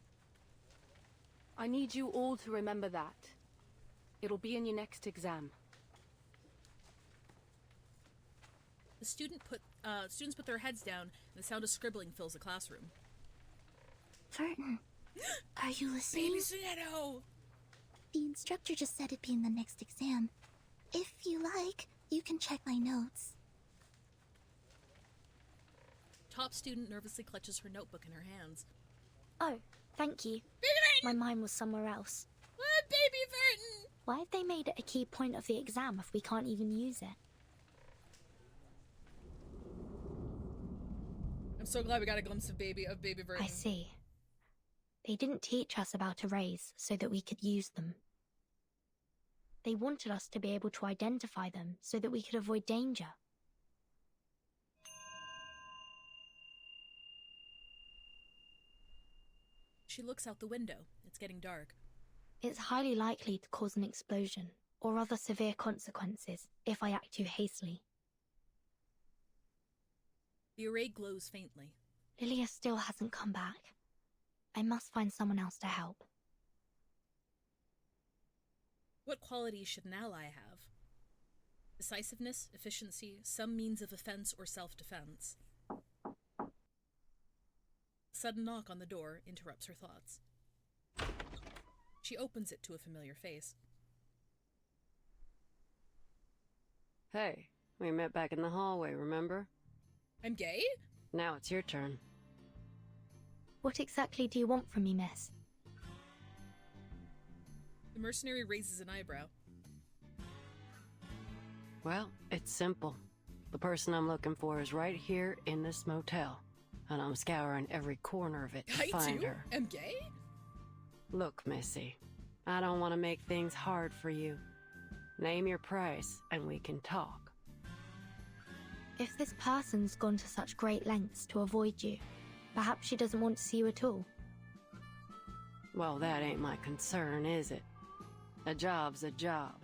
I need you all to remember that. It'll be in your next exam. The students put their heads down, and the sound of scribbling fills the classroom. Vertin, are you listening? Baby Sonetto! The instructor just said it'd be in the next exam. If you like, you can check my notes. Top student nervously clutches her notebook in her hands. Oh, thank you. My mind was somewhere else. What, baby Vertin? Why have they made it a key point of the exam if we can't even use it? I'm so glad we got a glimpse of baby Vertin. I see. They didn't teach us about arrays so that we could use them. They wanted us to be able to identify them so that we could avoid danger. She looks out the window. It's getting dark. It's highly likely to cause an explosion, or other severe consequences, if I act too hastily. The array glows faintly. Lilia still hasn't come back. I must find someone else to help. What qualities should an ally have? Decisiveness, efficiency, some means of offense or self-defense. A sudden knock on the door interrupts her thoughts. She opens it to a familiar face. Hey, we met back in the hallway, remember? I'm gay? Now it's your turn. What exactly do you want from me, miss? The mercenary raises an eyebrow. Well, it's simple. The person I'm looking for is right here in this motel, and I'm scouring every corner of it to find her. I, too, am gay? Look, Missy, I don't want to make things hard for you. Name your price, and we can talk. If this person's gone to such great lengths to avoid you, perhaps she doesn't want to see you at all. Well, that ain't my concern, is it? A job's a job.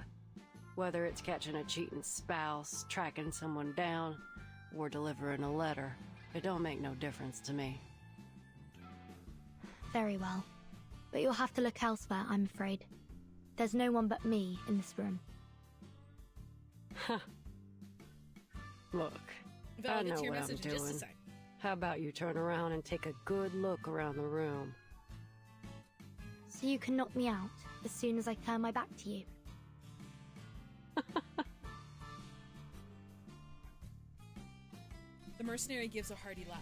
Whether it's catching a cheating spouse, tracking someone down, or delivering a letter, it don't make no difference to me. Very well. But you'll have to look elsewhere, I'm afraid. There's no one but me in this room. Look, I know what I'm doing. How about you turn around and take a good look around the room? So you can knock me out as soon as I turn my back to you. The mercenary gives a hearty laugh.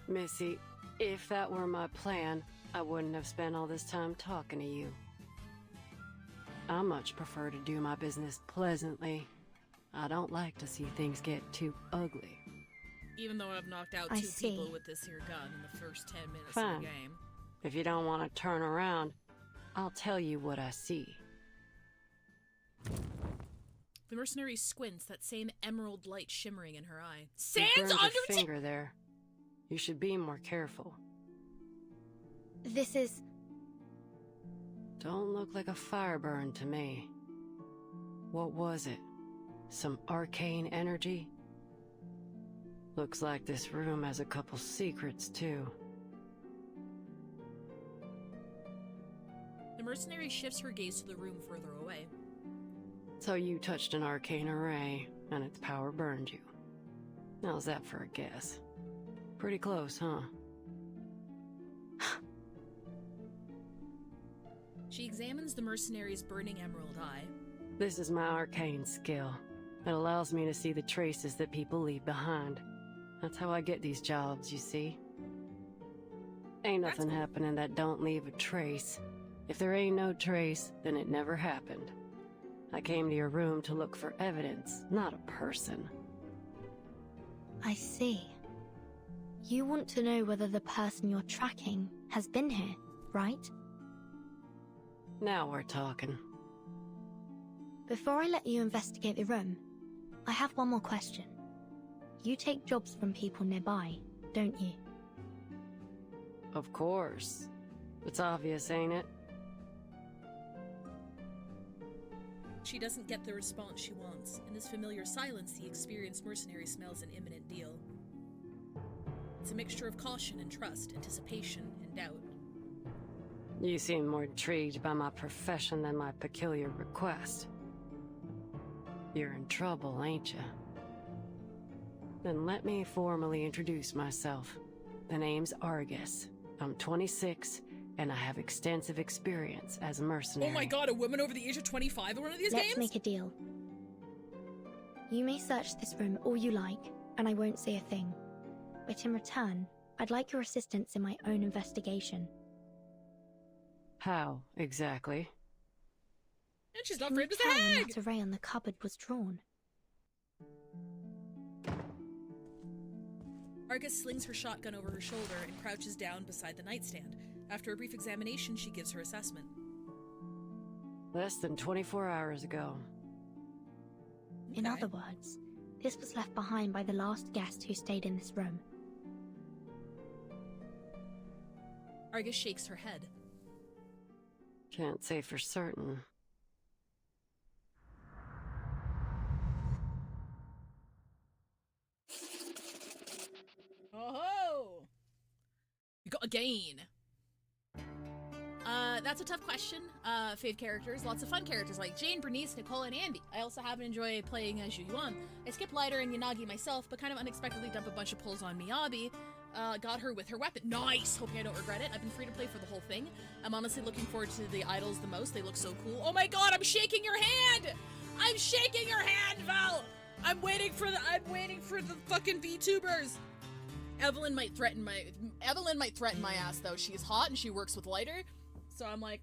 Missy, if that were my plan, I wouldn't have spent all this time talking to you. I much prefer to do my business pleasantly. I don't like to see things get too ugly. Even though I've knocked out two people with this here gun in the first 10 minutes of the game. If you don't want to turn around, I'll tell you what I see. The mercenary squints, that same emerald light shimmering in her eye. Sans Sans your finger there. You should be more careful. This is... Don't look like a fire burn to me. What was it? Some arcane energy? Looks like this room has a couple secrets, too. The mercenary shifts her gaze to the room further away. So you touched an arcane array, and its power burned you. How's that for a guess? Pretty close, huh? She examines the mercenary's burning emerald eye. This is my arcane skill. It allows me to see the traces that people leave behind. That's how I get these jobs, you see. Ain't nothing happening that don't leave a trace. If there ain't no trace, then it never happened. I came to your room to look for evidence, not a person. I see. You want to know whether the person you're tracking has been here, right? Now we're talking. Before I let you investigate the room, I have one more question. You take jobs from people nearby, don't you? Of course. It's obvious, ain't it? She doesn't get the response she wants. In this familiar silence, the experienced mercenary smells an imminent deal. It's a mixture of caution and trust, anticipation and doubt. You seem more intrigued by my profession than my peculiar request. You're in trouble, ain't you? Then let me formally introduce myself. The name's Argus. I'm 26, and I have extensive experience as a mercenary. Oh my god, a woman over the age of 25 in one of these games? Let's make a deal. You may search this room all you like, and I won't say a thing. But in return, I'd like your assistance in my own investigation. How, exactly? And she's not Can you framed as a tell when hag! that array on the cupboard was drawn? Argus slings her shotgun over her shoulder and crouches down beside the nightstand. After a brief examination, she gives her assessment. Less than 24 hours ago. In other words, this was left behind by the last guest who stayed in this room. Argus shakes her head. Can't say for certain. Oh! You got a gain. That's a tough question. Fave characters, lots of fun characters like Jane, Bernice, Nicole, and Andy. I also happen to enjoy playing as Yuan. I skip Lighter and Yanagi myself, but kind of unexpectedly dump a bunch of pulls on Miyabi. Got her with her weapon. Nice! Hoping I don't regret it. I've been free to play for the whole thing. I'm honestly looking forward to the idols the most. They look so cool. Oh my god, I'm shaking your hand! I'm shaking your hand, Val! I'm waiting for the fucking VTubers! Evelyn might threaten my ass though. She's hot and she works with Lighter. So I'm like,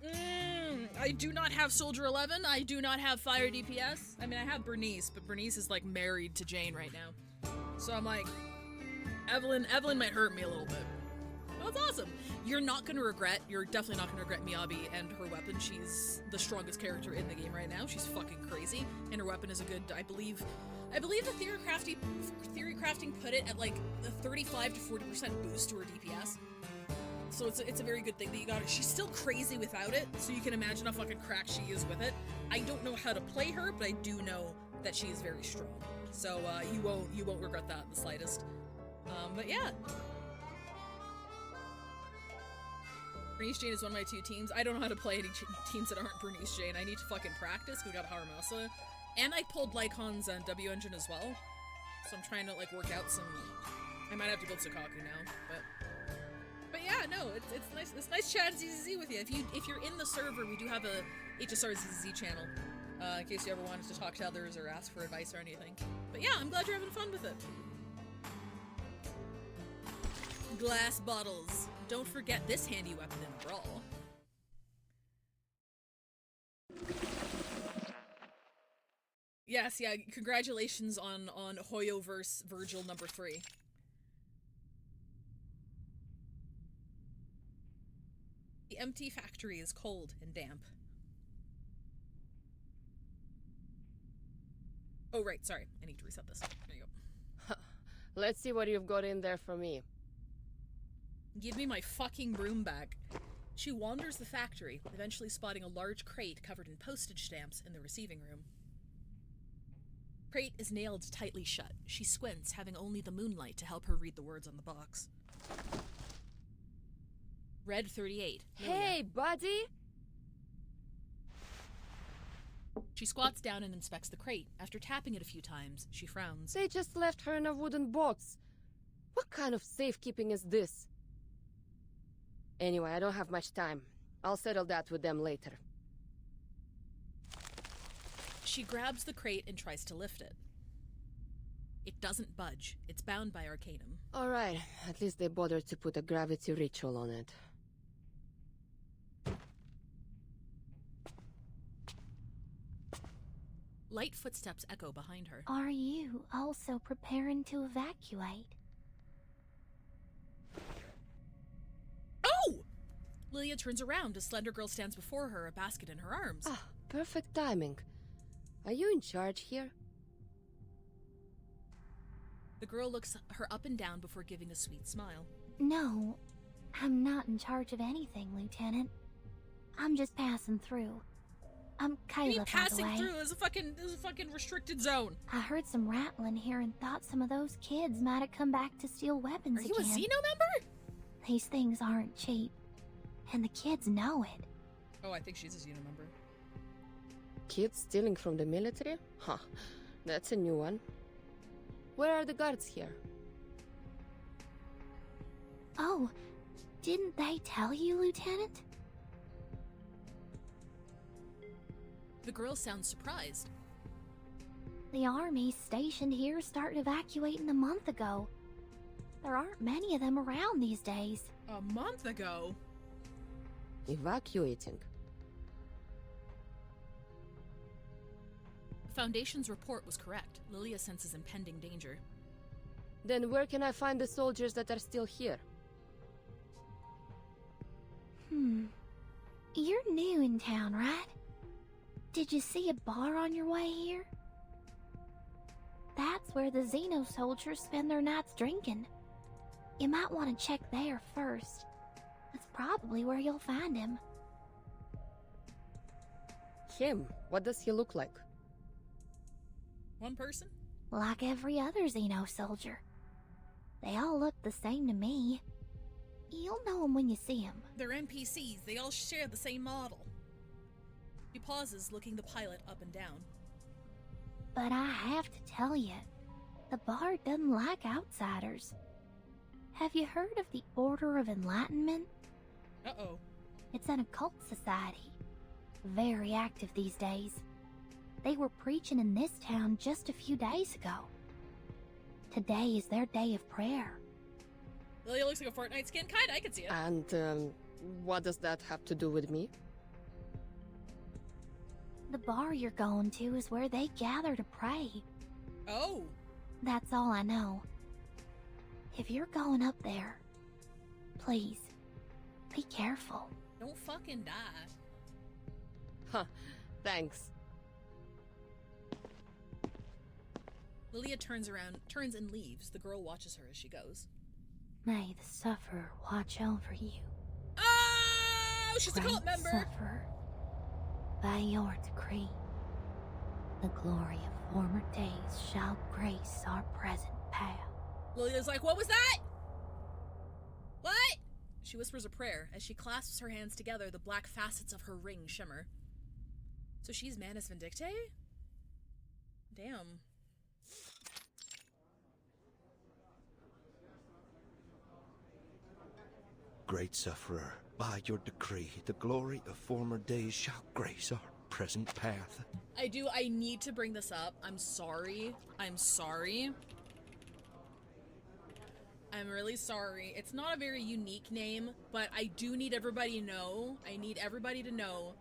I do not have Soldier 11. I do not have Fire DPS. I mean, I have Bernice, but Bernice is like married to Jane right now. So I'm like, Evelyn might hurt me a little bit. Well, that's awesome. You're definitely not gonna regret Miyabi and her weapon. She's the strongest character in the game right now. She's fucking crazy. And her weapon is a good, I believe the theory crafting put it at like a 35 to 40% boost to her DPS. So it's a very good thing that you got her. She's still crazy without it, so you can imagine how fucking cracked she is with it. I don't know how to play her, but I do know that she is very strong. So you won't regret that in the slightest. But yeah. Bernice Jane is one of my 2 teams. I don't know how to play any teams that aren't Bernice Jane. I need to fucking practice because we got Haramasa. And I pulled Lycon's W engine as well. So I'm trying to like work out some. I might have to build Sukaku now, but yeah, no, it's nice. It's nice chatting ZZZ with you. If you're in the server, we do have a HSR ZZZ channel, in case you ever wanted to talk to others or ask for advice or anything. But yeah, I'm glad you're having fun with it. Glass bottles. Don't forget this handy weapon in Brawl. Yes, yeah, congratulations on Hoyoverse Virgil number 3. The empty factory is cold and damp. Oh, right, sorry. I need to reset this. There you go. Let's see what you've got in there for me. Give me my fucking broom back. She wanders the factory, eventually spotting a large crate covered in postage stamps in the receiving room. Crate is nailed tightly shut. She squints, having only the moonlight to help her read the words on the box. Red 38. Hey, buddy! She squats down and inspects the crate. After tapping it a few times, she frowns. They just left her in a wooden box. What kind of safekeeping is this? Anyway, I don't have much time. I'll settle that with them later. She grabs the crate and tries to lift it. It doesn't budge. It's bound by Arcanum. Alright, at least they bothered to put a gravity ritual on it. Light footsteps echo behind her. Are you also preparing to evacuate? Oh! Lilia turns around. A slender girl stands before her, a basket in her arms. Ah, perfect timing. Are you in charge here? The girl looks her up and down before giving a sweet smile. No, I'm not in charge of anything, Lieutenant. I'm just passing through. I'm Kyla, passing by the way. through is a fucking restricted zone. I heard some rattling here and thought some of those kids might have come back to steal weapons again. Are you a Xeno member? These things aren't cheap, and the kids know it. Oh, I think she's a Xeno member. Kids stealing from the military? Huh, that's a new one. Where are the guards here? Oh, didn't they tell you, Lieutenant? The girl sounds surprised. The army stationed here started evacuating a month ago. There aren't many of them around these days. A month ago? Evacuating? The Foundation's report was correct. Lilia senses impending danger. Then where can I find the soldiers that are still here? You're new in town, right? Did you see a bar on your way here? That's where the Xeno soldiers spend their nights drinking. You might want to check there first. That's probably where you'll find him. Him? What does he look like? One person? Like every other Xeno soldier. They all look the same to me. You'll know them when you see them. They're NPCs. They all share the same model. He pauses, looking the pilot up and down. But I have to tell you, the Bard doesn't like outsiders. Have you heard of the Order of Enlightenment? Uh-oh. It's an occult society. Very active these days. They were preaching in this town just a few days ago. Today is their day of prayer. Lilia looks like a Fortnite skin. Kinda, I can see it. And, what does that have to do with me? The bar you're going to is where they gather to pray. Oh. That's all I know. If you're going up there, please, be careful. Don't fucking die. Huh, thanks. Lilia turns and leaves. The girl watches her as she goes. May the sufferer watch over you. Oh, she's a cult member. Sufferer, by your decree, the glory of former days shall grace our present path. Lilia's like, what was that? What? She whispers a prayer. As she clasps her hands together, the black facets of her ring shimmer. So she's Manus Vindictae? Damn. Great sufferer, by your decree, the glory of former days shall grace our present path. I need to bring this up. I'm sorry. I'm really sorry. It's not a very unique name, but I do need everybody to know. I need everybody to know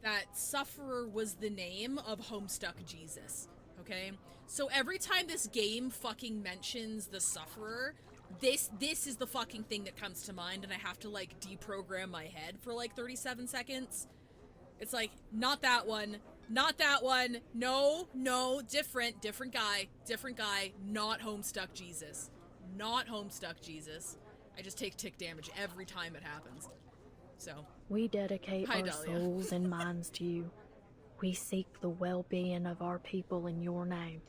that Sufferer was the name of Homestuck Jesus. Okay? So every time this game fucking mentions the Sufferer, this is the fucking thing that comes to mind, and I have to like deprogram my head for like 37 seconds. It's like, not that one, no, different guy, not Homestuck Jesus. Not Homestuck Jesus. I just take tick damage every time it happens. So. We dedicate Hi, our Dahlia. souls and minds to you. We seek the well-being of our people in your name.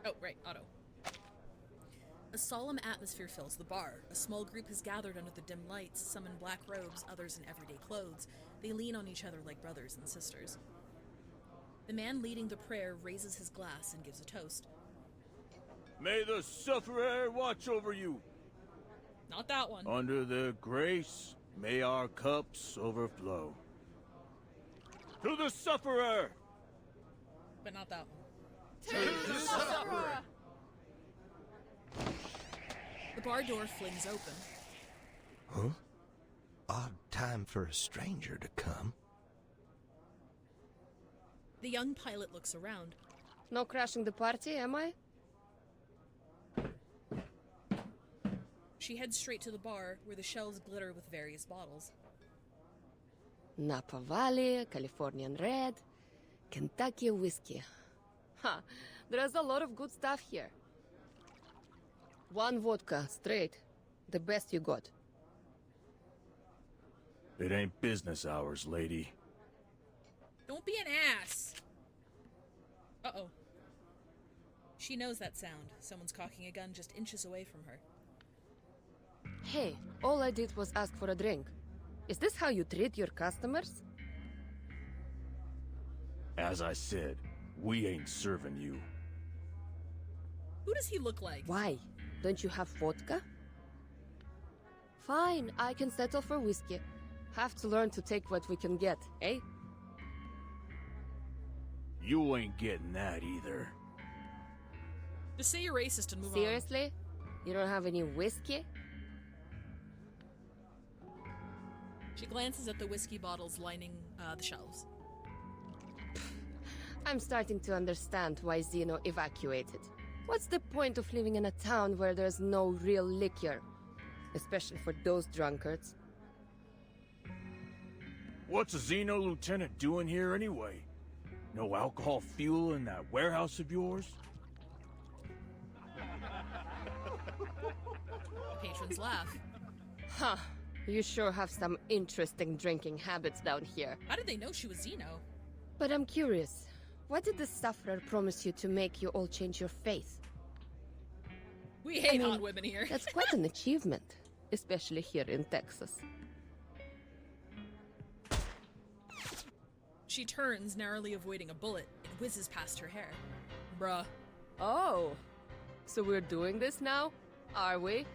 Oh, right, Otto. A solemn atmosphere fills the bar. A small group has gathered under the dim lights, some in black robes, others in everyday clothes. They lean on each other like brothers and sisters. The man leading the prayer raises his glass and gives a toast. May the sufferer watch over you. Not that one. Under the grace, may our cups overflow. To the sufferer! But not that one. To the sufferer! The bar door flings open. Huh? Odd time for a stranger to come. The young pilot looks around. No crashing the party, am I? She heads straight to the bar, where the shelves glitter with various bottles. Napa Valley, Californian Red, Kentucky whiskey. Ha! There's a lot of good stuff here. One vodka, straight. The best you got. It ain't business hours, lady. Don't be an ass! Uh-oh. She knows that sound. Someone's cocking a gun just inches away from her. Hey, all I did was ask for a drink. Is this how you treat your customers? As I said, we ain't serving you. Who does he look like? Why? Don't you have vodka? Fine, I can settle for whiskey. Have to learn to take what we can get, eh? You ain't getting that either. Just say you're racist and move Seriously? You don't have any whiskey? She glances at the whiskey bottles lining the shelves. I'm starting to understand why Zeno evacuated. What's the point of living in a town where there's no real liquor? Especially for those drunkards. What's a Xeno lieutenant doing here anyway? No alcohol fuel in that warehouse of yours? The patrons laugh. Huh. You sure have some interesting drinking habits down here. How did they know she was Xeno? But I'm curious. What did the Sufferer promise you to make you all change your faith? We hate hot women here. That's quite an achievement, especially here in Texas. She turns, narrowly avoiding a bullet. It whizzes past her hair. Bruh. Oh, so we're doing this now? Are we?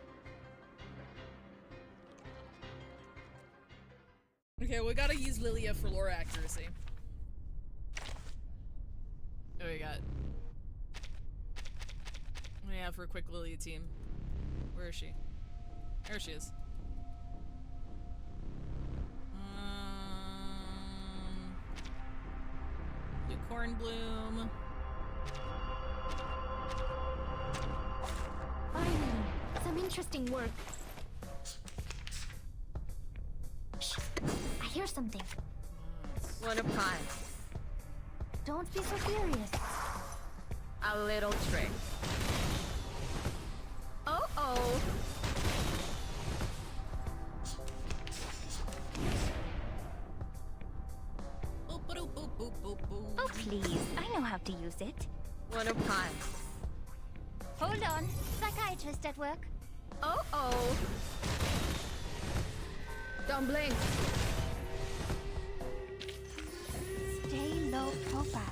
Okay, we gotta use Lilia for lore accuracy. What do we got? What do we have for a quick Lilia team? Where is she? There she is. Blue Cornbloom. Finally, some interesting work. Shh, I hear something. What a pie. Don't be so furious. A little trick. Oh. Oh, please. I know how to use it. What a pie. Hold on. Psychiatrist at work. Oh. Don't blink. Stay low profile.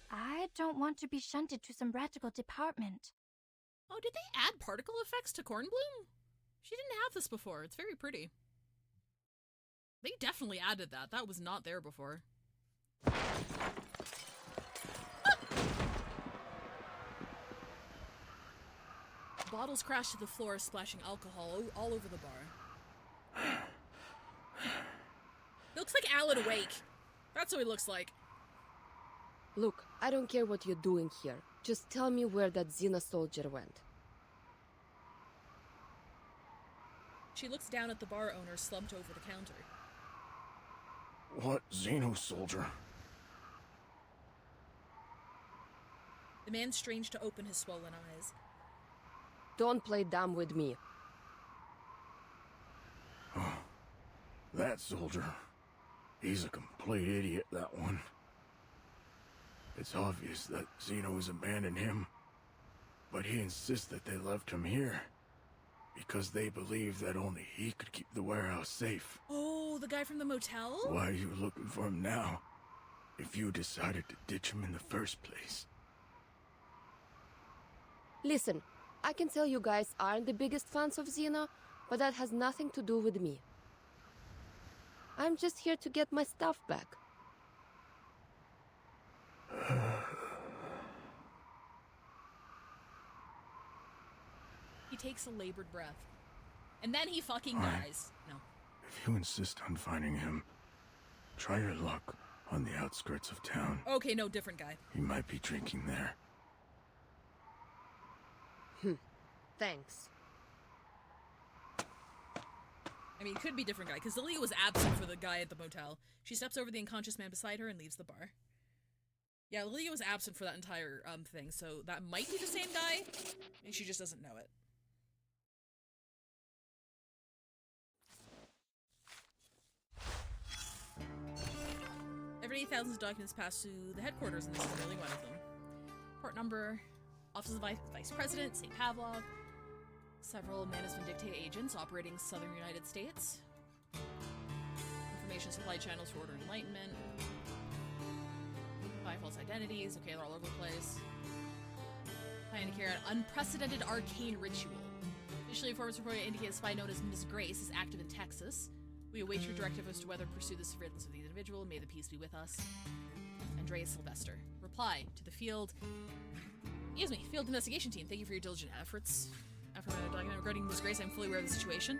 I don't want to be shunted to some radical department. Oh, did they add particle effects to Cornbloom? She didn't have this before. It's very pretty. They definitely added that. That was not there before. Bottles crash to the floor, splashing alcohol all over the bar. It looks like Alan awake. That's what he looks like. Look, I don't care what you're doing here. Just tell me where that Xena soldier went. She looks down at the bar owner slumped over the counter. What Xeno soldier? The man strains to open his swollen eyes. Don't play dumb with me. Oh, that soldier. He's a complete idiot, that one. It's obvious that Xeno has abandoned him, but he insists that they left him here because they believe that only he could keep the warehouse safe. Oh, the guy from the motel? Why are you looking for him now, if you decided to ditch him in the first place? Listen, I can tell you guys aren't the biggest fans of Xena, but that has nothing to do with me. I'm just here to get my stuff back. He takes a labored breath. And then he fucking Alright. dies. No. If you insist on finding him, try your luck on the outskirts of town. Okay, no, different guy. He might be drinking there. Thanks. I mean, it could be different guy, because Lilia was absent for the guy at the motel. She steps over the unconscious man beside her and leaves the bar. Yeah, Lilia was absent for that entire thing, so that might be the same guy, and she just doesn't know it. Every day, thousands of documents pass through the headquarters, and this is merely one of them. Port number, Office of the Vice President, St. Pavlov, several Mannesman dictate agents operating southern United States, information supply channels for order and enlightenment, 5 false identities, okay, they're all over the place. Planning to carry out unprecedented arcane ritual. Initially, informants reported indicate a spy known as Ms. Grace is active in Texas. We await your directive as to whether to pursue the surveillance of the individual. May the peace be with us. Andreas Sylvester. Reply to the field investigation team. Thank you for your diligent efforts. After a document regarding Ms. Grace, I'm fully aware of the situation.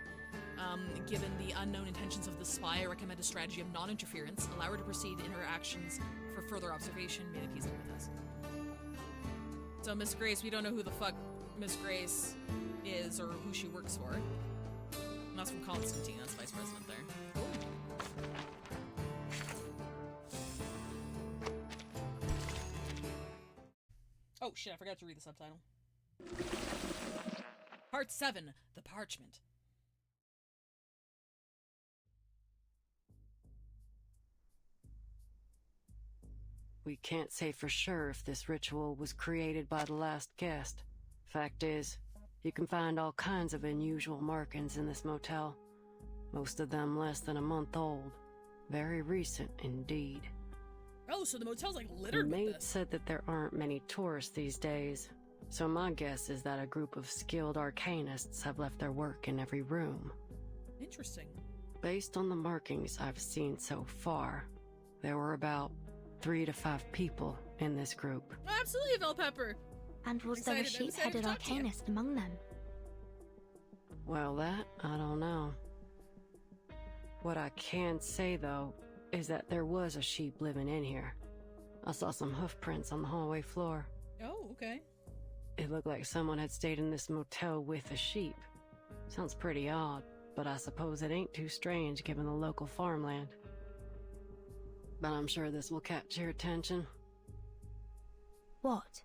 Given the unknown intentions of the spy, I recommend a strategy of non-interference. Allow her to proceed in her actions for further observation. May the peace be with us. So Miss Grace, we don't know who the fuck Miss Grace is or who she works for. And that's from Constantine, that's Vice President there. Oh shit, I forgot to read the subtitle. Part 7, The Parchment. We can't say for sure if this ritual was created by the last guest. Fact is, you can find all kinds of unusual markings in this motel. Most of them less than a month old. Very recent indeed. Oh, so the motel's like littered The with maid this. said that there aren't many tourists these days, so my guess is that a group of skilled arcanists have left their work in every room. Interesting. Based on the markings I've seen so far, there were about 3 to 5 people in this group. Absolutely, Vel Pepper. And was there a sheep-headed arcanist among them? Well, that, I don't know. What I can say, though, is that there was a sheep living in here. I saw some hoof prints on the hallway floor. Oh, okay. It looked like someone had stayed in this motel with a sheep. Sounds pretty odd, but I suppose it ain't too strange given the local farmland. But I'm sure this will catch your attention. What?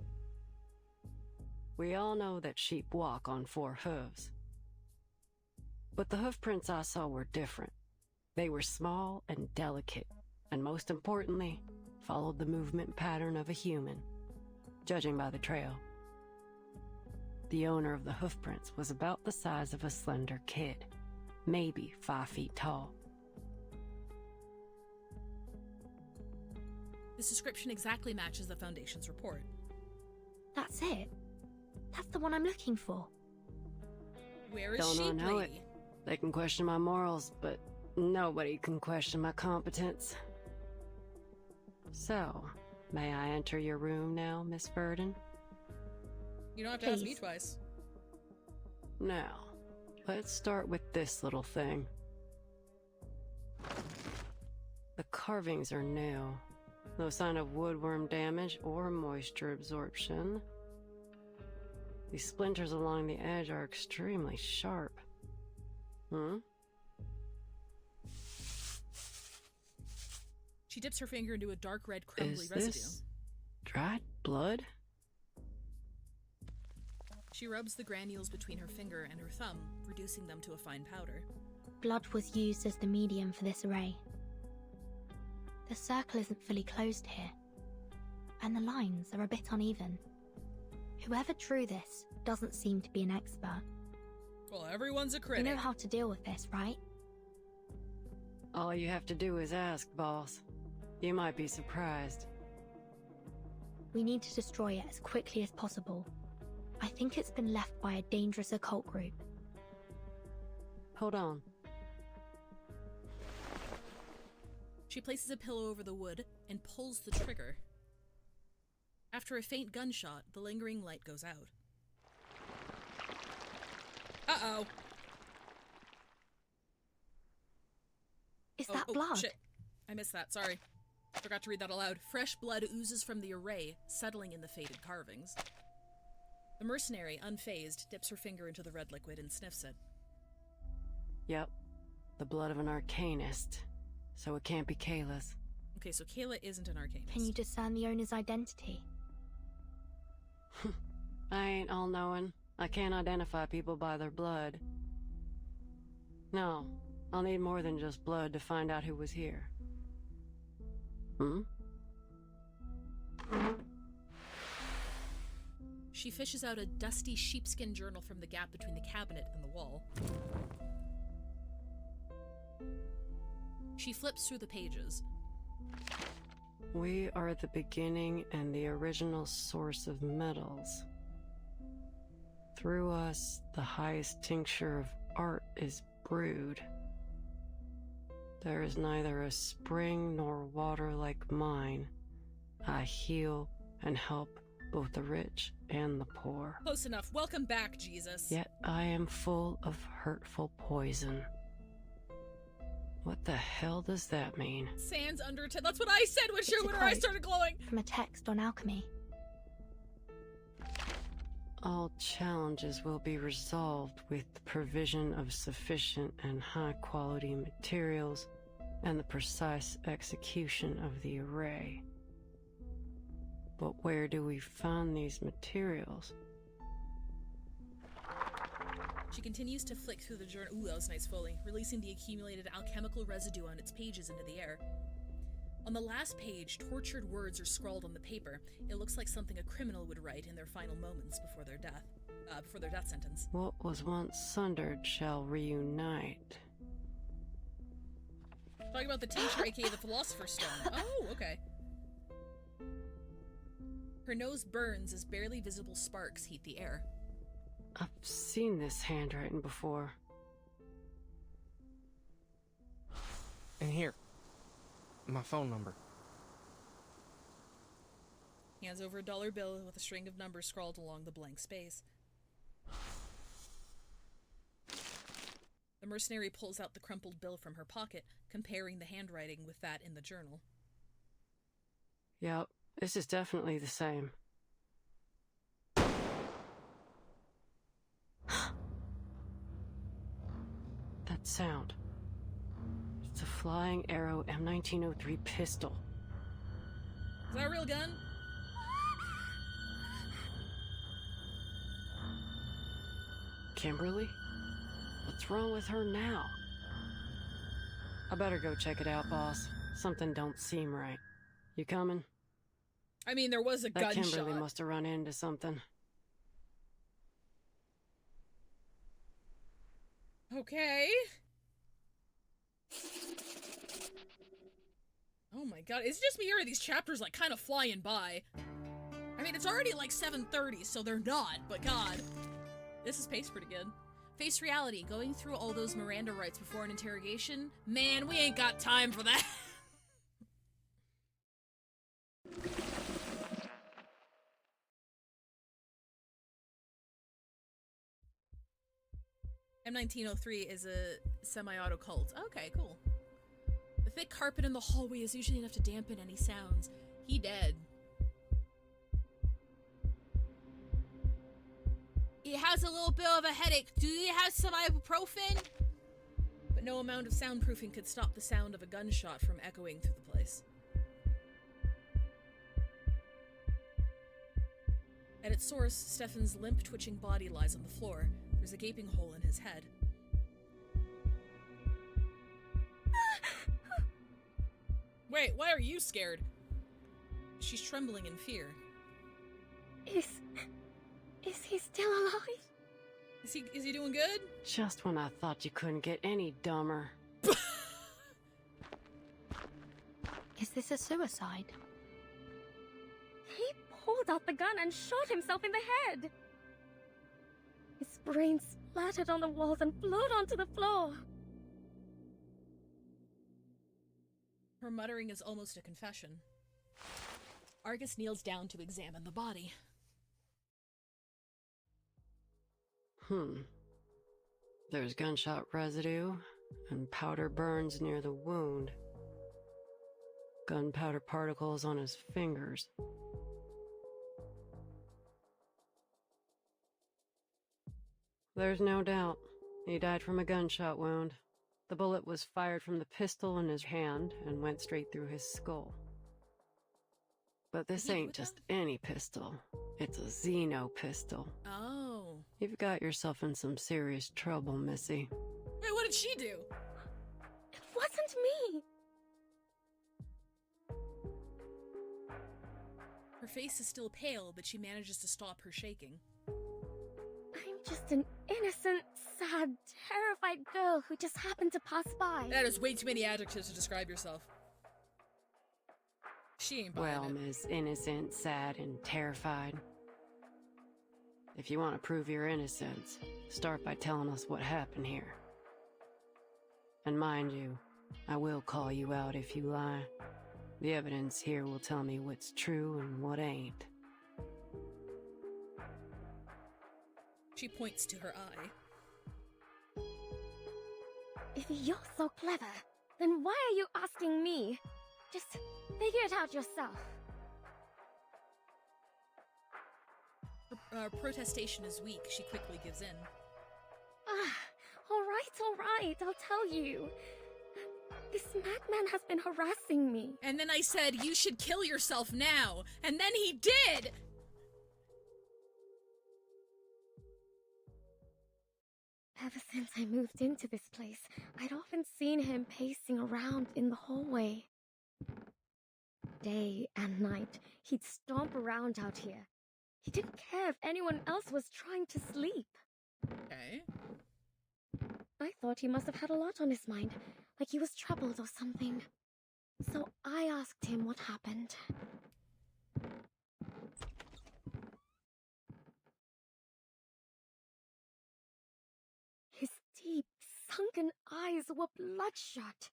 We all know that sheep walk on 4 hooves. But the hoof prints I saw were different. They were small and delicate, and most importantly, followed the movement pattern of a human, judging by the trail. The owner of the hoof prints was about the size of a slender kid, maybe 5 feet tall. This description exactly matches the Foundation's report. That's it. That's the one I'm looking for. Where is Don't Sheep know Lady? it. They can question my morals, but nobody can question my competence. So, may I enter your room now, Miss Verdon? You don't have to ask me twice. Now, let's start with this little thing. The carvings are new. No sign of woodworm damage or moisture absorption. These splinters along the edge are extremely sharp. She dips her finger into a dark red crumbly Is residue. this dried blood? She rubs the granules between her finger and her thumb, reducing them to a fine powder. Blood was used as the medium for this array. The circle isn't fully closed here, and the lines are a bit uneven. Whoever drew this doesn't seem to be an expert. Well, everyone's a You critic. know how to deal with this, right? All you have to do is ask, boss. You might be surprised. We need to destroy it as quickly as possible. I think it's been left by a dangerous occult group. Hold on. She places a pillow over the wood and pulls the trigger. After a faint gunshot, the lingering light goes out. Uh-oh. Is that blood? Shit. I missed that, sorry. Forgot to read that aloud. Fresh blood oozes from the array, settling in the faded carvings. The mercenary, unfazed, dips her finger into the red liquid and sniffs it. Yep. The blood of an arcanist. So it can't be Kayla's. Okay, so Kayla isn't an arcanist. Can you discern the owner's identity? I ain't all-knowing. I can't identify people by their blood. No, I'll need more than just blood to find out who was here. She fishes out a dusty sheepskin journal from the gap between the cabinet and the wall. She flips through the pages. We are the beginning and the original source of metals. Through us, the highest tincture of art is brewed. There is neither a spring nor water like mine. I heal and help both the rich and the poor. Close enough. Welcome back, Jesus. Yet I am full of hurtful poison. What the hell does that mean? Sans under 10. That's what I said when her eyes started glowing. From a text on alchemy. All challenges will be resolved with the provision of sufficient and high-quality materials and the precise execution of the array. But where do we find these materials? She continues to flick through the journal. Ooh, that was nice fully, releasing the accumulated alchemical residue on its pages into the air. On the last page, tortured words are scrawled on the paper. It looks like something a criminal would write in their final moments before their death sentence. What was once sundered shall reunite. Talking about the tincture, aka the Philosopher's Stone. Oh, okay. Her nose burns as barely visible sparks heat the air. I've seen this handwriting before. And here, my phone number. Hands over a dollar bill with a string of numbers scrawled along the blank space. The mercenary pulls out the crumpled bill from her pocket, comparing the handwriting with that in the journal. Yep, this is definitely the same. That sound. It's a Flying Arrow M1903 pistol. Is that a real gun? Kimberly? What's wrong with her now? I better go check it out, boss. Something don't seem right. You coming? I mean, there was a that gunshot. Kimberly must have run into something. Okay. Oh my god, is it just me or are these chapters like kind of flying by? I mean, it's already like 7:30, so they're not, but god. This is paced pretty good. Face reality, going through all those Miranda rights before an interrogation? Man, we ain't got time for that. M1903 is a semi-auto cult. Okay, cool. The thick carpet in the hallway is usually enough to dampen any sounds. He dead. He has a little bit of a headache. Do you have some ibuprofen? But no amount of soundproofing could stop the sound of a gunshot from echoing through the place. At its source, Stefan's limp, twitching body lies on the floor. There's a gaping hole in his head. Wait, why are you scared? She's trembling in fear. Is he still alive? Is he doing good? Just when I thought you couldn't get any dumber. Is this a suicide? He pulled out the gun and shot himself in the head. His brain splattered on the walls and flowed onto the floor. Her muttering is almost a confession. Argus kneels down to examine the body. There's gunshot residue and powder burns near the wound. Gunpowder particles on his fingers. There's no doubt. He died from a gunshot wound. The bullet was fired from the pistol in his hand and went straight through his skull. But this ain't just any pistol. It's a Xeno pistol. Oh. You've got yourself in some serious trouble, Missy. Wait, what did she do? It wasn't me. Her face is still pale, but she manages to stop her shaking. I'm just an innocent, sad, terrified girl who just happened to pass by. That is way too many adjectives to describe yourself. She ain't buying Well, it. Miss Innocent, Sad, and Terrified. If you want to prove your innocence, start by telling us what happened here. And mind you, I will call you out if you lie. The evidence here will tell me what's true and what ain't. She points to her eye. If you're so clever, then why are you asking me? Just figure it out yourself. Her protestation is weak. She quickly gives in. All right, I'll tell you. This madman has been harassing me. And then I said, you should kill yourself now. And then he did! Ever since I moved into this place, I'd often seen him pacing around in the hallway. Day and night, he'd stomp around out here. He didn't care if anyone else was trying to sleep. Okay. I thought he must have had a lot on his mind, like he was troubled or something. So I asked him what happened. His deep, sunken eyes were bloodshot.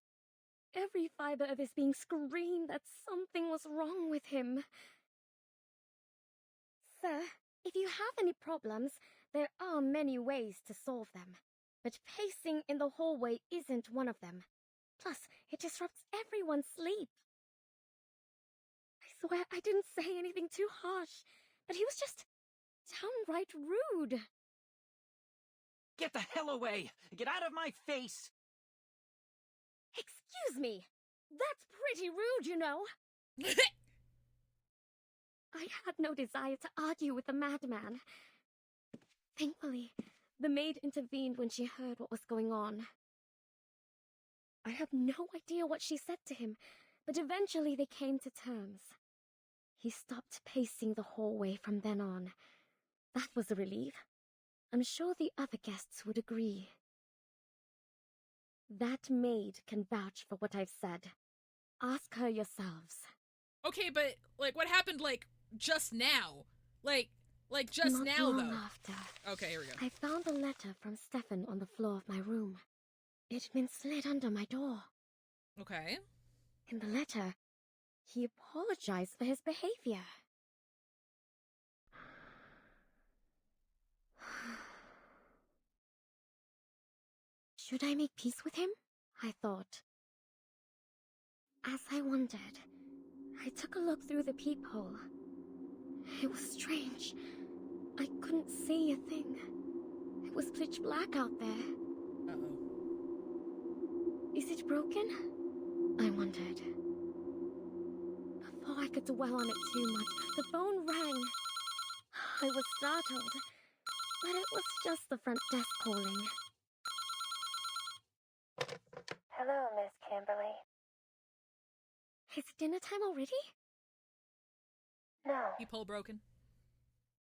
Every fiber of his being screamed that something was wrong with him. Sir, if you have any problems, there are many ways to solve them. But pacing in the hallway isn't one of them. Plus, it disrupts everyone's sleep. I swear I didn't say anything too harsh, but he was just downright rude. Get the hell away! Get out of my face! Excuse me! That's pretty rude, you know! I had no desire to argue with the madman. Thankfully, the maid intervened when she heard what was going on. I have no idea what she said to him, but eventually they came to terms. He stopped pacing the hallway from then on. That was a relief. I'm sure the other guests would agree. That maid can vouch for what I've said. Ask her yourselves. Okay, but, like, what happened, like, just now? Like just Not now, long though. After, okay, here we go. I found a letter from Stefan on the floor of my room. It had been slid under my door. Okay. In the letter, he apologized for his behavior. Should I make peace with him? I thought. As I wondered, I took a look through the peephole. It was strange. I couldn't see a thing. It was pitch black out there. Uh-oh. Is it broken? I wondered. Before I could dwell on it too much, the phone rang. I was startled, but it was just the front desk calling. Hello, Miss Kimberly. Is it dinner time already? No. Peephole broken.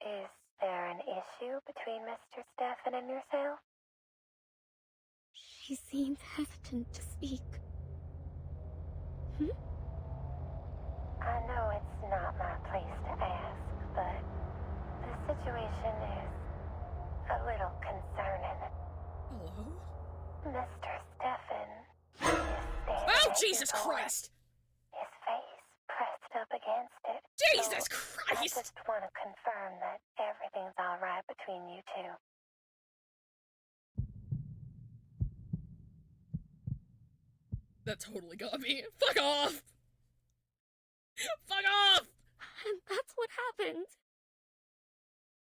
Is there an issue between Mr. Stefan and yourself? She seemed hesitant to speak. I know it's not my place to ask, but the situation is a little concerning. Hello? Mr. Stefan is standing Oh, at Jesus your door, Christ! his face pressed up against it. Jesus So Christ! I just want to confirm that everything's all right between you two. That totally got me. Fuck off! Fuck off! And that's what happened.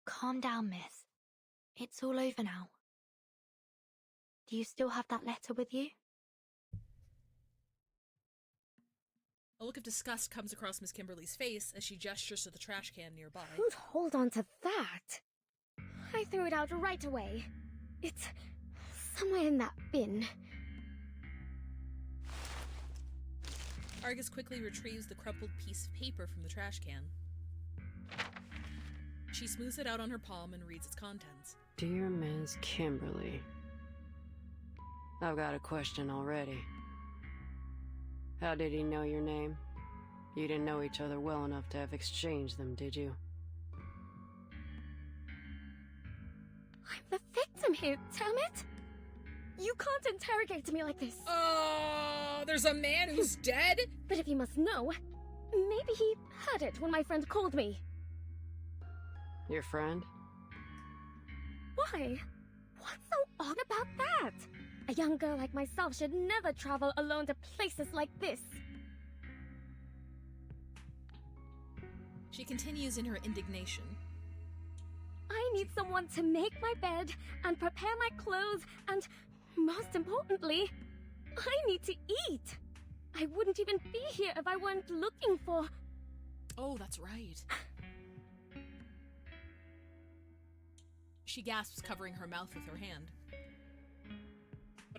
Calm down, miss. It's all over now. Do you still have that letter with you? A look of disgust comes across Miss Kimberly's face as she gestures to the trash can nearby. Who'd hold on to that? I threw it out right away. It's somewhere in that bin. Argus quickly retrieves the crumpled piece of paper from the trash can. She smooths it out on her palm and reads its contents. Dear Ms. Kimberly, I've got a question already. How did he know your name? You didn't know each other well enough to have exchanged them, did you? I'm the victim here, damn it! You can't interrogate me like this. There's a man who's dead? But if you must know, maybe he heard it when my friend called me. Your friend? Why? What's so odd about that? A young girl like myself should never travel alone to places like this. She continues in her indignation. I need someone to make my bed and prepare my clothes and, most importantly, I need to eat. I wouldn't even be here if I weren't looking for... Oh, that's right. She gasps, covering her mouth with her hand.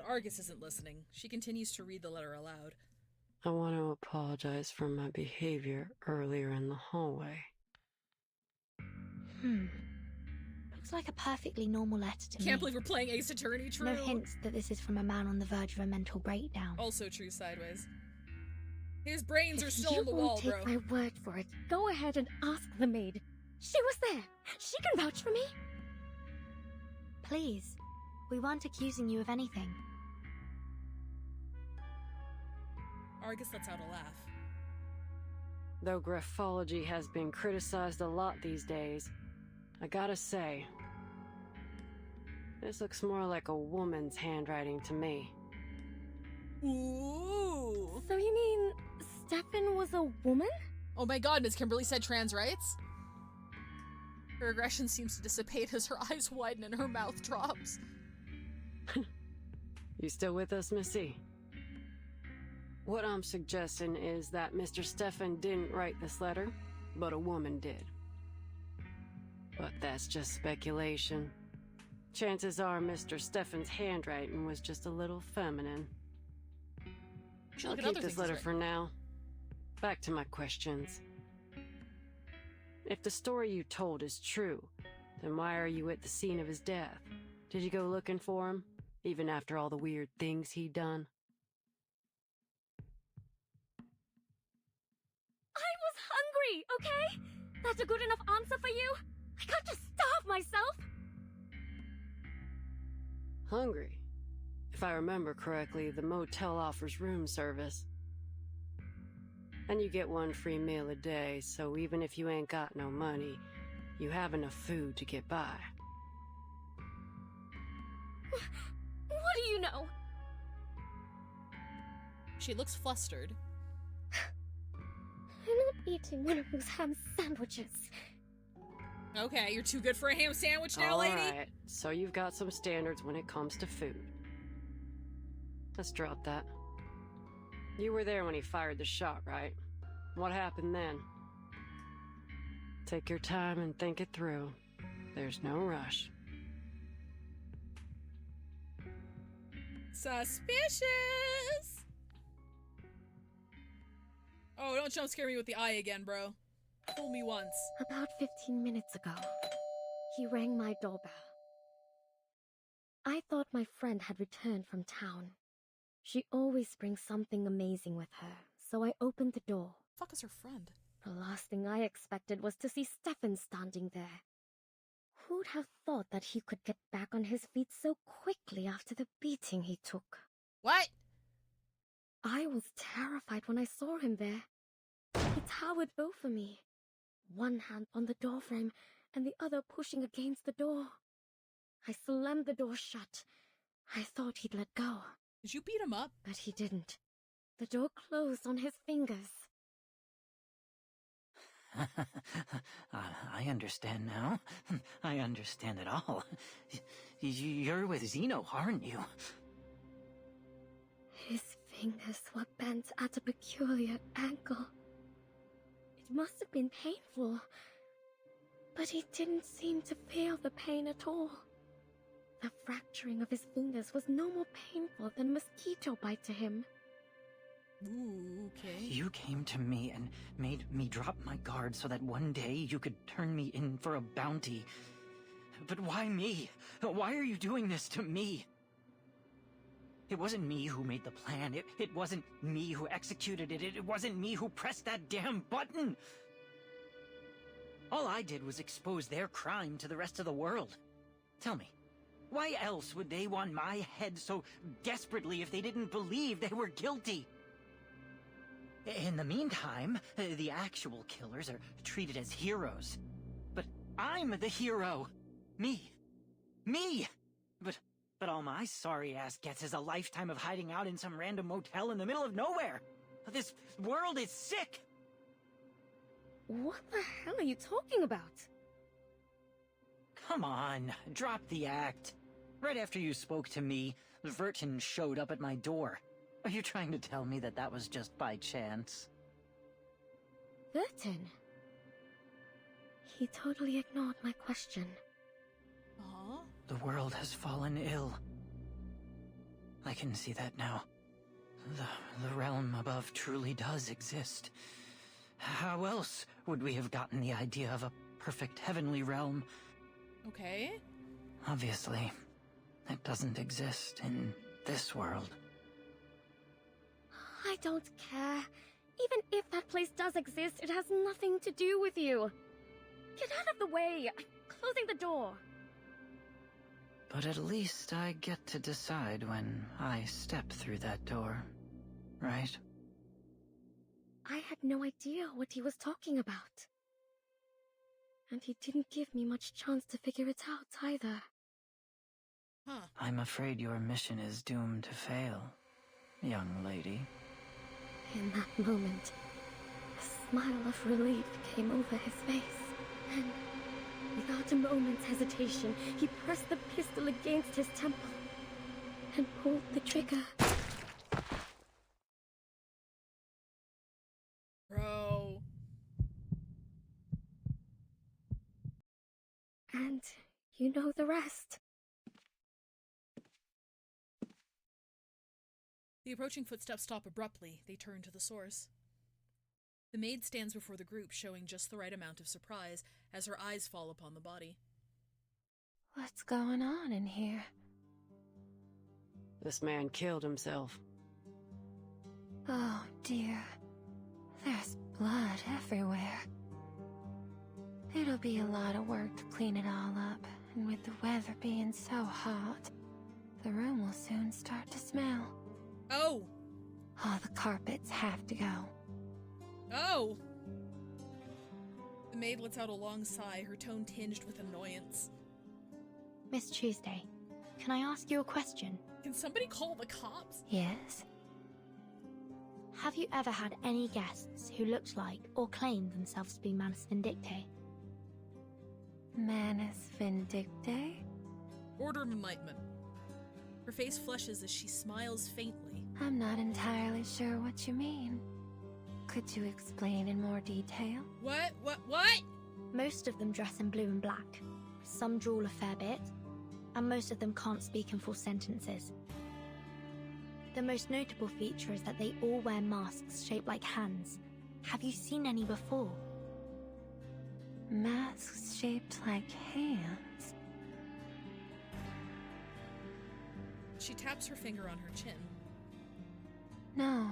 But Argus isn't listening. She continues to read the letter aloud. I want to apologize for my behavior earlier in the hallway. Looks like a perfectly normal letter to me. Can't believe we're playing Ace Attorney, true. No hints that this is from a man on the verge of a mental breakdown. Also true, Sideways. His brains are If still you on the won't wall, take bro. my word for it, go ahead and ask the maid. She was there. She can vouch for me. Please, we weren't accusing you of anything. Argus lets out a laugh. Though graphology has been criticized a lot these days, I gotta say, this looks more like a woman's handwriting to me. Ooh. So you mean Stefan was a woman? Oh my god, Ms. Kimberly said trans rights? Her aggression seems to dissipate as her eyes widen and her mouth drops. You still with us, Missy? What I'm suggesting is that Mr. Stefan didn't write this letter, but a woman did. But that's just speculation. Chances are Mr. Stefan's handwriting was just a little feminine. I'll keep this letter for now. Back to my questions. If the story you told is true, then why are you at the scene of his death? Did you go looking for him, even after all the weird things he'd done? I was hungry, okay? That's a good enough answer for you? I can't just starve myself. Hungry? If I remember correctly, the motel offers room service. And you get 1 free meal a day, so even if you ain't got no money, you have enough food to get by. What do you know? She looks flustered. I'm not eating one of those ham sandwiches. Okay, you're too good for a ham sandwich now, lady? Alright, so you've got some standards when it comes to food. Let's drop that. You were there when he fired the shot, right? What happened then? Take your time and think it through. There's no rush. Suspicious! Oh, don't jump scare me with the eye again, bro. Fool me once. About 15 minutes ago, he rang my doorbell. I thought my friend had returned from town. She always brings something amazing with her, so I opened the door. Fuck is her friend? The last thing I expected was to see Stefan standing there. Who'd have thought that he could get back on his feet so quickly after the beating he took? What? I was terrified when I saw him there. He towered over me, one hand on the doorframe and the other pushing against the door. I slammed the door shut. I thought he'd let go. Did you beat him up? But he didn't. The door closed on his fingers. I understand now. I understand it all. You're with Zeno, aren't you? His fingers were bent at a peculiar angle. It must have been painful, but he didn't seem to feel the pain at all. The fracturing of his fingers was no more painful than a mosquito bite to him. Ooh, okay. You came to me and made me drop my guard so that one day you could turn me in for a bounty. But why me? Why are you doing this to me? It wasn't me who made the plan. It wasn't me who executed it. It wasn't me who pressed that damn button. All I did was expose their crime to the rest of the world. Tell me, why else would they want my head so desperately if they didn't believe they were guilty? In the meantime, the actual killers are treated as heroes. But I'm the hero. Me. But all my sorry ass gets is a lifetime of hiding out in some random motel in the middle of nowhere. This world is sick. What the hell are you talking about? Come on, drop the act. Right after you spoke to me, Vertin showed up at my door. Are you trying to tell me that that was just by chance? Vertin? He totally ignored my question. Uh-huh. The world has fallen ill. I can see that now. The realm above truly does exist. How else would we have gotten the idea of a perfect heavenly realm? Okay. Obviously, it doesn't exist in this world. I don't care. Even if that place does exist, it has nothing to do with you. Get out of the way. I'm closing the door. But at least I get to decide when I step through that door, right? I had no idea what he was talking about. And he didn't give me much chance to figure it out either. Huh. I'm afraid your mission is doomed to fail, young lady. In that moment, a smile of relief came over his face, and without a moment's hesitation, he pressed the pistol against his temple and pulled the trigger. Bro. And you know the rest. The approaching footsteps stop abruptly. They turn to the source. The maid stands before the group, showing just the right amount of surprise as her eyes fall upon the body. What's going on in here? This man killed himself. Oh dear. There's blood everywhere. It'll be a lot of work to clean it all up, and with the weather being so hot, the room will soon start to smell. Oh! All the carpets have to go. Oh! The maid lets out a long sigh, her tone tinged with annoyance. Miss Tuesday, can I ask you a question? Can somebody call the cops? Yes? Have you ever had any guests who looked like or claimed themselves to be Manus Vindictae? Manus Vindictae? Order of Enlightenment. Her face flushes as she smiles faintly. I'm not entirely sure what you mean. Could you explain in more detail? What? Most of them dress in blue and black. Some drool a fair bit, and most of them can't speak in full sentences. The most notable feature is that they all wear masks shaped like hands. Have you seen any before? Masks shaped like hands? She taps her finger on her chin. No,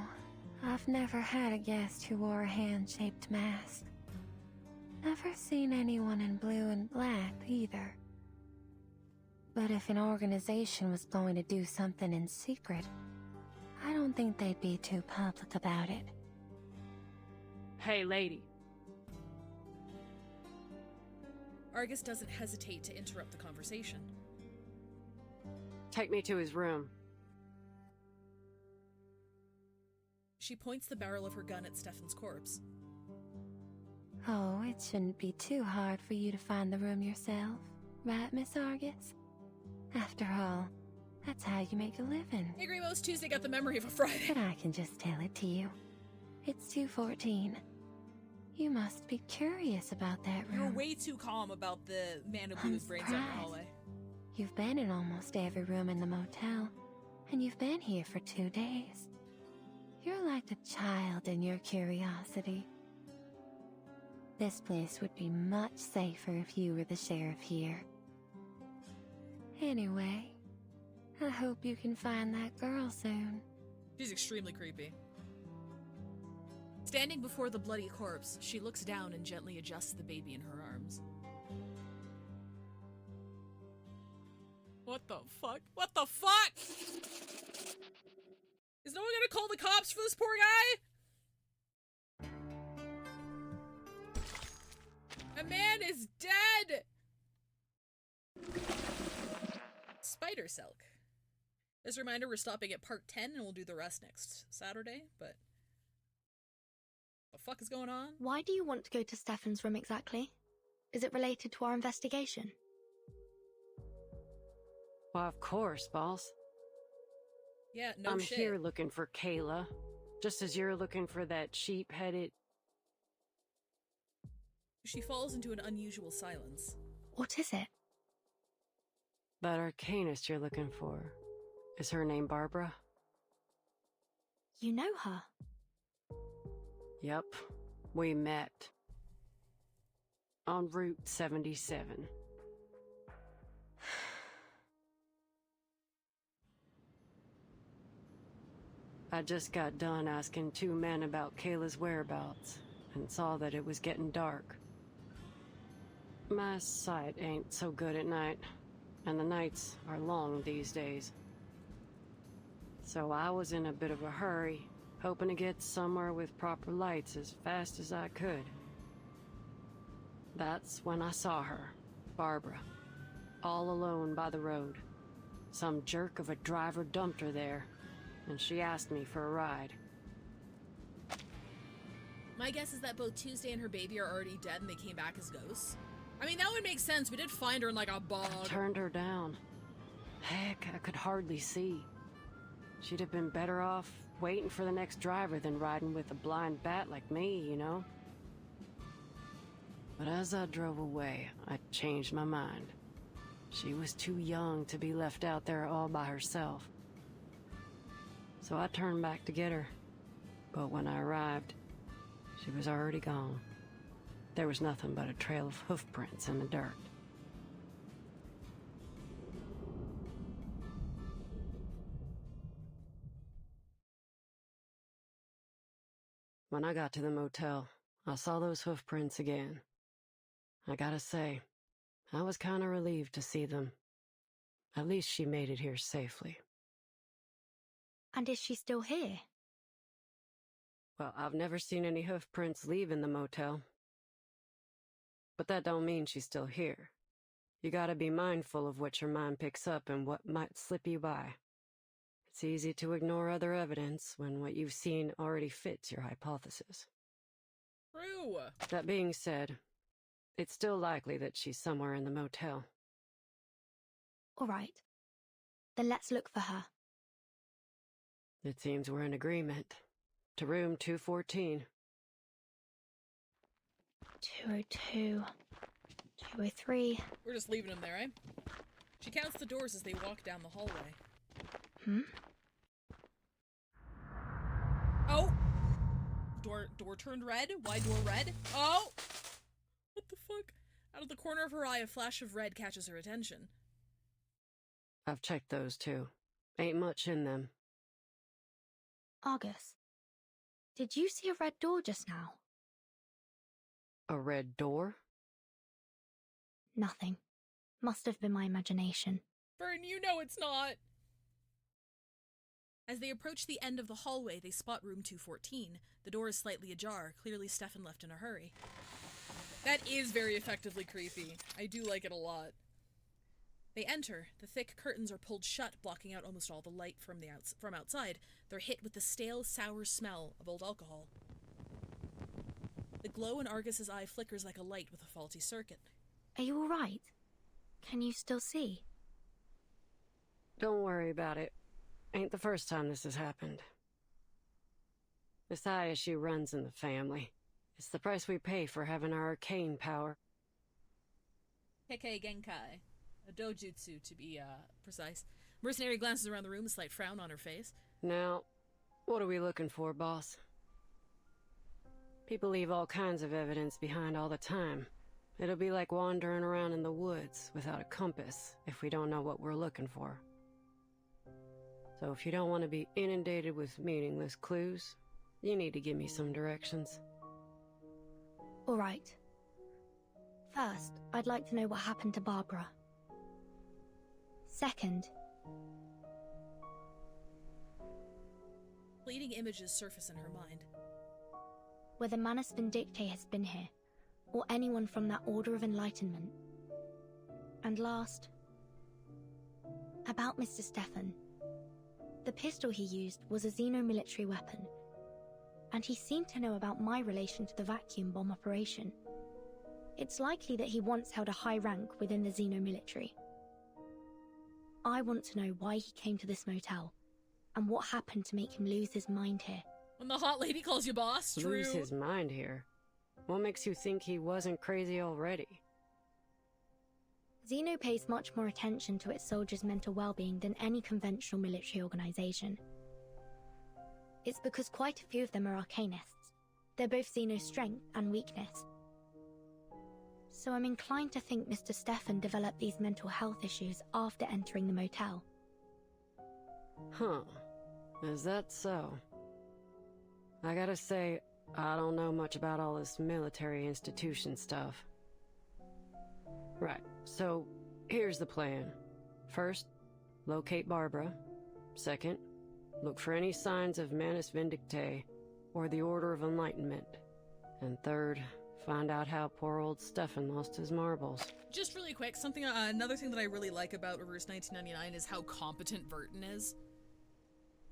I've never had a guest who wore a hand-shaped mask. Never seen anyone in blue and black either. But if an organization was going to do something in secret, I don't think they'd be too public about it. Hey, lady. Argus doesn't hesitate to interrupt the conversation. Take me to his room. She points the barrel of her gun at Stefan's corpse. Oh, it shouldn't be too hard for you to find the room yourself, right, Miss Argus? After all, that's how you make a living. Hey, Grimos, Tuesday got the memory of a Friday. But I can just tell it to you. It's 2:14. You must be curious about that room. You're way too calm about the man who blew his brains out in the hallway. You've been in almost every room in the motel, and you've been here for 2 days. You're like a child in your curiosity. This place would be much safer if you were the sheriff here. Anyway, I hope you can find that girl soon. She's extremely creepy. Standing before the bloody corpse, she looks down and gently adjusts the baby in her arms. What the fuck? What the fuck? Is no one gonna call the cops for this poor guy? A man is dead! Spider Silk. As a reminder, we're stopping at part 10 and we'll do the rest next Saturday, but... what the fuck is going on? Why do you want to go to Stefan's room exactly? Is it related to our investigation? Well, of course, boss. Yeah, no I'm shit. here looking for Kayla, just as you're looking for that sheep-headed... She falls into an unusual silence. What is it? That arcanist you're looking for. Is her name Barbara? You know her? Yep, we met. On Route 77. I just got done asking 2 men about Kayla's whereabouts, and saw that it was getting dark. My sight ain't so good at night, and the nights are long these days. So I was in a bit of a hurry, hoping to get somewhere with proper lights as fast as I could. That's when I saw her, Barbara, all alone by the road. Some jerk of a driver dumped her there, and she asked me for a ride. My guess is that both Tuesday and her baby are already dead and they came back as ghosts. I mean, that would make sense. We did find her in like a bog. I turned her down. Heck, I could hardly see. She'd have been better off waiting for the next driver than riding with a blind bat like me, you know? But as I drove away, I changed my mind. She was too young to be left out there all by herself. So I turned back to get her. But when I arrived, she was already gone. There was nothing but a trail of hoof prints in the dirt. When I got to the motel, I saw those hoof prints again. I gotta say, I was kinda relieved to see them. At least she made it here safely. And is she still here? Well, I've never seen any hoof prints leaving the motel. But that don't mean she's still here. You gotta be mindful of what your mind picks up and what might slip you by. It's easy to ignore other evidence when what you've seen already fits your hypothesis. True. That being said, it's still likely that she's somewhere in the motel. All right. Then let's look for her. It seems we're in agreement. To room 214. 202. 203. We're just leaving them there, eh? She counts the doors as they walk down the hallway. Oh! Door turned red? Why door red? Oh! What the fuck? Out of the corner of her eye, a flash of red catches her attention. I've checked those too. Ain't much in them. Argus, did you see a red door just now? A red door? Nothing. Must have been my imagination. Fern, you know it's not! As they approach the end of the hallway, they spot room 214. The door is slightly ajar. Clearly Stefan left in a hurry. That is very effectively creepy. I do like it a lot. They enter. The thick curtains are pulled shut, blocking out almost all the light from outside. They're hit with the stale, sour smell of old alcohol. The glow in Argus's eye flickers like a light with a faulty circuit. Are you all right? Can you still see? Don't worry about it. Ain't the first time this has happened. This eye issue runs in the family. It's the price we pay for having our arcane power. Kekkei Genkai. A dojutsu, to be precise. Mercenary glances around the room, a slight frown on her face. Now, what are we looking for, boss? People leave all kinds of evidence behind all the time. It'll be like wandering around in the woods without a compass if we don't know what we're looking for. So if you don't want to be inundated with meaningless clues, you need to give me some directions. All right. First, I'd like to know what happened to Barbara. Second, fleeting images surface in her mind. whether Manus Vindicte has been here, or anyone from that Order of Enlightenment. And last, about Mr. Stefan. The pistol he used was a xeno-military weapon, and he seemed to know about my relation to the vacuum bomb operation. It's likely that he once held a high rank within the xeno-military. I want to know why he came to this motel, and what happened to make him lose his mind here. When the hot lady calls you boss, true. Lose his mind here? What makes you think he wasn't crazy already? Xeno pays much more attention to its soldiers' mental well-being than any conventional military organization. It's because quite a few of them are arcanists. They're both Xeno's strength and weakness. So I'm inclined to think Mr. Stefan developed these mental health issues after entering the motel. Huh. Is that so? I gotta say, I don't know much about all this military institution stuff. Right, so here's the plan. First, locate Barbara. Second, look for any signs of Manus Vindictae or the Order of Enlightenment. And third, find out how poor old Stefan lost his marbles. Just really quick, another thing that I really like about Reverse 1999 is how competent Vertin is.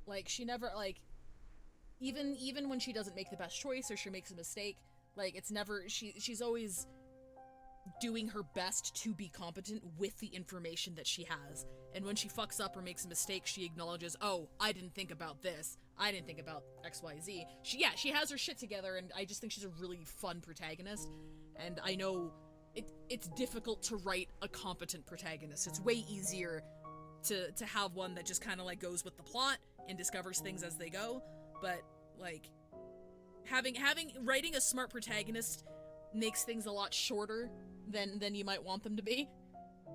Like, she never, like, even when she doesn't make the best choice or she makes a mistake, like, it's never, she's always doing her best to be competent with the information that she has. And when she fucks up or makes a mistake, she acknowledges, oh, I didn't think about this. I didn't think about XYZ. She has her shit together, and I just think she's a really fun protagonist. And I know it's difficult to write a competent protagonist. It's way easier to have one that just kind of, like, goes with the plot and discovers things as they go. But, like, writing a smart protagonist makes things a lot shorter than you might want them to be.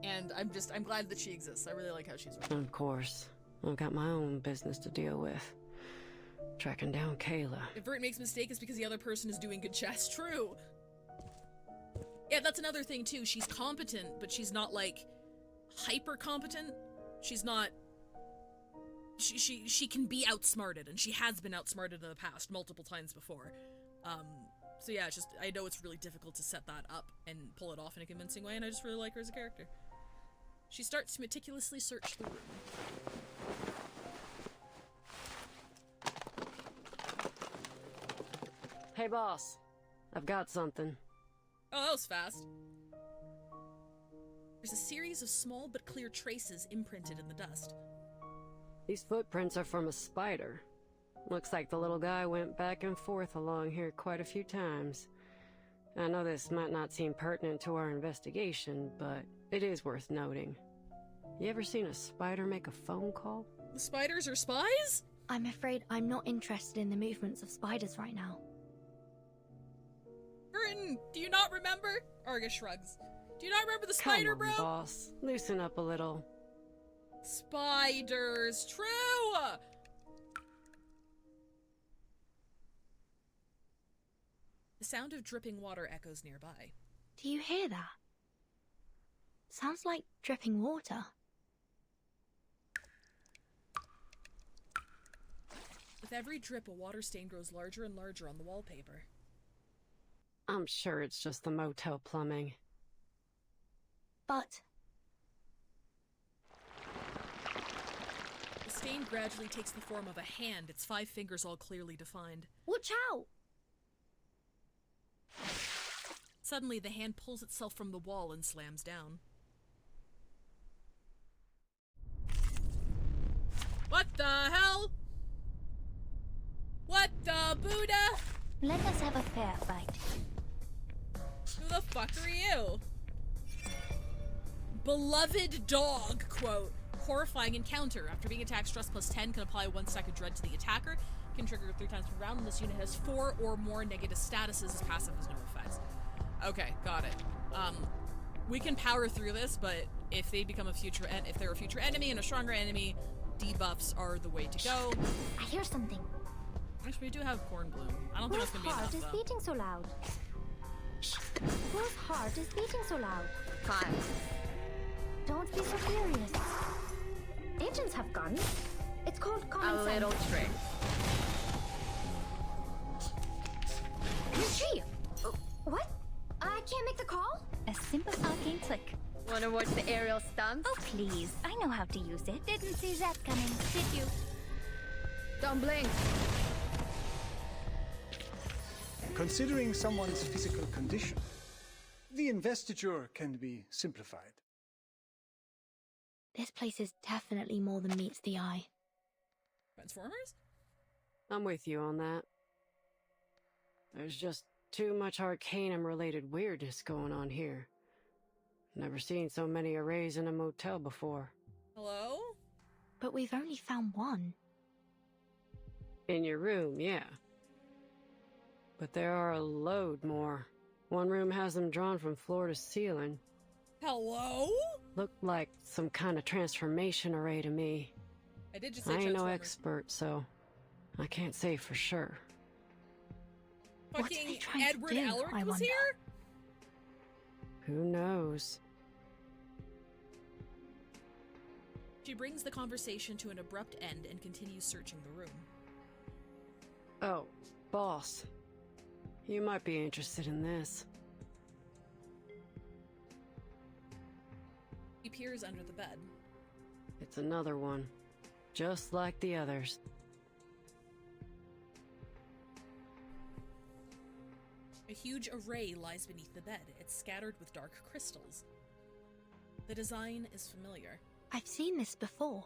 And I'm glad that she exists. I really like how she's written. Of course. I've got my own business to deal with. Tracking down Kayla. If Bert makes a mistake, it's because the other person is doing good chess. True. Yeah, that's another thing, too. She's competent, but she's not, like, hyper-competent. She's not... She can be outsmarted, and she has been outsmarted in the past multiple times before. So yeah, it's just, I know it's really difficult to set that up and pull it off in a convincing way, and I just really like her as a character. She starts to meticulously search the room. Hey boss, I've got something. Oh, that was fast. There's a series of small but clear traces imprinted in the dust. These footprints are from a spider. Looks like the little guy went back and forth along here quite a few times. I know this might not seem pertinent to our investigation, but it is worth noting. You ever seen a spider make a phone call? The spiders are spies? I'm afraid I'm not interested in the movements of spiders right now. Burton, do you not remember? Argus shrugs. Do you not remember the spider, Come on, bro? boss. Loosen up a little. Spiders, true! The sound of dripping water echoes nearby. Do you hear that? Sounds like dripping water. With every drip, a water stain grows larger and larger on the wallpaper. I'm sure it's just the motel plumbing. But... The stain gradually takes the form of a hand, its 5 fingers all clearly defined. Watch out! Suddenly, the hand pulls itself from the wall and slams down. What the hell? What the Buddha? Let us have a fair fight. Who the fuck are you? Beloved dog, quote. Horrifying encounter. After being attacked, stress plus 10 can apply 1 stack of dread to the attacker. Can trigger 3 times per round, and this unit has 4 or more negative statuses. As passive has no effects. Okay, got it. We can power through this, but if they become if they're a future enemy and a stronger enemy, debuffs are the way to go. I hear something. Actually, we do have Corn Bloom. I don't think that's gonna be enough, Whose heart is beating so loud? Whose heart is beating so loud? Kyle. Don't be so furious. Agents have guns. It's called common sense. A little trick. Gee! What? I can't make the call? A simple arcane trick. Wanna watch the aerial stunts? Oh, please. I know how to use it. Didn't see that coming, did you? Don't blink. Considering someone's physical condition, the investiture can be simplified. This place is definitely more than meets the eye. Transformers? I'm with you on that. There's just too much Arcanum-related weirdness going on here. Never seen so many arrays in a motel before. Hello? But we've only found one. In your room, yeah. But there are a load more. One room has them drawn from floor to ceiling. Hello? Looked like some kind of transformation array to me. I did just say I ain't no Transformers. expert, so I can't say for sure. Fucking trying to Edward do, Elric I was wonder? here? Who knows? She brings the conversation to an abrupt end and continues searching the room. Oh, boss. You might be interested in this. He peers under the bed. It's another one. Just like the others. A huge array lies beneath the bed. It's scattered with dark crystals. The design is familiar. I've seen this before.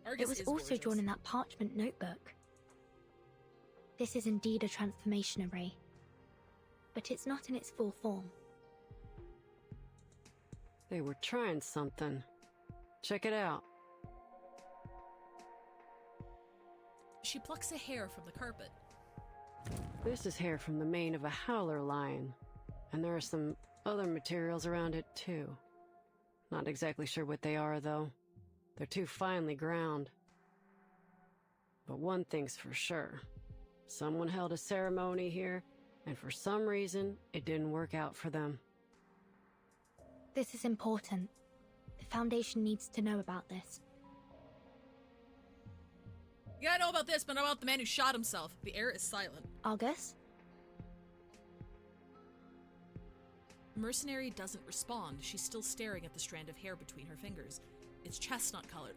Argus It was is also gorgeous. drawn in that parchment notebook. This is indeed a transformation array. But it's not in its full form. They were trying something. Check it out. She plucks a hair from the carpet. This is hair from the mane of a howler lion. And there are some other materials around it, too. Not exactly sure what they are, though. They're too finely ground. But one thing's for sure. Someone held a ceremony here, and for some reason, it didn't work out for them. This is important. The Foundation needs to know about this. You gotta know about this, but not about the man who shot himself. The air is silent. Argus? The mercenary doesn't respond. She's still staring at the strand of hair between her fingers. It's chestnut colored.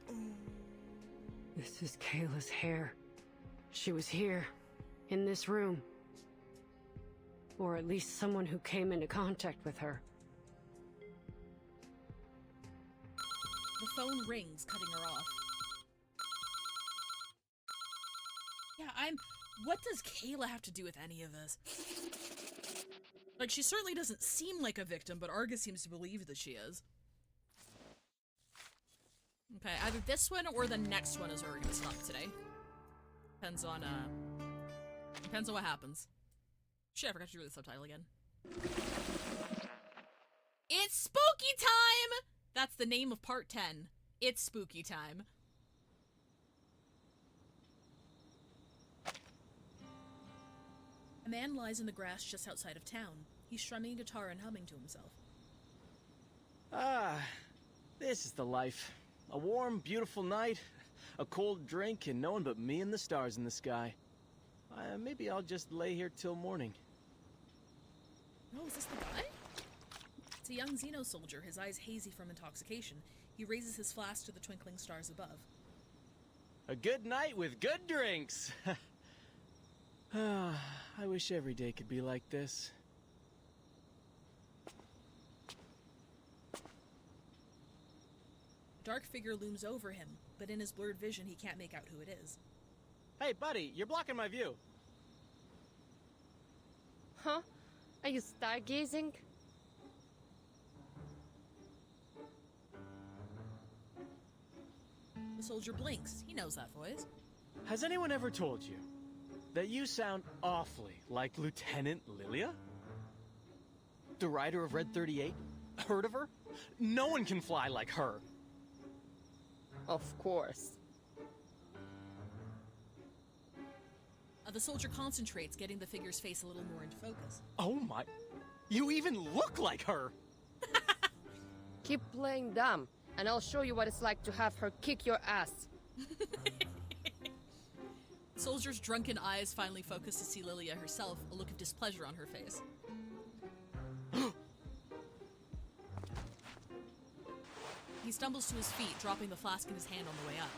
This is Kayla's hair. She was here, in this room. Or at least someone who came into contact with her. The phone rings, cutting her off. Yeah, what does Kayla have to do with any of this? Like, she certainly doesn't seem like a victim, but Argus seems to believe that she is. Okay, either this one or the next one is where we're gonna stop today. Depends on what happens. Shit, I forgot to do the subtitle again. It's spooky time! That's the name of part 10. It's spooky time. A man lies in the grass just outside of town. He's strumming a guitar and humming to himself. Ah, this is the life. A warm, beautiful night, a cold drink, and no one but me and the stars in the sky. Maybe I'll just lay here till morning. Oh, is this the guy? It's a young Xeno soldier, his eyes hazy from intoxication. He raises his flask to the twinkling stars above. A good night with good drinks! I wish every day could be like this. A dark figure looms over him, but in his blurred vision he can't make out who it is. Hey, buddy, you're blocking my view. Huh? Are you stargazing? The soldier blinks. He knows that voice. Has anyone ever told you that you sound awfully like Lieutenant Lilia? The rider of Red 38? Heard of her? No one can fly like her. Of course. The soldier concentrates, getting the figure's face a little more into focus. Oh my... You even look like her! Keep playing dumb, and I'll show you what it's like to have her kick your ass. The soldier's drunken eyes finally focus to see Lilia herself, a look of displeasure on her face. He stumbles to his feet, dropping the flask in his hand on the way up.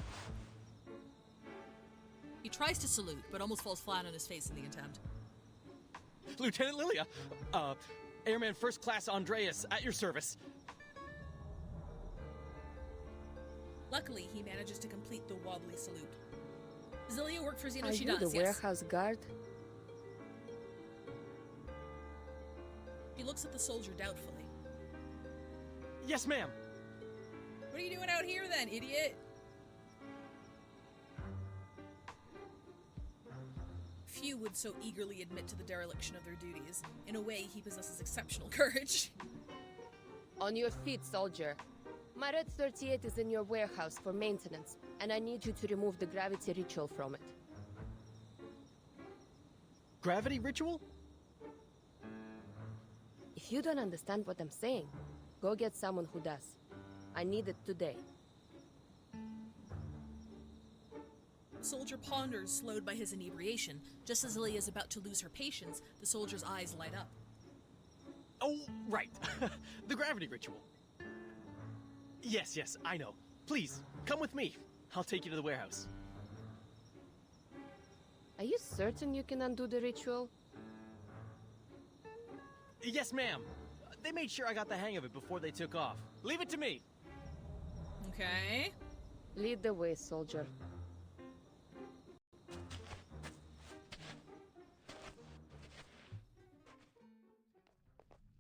He tries to salute, but almost falls flat on his face in the attempt. Lieutenant Lilia! Airman First Class Andreas, at your service. Luckily, he manages to complete the wobbly salute. Does Lilia work for Xeno? Are She you does, the yes. warehouse guard? He looks at the soldier doubtfully. Yes, ma'am. What are you doing out here then, idiot? Few would so eagerly admit to the dereliction of their duties. In a way, he possesses exceptional courage. On your feet, soldier. My Red 38 is in your warehouse for maintenance, and I need you to remove the gravity ritual from it. Gravity ritual? If you don't understand what I'm saying, go get someone who does. I need it today. The soldier ponders, slowed by his inebriation. Just as Lily is about to lose her patience, the soldier's eyes light up. Oh, right. The gravity ritual. Yes, I know. Please, come with me. I'll take you to the warehouse. Are you certain you can undo the ritual? Yes, ma'am. They made sure I got the hang of it before they took off. Leave it to me. Okay. Lead the way, soldier.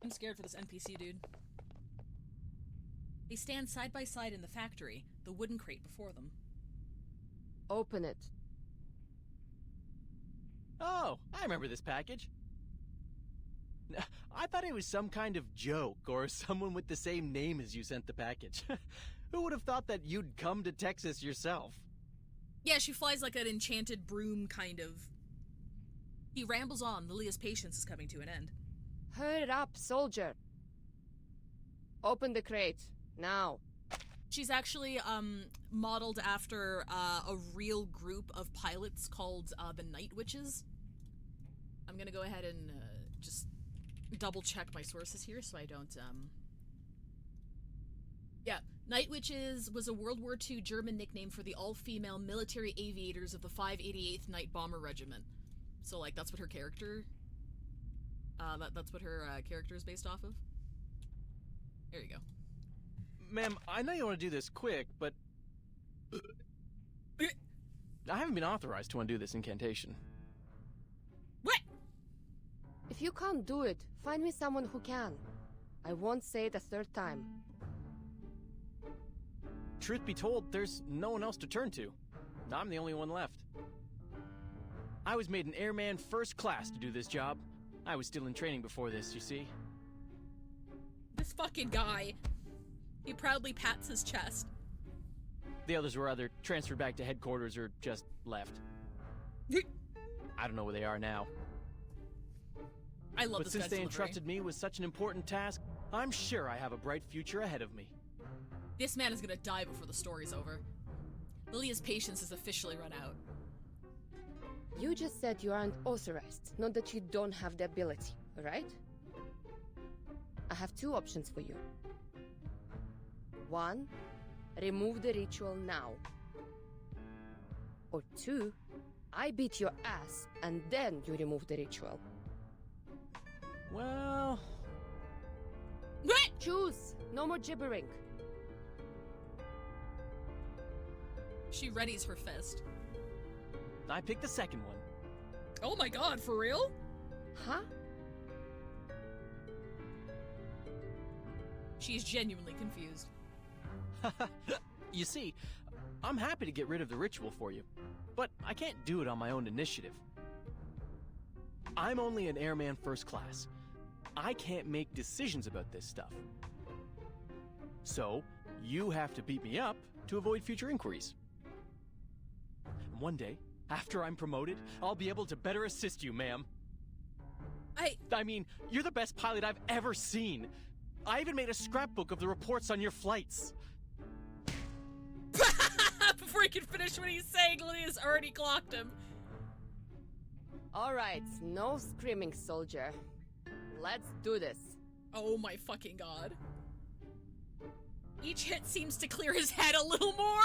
I'm scared for this NPC dude. They stand side by side in the factory, the wooden crate before them. Open it. Oh, I remember this package. I thought it was some kind of joke, or someone with the same name as you sent the package. Who would have thought that you'd come to Texas yourself? Yeah, she flies like an enchanted broom, kind of. He rambles on. Lilia's patience is coming to an end. Hurry up, soldier. Open the crate, now. She's actually, modeled after, a real group of pilots called, the Night Witches. I'm gonna go ahead and, just double check my sources here so I don't, Yeah, Night Witches was a World War II German nickname for the all-female military aviators of the 588th Night Bomber Regiment. So, like, that's what her character... that's what her, character is based off of. There you go. Ma'am, I know you want to do this quick, but... I haven't been authorized to undo this incantation. What? If you can't do it, find me someone who can. I won't say it a third time. Truth be told, there's no one else to turn to. I'm the only one left. I was made an airman first class to do this job. I was still in training before this, you see. This fucking guy. He proudly pats his chest. The others were either transferred back to headquarters or just left. I don't know where they are now. I love this this But since guy's they delivery. entrusted me with such an important task, I'm sure I have a bright future ahead of me. This man is gonna die before the story's over. Lilia's patience has officially run out. You just said you aren't authorized, not that you don't have the ability, right? I have two options for you. One, remove the ritual now. Or two, I beat your ass and then you remove the ritual. Well... What? Choose! No more gibbering. She readies her fist. I picked the second one. Oh my god, for real? Huh? She's genuinely confused. You see, I'm happy to get rid of the ritual for you, but I can't do it on my own initiative. I'm only an airman first class. I can't make decisions about this stuff. So, you have to beat me up to avoid future inquiries. And one day, after I'm promoted, I'll be able to better assist you, ma'am. I mean, you're the best pilot I've ever seen. I even made a scrapbook of the reports on your flights. Before he can finish what he's saying, Lydia's already clocked him. Alright, no screaming, soldier. Let's do this. Oh my fucking god. Each hit seems to clear his head a little more.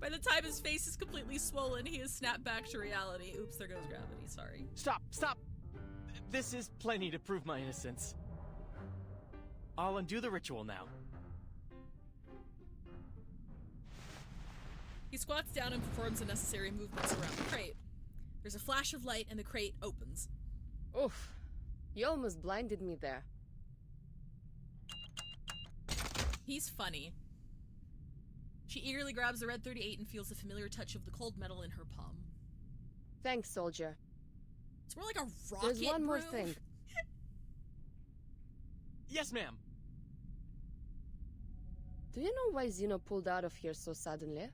By the time his face is completely swollen, he has snapped back to reality. Oops, there goes gravity, sorry. Stop, stop! This is plenty to prove my innocence. I'll undo the ritual now. He squats down and performs the necessary movements around the crate. There's a flash of light and the crate opens. Oof. You almost blinded me there. He's funny. She eagerly grabs the Red 38 and feels the familiar touch of the cold metal in her palm. Thanks, soldier. It's more like a rocket There's one more broom. thing. Yes, ma'am. Do you know why Zeno pulled out of here so suddenly?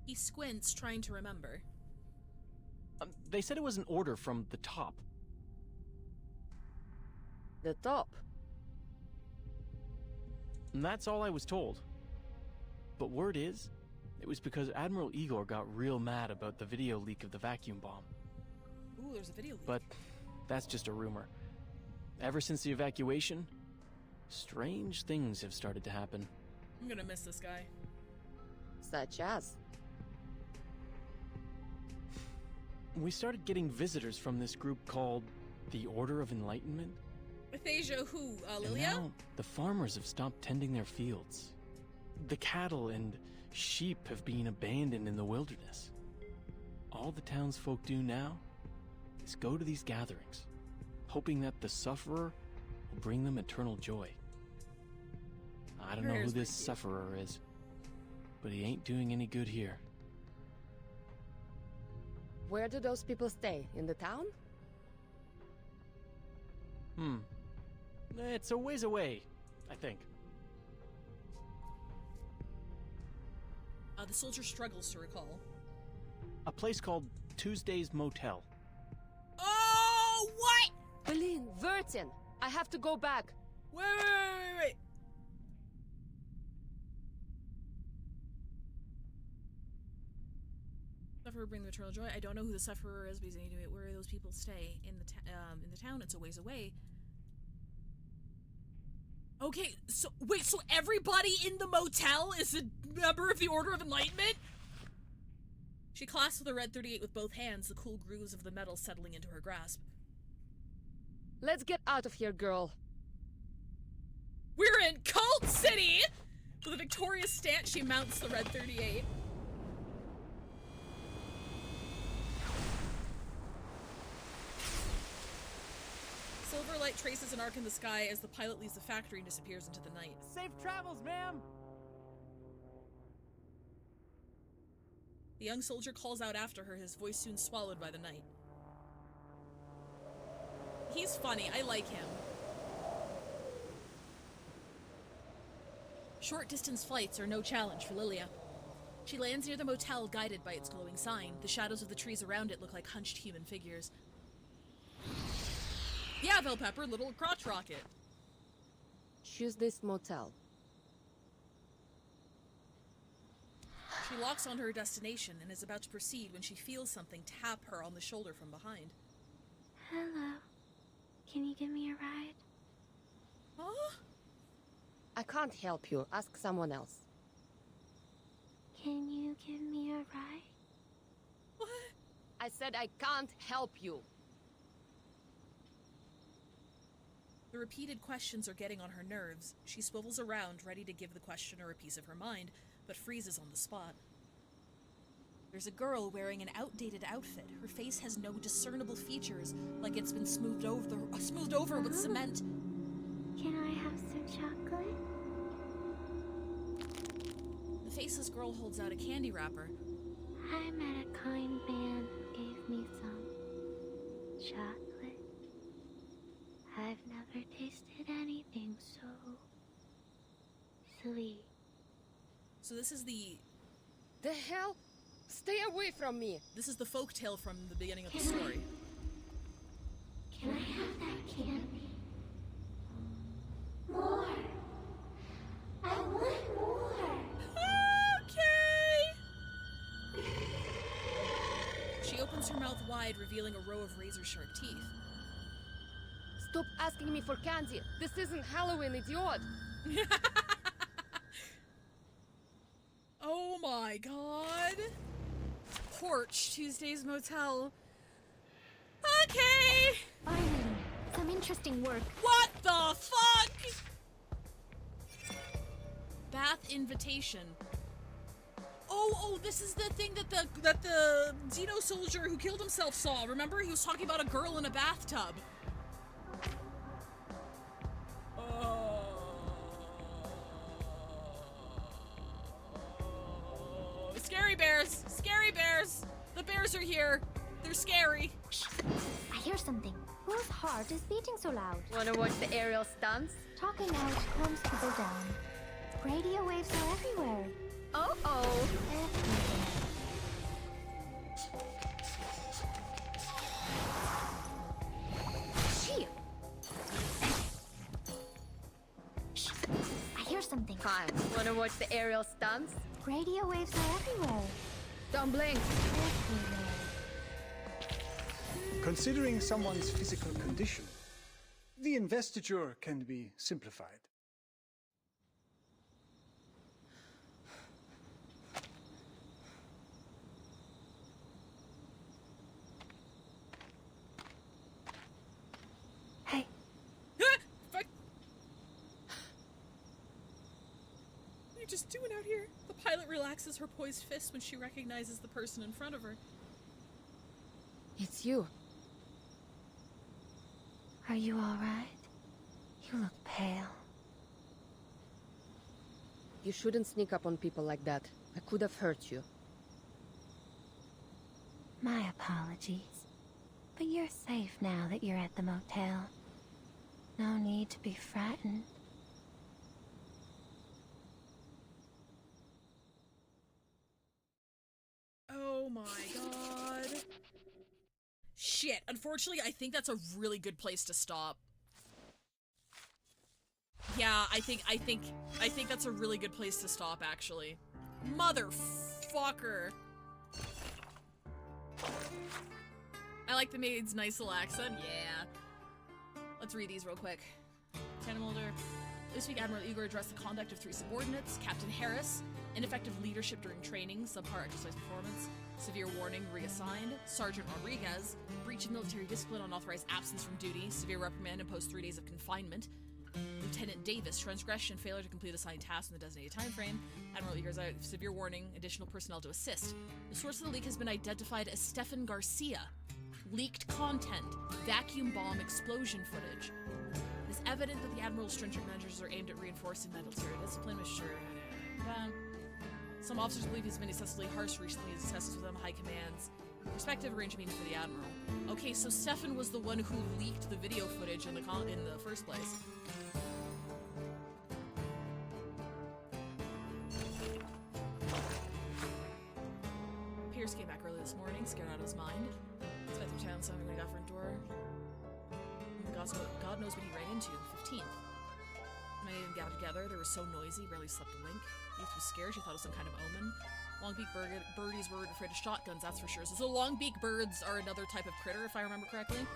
He squints, trying to remember. They said it was an order from the top. The top? And that's all I was told. But word is, it was because Admiral Igor got real mad about the video leak of the vacuum bomb. Ooh, there's a video leak. But that's just a rumor. Ever since the evacuation, strange things have started to happen. I'm gonna miss this guy. Such as? We started getting visitors from this group called the Order of Enlightenment. Athasia who? And Lilia? now the farmers have stopped tending their fields. The cattle and sheep have been abandoned in the wilderness. All the townsfolk do now is go to these gatherings, hoping that the sufferer will bring them eternal joy. I don't know who this sufferer is, but he ain't doing any good here. Where do those people stay? In the town? It's a ways away, I think. The soldier struggles to recall. A place called Tuesday's Motel. Oh, what? Berlin, Vertin! I have to go back. Wait. Sufferer bring the eternal joy. I don't know who the sufferer is, because I need to know where those people stay in the town. It's a ways away. Okay, so wait, so everybody in the motel is a member of the Order of Enlightenment? She clasps the Red 38 with both hands, the cool grooves of the metal settling into her grasp. Let's get out of here, girl. We're in Cult City! With a victorious stance, she mounts the Red 38. Silver light traces an arc in the sky as the pilot leaves the factory and disappears into the night. Safe travels, ma'am! The young soldier calls out after her, his voice soon swallowed by the night. He's funny, I like him. Short distance flights are no challenge for Lilia. She lands near the motel, guided by its glowing sign. The shadows of the trees around it look like hunched human figures. Yeah, Bell Pepper, little crotch rocket. Choose this motel. She locks onto her destination and is about to proceed when she feels something tap her on the shoulder from behind. Hello. Can you give me a ride? Huh? I can't help you. Ask someone else. Can you give me a ride? What? I said I can't help you. The repeated questions are getting on her nerves. She swivels around, ready to give the questioner a piece of her mind, but freezes on the spot. There's a girl wearing an outdated outfit. Her face has no discernible features, like it's been smoothed over with cement. Can I have some chocolate? The faceless girl holds out a candy wrapper. I met a kind man who gave me some chocolate. I've never tasted anything so sweet. So this is the hell? Stay away from me! This is the folktale from the beginning of the story. Can I have that candy? More! I want more! Okay! She opens her mouth wide, revealing a row of razor-sharp teeth. Stop asking me for candy! This isn't Halloween, idiot! Oh my god! Porch, Tuesday's Motel. Okay! Finally, some interesting work. What the fuck? Bath invitation. Oh, this is the thing that the Xeno soldier who killed himself saw. Remember? He was talking about a girl in a bathtub. Scary bears! Scary bears! The bears are here. They're scary. I hear something. Whose heart is beating so loud? Wanna watch the aerial stunts? Talking out comes to go down. Radio waves are everywhere. Oh. Shit. I hear something. Fine. Wanna watch the aerial stunts? Radio waves are everywhere. Don't blink. Considering someone's physical condition, the investiture can be simplified. Hey. Fuck. What are you just doing out here? The pilot relaxes her poised fist when she recognizes the person in front of her. It's you. Are you all right? You look pale. You shouldn't sneak up on people like that. I could have hurt you. My apologies. But you're safe now that you're at the motel. No need to be frightened. Oh my god. Shit. Unfortunately, I think that's a really good place to stop. Yeah, I think that's a really good place to stop, actually. Motherfucker. I like the maid's nice little accent. Yeah. Let's read these real quick. Lieutenant Mulder. This week, Admiral Igor addressed the conduct of 3 subordinates. Captain Harris. Ineffective leadership during training. Subpar exercise performance. Severe warning, reassigned. Sergeant Rodriguez. Breach of military discipline, unauthorized absence from duty. Severe reprimand, imposed 3 days of confinement. Lieutenant Davis, transgression, failure to complete assigned tasks in the designated time frame. Admiral Igor's severe warning, additional personnel to assist. The source of the leak has been identified as Stefan Garcia. Leaked content, vacuum bomb explosion footage. It is evident that the Admiral's stringent measures are aimed at reinforcing military discipline, which sure. Some officers believe he's been excessively harsh recently as he tests with them high commands. Perspective range means for the Admiral. Okay, so Stefan was the one who leaked the video footage in the first place. Pierce came back early this morning, scared out of his mind. Spent some time slamming the front door. God knows what he ran into, 15th. Many of them gathered together. They were so noisy, barely slept a wink. Youth was scared. She thought it was some kind of omen. Long-beaked birdies were afraid of shotguns, that's for sure. So long-beaked birds are another type of critter, if I remember correctly.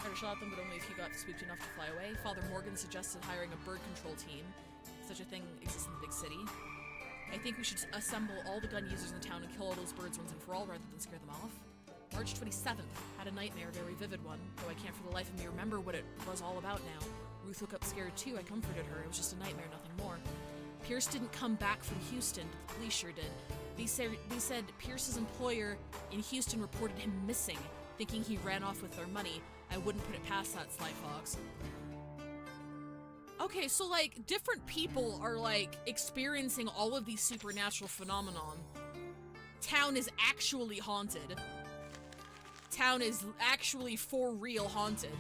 Tried to shot them, but only if you got spooked enough to fly away. Father Morgan suggested hiring a bird control team. Such a thing exists in the big city. I think we should assemble all the gun users in the town and kill all those birds once and for all, rather than scare them off. March 27th. Had a nightmare, a very vivid one, though I can't for the life of me remember what it was all about now. Ruth woke up scared too. I comforted her. It was just a nightmare, nothing more. Pierce didn't come back from Houston, but the police sure did. They said Pierce's employer in Houston reported him missing, thinking he ran off with their money. I wouldn't put it past that sly fox. Okay, so like, different people are like experiencing all of these supernatural phenomenon. Town is actually haunted. Town is actually for real haunted.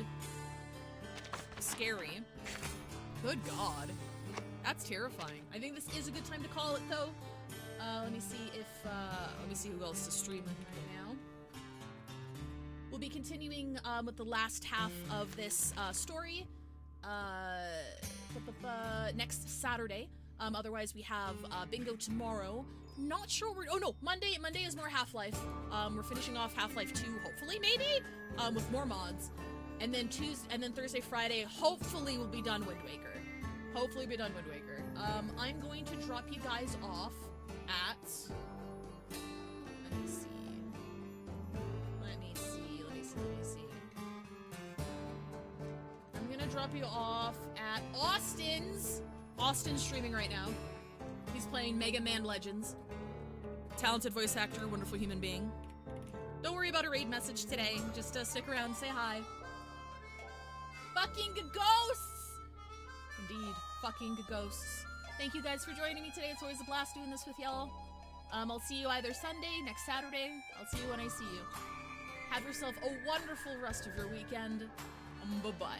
Scary. Good God. That's terrifying. I think this is a good time to call it though. Let me see who else is streaming right now. We'll be continuing with the last half of this story next Saturday. Otherwise we have bingo tomorrow. Not sure we're, oh no, Monday is more Half-Life. We're finishing off Half-Life 2, hopefully, maybe? With more mods. And then Thursday, Friday, hopefully we'll be done Wind Waker. Hopefully we'll be done Wind Waker. I'm going to drop you guys off at, let me see. I'm gonna drop you off at Austin's streaming right now. He's playing Mega Man Legends. Talented voice actor, wonderful human being. Don't worry about a raid message today. Just stick around and say hi. Fucking ghosts! Indeed, fucking ghosts. Thank you guys for joining me today. It's always a blast doing this with y'all. I'll see you either Sunday, next Saturday. I'll see you when I see you. Have yourself a wonderful rest of your weekend. Bye-bye.